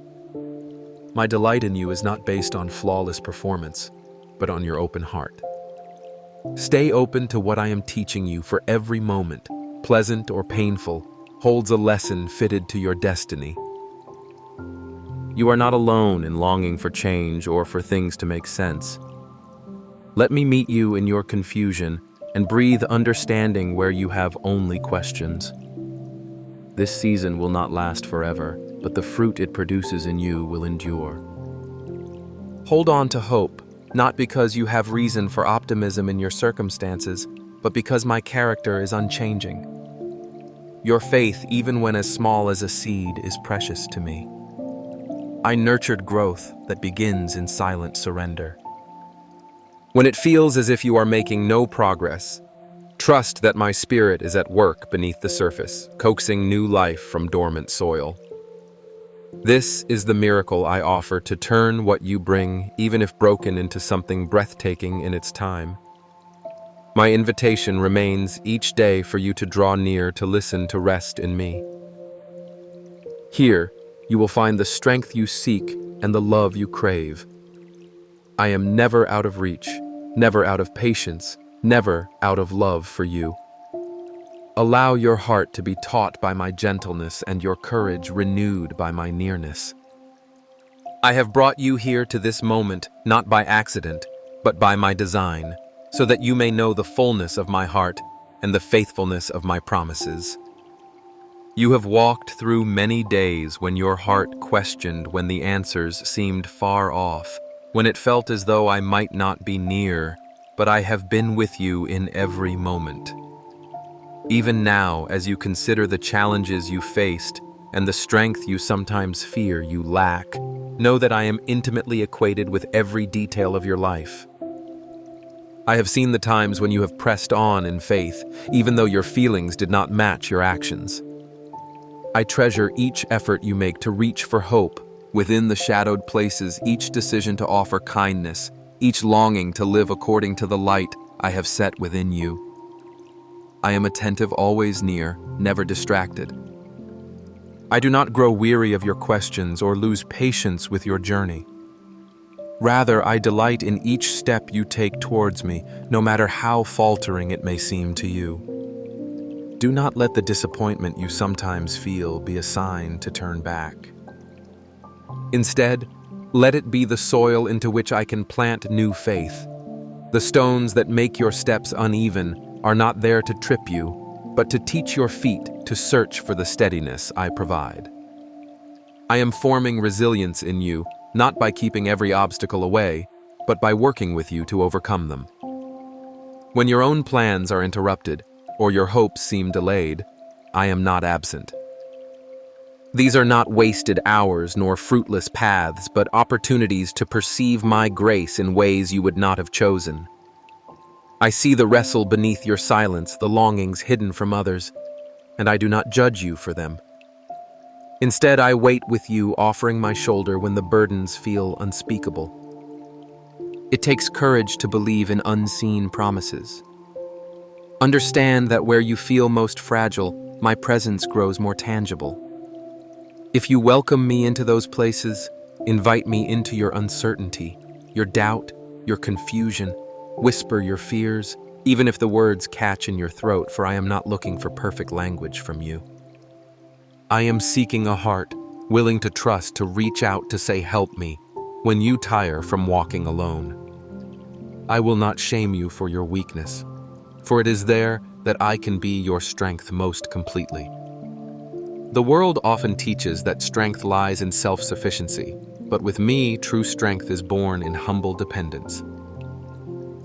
Speaker 1: My delight in you is not based on flawless performance, but on your open heart. Stay open to what I am teaching you, for every moment, pleasant or painful, holds a lesson fitted to your destiny. You are not alone in longing for change or for things to make sense. Let me meet you in your confusion, and breathe understanding where you have only questions. This season will not last forever, but the fruit it produces in you will endure. Hold on to hope, not because you have reason for optimism in your circumstances, but because my character is unchanging. Your faith, even when as small as a seed, is precious to me. I nurtured growth that begins in silent surrender. When it feels as if you are making no progress, trust that my spirit is at work beneath the surface, coaxing new life from dormant soil. This is the miracle I offer to turn what you bring, even if broken, into something breathtaking in its time. My invitation remains each day for you to draw near, to listen, to rest in me. Here, you will find the strength you seek and the love you crave. I am never out of reach, never out of patience, never out of love for you. Allow your heart to be taught by my gentleness and your courage renewed by my nearness. I have brought you here to this moment not by accident, but by my design, so that you may know the fullness of my heart and the faithfulness of my promises. You have walked through many days when your heart questioned, when the answers seemed far off, when it felt as though I might not be near, but I have been with you in every moment. Even now, as you consider the challenges you faced and the strength you sometimes fear you lack, know that I am intimately acquainted with every detail of your life. I have seen the times when you have pressed on in faith, even though your feelings did not match your actions. I treasure each effort you make to reach for hope within the shadowed places, each decision to offer kindness, each longing to live according to the light I have set within you. I am attentive, always near, never distracted. I do not grow weary of your questions or lose patience with your journey. Rather, I delight in each step you take towards me, no matter how faltering it may seem to you. Do not let the disappointment you sometimes feel be a sign to turn back. Instead, let it be the soil into which I can plant new faith. The stones that make your steps uneven are not there to trip you, but to teach your feet to search for the steadiness I provide. I am forming resilience in you, not by keeping every obstacle away, but by working with you to overcome them. When your own plans are interrupted, or your hopes seem delayed, I am not absent. These are not wasted hours nor fruitless paths, but opportunities to perceive my grace in ways you would not have chosen. I see the wrestle beneath your silence, the longings hidden from others, and I do not judge you for them. Instead, I wait with you, offering my shoulder when the burdens feel unspeakable. It takes courage to believe in unseen promises. Understand that where you feel most fragile, my presence grows more tangible. If you welcome me into those places, invite me into your uncertainty, your doubt, your confusion, whisper your fears, even if the words catch in your throat, for I am not looking for perfect language from you. I am seeking a heart, willing to trust, to reach out, to say, "Help me," when you tire from walking alone. I will not shame you for your weakness, for it is there that I can be your strength most completely. The world often teaches that strength lies in self-sufficiency, but with me, true strength is born in humble dependence.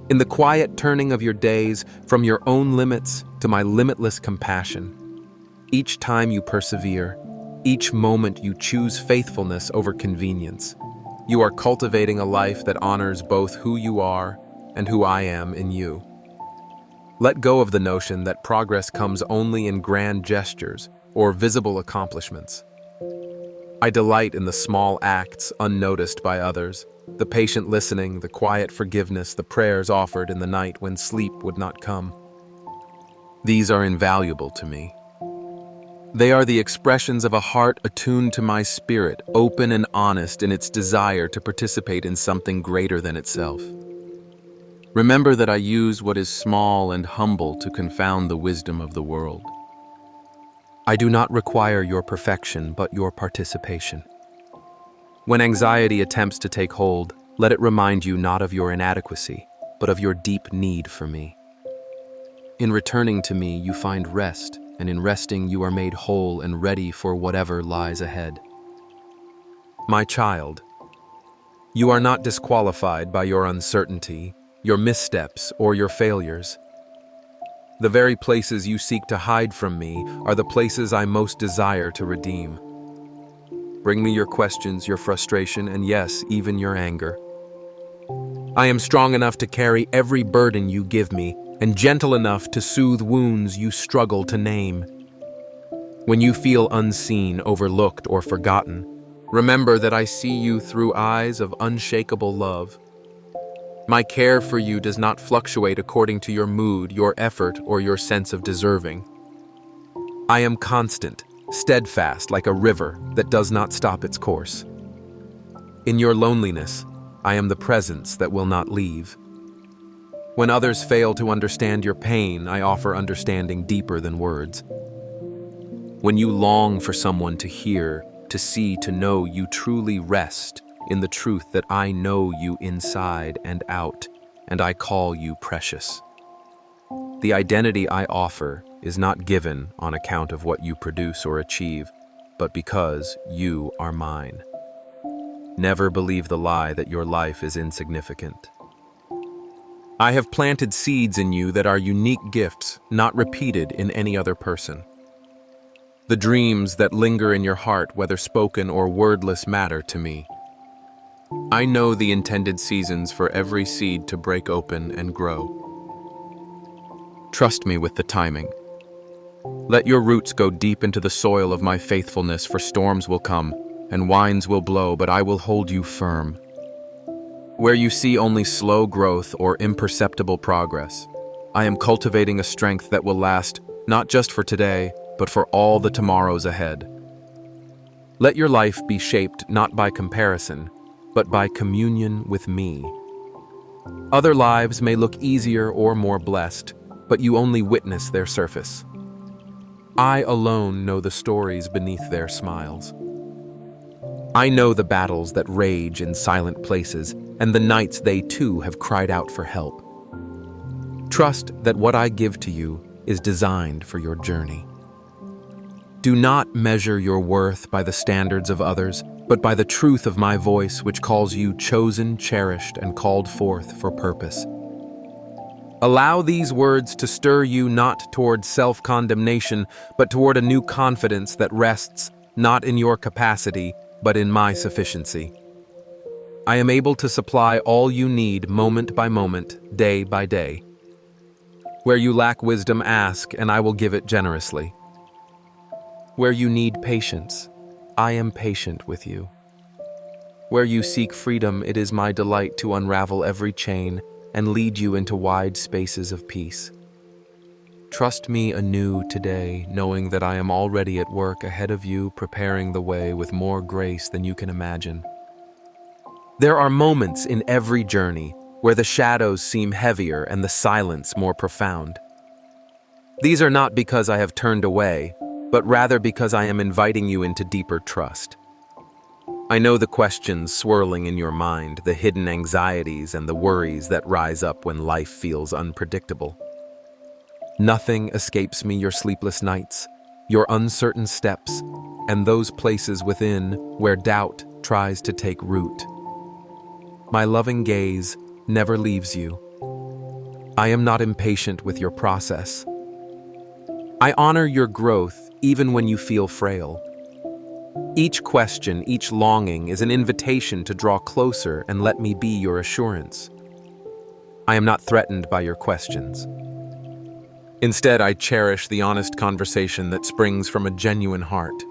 Speaker 1: In the quiet turning of your days, from your own limits to my limitless compassion, each time you persevere, each moment you choose faithfulness over convenience, you are cultivating a life that honors both who you are and who I am in you. Let go of the notion that progress comes only in grand gestures or visible accomplishments. I delight in the small acts unnoticed by others, the patient listening, the quiet forgiveness, the prayers offered in the night when sleep would not come. These are invaluable to me. They are the expressions of a heart attuned to my spirit, open and honest in its desire to participate in something greater than itself. Remember that I use what is small and humble to confound the wisdom of the world. I do not require your perfection, but your participation. When anxiety attempts to take hold, let it remind you not of your inadequacy, but of your deep need for me.
Speaker 2: In returning to me, you find rest, and in resting, you are made whole and ready for whatever lies ahead.
Speaker 1: My child, you are not disqualified by your uncertainty, your missteps, or your failures. The very places you seek to hide from me are the places I most desire to redeem. Bring me your questions, your frustration, and yes, even your anger. I am strong enough to carry every burden you give me, and gentle enough to soothe wounds you struggle to name. When you feel unseen, overlooked, or forgotten, remember that I see you through eyes of unshakable love. My care for you does not fluctuate according to your mood, your effort, or your sense of deserving. I am constant, steadfast like a river that does not stop its course. In your loneliness, I am the presence that will not leave. When others fail to understand your pain, I offer understanding deeper than words. When you long for someone to hear, to see, to know, you truly rest in the truth that I know you inside and out, and I call you precious. The identity I offer is not given on account of what you produce or achieve, but because you are mine. Never believe the lie that your life is insignificant. I have planted seeds in you that are unique gifts, not repeated in any other person. The dreams that linger in your heart, whether spoken or wordless, matter to me. I know the intended seasons for every seed to break open and grow. Trust me with the timing. Let your roots go deep into the soil of my faithfulness, for storms will come and winds will blow, but I will hold you firm. Where you see only slow growth or imperceptible progress, I am cultivating a strength that will last not just for today, but for all the tomorrows ahead. Let your life be shaped not by comparison, but by communion with me. Other lives may look easier or more blessed, but you only witness their surface. I alone know the stories beneath their smiles. I know the battles that rage in silent places, and the nights they too have cried out for help. Trust that what I give to you is designed for your journey. Do not measure your worth by the standards of others, but by the truth of my voice, which calls you chosen, cherished, and called forth for purpose. Allow these words to stir you not toward self-condemnation, but toward a new confidence that rests not in your capacity, but in my sufficiency. I am able to supply all you need moment by moment, day by day. Where you lack wisdom, ask, and I will give it generously. Where you need patience, I am patient with you. Where you seek freedom, it is my delight to unravel every chain and lead you into wide spaces of peace. Trust me anew today, knowing that I am already at work ahead of you, preparing the way with more grace than you can imagine. There are moments in every journey where the shadows seem heavier and the silence more profound. These are not because I have turned away, but rather because I am inviting you into deeper trust. I know the questions swirling in your mind, the hidden anxieties and the worries that rise up when life feels unpredictable. Nothing escapes me your sleepless nights, your uncertain steps, and those places within where doubt tries to take root. My loving gaze never leaves you. I am not impatient with your process. I honor your growth even when you feel frail. Each question, each longing is an invitation to draw closer and let me be your assurance. I am not threatened by your questions. Instead, I cherish the honest conversation that springs from a genuine heart.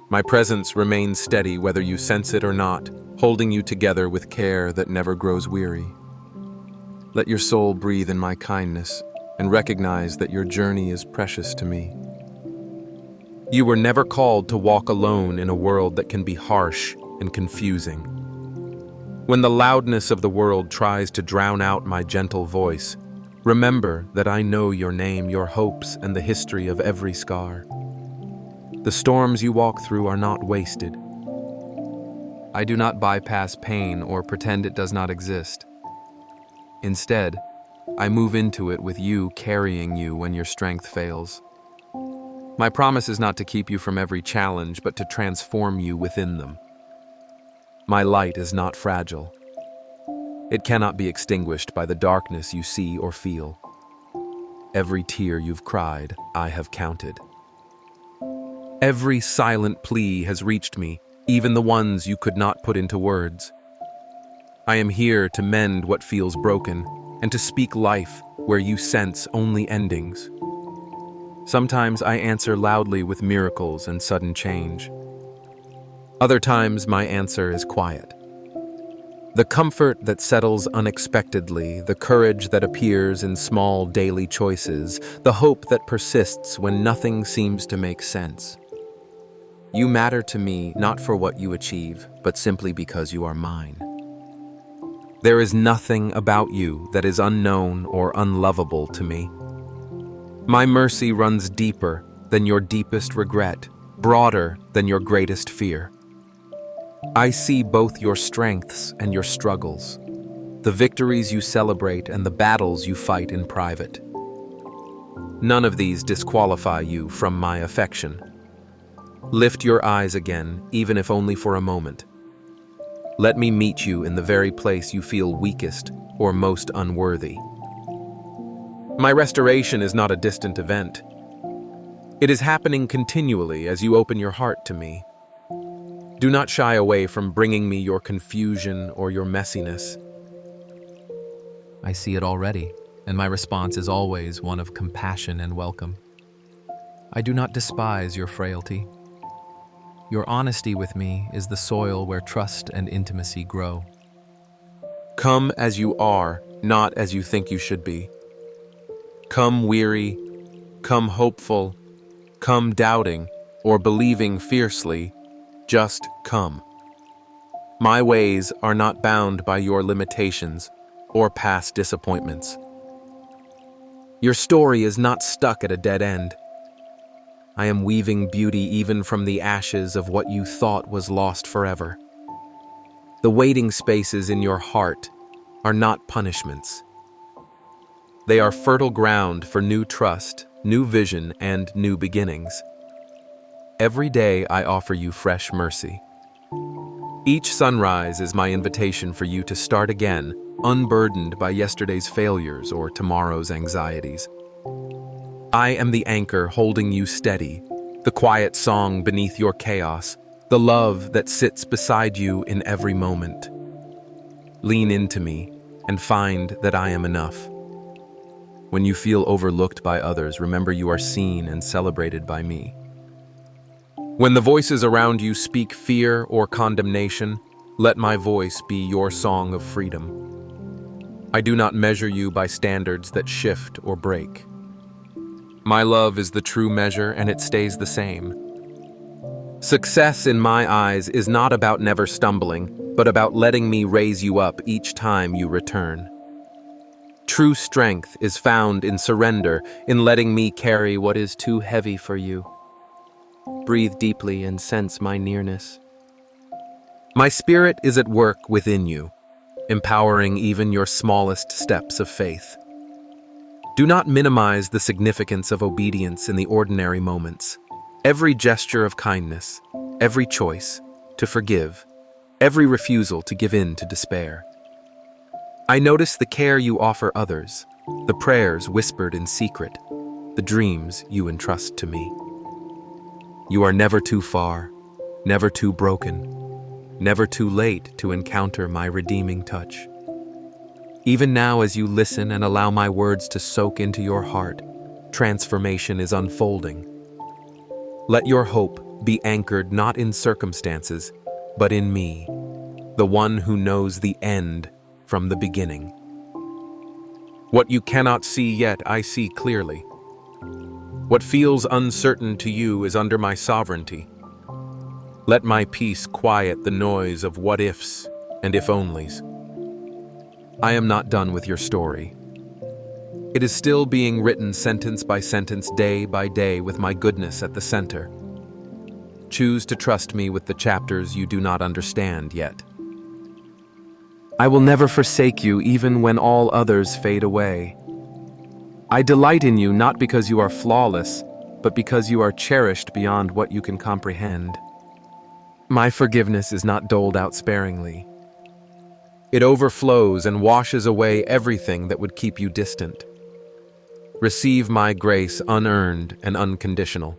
Speaker 1: My presence remains steady whether you sense it or not, holding you together with care that never grows weary. Let your soul breathe in my kindness and recognize that your journey is precious to me. You were never called to walk alone in a world that can be harsh and confusing. When the loudness of the world tries to drown out my gentle voice, remember that I know your name, your hopes, and the history of every scar. The storms you walk through are not wasted. I do not bypass pain or pretend it does not exist. Instead, I move into it with you carrying you when your strength fails. My promise is not to keep you from every challenge, but to transform you within them. My light is not fragile. It cannot be extinguished by the darkness you see or feel. Every tear you've cried, I have counted. Every silent plea has reached me, even the ones you could not put into words. I am here to mend what feels broken and to speak life where you sense only endings. Sometimes I answer loudly with miracles and sudden change. Other times my answer is quiet. The comfort that settles unexpectedly, the courage that appears in small daily choices, the hope that persists when nothing seems to make sense. You matter to me not for what you achieve, but simply because you are mine. There is nothing about you that is unknown or unlovable to me. My mercy runs deeper than your deepest regret, broader than your greatest fear. I see both your strengths and your struggles, the victories you celebrate and the battles you fight in private. None of these disqualify you from my affection. Lift your eyes again, even if only for a moment. Let me meet you in the very place you feel weakest or most unworthy. My restoration is not a distant event. It is happening continually as you open your heart to me. Do not shy away from bringing me your confusion or your messiness.
Speaker 2: I see it already, and my response is always one of compassion and welcome. I do not despise your frailty. Your honesty with me is the soil where trust and intimacy grow.
Speaker 1: Come as you are, not as you think you should be. Come weary, come hopeful, come doubting, or believing fiercely. Just come. My ways are not bound by your limitations or past disappointments. Your story is not stuck at a dead end. I am weaving beauty even from the ashes of what you thought was lost forever. The waiting spaces in your heart are not punishments. They are fertile ground for new trust, new vision, and new beginnings. Every day I offer you fresh mercy. Each sunrise is my invitation for you to start again, unburdened by yesterday's failures or tomorrow's anxieties. I am the anchor holding you steady, the quiet song beneath your chaos, the love that sits beside you in every moment. Lean into me and find that I am enough. When you feel overlooked by others, remember you are seen and celebrated by me. When the voices around you speak fear or condemnation, let my voice be your song of freedom. I do not measure you by standards that shift or break. My love is the true measure, and it stays the same. Success in my eyes is not about never stumbling, but about letting me raise you up each time you return. True strength is found in surrender, in letting me carry what is too heavy for you. Breathe deeply and sense my nearness. My spirit is at work within you, empowering even your smallest steps of faith. Do not minimize the significance of obedience in the ordinary moments. Every gesture of kindness, every choice to forgive, every refusal to give in to despair. I notice the care you offer others, the prayers whispered in secret, the dreams you entrust to me. You are never too far, never too broken, never too late to encounter my redeeming touch. Even now, as you listen and allow my words to soak into your heart, transformation is unfolding. Let your hope be anchored not in circumstances, but in me, the one who knows the end from the beginning. What you cannot see yet, I see clearly. What feels uncertain to you is under my sovereignty. Let my peace quiet the noise of what-ifs and if-onlys. I am not done with your story. It is still being written sentence by sentence, day by day, with my goodness at the center. Choose to trust me with the chapters you do not understand yet. I will never forsake you even when all others fade away. I delight in you not because you are flawless, but because you are cherished beyond what you can comprehend. My forgiveness is not doled out sparingly. It overflows and washes away everything that would keep you distant. Receive my grace unearned and unconditional.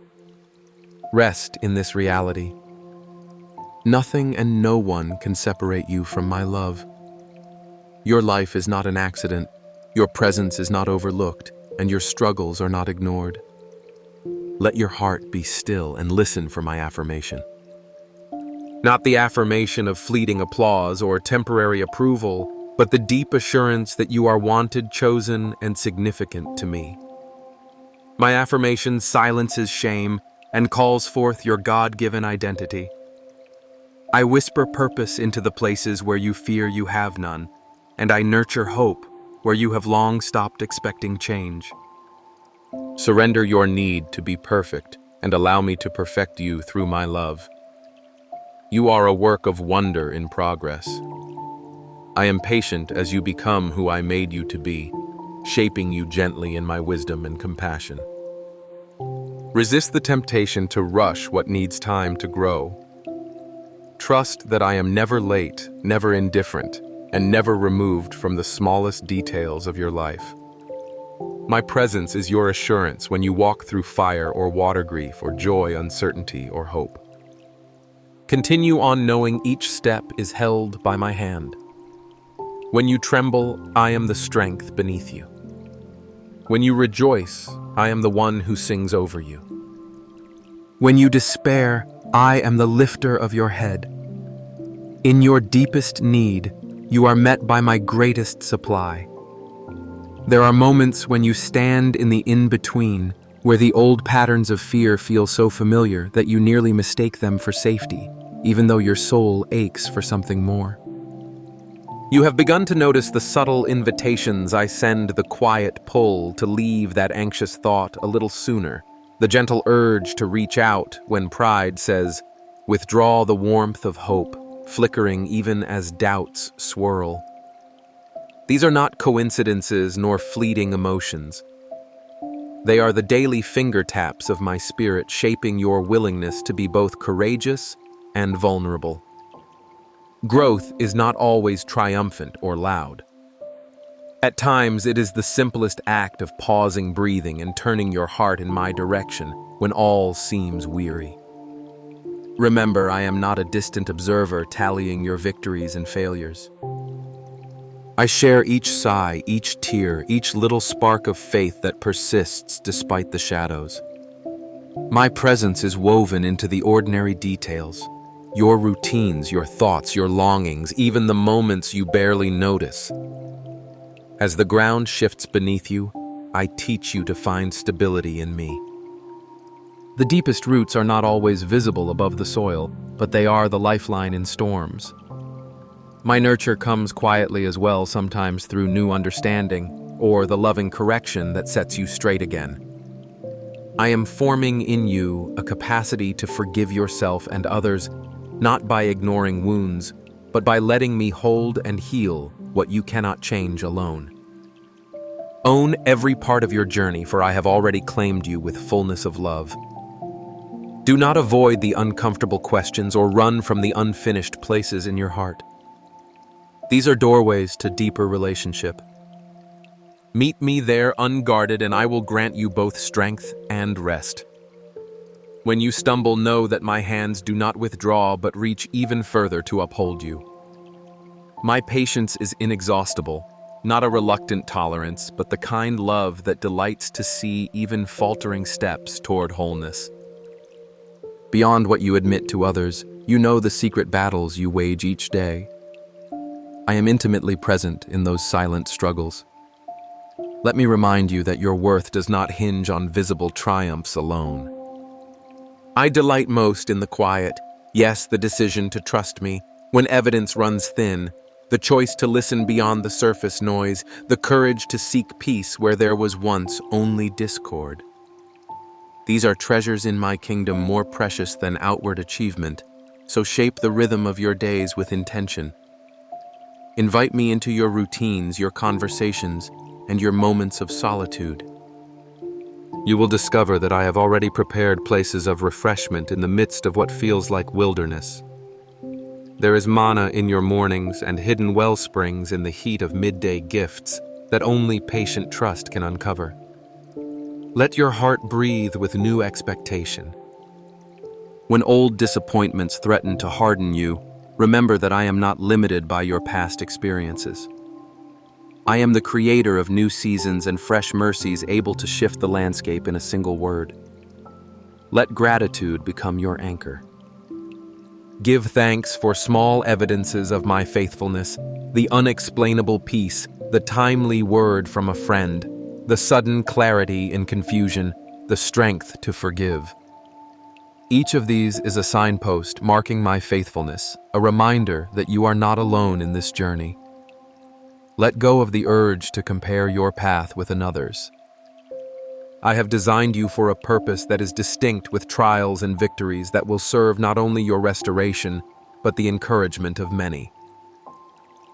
Speaker 1: Rest in this reality. Nothing and no one can separate you from my love. Your life is not an accident, your presence is not overlooked, and your struggles are not ignored. Let your heart be still and listen for my affirmation. Not the affirmation of fleeting applause or temporary approval, but the deep assurance that you are wanted, chosen, and significant to me. My affirmation silences shame and calls forth your God-given identity. I whisper purpose into the places where you fear you have none, and I nurture hope where you have long stopped expecting change. Surrender your need to be perfect and allow me to perfect you through my love. You are a work of wonder in progress. I am patient as you become who I made you to be, shaping you gently in my wisdom and compassion. Resist the temptation to rush what needs time to grow. Trust that I am never late, never indifferent, and never removed from the smallest details of your life. My presence is your assurance when you walk through fire or water grief or joy, uncertainty, or hope. Continue on knowing each step is held by my hand. When you tremble, I am the strength beneath you. When you rejoice, I am the one who sings over you. When you despair, I am the lifter of your head. In your deepest need, you are met by my greatest supply. There are moments when you stand in the in-between, where the old patterns of fear feel so familiar that you nearly mistake them for safety, even though your soul aches for something more. You have begun to notice the subtle invitations I send, the quiet pull to leave that anxious thought a little sooner, the gentle urge to reach out when pride says, withdraw the warmth of hope, flickering even as doubts swirl. These are not coincidences nor fleeting emotions. They are the daily finger taps of my spirit shaping your willingness to be both courageous and vulnerable. Growth is not always triumphant or loud. At times, it is the simplest act of pausing, breathing, and turning your heart in my direction when all seems weary. Remember, I am not a distant observer tallying your victories and failures. I share each sigh, each tear, each little spark of faith that persists despite the shadows. My presence is woven into the ordinary details. Your routines, your thoughts, your longings, even the moments you barely notice. As the ground shifts beneath you, I teach you to find stability in me. The deepest roots are not always visible above the soil, but they are the lifeline in storms. My nurture comes quietly as well, sometimes through new understanding or the loving correction that sets you straight again. I am forming in you a capacity to forgive yourself and others, not by ignoring wounds, but by letting me hold and heal what you cannot change alone. Own every part of your journey, for I have already claimed you with fullness of love. Do not avoid the uncomfortable questions or run from the unfinished places in your heart. These are doorways to deeper relationship. Meet me there unguarded, and I will grant you both strength and rest. When you stumble, know that my hands do not withdraw, but reach even further to uphold you. My patience is inexhaustible, not a reluctant tolerance, but the kind love that delights to see even faltering steps toward wholeness. Beyond what you admit to others, you know the secret battles you wage each day. I am intimately present in those silent struggles. Let me remind you that your worth does not hinge on visible triumphs alone. I delight most in the quiet, yes, the decision to trust me when evidence runs thin, the choice to listen beyond the surface noise, the courage to seek peace where there was once only discord. These are treasures in my kingdom more precious than outward achievement, so shape the rhythm of your days with intention. Invite me into your routines, your conversations, and your moments of solitude. You will discover that I have already prepared places of refreshment in the midst of what feels like wilderness. There is manna in your mornings and hidden well springs in the heat of midday gifts that only patient trust can uncover. Let your heart breathe with new expectation. When old disappointments threaten to harden you, remember that I am not limited by your past experiences. I am the creator of new seasons and fresh mercies able to shift the landscape in a single word. Let gratitude become your anchor. Give thanks for small evidences of my faithfulness, the unexplainable peace, the timely word from a friend, the sudden clarity in confusion, the strength to forgive. Each of these is a signpost marking my faithfulness, a reminder that you are not alone in this journey. Let go of the urge to compare your path with another's. I have designed you for a purpose that is distinct with trials and victories that will serve not only your restoration, but the encouragement of many.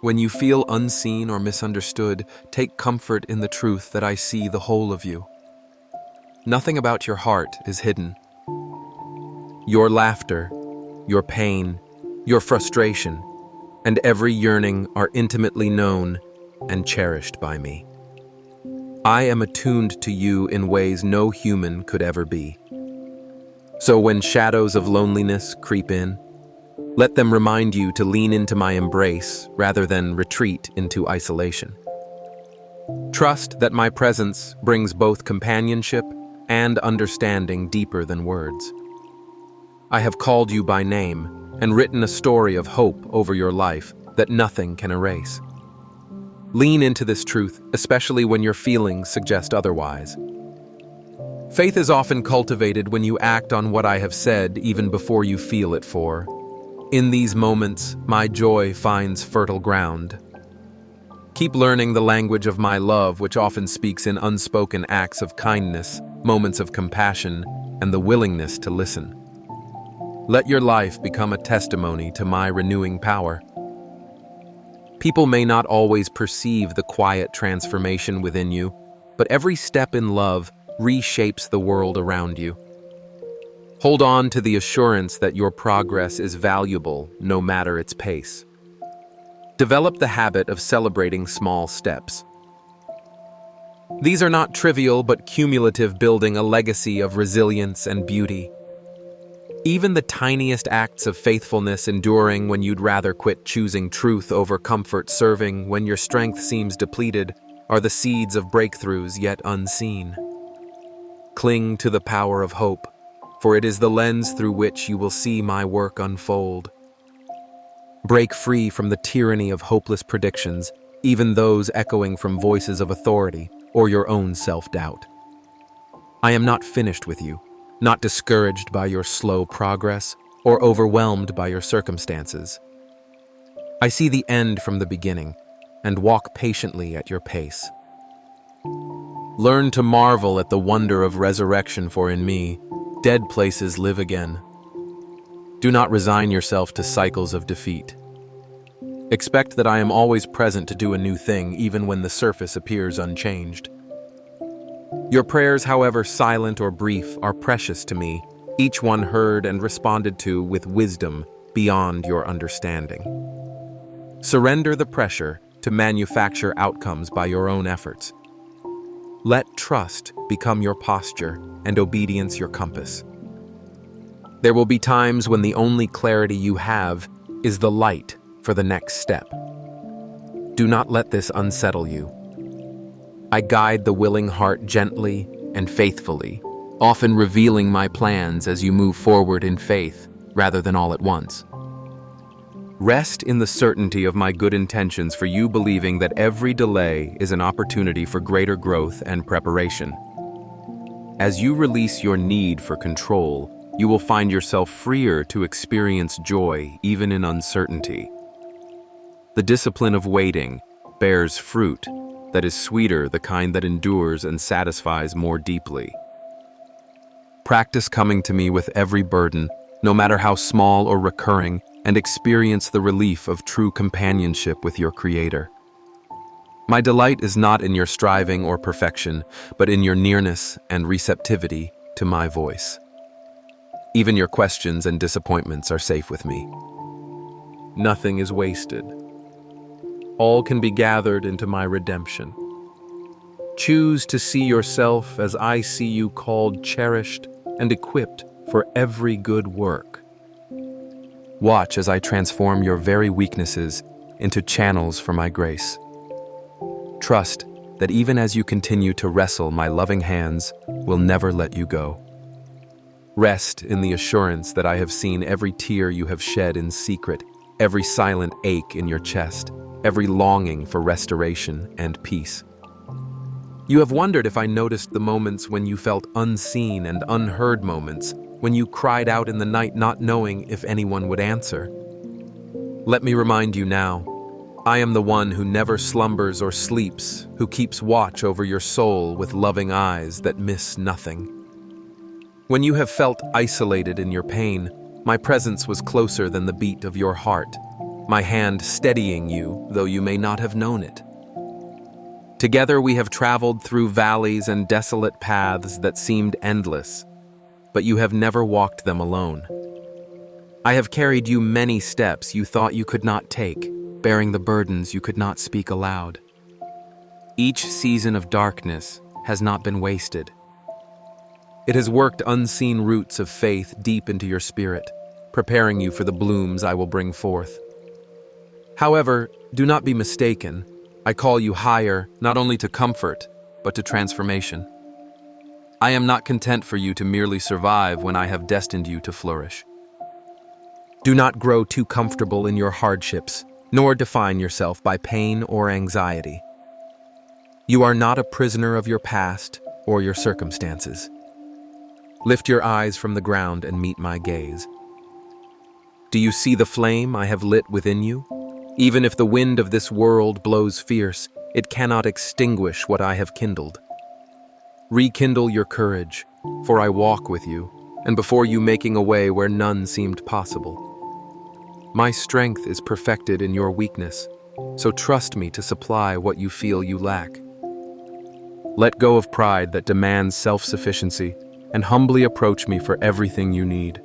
Speaker 1: When you feel unseen or misunderstood, take comfort in the truth that I see the whole of you. Nothing about your heart is hidden. Your laughter, your pain, your frustration, and every yearning are intimately known and cherished by me. I am attuned to you in ways no human could ever be. So when shadows of loneliness creep in, let them remind you to lean into my embrace rather than retreat into isolation. Trust that my presence brings both companionship and understanding deeper than words. I have called you by name and written a story of hope over your life that nothing can erase. Lean into this truth, especially when your feelings suggest otherwise. Faith is often cultivated when you act on what I have said even before you feel it for. In these moments, my joy finds fertile ground. Keep learning the language of my love, which often speaks in unspoken acts of kindness, moments of compassion, and the willingness to listen. Let your life become a testimony to my renewing power. People may not always perceive the quiet transformation within you, but every step in love reshapes the world around you. Hold on to the assurance that your progress is valuable no matter its pace. Develop the habit of celebrating small steps. These are not trivial but cumulative, building a legacy of resilience and beauty. Even the tiniest acts of faithfulness, enduring when you'd rather quit, choosing truth over comfort, serving when your strength seems depleted, are the seeds of breakthroughs yet unseen. Cling to the power of hope, for it is the lens through which you will see my work unfold. Break free from the tyranny of hopeless predictions, even those echoing from voices of authority or your own self-doubt. I am not finished with you, not discouraged by your slow progress or overwhelmed by your circumstances. I see the end from the beginning and walk patiently at your pace. Learn to marvel at the wonder of resurrection, for in me, dead places live again. Do not resign yourself to cycles of defeat. Expect that I am always present to do a new thing, even when the surface appears unchanged. Your prayers, however silent or brief, are precious to me, each one heard and responded to with wisdom beyond your understanding. Surrender the pressure to manufacture outcomes by your own efforts. Let trust become your posture and obedience your compass. There will be times when the only clarity you have is the light for the next step. Do not let this unsettle you. I guide the willing heart gently and faithfully, often revealing my plans as you move forward in faith rather than all at once. Rest in the certainty of my good intentions, for you believing that every delay is an opportunity for greater growth and preparation. As you release your need for control, you will find yourself freer to experience joy even in uncertainty. The discipline of waiting bears fruit that is sweeter, the kind that endures and satisfies more deeply. Practice coming to me with every burden, no matter how small or recurring, and experience the relief of true companionship with your Creator. My delight is not in your striving or perfection, but in your nearness and receptivity to my voice. Even your questions and disappointments are safe with me. Nothing is wasted. All can be gathered into my redemption. Choose to see yourself as I see you, called, cherished, and equipped for every good work. Watch as I transform your very weaknesses into channels for my grace. Trust that even as you continue to wrestle, my loving hands will never let you go. Rest in the assurance that I have seen every tear you have shed in secret, every silent ache in your chest, every longing for restoration and peace. You have wondered if I noticed the moments when you felt unseen and unheard, moments when you cried out in the night not knowing if anyone would answer. Let me remind you now, I am the one who never slumbers or sleeps, who keeps watch over your soul with loving eyes that miss nothing. When you have felt isolated in your pain, my presence was closer than the beat of your heart, my hand steadying you, though you may not have known it. Together we have traveled through valleys and desolate paths that seemed endless, but you have never walked them alone. I have carried you many steps you thought you could not take, bearing the burdens you could not speak aloud. Each season of darkness has not been wasted. It has worked unseen roots of faith deep into your spirit, preparing you for the blooms I will bring forth. However, do not be mistaken. I call you higher, not only to comfort, but to transformation. I am not content for you to merely survive when I have destined you to flourish. Do not grow too comfortable in your hardships, nor define yourself by pain or anxiety. You are not a prisoner of your past or your circumstances. Lift your eyes from the ground and meet my gaze. Do you see the flame I have lit within you? Even if the wind of this world blows fierce, it cannot extinguish what I have kindled. Rekindle your courage, for I walk with you, and before you making a way where none seemed possible. My strength is perfected in your weakness, so trust me to supply what you feel you lack. Let go of pride that demands self-sufficiency, and humbly approach me for everything you need.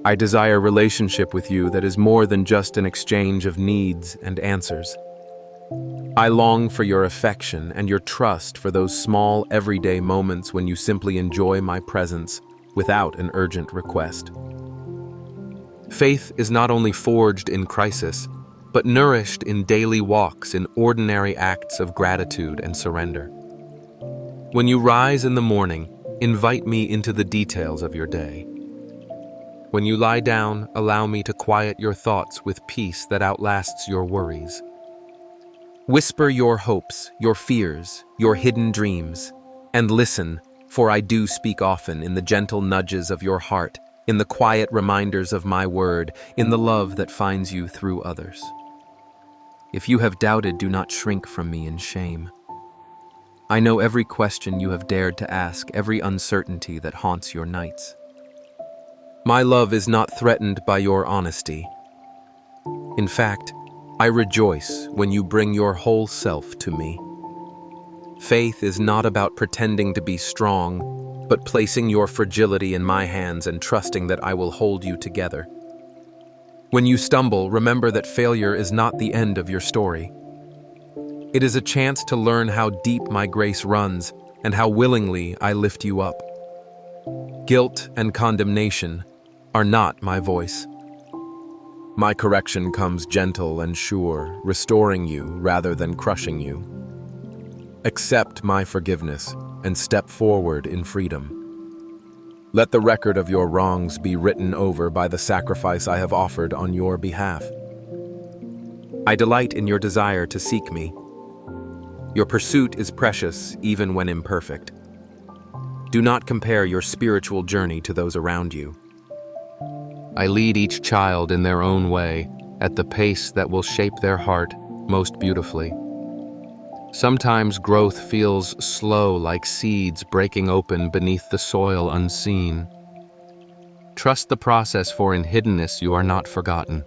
Speaker 1: I desire relationship with you that is more than just an exchange of needs and answers. I long for your affection and your trust for those small, everyday moments when you simply enjoy my presence without an urgent request. Faith is not only forged in crisis, but nourished in daily walks, in ordinary acts of gratitude and surrender. When you rise in the morning, invite me into the details of your day. When you lie down, allow me to quiet your thoughts with peace that outlasts your worries. Whisper your hopes, your fears, your hidden dreams, and listen, for I do speak often in the gentle nudges of your heart, in the quiet reminders of my word, in the love that finds you through others. If you have doubted, do not shrink from me in shame. I know every question you have dared to ask, every uncertainty that haunts your nights. My love is not threatened by your honesty. In fact, I rejoice when you bring your whole self to me. Faith is not about pretending to be strong, but placing your fragility in my hands and trusting that I will hold you together. When you stumble, remember that failure is not the end of your story. It is a chance to learn how deep my grace runs and how willingly I lift you up. Guilt and condemnation are not my voice. My correction comes gentle and sure, restoring you rather than crushing you. Accept my forgiveness and step forward in freedom. Let the record of your wrongs be written over by the sacrifice I have offered on your behalf. I delight in your desire to seek me. Your pursuit is precious even when imperfect. Do not compare your spiritual journey to those around you. I lead each child in their own way, at the pace that will shape their heart most beautifully. Sometimes growth feels slow, like seeds breaking open beneath the soil unseen. Trust the process, for in hiddenness you are not forgotten.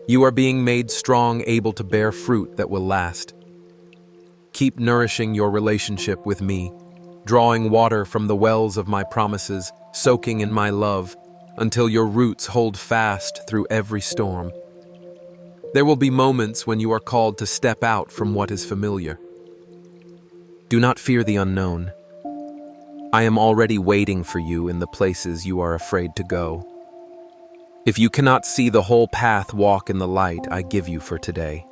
Speaker 1: You are being made strong, able to bear fruit that will last. Keep nourishing your relationship with me, drawing water from the wells of my promises, soaking in my love, until your roots hold fast through every storm. There will be moments when you are called to step out from what is familiar. Do not fear the unknown. I am already waiting for you in the places you are afraid to go. If you cannot see the whole path, walk in the light I give you for today.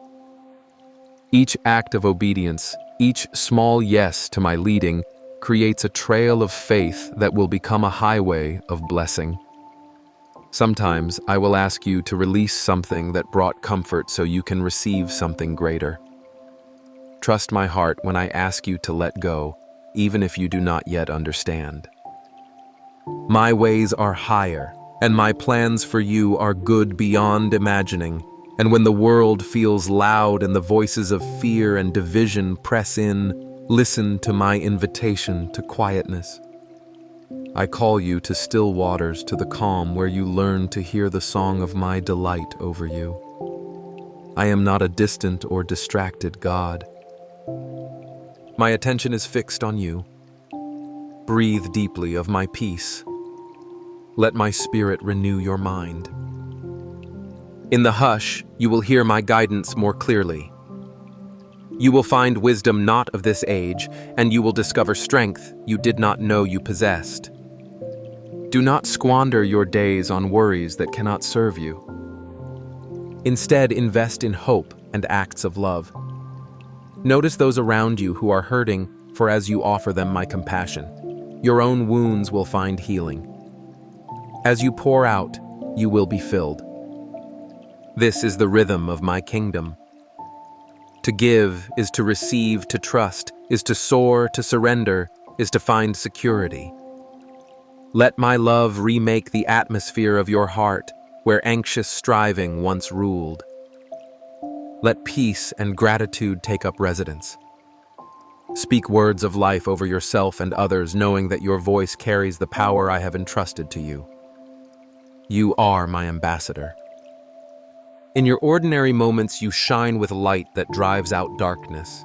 Speaker 1: Each act of obedience, each small yes to my leading, creates a trail of faith that will become a highway of blessing. Sometimes I will ask you to release something that brought comfort so you can receive something greater. Trust my heart when I ask you to let go, even if you do not yet understand. My ways are higher, and my plans for you are good beyond imagining. And when the world feels loud and the voices of fear and division press in, listen to my invitation to quietness. I call you to still waters, to the calm where you learn to hear the song of my delight over you. I am not a distant or distracted God. My attention is fixed on you. Breathe deeply of my peace. Let my spirit renew your mind. In the hush, you will hear my guidance more clearly. You will find wisdom not of this age, and you will discover strength you did not know you possessed. Do not squander your days on worries that cannot serve you. Instead, invest in hope and acts of love. Notice those around you who are hurting, for as you offer them my compassion, your own wounds will find healing. As you pour out, you will be filled. This is the rhythm of my kingdom. To give is to receive, to trust is to soar, to surrender is to find security. Let my love remake the atmosphere of your heart where anxious striving once ruled. Let peace and gratitude take up residence. Speak words of life over yourself and others, knowing that your voice carries the power I have entrusted to you. You are my ambassador. In your ordinary moments, you shine with light that drives out darkness.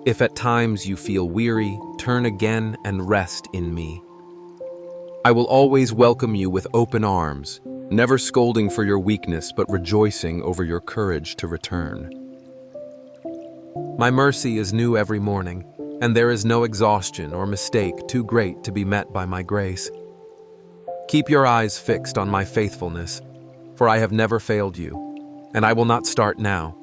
Speaker 1: If at times you feel weary, turn again and rest in me. I will always welcome you with open arms, never scolding for your weakness, but rejoicing over your courage to return. My mercy is new every morning, and there is no exhaustion or mistake too great to be met by my grace. Keep your eyes fixed on my faithfulness, for I have never failed you, and I will not start now.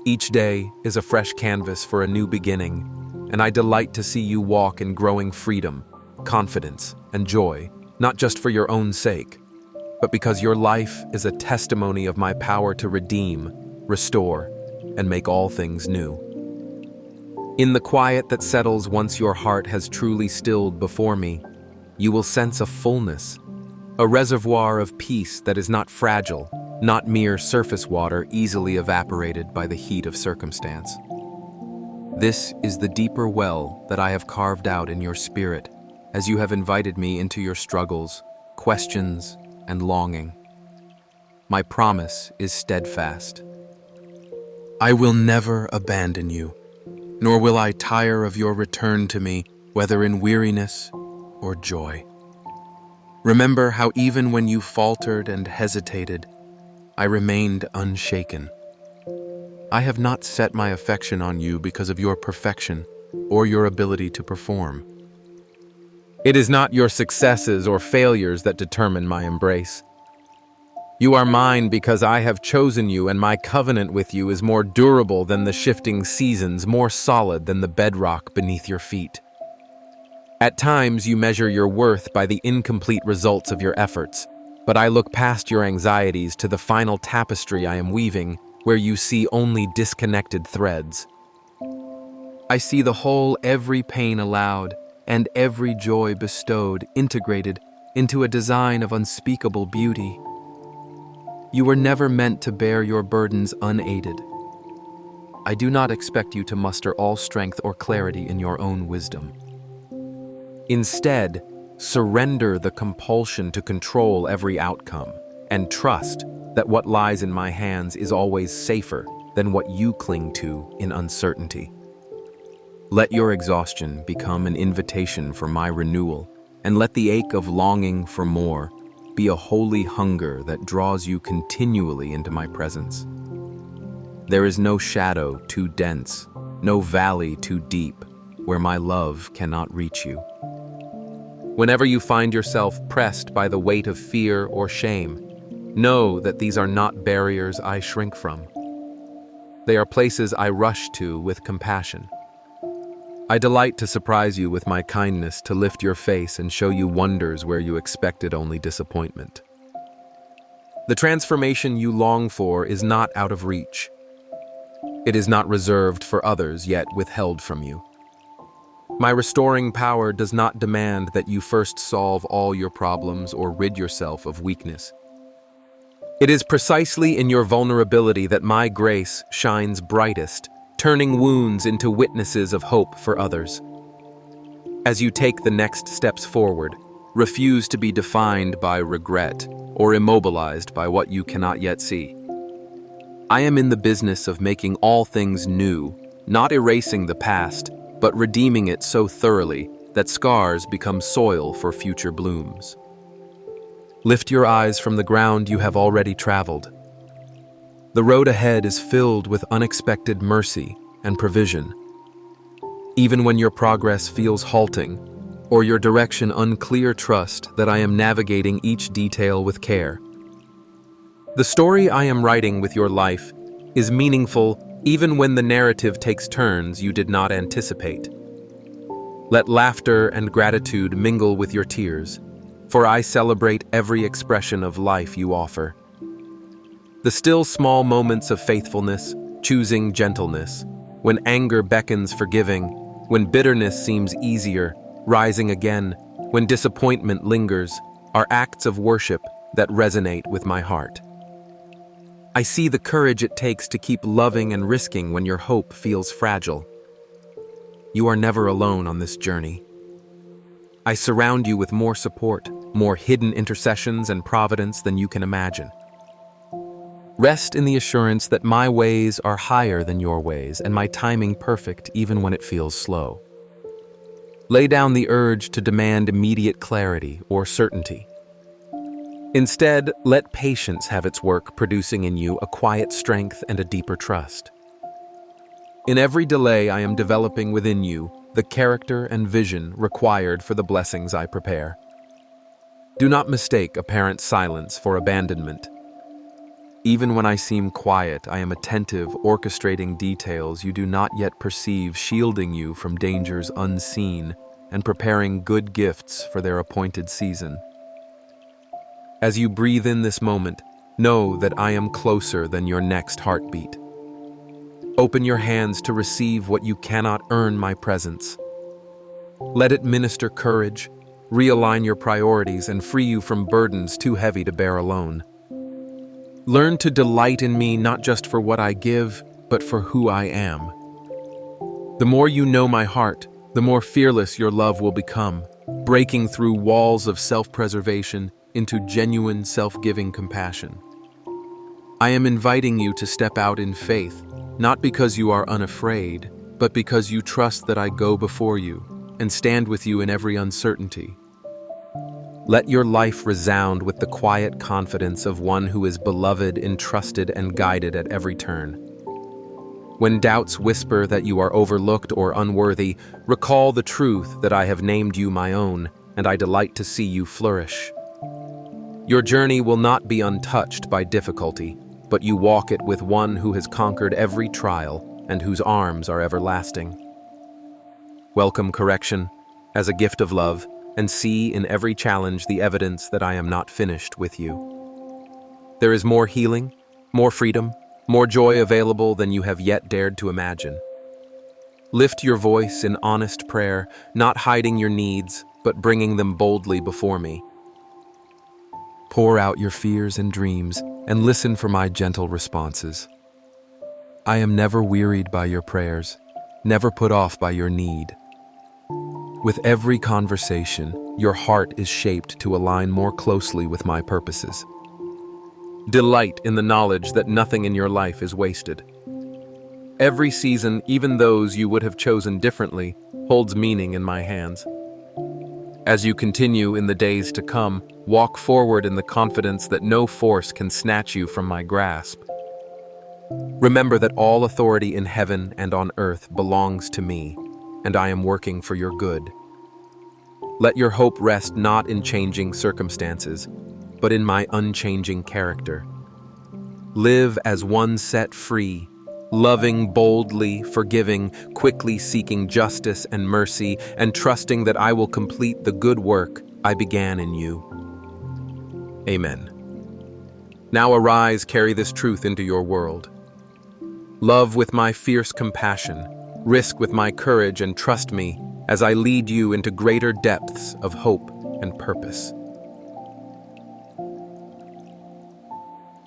Speaker 1: Each day is a fresh canvas for a new beginning, and I delight to see you walk in growing freedom, confidence, and joy, not just for your own sake, but because your life is a testimony of my power to redeem, restore, and make all things new. In the quiet that settles once your heart has truly stilled before me, you will sense a fullness, a reservoir of peace that is not fragile, not mere surface water easily evaporated by the heat of circumstance. This is the deeper well that I have carved out in your spirit as you have invited me into your struggles, questions, and longing. My promise is steadfast. I will never abandon you, nor will I tire of your return to me, whether in weariness or joy. Remember how even when you faltered and hesitated, I remained unshaken. I have not set my affection on you because of your perfection or your ability to perform. It is not your successes or failures that determine my embrace. You are mine because I have chosen you, and my covenant with you is more durable than the shifting seasons, more solid than the bedrock beneath your feet. At times, you measure your worth by the incomplete results of your efforts, but I look past your anxieties to the final tapestry I am weaving, where you see only disconnected threads. I see the whole, every pain allowed, and every joy bestowed, integrated into a design of unspeakable beauty. You were never meant to bear your burdens unaided. I do not expect you to muster all strength or clarity in your own wisdom. Instead, Surrender the compulsion to control every outcome, and trust that what lies in my hands is always safer than what you cling to in uncertainty. Let your exhaustion become an invitation for my renewal, and let the ache of longing for more be a holy hunger that draws you continually into my presence. There is no shadow too dense, no valley too deep, where my love cannot reach you. Whenever you find yourself pressed by the weight of fear or shame, know that these are not barriers I shrink from. They are places I rush to with compassion. I delight to surprise you with my kindness, to lift your face and show you wonders where you expected only disappointment. The transformation you long for is not out of reach. It is not reserved for others, yet withheld from you. My restoring power does not demand that you first solve all your problems or rid yourself of weakness. It is precisely in your vulnerability that my grace shines brightest, turning wounds into witnesses of hope for others. As you take the next steps forward, refuse to be defined by regret or immobilized by what you cannot yet see. I am in the business of making all things new, not erasing the past, but redeeming it so thoroughly that scars become soil for future blooms. Lift your eyes from the ground you have already traveled. The road ahead is filled with unexpected mercy and provision. Even when your progress feels halting, or your direction unclear, trust that I am navigating each detail with care. The story I am writing with your life is meaningful even when the narrative takes turns you did not anticipate. Let laughter and gratitude mingle with your tears, for I celebrate every expression of life you offer. The still small moments of faithfulness, choosing gentleness, when anger beckons forgiving, when bitterness seems easier, rising again, when disappointment lingers, are acts of worship that resonate with my heart. I see the courage it takes to keep loving and risking when your hope feels fragile. You are never alone on this journey. I surround you with more support, more hidden intercessions and providence than you can imagine. Rest in the assurance that my ways are higher than your ways and my timing perfect even when it feels slow. Lay down the urge to demand immediate clarity or certainty. Instead, let patience have its work, producing in you a quiet strength and a deeper trust. In every delay, I am developing within you the character and vision required for the blessings I prepare. Do not mistake apparent silence for abandonment. Even when I seem quiet, I am attentive, orchestrating details you do not yet perceive, shielding you from dangers unseen and preparing good gifts for their appointed season. As you breathe in this moment, know that I am closer than your next heartbeat. Open your hands to receive what you cannot earn my presence. Let it minister courage, realign your priorities, and free you from burdens too heavy to bear alone. Learn to delight in me not just for what I give, but for who I am. The more you know my heart, the more fearless your love will become, breaking through walls of self-preservation into genuine self-giving compassion. I am inviting you to step out in faith, not because you are unafraid, but because you trust that I go before you and stand with you in every uncertainty. Let your life resound with the quiet confidence of one who is beloved, entrusted, and guided at every turn. When doubts whisper that you are overlooked or unworthy, recall the truth that I have named you my own, and I delight to see you flourish. Your journey will not be untouched by difficulty, but you walk it with one who has conquered every trial and whose arms are everlasting. Welcome correction as a gift of love, and see in every challenge the evidence that I am not finished with you. There is more healing, more freedom, more joy available than you have yet dared to imagine. Lift your voice in honest prayer, not hiding your needs, but bringing them boldly before me. Pour out your fears and dreams, and listen for my gentle responses. I am never wearied by your prayers, never put off by your need. With every conversation, your heart is shaped to align more closely with my purposes. Delight in the knowledge that nothing in your life is wasted. Every season, even those you would have chosen differently, holds meaning in my hands. As you continue in the days to come, walk forward in the confidence that no force can snatch you from my grasp. Remember that all authority in heaven and on earth belongs to me, and I am working for your good. Let your hope rest not in changing circumstances, but in my unchanging character. Live as one set free, loving boldly, forgiving, quickly seeking justice and mercy, and trusting that I will complete the good work I began in you. Amen. Now arise, carry this truth into your world. Love with my fierce compassion, risk with my courage, and trust me as I lead you into greater depths of hope and purpose.